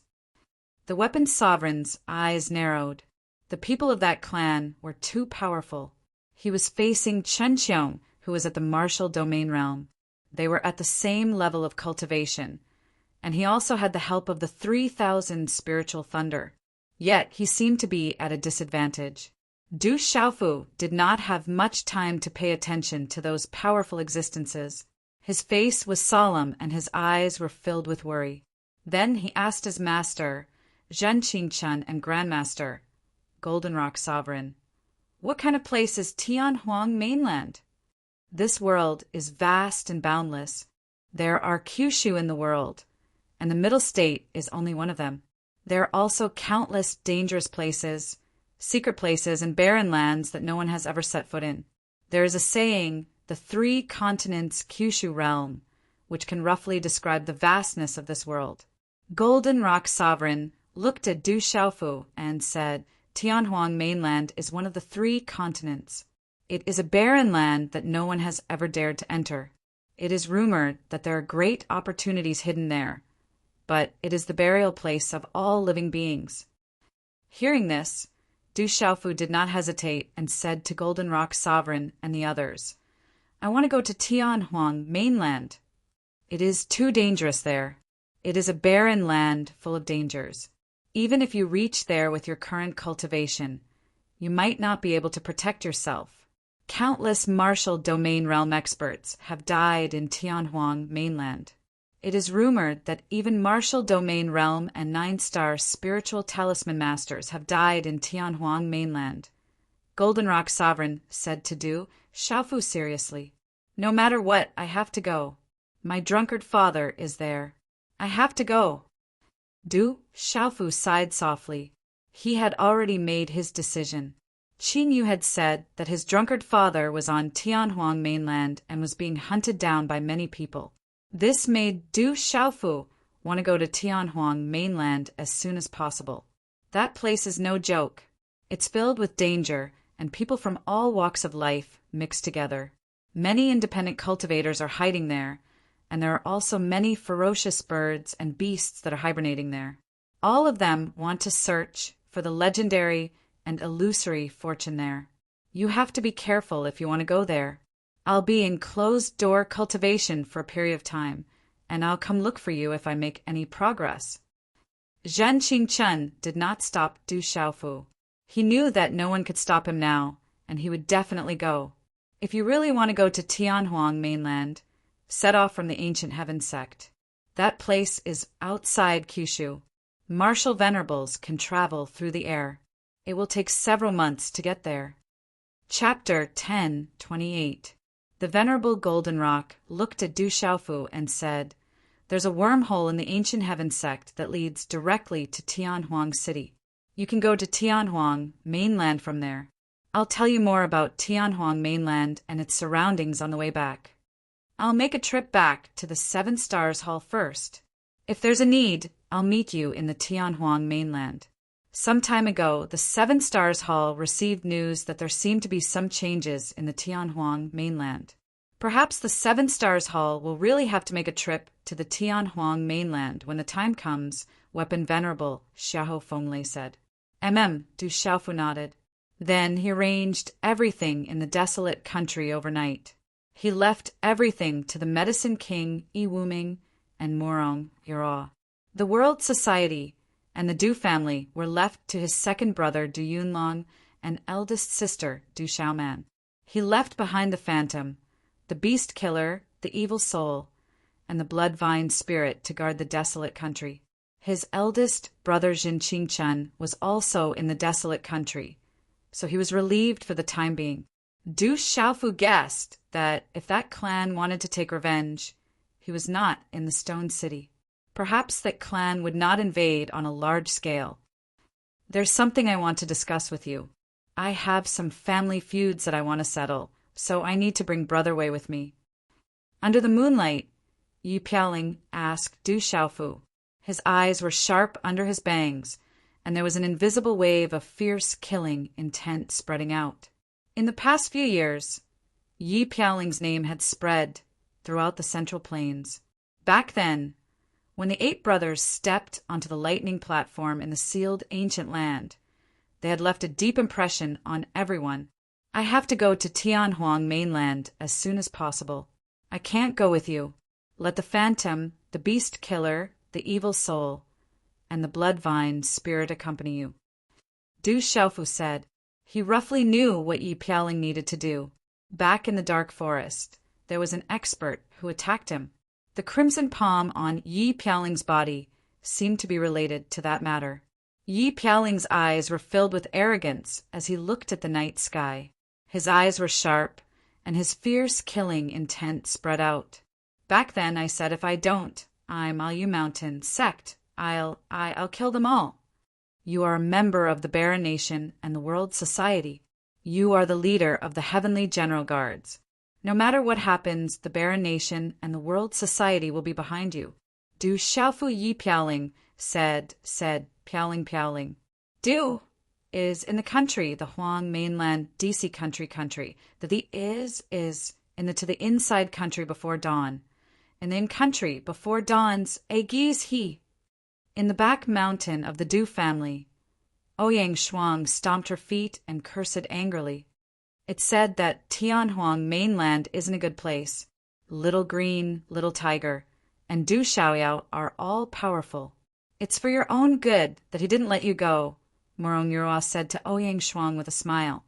The Weapon Sovereign's eyes narrowed. The people of that clan were too powerful. He was facing Chen Qiong, who was at the martial domain realm. They were at the same level of cultivation, and he also had the help of the 3,000 spiritual thunder. Yet he seemed to be at a disadvantage. Du Xiaofu did not have much time to pay attention to those powerful existences. His face was solemn and his eyes were filled with worry. Then he asked his master, Zhen Qingchen and Grandmaster, Golden Rock Sovereign, "What kind of place is Tianhuang mainland?" "This world is vast and boundless. There are Kyushu in the world, and the middle state is only one of them. There are also countless dangerous places, secret places, and barren lands that no one has ever set foot in. There is a saying, the 3 continents Kyushu realm, which can roughly describe the vastness of this world." Golden Rock Sovereign looked at Du Xiaofu and said, "Tianhuang mainland is one of the 3 continents. It is a barren land that no one has ever dared to enter. It is rumored that there are great opportunities hidden there, but it is the burial place of all living beings." Hearing this, Du Xiaofu did not hesitate and said to Golden Rock Sovereign and the others, "I want to go to Tianhuang mainland. It is too dangerous there. It is a barren land full of dangers. Even if you reach there with your current cultivation, you might not be able to protect yourself. Countless martial domain realm experts have died in Tianhuang mainland. It is rumored that even martial domain realm and 9-star spiritual talisman masters have died in Tianhuang mainland." Golden Rock Sovereign said to Du Xiaofu seriously, "No matter what, I have to go. My drunkard father is there. I have to go." Du Xiaofu sighed softly. He had already made his decision. Qin Yu had said that his drunkard father was on Tianhuang mainland and was being hunted down by many people. This made Du Xiaofu want to go to Tianhuang mainland as soon as possible. That place is no joke. It's filled with danger, and people from all walks of life mix together. Many independent cultivators are hiding there, and there are also many ferocious birds and beasts that are hibernating there. All of them want to search for the legendary and illusory fortune there. You have to be careful if you want to go there. I'll be in closed-door cultivation for a period of time, and I'll come look for you if I make any progress." Zhen Qingchen did not stop Du Xiaofu. He knew that no one could stop him now, and he would definitely go. If you really want to go to Tianhuang mainland, set off from the Ancient Heaven sect. That place is outside Kyushu. Martial venerables can travel through the air. It will take several months to get there. Chapter 10:28. The Venerable Golden Rock looked at Du Xiaofu and said, "There's a wormhole in the Ancient Heaven sect that leads directly to Tianhuang City. You can go to Tianhuang mainland from there. I'll tell you more about Tianhuang mainland and its surroundings on the way back. I'll make a trip back to the 7 Stars Hall first. If there's a need, I'll meet you in the Tianhuang mainland." Some time ago, the 7 Stars Hall received news that there seemed to be some changes in the Tianhuang mainland. Perhaps the 7 Stars Hall will really have to make a trip to the Tianhuang mainland when the time comes, Weapon Venerable Xiahou Fenglei said. Du Xiaofu nodded. Then he arranged everything in the desolate country overnight. He left everything to the Medicine King Yi Wuming and Murong Yiro. The World Society and the Du family were left to his second brother Du Yunlong and eldest sister Du Xiaoman. He left behind the Phantom, the Beast Killer, the Evil Soul, and the Blood-Vine Spirit to guard the desolate country. His eldest brother Jin Qingchen was also in the desolate country, so he was relieved for the time being. Du Xiaofu guessed that if that clan wanted to take revenge, he was not in the Stone City. Perhaps that clan would not invade on a large scale. "There's something I want to discuss with you. I have some family feuds that I want to settle, so I need to bring Brother Wei with me." Under the moonlight, Yi Piaoling asked Du Xiaofu. His eyes were sharp under his bangs, and there was an invisible wave of fierce killing intent spreading out. In the past few years, Yi Piaoling's name had spread throughout the Central Plains. Back then, when the 8 brothers stepped onto the lightning platform in the sealed ancient land, they had left a deep impression on everyone. I have to go to Tianhuang mainland as soon as possible. I can't go with you. Let the phantom, the beast killer, the evil soul, and the bloodvine spirit accompany you. Du Xiaofu said. He roughly knew what Yi Pialing needed to do. Back in the dark forest, there was an expert who attacked him. The crimson palm on Yi Pialing's body seemed to be related to that matter. Yi Pialing's eyes were filled with arrogance as he looked at the night sky. His eyes were sharp, and his fierce killing intent spread out. Back then I said if I don't, I'm Ayu Mountain sect, I'll kill them all. You are a member of the Barren Nation and the World Society. You are the leader of the Heavenly General Guards. No matter what happens, the Barren Nation and the World Society will be behind you. Du Xiaofu Yi Pialing said Pialing. Du is in the country, the Huang mainland DC country. The is to the inside country before dawn. And in country before dawn's Agi's he. In the back mountain of the Du family, Ouyang Shuang stomped her feet and cursed angrily. It said that Tianhuang mainland isn't a good place. Little Green, Little Tiger, and Du Xiaoyao are all powerful. It's for your own good that he didn't let you go, Morong Yurua said to Ouyang Shuang with a smile.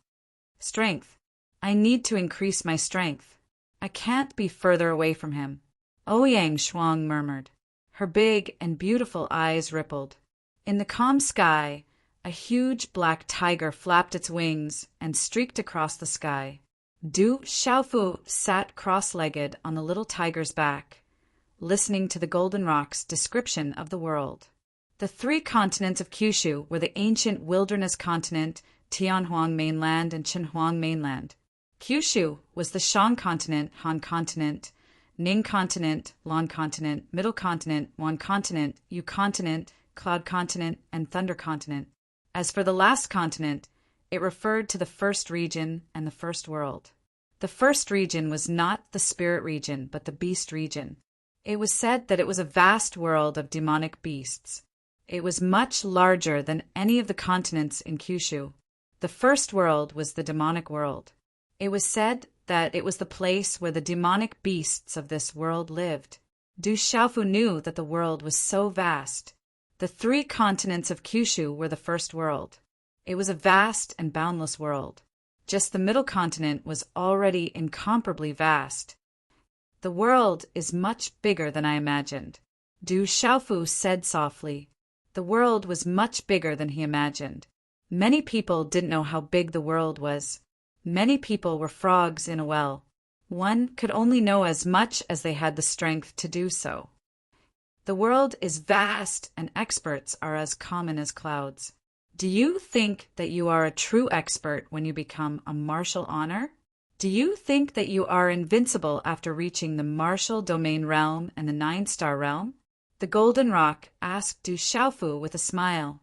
Strength. I need to increase my strength. I can't be further away from him. Ouyang Shuang murmured. Her big and beautiful eyes rippled. In the calm sky, a huge black tiger flapped its wings and streaked across the sky. Du Xiaofu sat cross-legged on the little tiger's back, listening to the Golden Rock's description of the world. The 3 continents of Kyushu were the ancient wilderness continent, Tianhuang mainland, and Qinhuang mainland. Kyushu was the Shang continent, Han continent, Ning continent, Lan continent, Middle continent, Wan continent, Yu continent, Cloud continent, and Thunder continent. As for the last continent, it referred to the first region and the first world. The first region was not the spirit region, but the beast region. It was said that it was a vast world of demonic beasts. It was much larger than any of the continents in Kyushu. The first world was the demonic world. It was said that it was the place where the demonic beasts of this world lived. Du Xiaofu knew that the world was so vast. The 3 continents of Kyushu were the first world. It was a vast and boundless world. Just the middle continent was already incomparably vast. The world is much bigger than I imagined. Du Xiaofu said softly. The world was much bigger than he imagined. Many people didn't know how big the world was. Many people were frogs in a well. One could only know as much as they had the strength to do so. The world is vast, and experts are as common as clouds. Do you think that you are a true expert when you become a martial honor? Do you think that you are invincible after reaching the martial domain realm and the 9-star realm? The Golden Rock asked Du Xiaofu with a smile.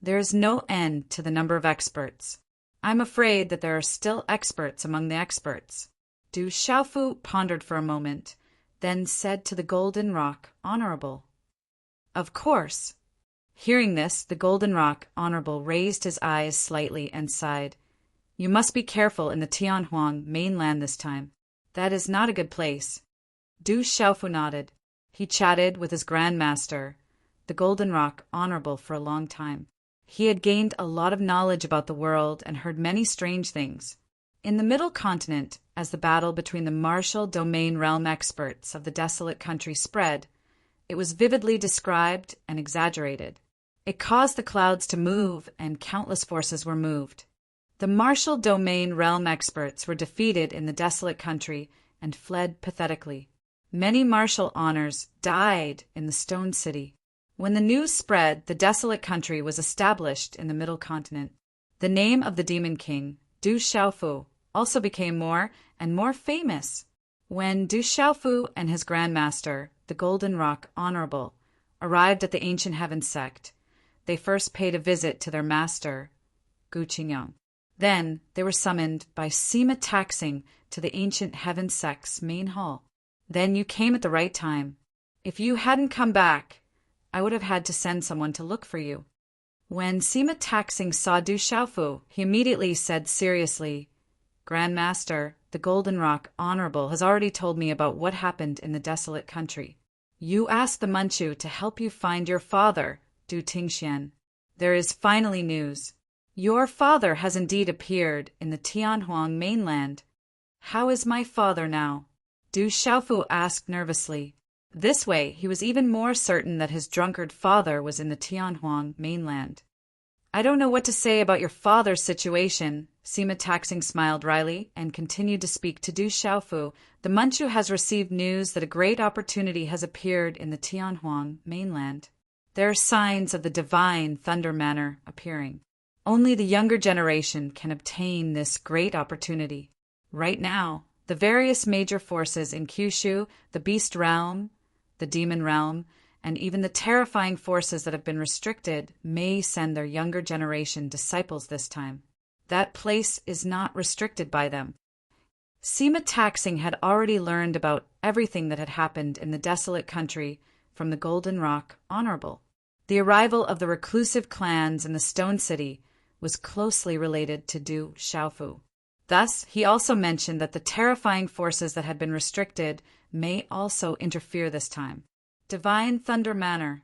There is no end to the number of experts. I'm afraid that there are still experts among the experts. Du Xiaofu pondered for a moment, then said to the Golden Rock, Honorable. Of course. Hearing this, the Golden Rock, Honorable, raised his eyes slightly and sighed. You must be careful in the Tianhuang mainland this time. That is not a good place. Du Xiaofu nodded. He chatted with his Grand Master, the Golden Rock, Honorable, for a long time. He had gained a lot of knowledge about the world and heard many strange things. In the Middle Continent, as the battle between the martial domain realm experts of the desolate country spread, it was vividly described and exaggerated. It caused the clouds to move, and countless forces were moved. The martial domain realm experts were defeated in the desolate country and fled pathetically. Many martial honors died in the Stone City. When the news spread, the desolate country was established in the Middle Continent. The name of the Demon King, Du Xiaofu, also became more and more famous. When Du Xiaofu and his Grand Master, the Golden Rock, Honorable, arrived at the Ancient Heaven sect, they first paid a visit to their master, Gu Qingyang. Then they were summoned by Sima Taxing to the Ancient Heaven sect's main hall. Then you came at the right time. If you hadn't come back, I would have had to send someone to look for you. When Sima Taxing saw Du Xiaofu, he immediately said seriously, Grand Master, the Golden Rock Honorable has already told me about what happened in the desolate country. You asked the Manchu to help you find your father, Du Tingxian. There is finally news. Your father has indeed appeared in the Tianhuang mainland. How is my father now? Du Xiaofu asked nervously. This way, he was even more certain that his drunkard father was in the Tianhuang mainland. I don't know what to say about your father's situation, Sima Taxing smiled wryly and continued to speak to Du Xiaofu. The Manchu has received news that a great opportunity has appeared in the Tianhuang mainland. There are signs of the divine Thunder Manor appearing. Only the younger generation can obtain this great opportunity. Right now, the various major forces in Kyushu, the Beast Realm, the Demon Realm, and even the terrifying forces that have been restricted may send their younger generation disciples this time. That place is not restricted by them. Sima Taxing had already learned about everything that had happened in the desolate country from the Golden Rock Honorable. The arrival of the reclusive clans in the Stone City was closely related to Du Xiaofu. Thus, he also mentioned that the terrifying forces that had been restricted may also interfere this time. Divine Thunder Manor.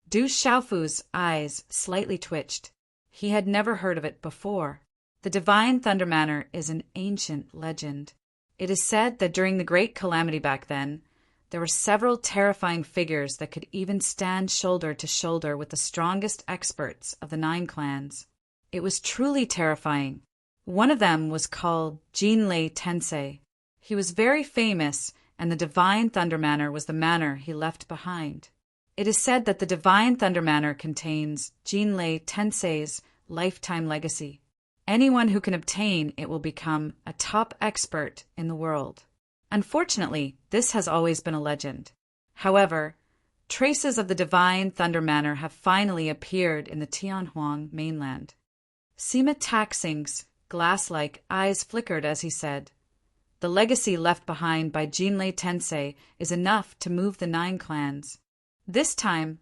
Du Xiaofu's eyes slightly twitched. He had never heard of it before. The Divine Thunder Manor is an ancient legend. It is said that during the Great Calamity back then, there were several terrifying figures that could even stand shoulder to shoulder with the strongest experts of the 9 clans. It was truly terrifying. One of them was called Jinlei Tensei. He was very famous, and the Divine Thunder Manor was the manor he left behind. It is said that the Divine Thunder Manor contains Jinlei Tensei's lifetime legacy. Anyone who can obtain it will become a top expert in the world. Unfortunately, this has always been a legend. However, traces of the Divine Thunder Manor have finally appeared in the Tianhuang mainland. Sima Taxing's glass-like eyes flickered as he said, "The legacy left behind by Jinlei Tensei is enough to move the 9 clans. This time,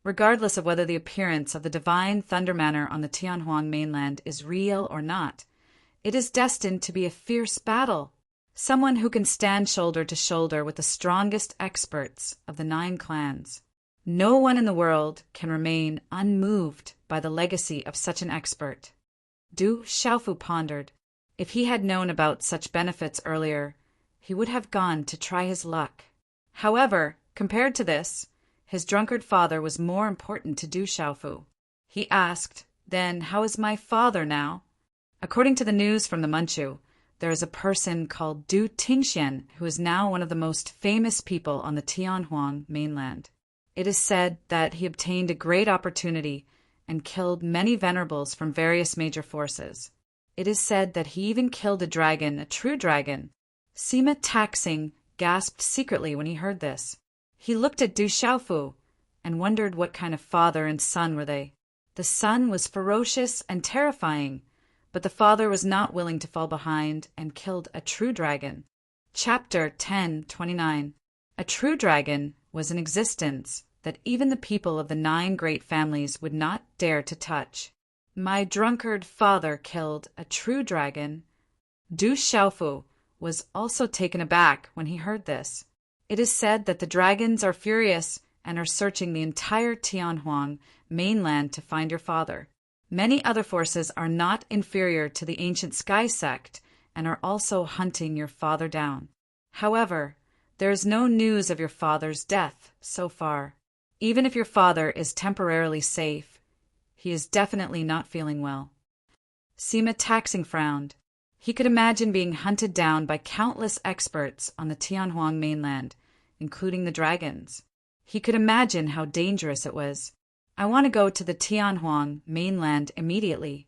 regardless of whether the appearance of the Divine Thunder Manor on the Tianhuang mainland is real or not, it is destined to be a fierce battle. Someone who can stand shoulder to shoulder with the strongest experts of the 9 clans. No one in the world can remain unmoved by the legacy of such an expert." Du Xiaofu pondered. If he had known about such benefits earlier, he would have gone to try his luck. However, compared to this, his drunkard father was more important to Du Xiaofu. He asked, "Then how is my father now?" According to the news from the Manchu, there is a person called Du Tingxian who is now one of the most famous people on the Tianhuang mainland. It is said that he obtained a great opportunity and killed many venerables from various major forces. It is said that he even killed a true dragon. Sima Taxing gasped secretly when he heard this. He looked at Du Xiaofu and wondered what kind of father and son were they. The son was ferocious and terrifying, but the father was not willing to fall behind and killed a true dragon. Chapter 10:29. A true dragon was in existence that even the people of the 9 great families would not dare to touch. My drunkard father killed a true dragon. Du Xiaofu was also taken aback when he heard this. It is said that the dragons are furious and are searching the entire Tianhuang mainland to find your father. Many other forces are not inferior to the ancient Sky Sect and are also hunting your father down. However, there is no news of your father's death so far. Even if your father is temporarily safe, he is definitely not feeling well. Sima Taxing frowned. He could imagine being hunted down by countless experts on the Tianhuang mainland, including the dragons. He could imagine how dangerous it was. "I want to go to the Tianhuang mainland immediately,"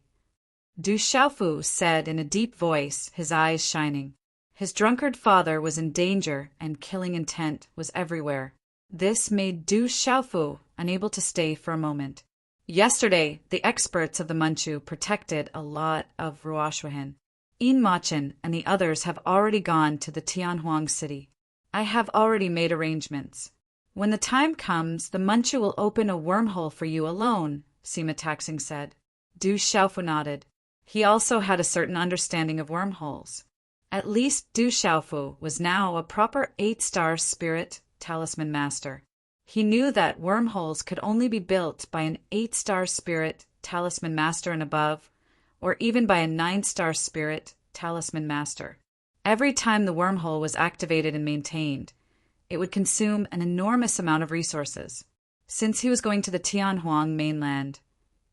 Du Xiaofu said in a deep voice, his eyes shining. His drunkard father was in danger and killing intent was everywhere. This made Du Xiaofu unable to stay for a moment. Yesterday, the experts of the Manchu protected a lot of Ruoxuan. Yin Machen and the others have already gone to the Tianhuang city. I have already made arrangements. When the time comes, the Manchu will open a wormhole for you alone, Sima Taxing said. Du Xiaofu nodded. He also had a certain understanding of wormholes. At least Du Xiaofu was now a proper 8-star spirit talisman master. He knew that wormholes could only be built by an 8-star spirit talisman master and above, or even by a 9-star spirit talisman master. Every time the wormhole was activated and maintained, it would consume an enormous amount of resources. Since he was going to the Tianhuang mainland,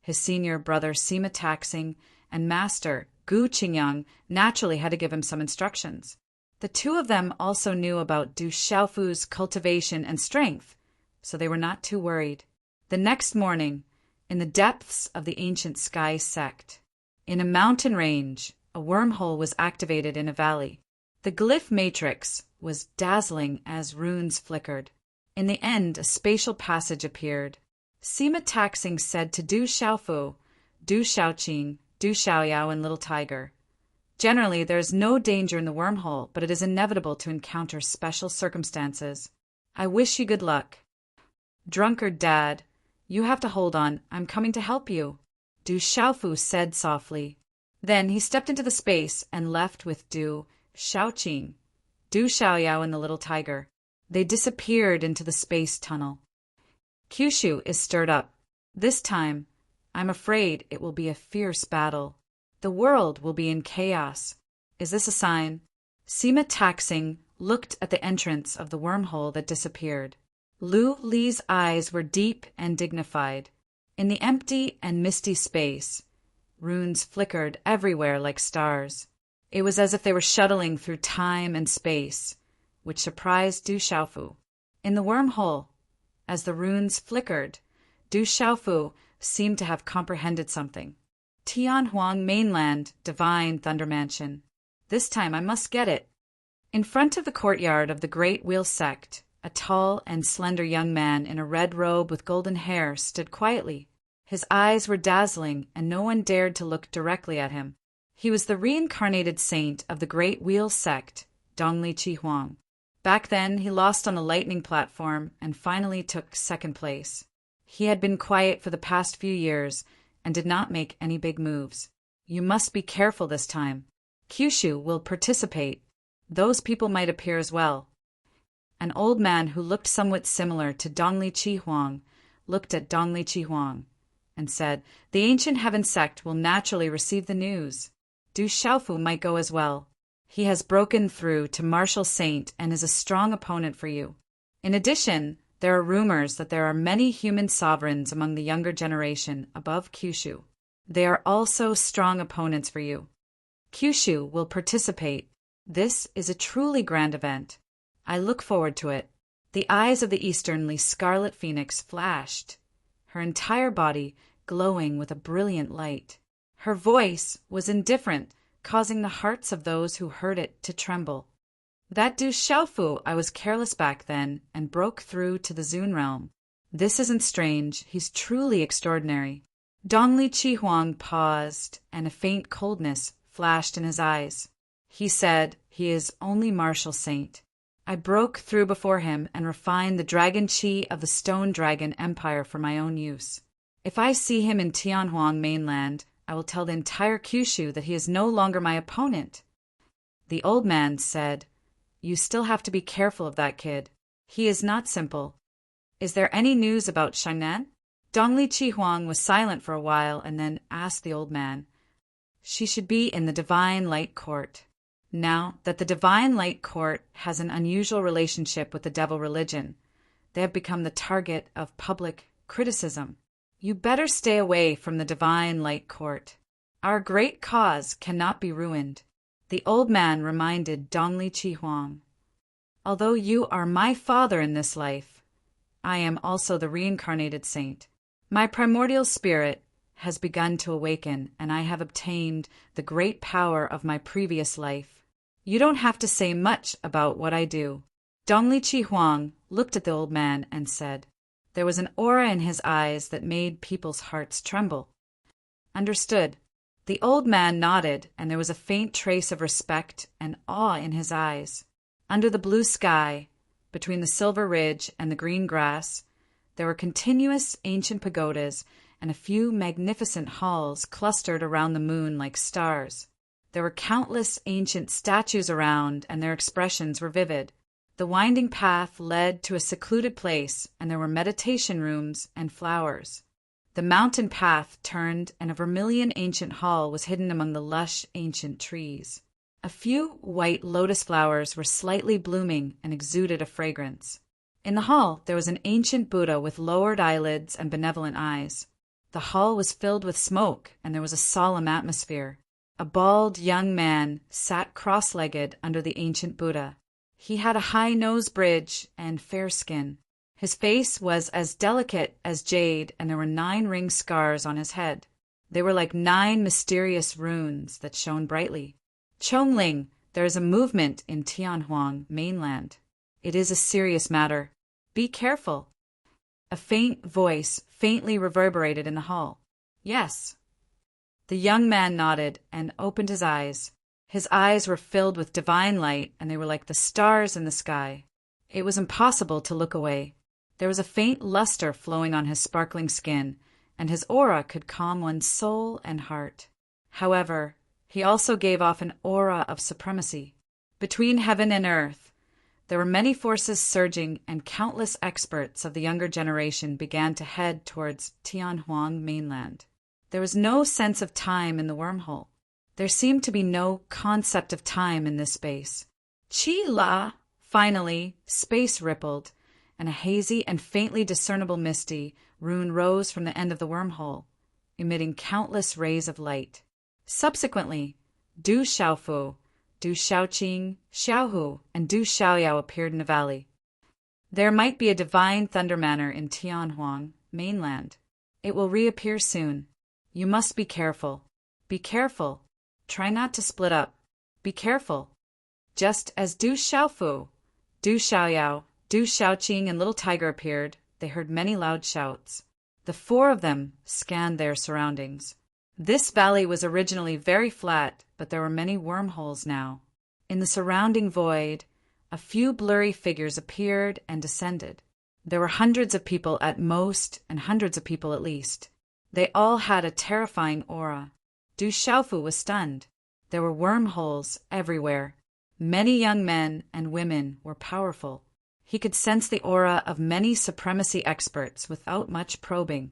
his senior brother Sima Taxing and master Gu Qingyang naturally had to give him some instructions. The two of them also knew about Du Xiaofu's cultivation and strength, so they were not too worried. The next morning, in the depths of the ancient sky sect, in a mountain range, a wormhole was activated in a valley. The glyph matrix was dazzling as runes flickered. In the end, a spatial passage appeared. Sima Taxing said to Du Xiaofu, Du Xiaoqing, Du Xiaoyao, and Little Tiger, "Generally, there is no danger in the wormhole, but it is inevitable to encounter special circumstances. I wish you good luck." "Drunkard Dad, you have to hold on. I'm coming to help you," Du Xiaofu said softly. Then he stepped into the space and left with Du Xiaoqing, Du Xiaoyao, and the Little Tiger. They disappeared into the space tunnel. Kyushu is stirred up. This time, I'm afraid it will be a fierce battle. The world will be in chaos. Is this a sign? Sima Taxing looked at the entrance of the wormhole that disappeared. Lu Li's eyes were deep and dignified. In the empty and misty space, runes flickered everywhere like stars. It was as if they were shuttling through time and space, which surprised Du Xiaofu. In the wormhole, as the runes flickered, Du Xiaofu seemed to have comprehended something. Tianhuang mainland, divine thunder mansion. This time I must get it. In front of the courtyard of the Great Wheel sect, a tall and slender young man in a red robe with golden hair stood quietly. His eyes were dazzling, and no one dared to look directly at him. He was the reincarnated saint of the Great Wheel sect, Dongli Chihuang. Back then, he lost on a lightning platform and finally took second place. He had been quiet for the past few years and did not make any big moves. You must be careful this time. Kyushu will participate. Those people might appear as well. An old man who looked somewhat similar to Dongli Chihuang looked at Dongli Chihuang and said, "The ancient heaven sect will naturally receive the news. Du Xiaofu might go as well. He has broken through to Martial Saint and is a strong opponent for you. In addition, there are rumors that there are many human sovereigns among the younger generation above Kyushu. They are also strong opponents for you. Kyushu will participate. This is a truly grand event. I look forward to it." The eyes of the Easternly Scarlet Phoenix flashed, her entire body glowing with a brilliant light. Her voice was indifferent, causing the hearts of those who heard it to tremble. "That Du Xiaofu, I was careless back then and broke through to the Zun realm. This isn't strange, he's truly extraordinary." Dongli Chihuang paused, and a faint coldness flashed in his eyes. He said, "He is only Martial Saint. I broke through before him and refined the dragon chi of the Stone Dragon Empire for my own use. If I see him in Tianhuang mainland, I will tell the entire Kyushu that he is no longer my opponent." The old man said, "You still have to be careful of that kid. He is not simple. Is there any news about Shangnan?" Dongli Chihuang was silent for a while and then asked the old man. "She should be in the Divine Light Court. Now that the Divine Light Court has an unusual relationship with the devil religion, they have become the target of public criticism. You better stay away from the Divine Light Court. Our great cause cannot be ruined." The old man reminded Dongli Chihuang, "Although you are my father in this life, I am also the reincarnated saint. My primordial spirit has begun to awaken, and I have obtained the great power of my previous life. You don't have to say much about what I do." Dongli Chihuang looked at the old man and said, there was an aura in his eyes that made people's hearts tremble. "Understood." The old man nodded, and there was a faint trace of respect and awe in his eyes. Under the blue sky, between the silver ridge and the green grass, there were continuous ancient pagodas and a few magnificent halls clustered around the moon like stars. There were countless ancient statues around, and their expressions were vivid. The winding path led to a secluded place, and there were meditation rooms and flowers. The mountain path turned, and a vermilion ancient hall was hidden among the lush ancient trees. A few white lotus flowers were slightly blooming and exuded a fragrance. In the hall there was an ancient Buddha with lowered eyelids and benevolent eyes. The hall was filled with smoke, and there was a solemn atmosphere. A bald young man sat cross-legged under the ancient Buddha. He had a high nose bridge and fair skin. His face was as delicate as jade, and there were 9 ring scars on his head. They were like 9 mysterious runes that shone brightly. Chongling, there is a movement in Tianhuang mainland. It is a serious matter. Be careful. A faint voice faintly reverberated in the hall. Yes. The young man nodded and opened his eyes. His eyes were filled with divine light, and they were like the stars in the sky. It was impossible to look away. There was a faint luster flowing on his sparkling skin, and his aura could calm one's soul and heart. However, he also gave off an aura of supremacy. Between heaven and earth, there were many forces surging, and countless experts of the younger generation began to head towards Tianhuang mainland. There was no sense of time in the wormhole. There seemed to be no concept of time in this space. Chi-la! Finally, space rippled, and a hazy and faintly discernible misty rune rose from the end of the wormhole, emitting countless rays of light. Subsequently, Du Xiaofu, Du Xiaoqing, Xiaohu, and Du Xiaoyao appeared in the valley. There might be a divine thunder manor in Tianhuang mainland. It will reappear soon. You must be careful. Be careful. Try not to split up. Be careful. Just as Du Xiaofu, Du Xiaoyao, Du Xiaoqing, and Little Tiger appeared, they heard many loud shouts. The 4 of them scanned their surroundings. This valley was originally very flat, but there were many wormholes now. In the surrounding void, a few blurry figures appeared and descended. There were hundreds of people at most, and hundreds of people at least. They all had a terrifying aura. Du Xiaofu was stunned. There were wormholes everywhere. Many young men and women were powerful. He could sense the aura of many supremacy experts without much probing.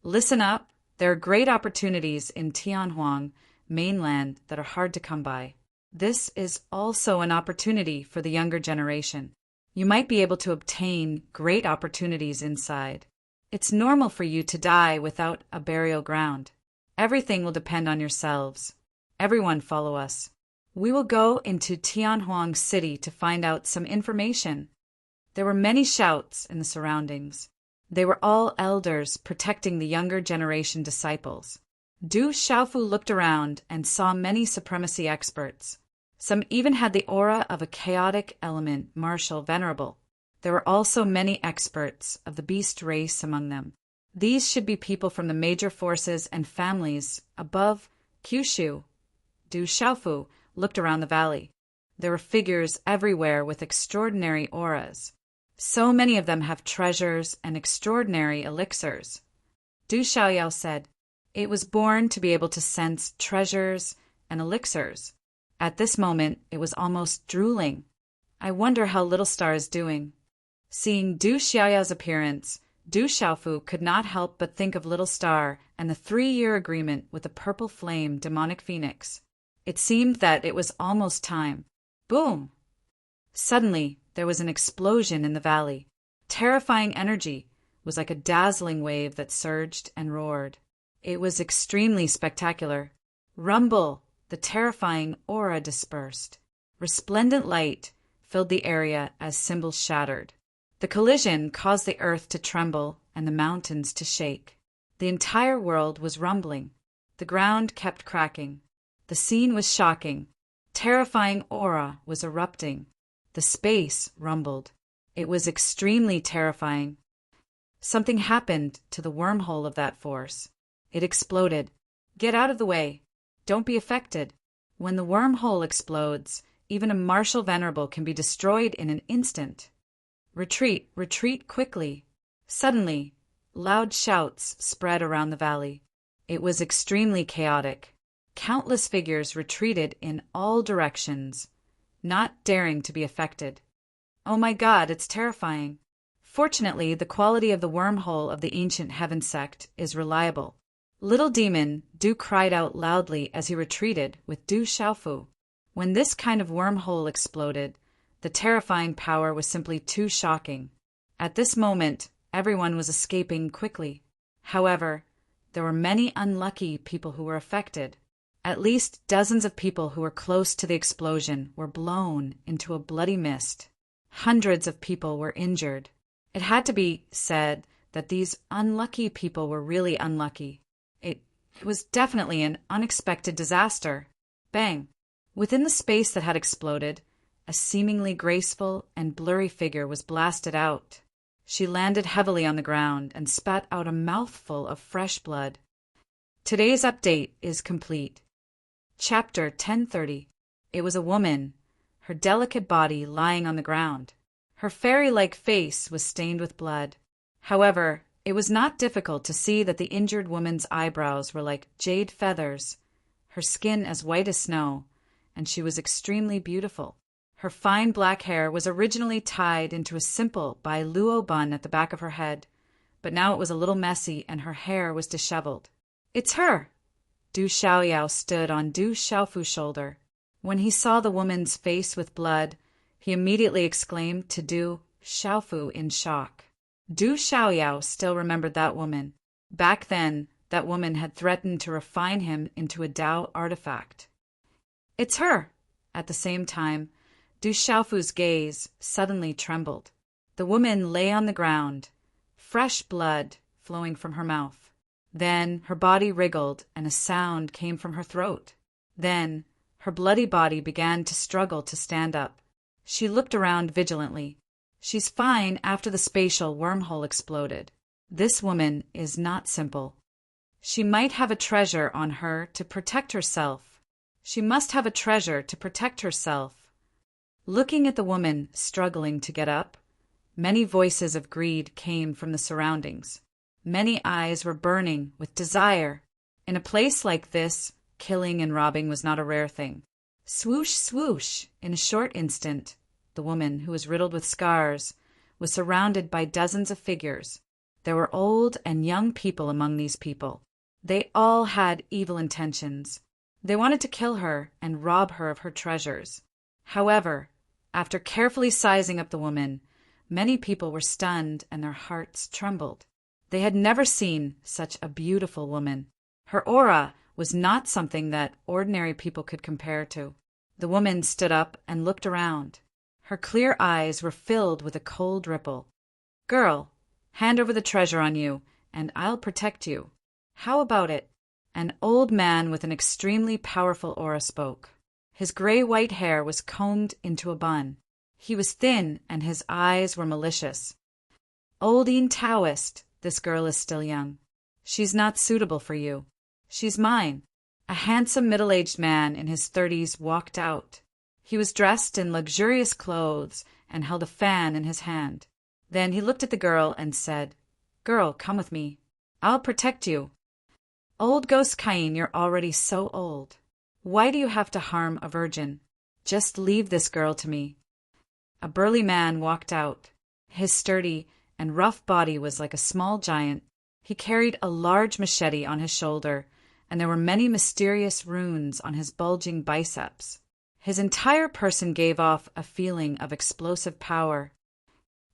Listen up. There are great opportunities in Tianhuang mainland that are hard to come by. This is also an opportunity for the younger generation. You might be able to obtain great opportunities inside. It's normal for you to die without a burial ground. Everything will depend on yourselves. Everyone follow us. We will go into Tianhuang City to find out some information. There were many shouts in the surroundings. They were all elders protecting the younger generation disciples. Du Xiaofu looked around and saw many supremacy experts. Some even had the aura of a chaotic element, martial, venerable. There were also many experts of the beast race among them. These should be people from the major forces and families above Kyushu. Du Xiaofu looked around the valley. There were figures everywhere with extraordinary auras. So many of them have treasures and extraordinary elixirs. Du Xiaoyao said, "It was born to be able to sense treasures and elixirs." At this moment, it was almost drooling. I wonder how Little Star is doing. Seeing Du Xiaoyao's appearance, Du Xiaofu could not help but think of Little Star and the 3-year agreement with the purple flame demonic phoenix. It seemed that it was almost time. Boom! Suddenly, there was an explosion in the valley. Terrifying energy was like a dazzling wave that surged and roared. It was extremely spectacular. Rumble! The terrifying aura dispersed. Resplendent light filled the area as symbols shattered. The collision caused the earth to tremble and the mountains to shake. The entire world was rumbling. The ground kept cracking. The scene was shocking. Terrifying aura was erupting. The space rumbled. It was extremely terrifying. Something happened to the wormhole of that force. It exploded. Get out of the way. Don't be affected. When the wormhole explodes, even a martial venerable can be destroyed in an instant. Retreat, retreat quickly. Suddenly, Loud shouts spread around the valley. It was extremely chaotic. Countless figures retreated in all directions, not daring to be affected. Oh my God, it's terrifying. Fortunately, the quality of the wormhole of the ancient heaven sect is reliable. Little demon, Du cried out loudly as he retreated with Du Xiaofu. When this kind of wormhole exploded, the terrifying power was simply too shocking. At this moment, everyone was escaping quickly. However, there were many unlucky people who were affected. At least dozens of people who were close to the explosion were blown into a bloody mist. Hundreds of people were injured. It had to be said that these unlucky people were really unlucky. It was definitely an unexpected disaster. Bang! Within the space that had exploded, a seemingly graceful and blurry figure was blasted out. She landed heavily on the ground and spat out a mouthful of fresh blood. Today's update is complete. Chapter 1030. It was a woman, her delicate body lying on the ground. Her fairy-like face was stained with blood. However, it was not difficult to see that the injured woman's eyebrows were like jade feathers, her skin as white as snow, and she was extremely beautiful. Her fine black hair was originally tied into a simple bailuo bun at the back of her head, but now it was a little messy and her hair was disheveled. "It's her!" Du Xiaoyao stood on Du Xiaofu's shoulder. When he saw the woman's face with blood, he immediately exclaimed to Du Xiaofu in shock. Du Xiaoyao still remembered that woman. Back then, that woman had threatened to refine him into a Tao artifact. "It's her!" At the same time, Du Xiaofu's gaze suddenly trembled. The woman lay on the ground, fresh blood flowing from her mouth. Then her body wriggled and a sound came from her throat. Then her bloody body began to struggle to stand up. She looked around vigilantly. She's fine after the spatial wormhole exploded. This woman is not simple. She might have a treasure on her to protect herself. She must have a treasure to protect herself. Looking at the woman struggling to get up, many voices of greed came from the surroundings. Many eyes were burning with desire. In a place like this, killing and robbing was not a rare thing. Swoosh, swoosh! In a short instant, the woman, who was riddled with scars, was surrounded by dozens of figures. There were old and young people among these people. They all had evil intentions. They wanted to kill her and rob her of her treasures. However, after carefully sizing up the woman, many people were stunned and their hearts trembled. They had never seen such a beautiful woman. Her aura was not something that ordinary people could compare to. The woman stood up and looked around. Her clear eyes were filled with a cold ripple. "Girl, hand over the treasure on you, and I'll protect you. How about it?" An old man with an extremely powerful aura spoke. His gray-white hair was combed into a bun. He was thin, and his eyes were malicious. "Oldine Taoist, this girl is still young. She's not suitable for you. She's mine." A handsome middle-aged man in his 30s walked out. He was dressed in luxurious clothes and held a fan in his hand. Then he looked at the girl and said, "Girl, come with me. I'll protect you." "Old Ghost Cain, you're already so old. Why do you have to harm a virgin? Just leave this girl to me." A burly man walked out. His sturdy and rough body was like a small giant. He carried a large machete on his shoulder, and there were many mysterious runes on his bulging biceps. His entire person gave off a feeling of explosive power.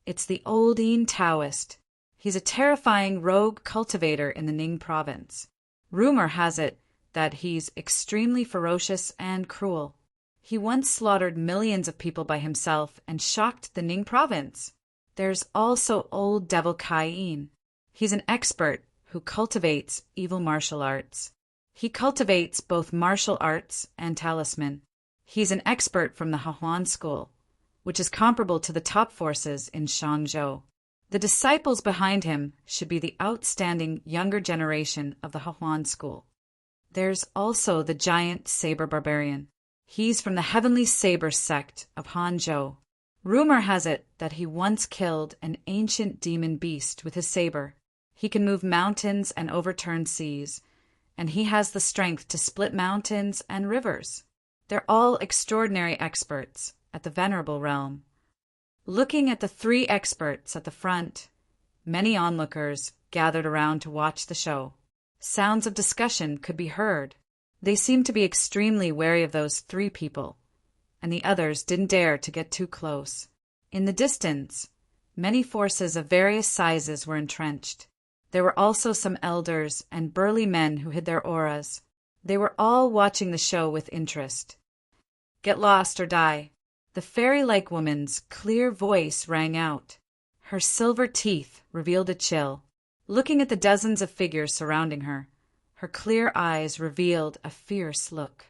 It's the Oldine Taoist. He's a terrifying rogue cultivator in the Ning province. Rumor has it that he's extremely ferocious and cruel. He once slaughtered millions of people by himself and shocked the Ning province. There's also Old Devil Cain. He's an expert who cultivates evil martial arts. He cultivates both martial arts and talisman. He's an expert from the Hahuan school, which is comparable to the top forces in Shangzhou. The disciples behind him should be the outstanding younger generation of the Hahuan school. There's also the giant saber barbarian. He's from the heavenly saber sect of Hanzhou. Rumor has it that he once killed an ancient demon beast with his saber. He can move mountains and overturn seas, and he has the strength to split mountains and rivers. They're all extraordinary experts at the venerable realm. Looking at the three experts at the front, many onlookers gathered around to watch the show. Sounds of discussion could be heard. They seemed to be extremely wary of those three people, and the others didn't dare to get too close. In the distance, many forces of various sizes were entrenched. There were also some elders and burly men who hid their auras. They were all watching the show with interest. "Get lost or die." The fairy-like woman's clear voice rang out. Her silver teeth revealed a chill. Looking at the dozens of figures surrounding her, her clear eyes revealed a fierce look.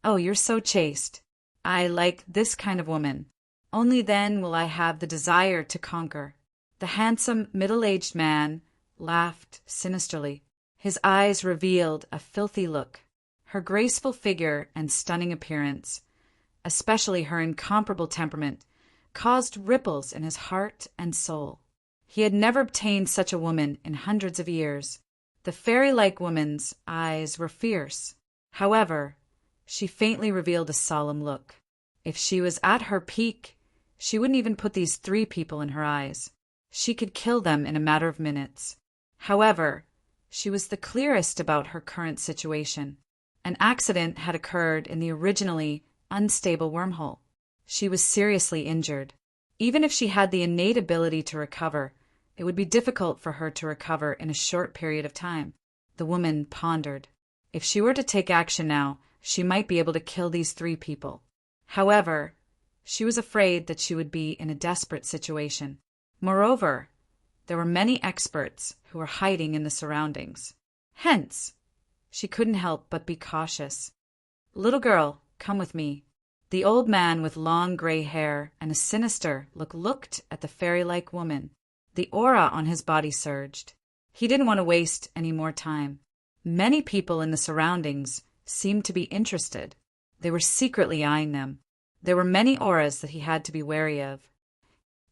"Oh, you're so chaste. I like this kind of woman. Only then will I have the desire to conquer." The handsome, middle-aged man laughed sinisterly. His eyes revealed a filthy look. Her graceful figure and stunning appearance, especially her incomparable temperament, caused ripples in his heart and soul. He had never obtained such a woman in hundreds of years. The fairy-like woman's eyes were fierce. However, she faintly revealed a solemn look. If she was at her peak, she wouldn't even put these three people in her eyes. She could kill them in a matter of minutes. However, she was the clearest about her current situation. An accident had occurred in the originally unstable wormhole. She was seriously injured. Even if she had the innate ability to recover, it would be difficult for her to recover in a short period of time. The woman pondered. If she were to take action now, she might be able to kill these three people. However, she was afraid that she would be in a desperate situation. Moreover, there were many experts who were hiding in the surroundings. Hence, she couldn't help but be cautious. "Little girl, come with me." The old man with long gray hair and a sinister look looked at the fairy-like woman. The aura on his body surged. He didn't want to waste any more time. Many people in the surroundings seemed to be interested. They were secretly eyeing them. There were many auras that he had to be wary of.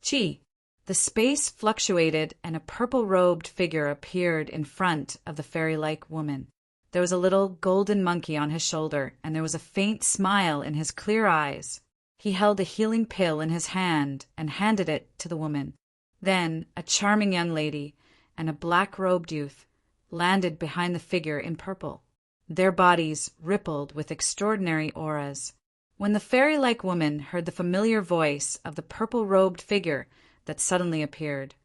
Chi! The space fluctuated and a purple-robed figure appeared in front of the fairy-like woman. There was a little golden monkey on his shoulder, and there was a faint smile in his clear eyes. He held a healing pill in his hand and handed it to the woman. Then a charming young lady and a black-robed youth landed behind the figure in purple. Their bodies rippled with extraordinary auras. When the fairy-like woman heard the familiar voice of the purple-robed figure that suddenly appeared,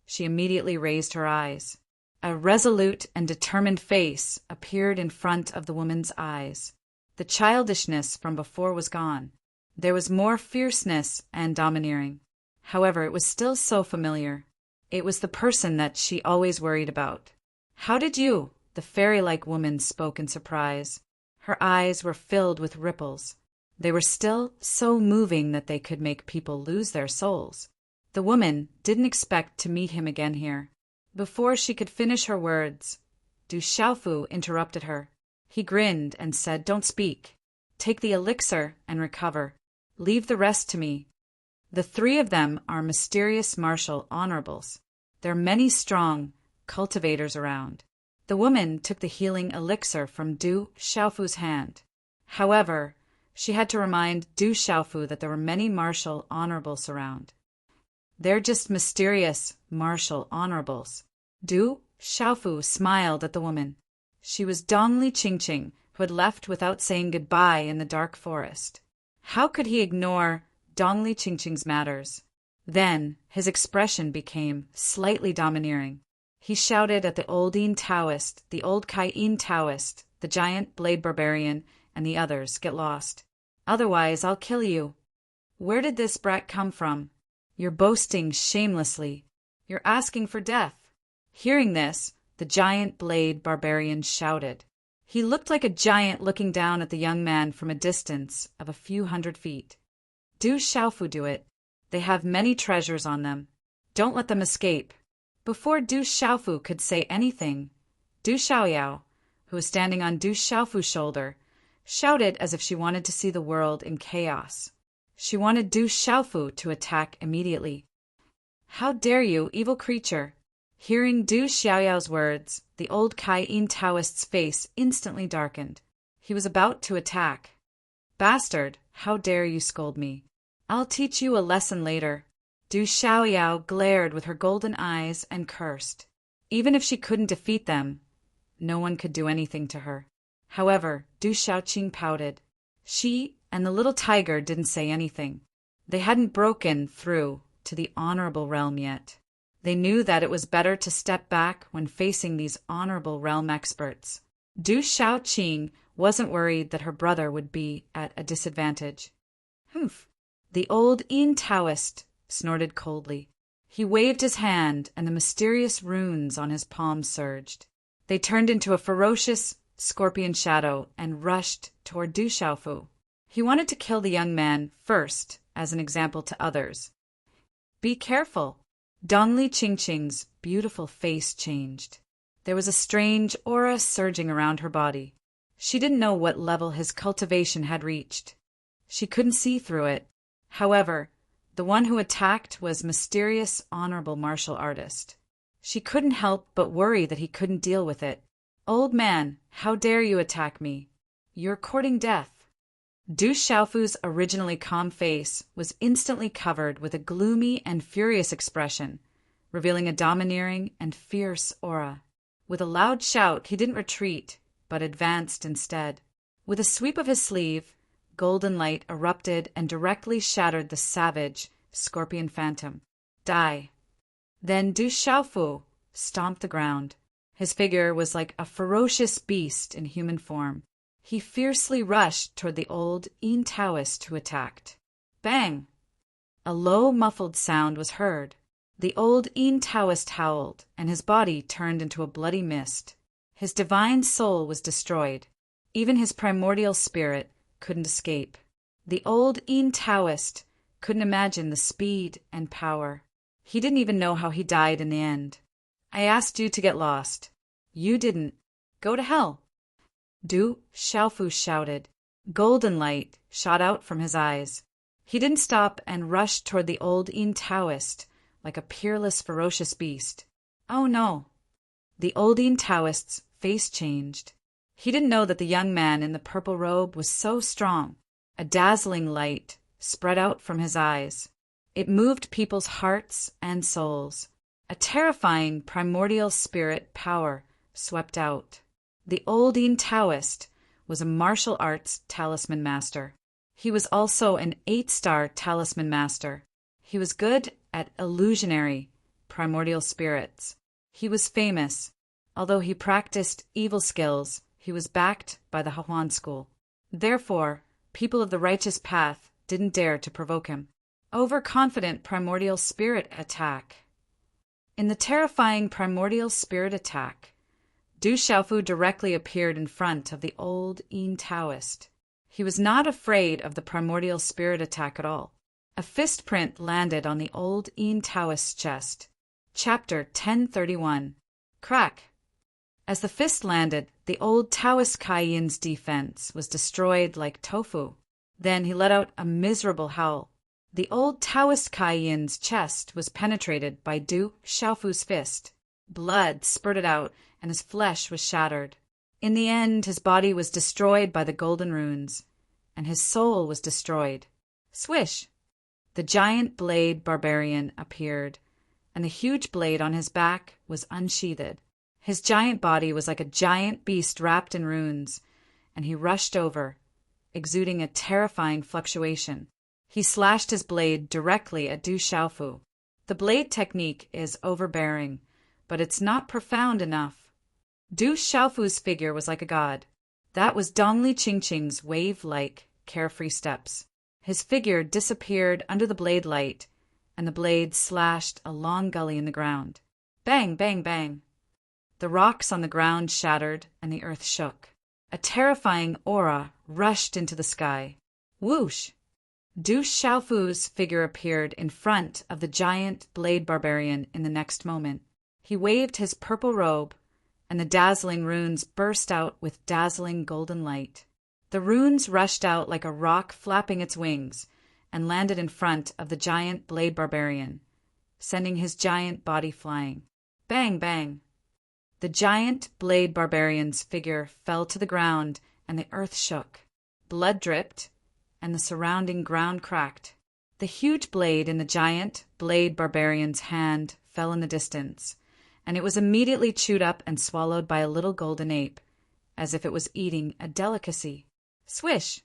she immediately raised her eyes. A resolute and determined face appeared in front of the woman's eyes. The childishness from before was gone. There was more fierceness and domineering. However, it was still so familiar. It was the person that she always worried about. "How did you?" The fairy-like woman spoke in surprise. Her eyes were filled with ripples. They were still so moving that they could make people lose their souls. The woman didn't expect to meet him again here. Before she could finish her words, Du Xiaofu interrupted her. He grinned and said, "Don't speak. Take the elixir and recover. Leave the rest to me." The three of them are mysterious martial honorables. There are many strong cultivators around. The woman took the healing elixir from Du Xiaofu's hand. However, she had to remind Du Xiaofu that there were many martial honorables around. "They're just mysterious martial honorables." Du Xiaofu smiled at the woman. She was Dongli Qingqing, who had left without saying goodbye in the dark forest. How could he ignore Dongli Qingqing's matters? Then his expression became slightly domineering. He shouted at the Oldine Taoist, the Old Kai'in Taoist, the giant blade barbarian, and the others, "Get lost. Otherwise I'll kill you. Where did this brat come from? You're boasting shamelessly. You're asking for death." Hearing this, the giant blade barbarian shouted. He looked like a giant looking down at the young man from a distance of a few hundred feet. "Du Xiaofu do it. They have many treasures on them. Don't let them escape." Before Du Xiaofu could say anything, Du Xiaoyao, who was standing on Du Xiaofu's shoulder, shouted as if she wanted to see the world in chaos. She wanted Du Xiaofu to attack immediately. "How dare you, evil creature! Hearing Du Xiaoyao's words, the old Kai-In Taoist's face instantly darkened. He was about to attack. Bastard, how dare you scold me? I'll teach you a lesson later. Du Xiaoyao glared with her golden eyes and cursed. Even if she couldn't defeat them, no one could do anything to her. However, Du Xiaoqing pouted. She and the little tiger didn't say anything. They hadn't broken through to the honorable realm yet. They knew that it was better to step back when facing these honorable realm experts. Du Xiaoqing wasn't worried that her brother would be at a disadvantage. Humph! The old In Taoist snorted coldly. He waved his hand, and the mysterious runes on his palms surged. They turned into a ferocious scorpion shadow and rushed toward Du Xiaofu. He wanted to kill the young man first, as an example to others. Be careful! Dongli Qingqing's beautiful face changed. There was a strange aura surging around her body. She didn't know what level his cultivation had reached. She couldn't see through it. However, the one who attacked was mysterious, honorable martial artist. She couldn't help but worry that he couldn't deal with it. Old man, how dare you attack me? You're courting death. Du Xiaofu's originally calm face was instantly covered with a gloomy and furious expression, revealing a domineering and fierce aura. With a loud shout, he didn't retreat, but advanced instead. With a sweep of his sleeve, golden light erupted and directly shattered the savage scorpion phantom. Die. Then Du Xiaofu stomped the ground. His figure was like a ferocious beast in human form. He fiercely rushed toward the old In Taoist who attacked. Bang! A low, muffled sound was heard. The old In Taoist howled, and his body turned into a bloody mist. His divine soul was destroyed. Even his primordial spirit couldn't escape. The old In Taoist couldn't imagine the speed and power. He didn't even know how he died in the end. I asked you to get lost. You didn't. Go to hell. Du Xiaofu shouted. Golden light shot out from his eyes. He didn't stop and rushed toward the old In Taoist like a peerless, ferocious beast. Oh no! The old In Taoist's face changed. He didn't know that the young man in the purple robe was so strong. A dazzling light spread out from his eyes. It moved people's hearts and souls. A terrifying primordial spirit power swept out. The old In Taoist was a martial arts talisman master. He was also an 8-star talisman master. He was good at illusionary primordial spirits. He was famous. Although he practiced evil skills, he was backed by the Hahuan school. Therefore, people of the righteous path didn't dare to provoke him. Overconfident primordial spirit attack. In the terrifying primordial spirit attack, Du Xiaofu directly appeared in front of the old In Taoist. He was not afraid of the primordial spirit attack at all. A fist print landed on the old In Taoist's chest. Chapter 1031. Crack! As the fist landed, the old Taoist Kai-Yin's defense was destroyed like tofu. Then he let out a miserable howl. The old Taoist Kai-Yin's chest was penetrated by Du Xiaofu's fist. Blood spurted out, and his flesh was shattered. In the end, his body was destroyed by the golden runes, and his soul was destroyed. Swish! The giant blade barbarian appeared, and the huge blade on his back was unsheathed. His giant body was like a giant beast wrapped in runes, and he rushed over, exuding a terrifying fluctuation. He slashed his blade directly at Du Xiaofu. The blade technique is overbearing, but it's not profound enough. Du Xiaofu's figure was like a god. That was Dongli Qingqing's wave-like, carefree steps. His figure disappeared under the blade light, and the blade slashed a long gully in the ground. Bang, bang, bang. The rocks on the ground shattered, and the earth shook. A terrifying aura rushed into the sky. Whoosh! Du Xiaofu's figure appeared in front of the giant blade barbarian in the next moment. He waved his purple robe, and the dazzling runes burst out with dazzling golden light. The runes rushed out like a rock flapping its wings and landed in front of the giant blade barbarian, sending his giant body flying. Bang, bang. The giant blade barbarian's figure fell to the ground, and the earth shook. Blood dripped, and the surrounding ground cracked. The huge blade in the giant blade barbarian's hand fell in the distance, and it was immediately chewed up and swallowed by a little golden ape, as if it was eating a delicacy. Swish!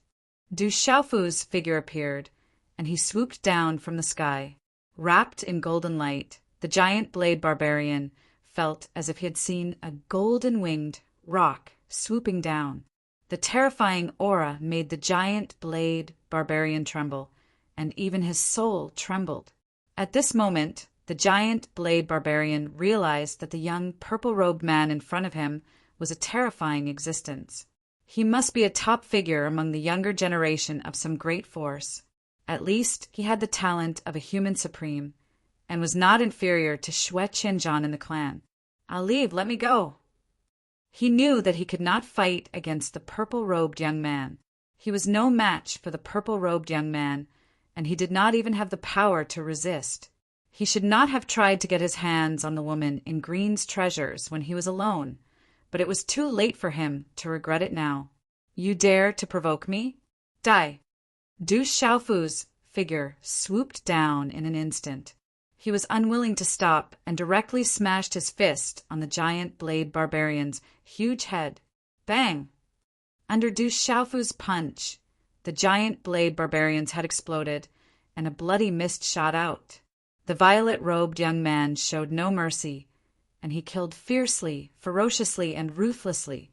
Du Xiaofu's figure appeared, and he swooped down from the sky. Wrapped in golden light, the giant blade barbarian felt as if he had seen a golden-winged roc swooping down. The terrifying aura made the giant blade barbarian tremble, and even his soul trembled. At this moment, the giant blade barbarian realized that the young purple-robed man in front of him was a terrifying existence. He must be a top figure among the younger generation of some great force. At least he had the talent of a human supreme, and was not inferior to Xue Qianzhan in the clan. "I'll leave, let me go." He knew that he could not fight against the purple-robed young man. He was no match for the purple-robed young man, and he did not even have the power to resist. He should not have tried to get his hands on the woman in Green's treasures when he was alone, but it was too late for him to regret it now. "You dare to provoke me? Die!" Du Xiaofu's figure swooped down in an instant. He was unwilling to stop and directly smashed his fist on the giant blade barbarian's huge head. Bang! Under Du Xiaofu's punch, the giant blade barbarian's head exploded, and a bloody mist shot out. The violet-robed young man showed no mercy, and he killed fiercely, ferociously, and ruthlessly.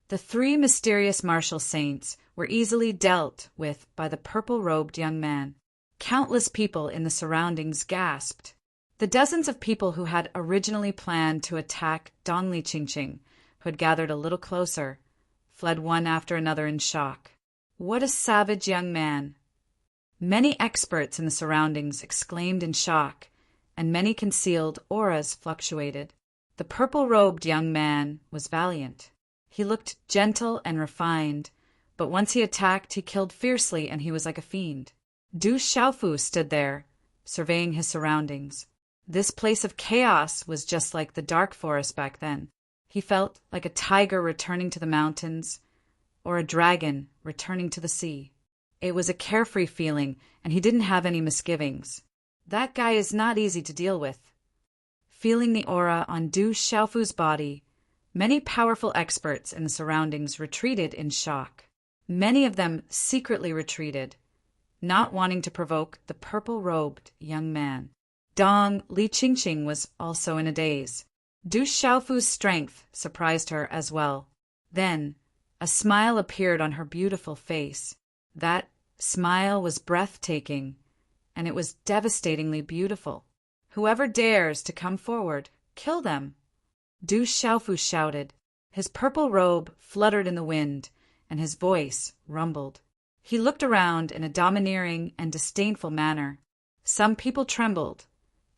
The three mysterious martial saints were easily dealt with by the purple-robed young man. Countless people in the surroundings gasped. The dozens of people who had originally planned to attack Dongli Qingqing, who had gathered a little closer, fled one after another in shock. What a savage young man! Many experts in the surroundings exclaimed in shock, and many concealed auras fluctuated. The purple-robed young man was valiant. He looked gentle and refined, but once he attacked, he killed fiercely, and he was like a fiend. Du Xiaofu stood there, surveying his surroundings. This place of chaos was just like the dark forest back then. He felt like a tiger returning to the mountains, or a dragon returning to the sea. It was a carefree feeling, and he didn't have any misgivings. That guy is not easy to deal with. Feeling the aura on Du Xiaofu's body, many powerful experts in the surroundings retreated in shock. Many of them secretly retreated, not wanting to provoke the purple-robed young man. Dongli Qingqing was also in a daze. Du Xiaofu's strength surprised her as well. Then, a smile appeared on her beautiful face. That smile was breathtaking, and it was devastatingly beautiful. "Whoever dares to come forward, kill them!" Du Xiaofu shouted. His purple robe fluttered in the wind, and his voice rumbled. He looked around in a domineering and disdainful manner. Some people trembled,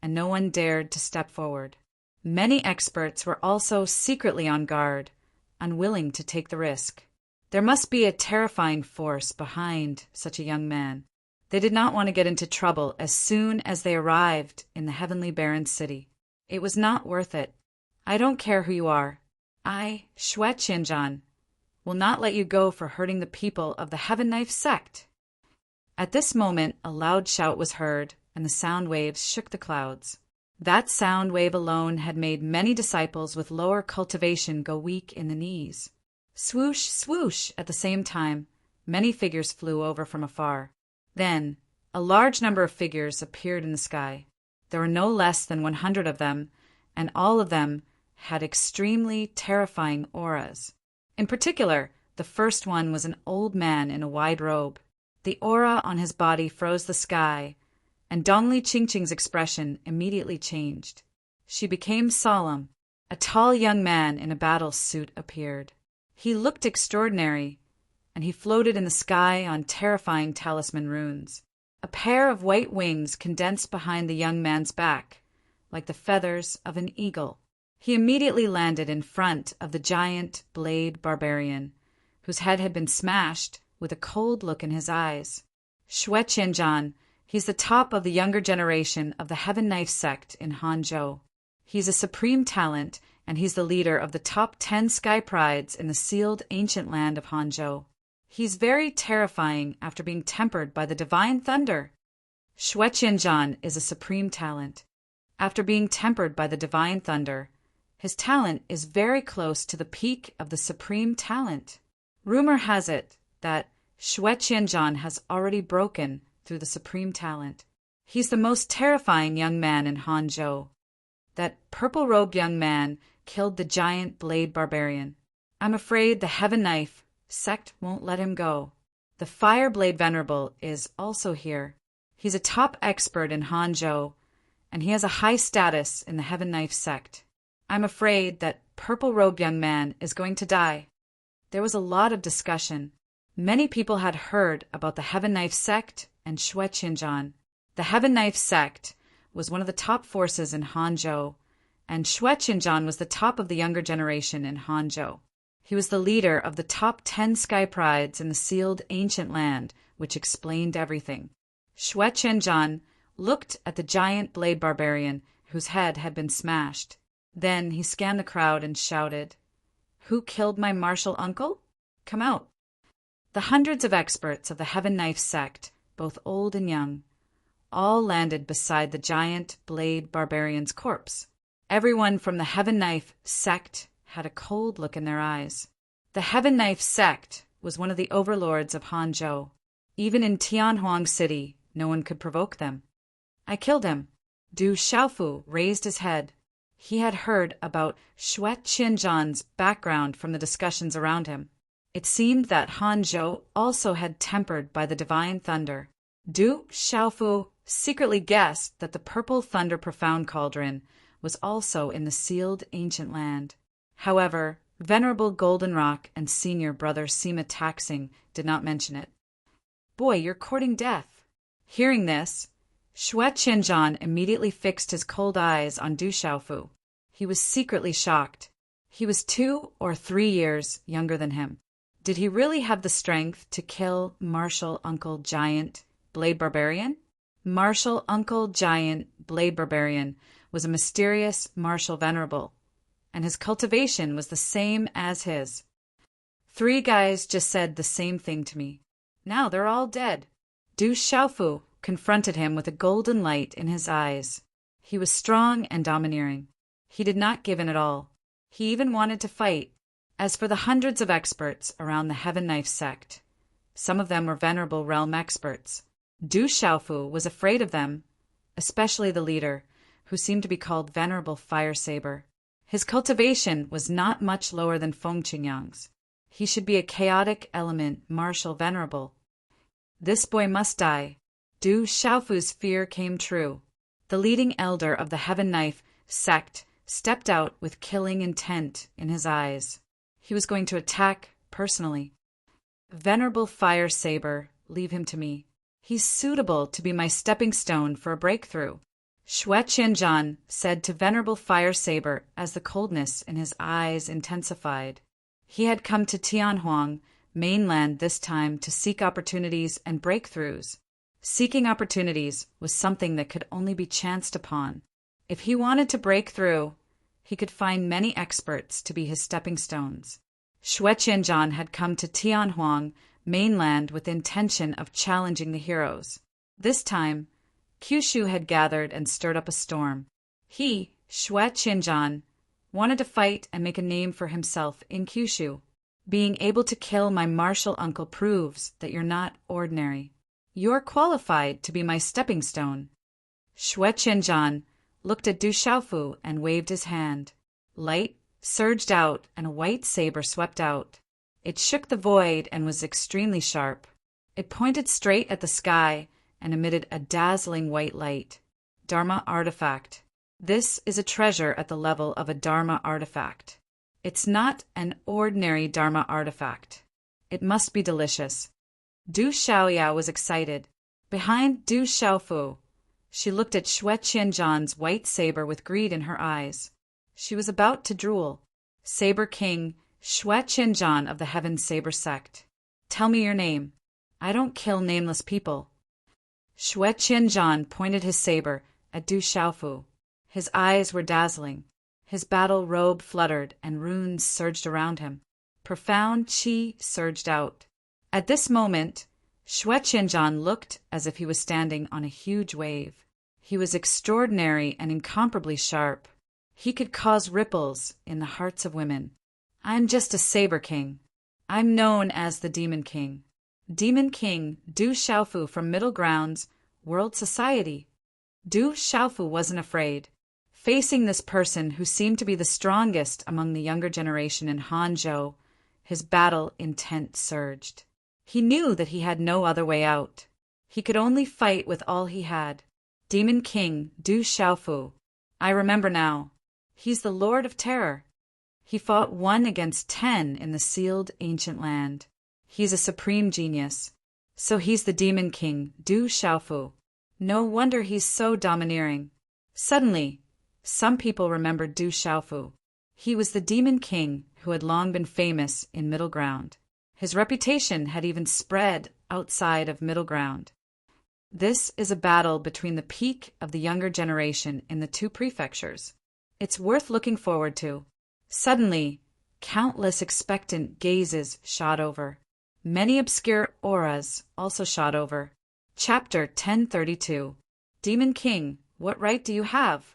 and no one dared to step forward. Many experts were also secretly on guard, unwilling to take the risk. There must be a terrifying force behind such a young man. They did not want to get into trouble as soon as they arrived in the Heavenly Baron City. It was not worth it. "I don't care who you are. I, Xue Qianzhan, will not let you go for hurting the people of the Heaven Knife sect." At this moment, a loud shout was heard, and the sound waves shook the clouds. That sound wave alone had made many disciples with lower cultivation go weak in the knees. Swoosh, swoosh! At the same time, many figures flew over from afar. Then, a large number of figures appeared in the sky. There were no less than 100 of them, and all of them had extremely terrifying auras. In particular, the first one was an old man in a wide robe. The aura on his body froze the sky, and Dongli Qingqing's expression immediately changed. She became solemn. A tall young man in a battle suit appeared. He looked extraordinary, and he floated in the sky on terrifying talisman runes. A pair of white wings condensed behind the young man's back, like the feathers of an eagle. He immediately landed in front of the giant blade barbarian, whose head had been smashed, with a cold look in his eyes. "Xue Qianzhan, he's the top of the younger generation of the Heaven Knife sect in Hanzhou. He's a supreme talent, and he's the leader of the top 10 sky prides in the sealed ancient land of Hanzhou. He's very terrifying after being tempered by the divine thunder. Xue Qianzhan is a supreme talent. After being tempered by the divine thunder, his talent is very close to the peak of the supreme talent. Rumor has it that Xue Qianzhan has already broken through the supreme talent. He's the most terrifying young man in Hanzhou. That purple-robed young man killed the giant blade barbarian. I'm afraid the Heaven Knife sect won't let him go. The Fire Blade Venerable is also here. He's a top expert in Hanzhou, and he has a high status in the Heaven Knife sect. I'm afraid that purple-robed young man is going to die. There was a lot of discussion. Many people had heard about the Heaven Knife sect and Xue Qianzhan. The Heaven Knife sect was one of the top forces in Hanzhou, and Xue Qianzhan was the top of the younger generation in Hanzhou. He was the leader of the top 10 sky prides in the sealed ancient land, which explained everything. Xue Qianzhan looked at the giant blade barbarian whose head had been smashed. Then he scanned the crowd and shouted, "Who killed my martial uncle? Come out." The hundreds of experts of the Heaven Knife sect, both old and young, all landed beside the giant blade barbarian's corpse. Everyone from the Heaven Knife sect had a cold look in their eyes. The Heaven Knife sect was one of the overlords of Hanzhou. Even in Tianhuang City, no one could provoke them. I killed him. Du Xiaofu raised his head. He had heard about Xue Qianzhan's background from the discussions around him. It seemed that Hanzhou also had tempered by the divine thunder. Du Xiaofu secretly guessed that the purple thunder profound cauldron was also in the sealed ancient land. However, Venerable Goldenrock and senior brother Sima Taxing did not mention it. "Boy, you're courting death." Hearing this, Xue Qianzhan immediately fixed his cold eyes on Du Xiaofu. He was secretly shocked. He was 2 or 3 years younger than him. Did he really have the strength to kill Martial Uncle Giant Blade Barbarian? Martial Uncle Giant Blade Barbarian was a mysterious martial venerable, and his cultivation was the same as his. 3 guys just said the same thing to me. Now they're all dead. Du Xiaofu confronted him with a golden light in his eyes. He was strong and domineering. He did not give in at all. He even wanted to fight. As for the hundreds of experts around the Heaven Knife sect, some of them were venerable realm experts. Du Xiaofu was afraid of them, especially the leader, who seemed to be called Venerable Fire Saber. His cultivation was not much lower than Feng Qingyang's. He should be a chaotic element martial venerable. This boy must die. Du Xiaofu's fear came true. The leading elder of the Heaven Knife sect stepped out with killing intent in his eyes. He was going to attack personally. "Venerable Fire Saber, leave him to me. He's suitable to be my stepping stone for a breakthrough," Xue Qianzhan said to Venerable Fire Saber as the coldness in his eyes intensified. He had come to Tianhuang mainland this time to seek opportunities and breakthroughs. Seeking opportunities was something that could only be chanced upon. If he wanted to break through, he could find many experts to be his stepping stones. Xue Qianzhan had come to Tianhuang mainland with intention of challenging the heroes. This time, Kyushu had gathered and stirred up a storm. He, Xue Qianzhan, wanted to fight and make a name for himself in Kyushu. "Being able to kill my martial uncle proves that you're not ordinary. You're qualified to be my stepping stone." Xue Qianzhan looked at Du Xiaofu and waved his hand. Light surged out and a white saber swept out. It shook the void and was extremely sharp. It pointed straight at the sky and emitted a dazzling white light. Dharma artifact. This is a treasure at the level of a Dharma artifact. It's not an ordinary Dharma artifact. It must be delicious. Du Xiaoya was excited. Behind Du Xiaofu, she looked at Xue Qianzhan's white saber with greed in her eyes. She was about to drool. "Saber King, Xue Qianzhan of the Heaven Saber sect. Tell me your name. I don't kill nameless people." Xue Qianzhan pointed his saber at Du Xiaofu. His eyes were dazzling. His battle robe fluttered and runes surged around him. Profound chi surged out. At this moment, Xue Qianzhan looked as if he was standing on a huge wave. He was extraordinary and incomparably sharp. He could cause ripples in the hearts of women. I'm just a saber king. I'm known as the Demon King. Demon King Du Xiaofu from Middle Grounds, World Society. Du Xiaofu wasn't afraid. Facing this person who seemed to be the strongest among the younger generation in Hanzhou, his battle intent surged. He knew that he had no other way out. He could only fight with all he had. Demon King Du Xiaofu. I remember now. He's the Lord of Terror. He fought 1 against 10 in the sealed ancient land. He's a supreme genius. So he's the Demon King Du Xiaofu. No wonder he's so domineering. Suddenly, some people remembered Du Xiaofu. He was the Demon King who had long been famous in Middle Ground. His reputation had even spread outside of Middle Ground. This is a battle between the peak of the younger generation in the 2 prefectures. It's worth looking forward to. Suddenly, countless expectant gazes shot over. Many obscure auras also shot over. Chapter 1032. Demon King, what right do you have?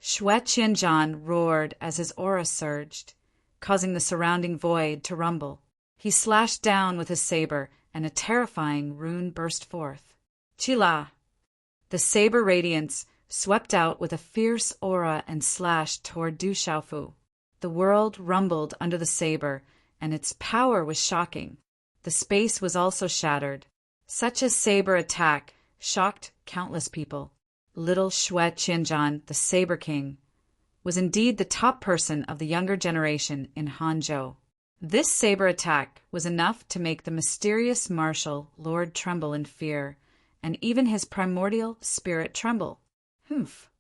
Xue Qianzhan roared as his aura surged, causing the surrounding void to rumble. He slashed down with his saber, and a terrifying rune burst forth. Qila! The saber radiance swept out with a fierce aura and slashed toward Du Xiaofu. The world rumbled under the saber, and its power was shocking. The space was also shattered. Such a saber attack shocked countless people. Little Xue Qianzhan, the Saber King, was indeed the top person of the younger generation in Hanzhou. This saber attack was enough to make the mysterious martial lord tremble in fear, and even his primordial spirit tremble. Humph!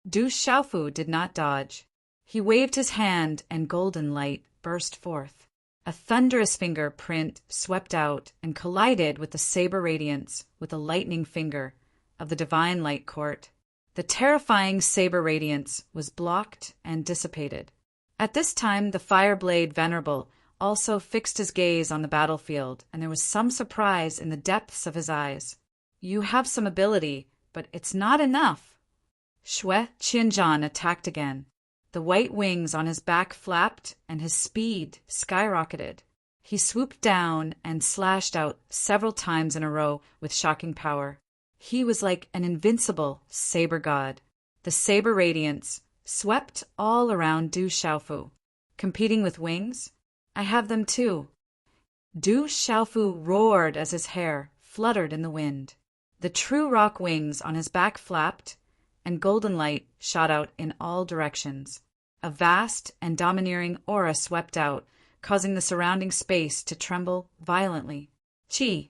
Du Xiaofu did not dodge. He waved his hand, and golden light burst forth. A thunderous finger print swept out and collided with the saber radiance with a lightning finger of the divine light court. The terrifying saber radiance was blocked and dissipated. At this time, the Fireblade Venerable also fixed his gaze on the battlefield, and there was some surprise in the depths of his eyes. You have some ability, but it's not enough. Xue Qianzhan attacked again. The white wings on his back flapped, and his speed skyrocketed. He swooped down and slashed out several times in a row with shocking power. He was like an invincible saber god. The saber radiance swept all around Du Xiaofu. Competing with wings? I have them too. Du Xiaofu roared as his hair fluttered in the wind. The true rock wings on his back flapped, and golden light shot out in all directions. A vast and domineering aura swept out, causing the surrounding space to tremble violently. Qi!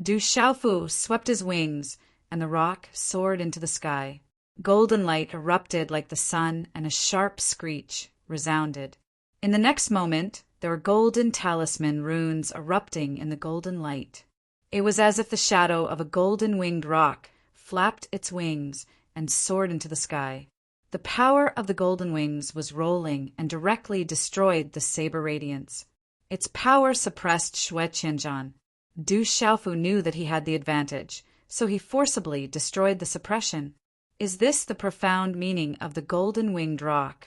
Du Xiaofu swept his wings, and the rock soared into the sky. Golden light erupted like the sun, and a sharp screech resounded. In the next moment, there were golden talisman runes erupting in the golden light. It was as if the shadow of a golden-winged rock flapped its wings and soared into the sky. The power of the golden wings was rolling and directly destroyed the saber radiance. Its power suppressed Xue Qianzhan. Du Xiaofu knew that he had the advantage, so he forcibly destroyed the suppression. Is this the profound meaning of the golden-winged rock?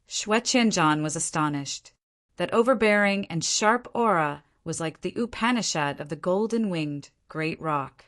Xue Qianzhan was astonished. That overbearing and sharp aura was like the Upanishad of the golden-winged great rock.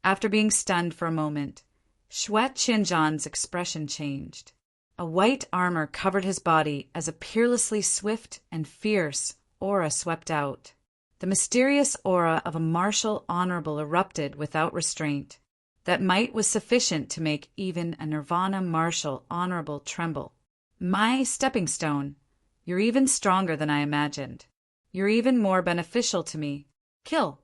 After being stunned for a moment, Xue Qianzhan's expression changed. A white armor covered his body as a peerlessly swift and fierce aura swept out. The mysterious aura of a martial honorable erupted without restraint. That might was sufficient to make even a nirvana martial honorable tremble. My stepping stone, you're even stronger than I imagined. You're even more beneficial to me. Kill!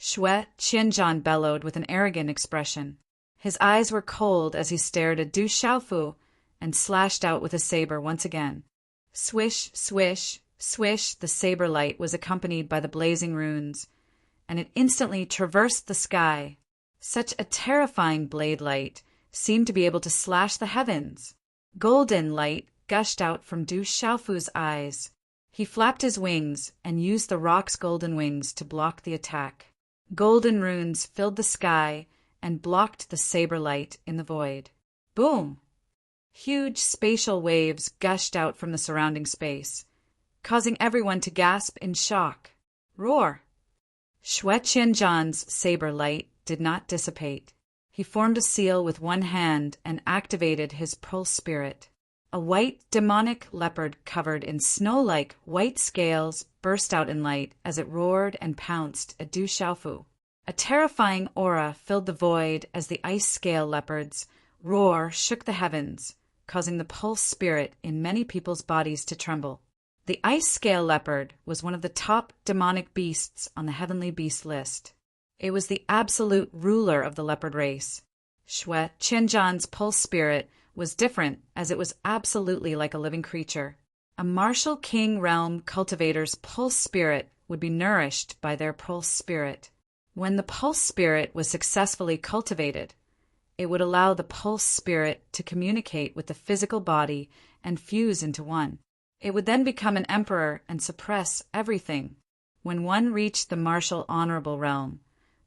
Xue Qianzhan bellowed with an arrogant expression. His eyes were cold as he stared at Du Xiaofu and slashed out with his saber once again. Swish, swish, swish, the saber light was accompanied by the blazing runes, and it instantly traversed the sky. Such a terrifying blade light seemed to be able to slash the heavens. Golden light gushed out from Du Xiaofu's eyes. He flapped his wings and used the rock's golden wings to block the attack. Golden runes filled the sky and blocked the saber light in the void. Boom! Huge spatial waves gushed out from the surrounding space, causing everyone to gasp in shock. Roar! Xue Qianzhan's saber light did not dissipate. He formed a seal with one hand and activated his pulse spirit. A white, demonic leopard covered in snow-like white scales burst out in light as it roared and pounced at Du Xiaofu. A terrifying aura filled the void as the ice-scale leopard's roar shook the heavens, causing the pulse spirit in many people's bodies to tremble. The ice-scale leopard was one of the top demonic beasts on the heavenly beast list. It was the absolute ruler of the leopard race. Xue Qianzhan's pulse spirit was different as it was absolutely like a living creature. A martial king realm cultivator's pulse spirit would be nourished by their pulse spirit. When the pulse spirit was successfully cultivated, it would allow the pulse spirit to communicate with the physical body and fuse into one. It would then become an emperor and suppress everything. When one reached the martial honorable realm,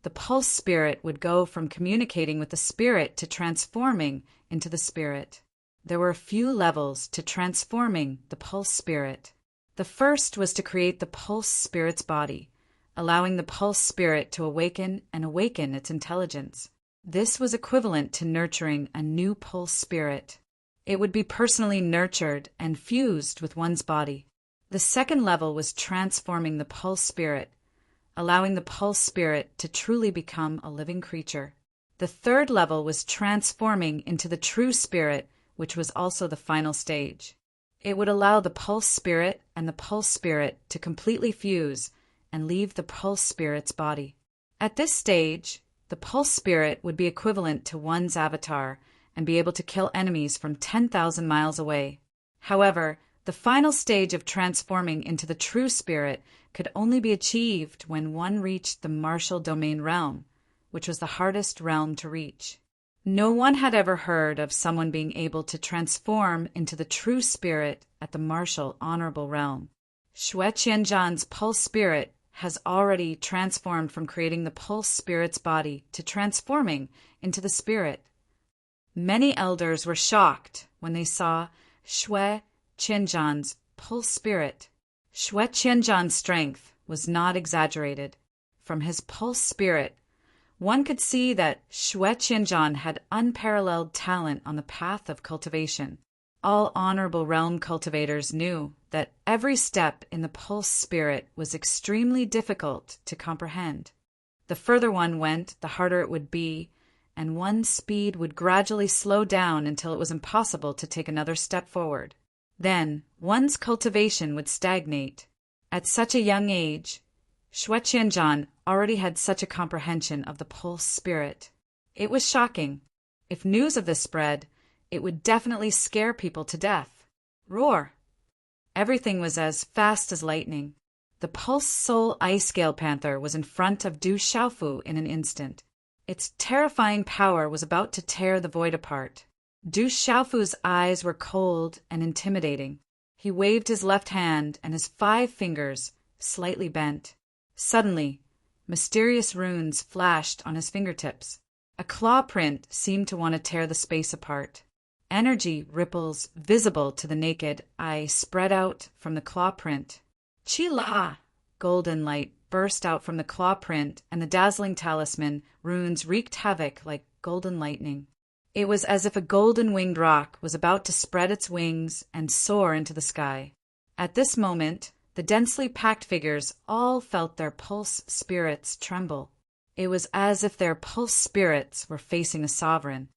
the pulse spirit would go from communicating with the spirit to transforming into the spirit. There were a few levels to transforming the pulse spirit. The first was to create the pulse spirit's body, allowing the pulse spirit to awaken its intelligence. This was equivalent to nurturing a new pulse spirit. It would be personally nurtured and fused with one's body. The second level was transforming the pulse spirit, allowing the pulse spirit to truly become a living creature. The third level was transforming into the true spirit, which was also the final stage. It would allow the pulse spirit and the pulse spirit to completely fuse and leave the pulse spirit's body. At this stage, the pulse spirit would be equivalent to one's avatar and be able to kill enemies from 10,000 miles away. However, the final stage of transforming into the true spirit could only be achieved when one reached the martial domain realm, which was the hardest realm to reach. No one had ever heard of someone being able to transform into the true spirit at the martial honorable realm. Xue Qianzhan's pulse spirit has already transformed from creating the pulse spirit's body to transforming into the spirit. Many elders were shocked when they saw Xue Qianzhan's pulse spirit. Xue Qianzhan's strength was not exaggerated. From his pulse spirit, one could see that Xue Qianzhan had unparalleled talent on the path of cultivation. All honorable realm cultivators knew that every step in the pulse spirit was extremely difficult to comprehend. The further one went, the harder it would be, and one's speed would gradually slow down until it was impossible to take another step forward. Then, one's cultivation would stagnate. At such a young age, Xue Qianzhan already had such a comprehension of the pulse spirit. It was shocking. If news of this spread, it would definitely scare people to death. Roar! Everything was as fast as lightning. The pulse soul ice scale panther was in front of Du Xiaofu in an instant. Its terrifying power was about to tear the void apart. Du Xiaofu's eyes were cold and intimidating. He waved his left hand and his 5 fingers, slightly bent. Suddenly, mysterious runes flashed on his fingertips. A claw print seemed to want to tear the space apart. Energy ripples visible to the naked eye spread out from the claw print. Chi-la! Golden light burst out from the claw print, and the dazzling talisman runes wreaked havoc like golden lightning. It was as if a golden-winged rock was about to spread its wings and soar into the sky. At this moment, the densely packed figures all felt their pulse spirits tremble. It was as if their pulse spirits were facing a sovereign.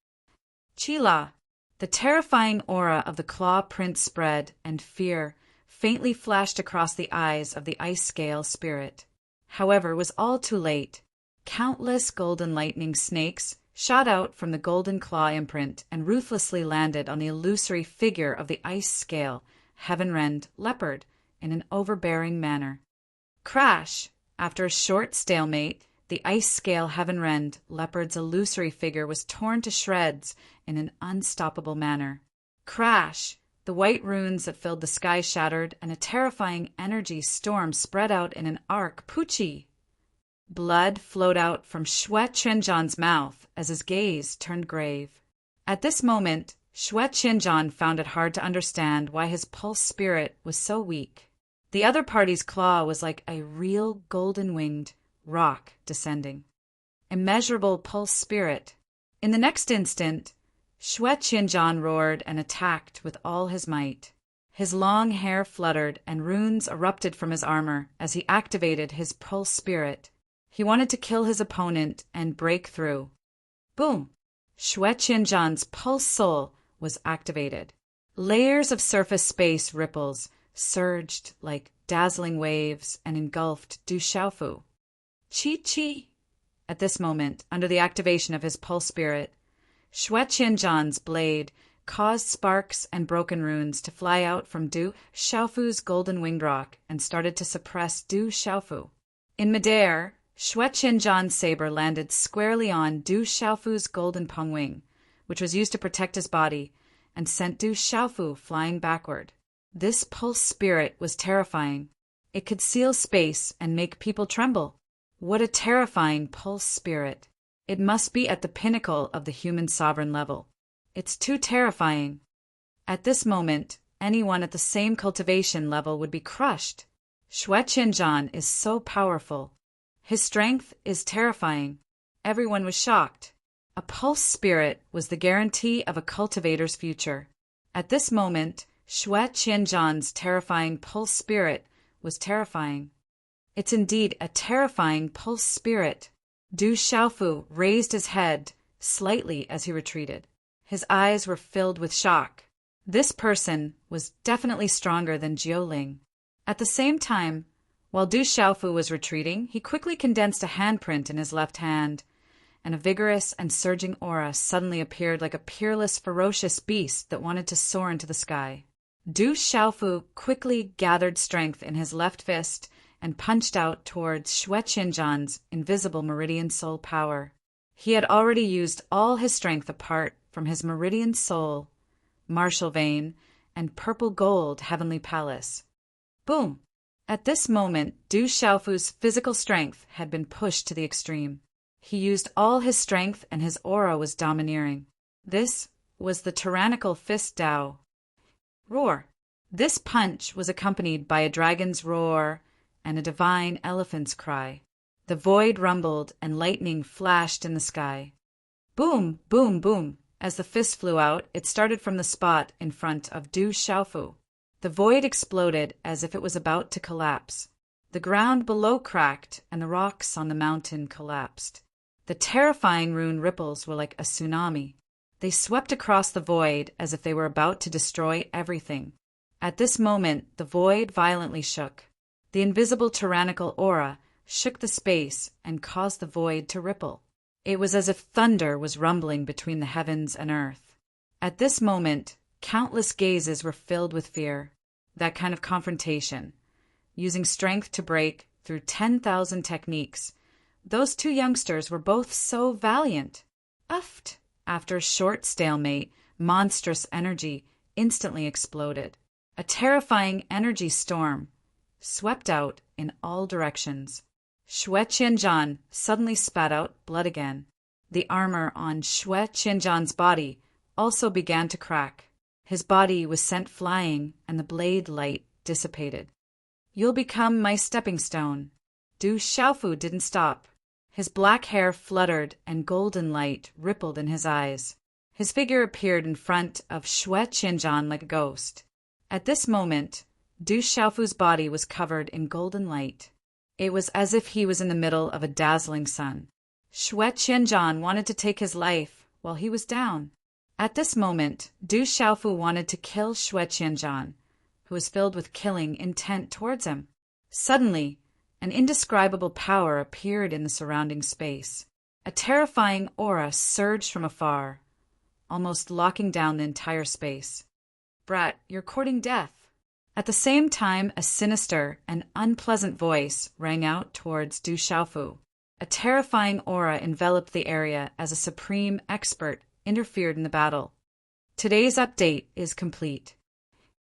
Chi-la! The terrifying aura of the claw print spread, and fear faintly flashed across the eyes of the ice scale spirit. However, it was all too late. Countless golden lightning snakes shot out from the golden claw imprint and ruthlessly landed on the illusory figure of the ice scale, heaven-rend leopard in an overbearing manner. Crash! After a short stalemate, The ice-scale heaven-rend leopard's illusory figure was torn to shreds in an unstoppable manner. Crash! The white runes that filled the sky shattered, and a terrifying energy storm spread out in an arc. Poochie! Blood flowed out from Xue Qianzhan's mouth as his gaze turned grave. At this moment, Xue Qianzhan found it hard to understand why his pulse spirit was so weak. The other party's claw was like a real golden-winged rock descending. Immeasurable pulse spirit. In the next instant, Xue Qianzhan roared and attacked with all his might. His long hair fluttered and runes erupted from his armor as he activated his pulse spirit. He wanted to kill his opponent and break through. Boom! Xue Qianzhan's pulse soul was activated. Layers of surface space ripples surged like dazzling waves and engulfed Du Xiaofu. Chi-chi! At this moment, under the activation of his pulse spirit, Xue Qianzhan's blade caused sparks and broken runes to fly out from Du Xiaofu's golden-winged rock and started to suppress Du Xiaofu. In midair, Xue Qianzhan's saber landed squarely on Du Xiaofu's golden pengwing, which was used to protect his body, and sent Du Xiaofu flying backward. This pulse spirit was terrifying. It could seal space and make people tremble. What a terrifying pulse spirit. It must be at the pinnacle of the human sovereign level. It's too terrifying. At this moment, anyone at the same cultivation level would be crushed. Xue Qianzhan is so powerful. His strength is terrifying. Everyone was shocked. A pulse spirit was the guarantee of a cultivator's future. At this moment, Xue Qianzhan's terrifying pulse spirit was terrifying. It's indeed a terrifying pulse spirit. Du Xiaofu raised his head slightly as he retreated. His eyes were filled with shock. This person was definitely stronger than Jiuling. At the same time, while Du Xiaofu was retreating, he quickly condensed a handprint in his left hand, and a vigorous and surging aura suddenly appeared like a peerless, ferocious beast that wanted to soar into the sky. Du Xiaofu quickly gathered strength in his left fist and punched out towards Xue Qianzhan's invisible meridian soul power. He had already used all his strength apart from his meridian soul, martial vein, and purple gold heavenly palace. Boom! At this moment, Du Xiaofu's physical strength had been pushed to the extreme. He used all his strength and his aura was domineering. This was the tyrannical fist Dao. Roar! This punch was accompanied by a dragon's roar and a divine elephant's cry. The void rumbled and lightning flashed in the sky. Boom, boom, boom. As the fist flew out, it started from the spot in front of Du Xiaofu. The void exploded as if it was about to collapse. The ground below cracked and the rocks on the mountain collapsed. The terrifying rune ripples were like a tsunami. They swept across the void as if they were about to destroy everything. At this moment, the void violently shook. The invisible tyrannical aura shook the space and caused the void to ripple. It was as if thunder was rumbling between the heavens and earth. At this moment, countless gazes were filled with fear. That kind of confrontation, using strength to break through 10,000 techniques. Those two youngsters were both so valiant. Uffed! After a short stalemate, monstrous energy instantly exploded. A terrifying energy storm swept out in all directions. Xue Qianzhan suddenly spat out blood again. The armor on Xue Qianzhan's body also began to crack. His body was sent flying and the blade light dissipated. You'll become my stepping stone. Du Xiaofu didn't stop. His black hair fluttered and golden light rippled in his eyes. His figure appeared in front of Xue Qianzhan like a ghost. At this moment, Du Xiaofu's body was covered in golden light. It was as if he was in the middle of a dazzling sun. Xue Qianzhan wanted to take his life while he was down. At this moment, Du Xiaofu wanted to kill Xue Qianzhan, who was filled with killing intent towards him. Suddenly, an indescribable power appeared in the surrounding space. A terrifying aura surged from afar, almost locking down the entire space. Brat, you're courting death. At the same time, a sinister and unpleasant voice rang out towards Du Xiaofu. A terrifying aura enveloped the area as a supreme expert interfered in the battle. Today's update is complete.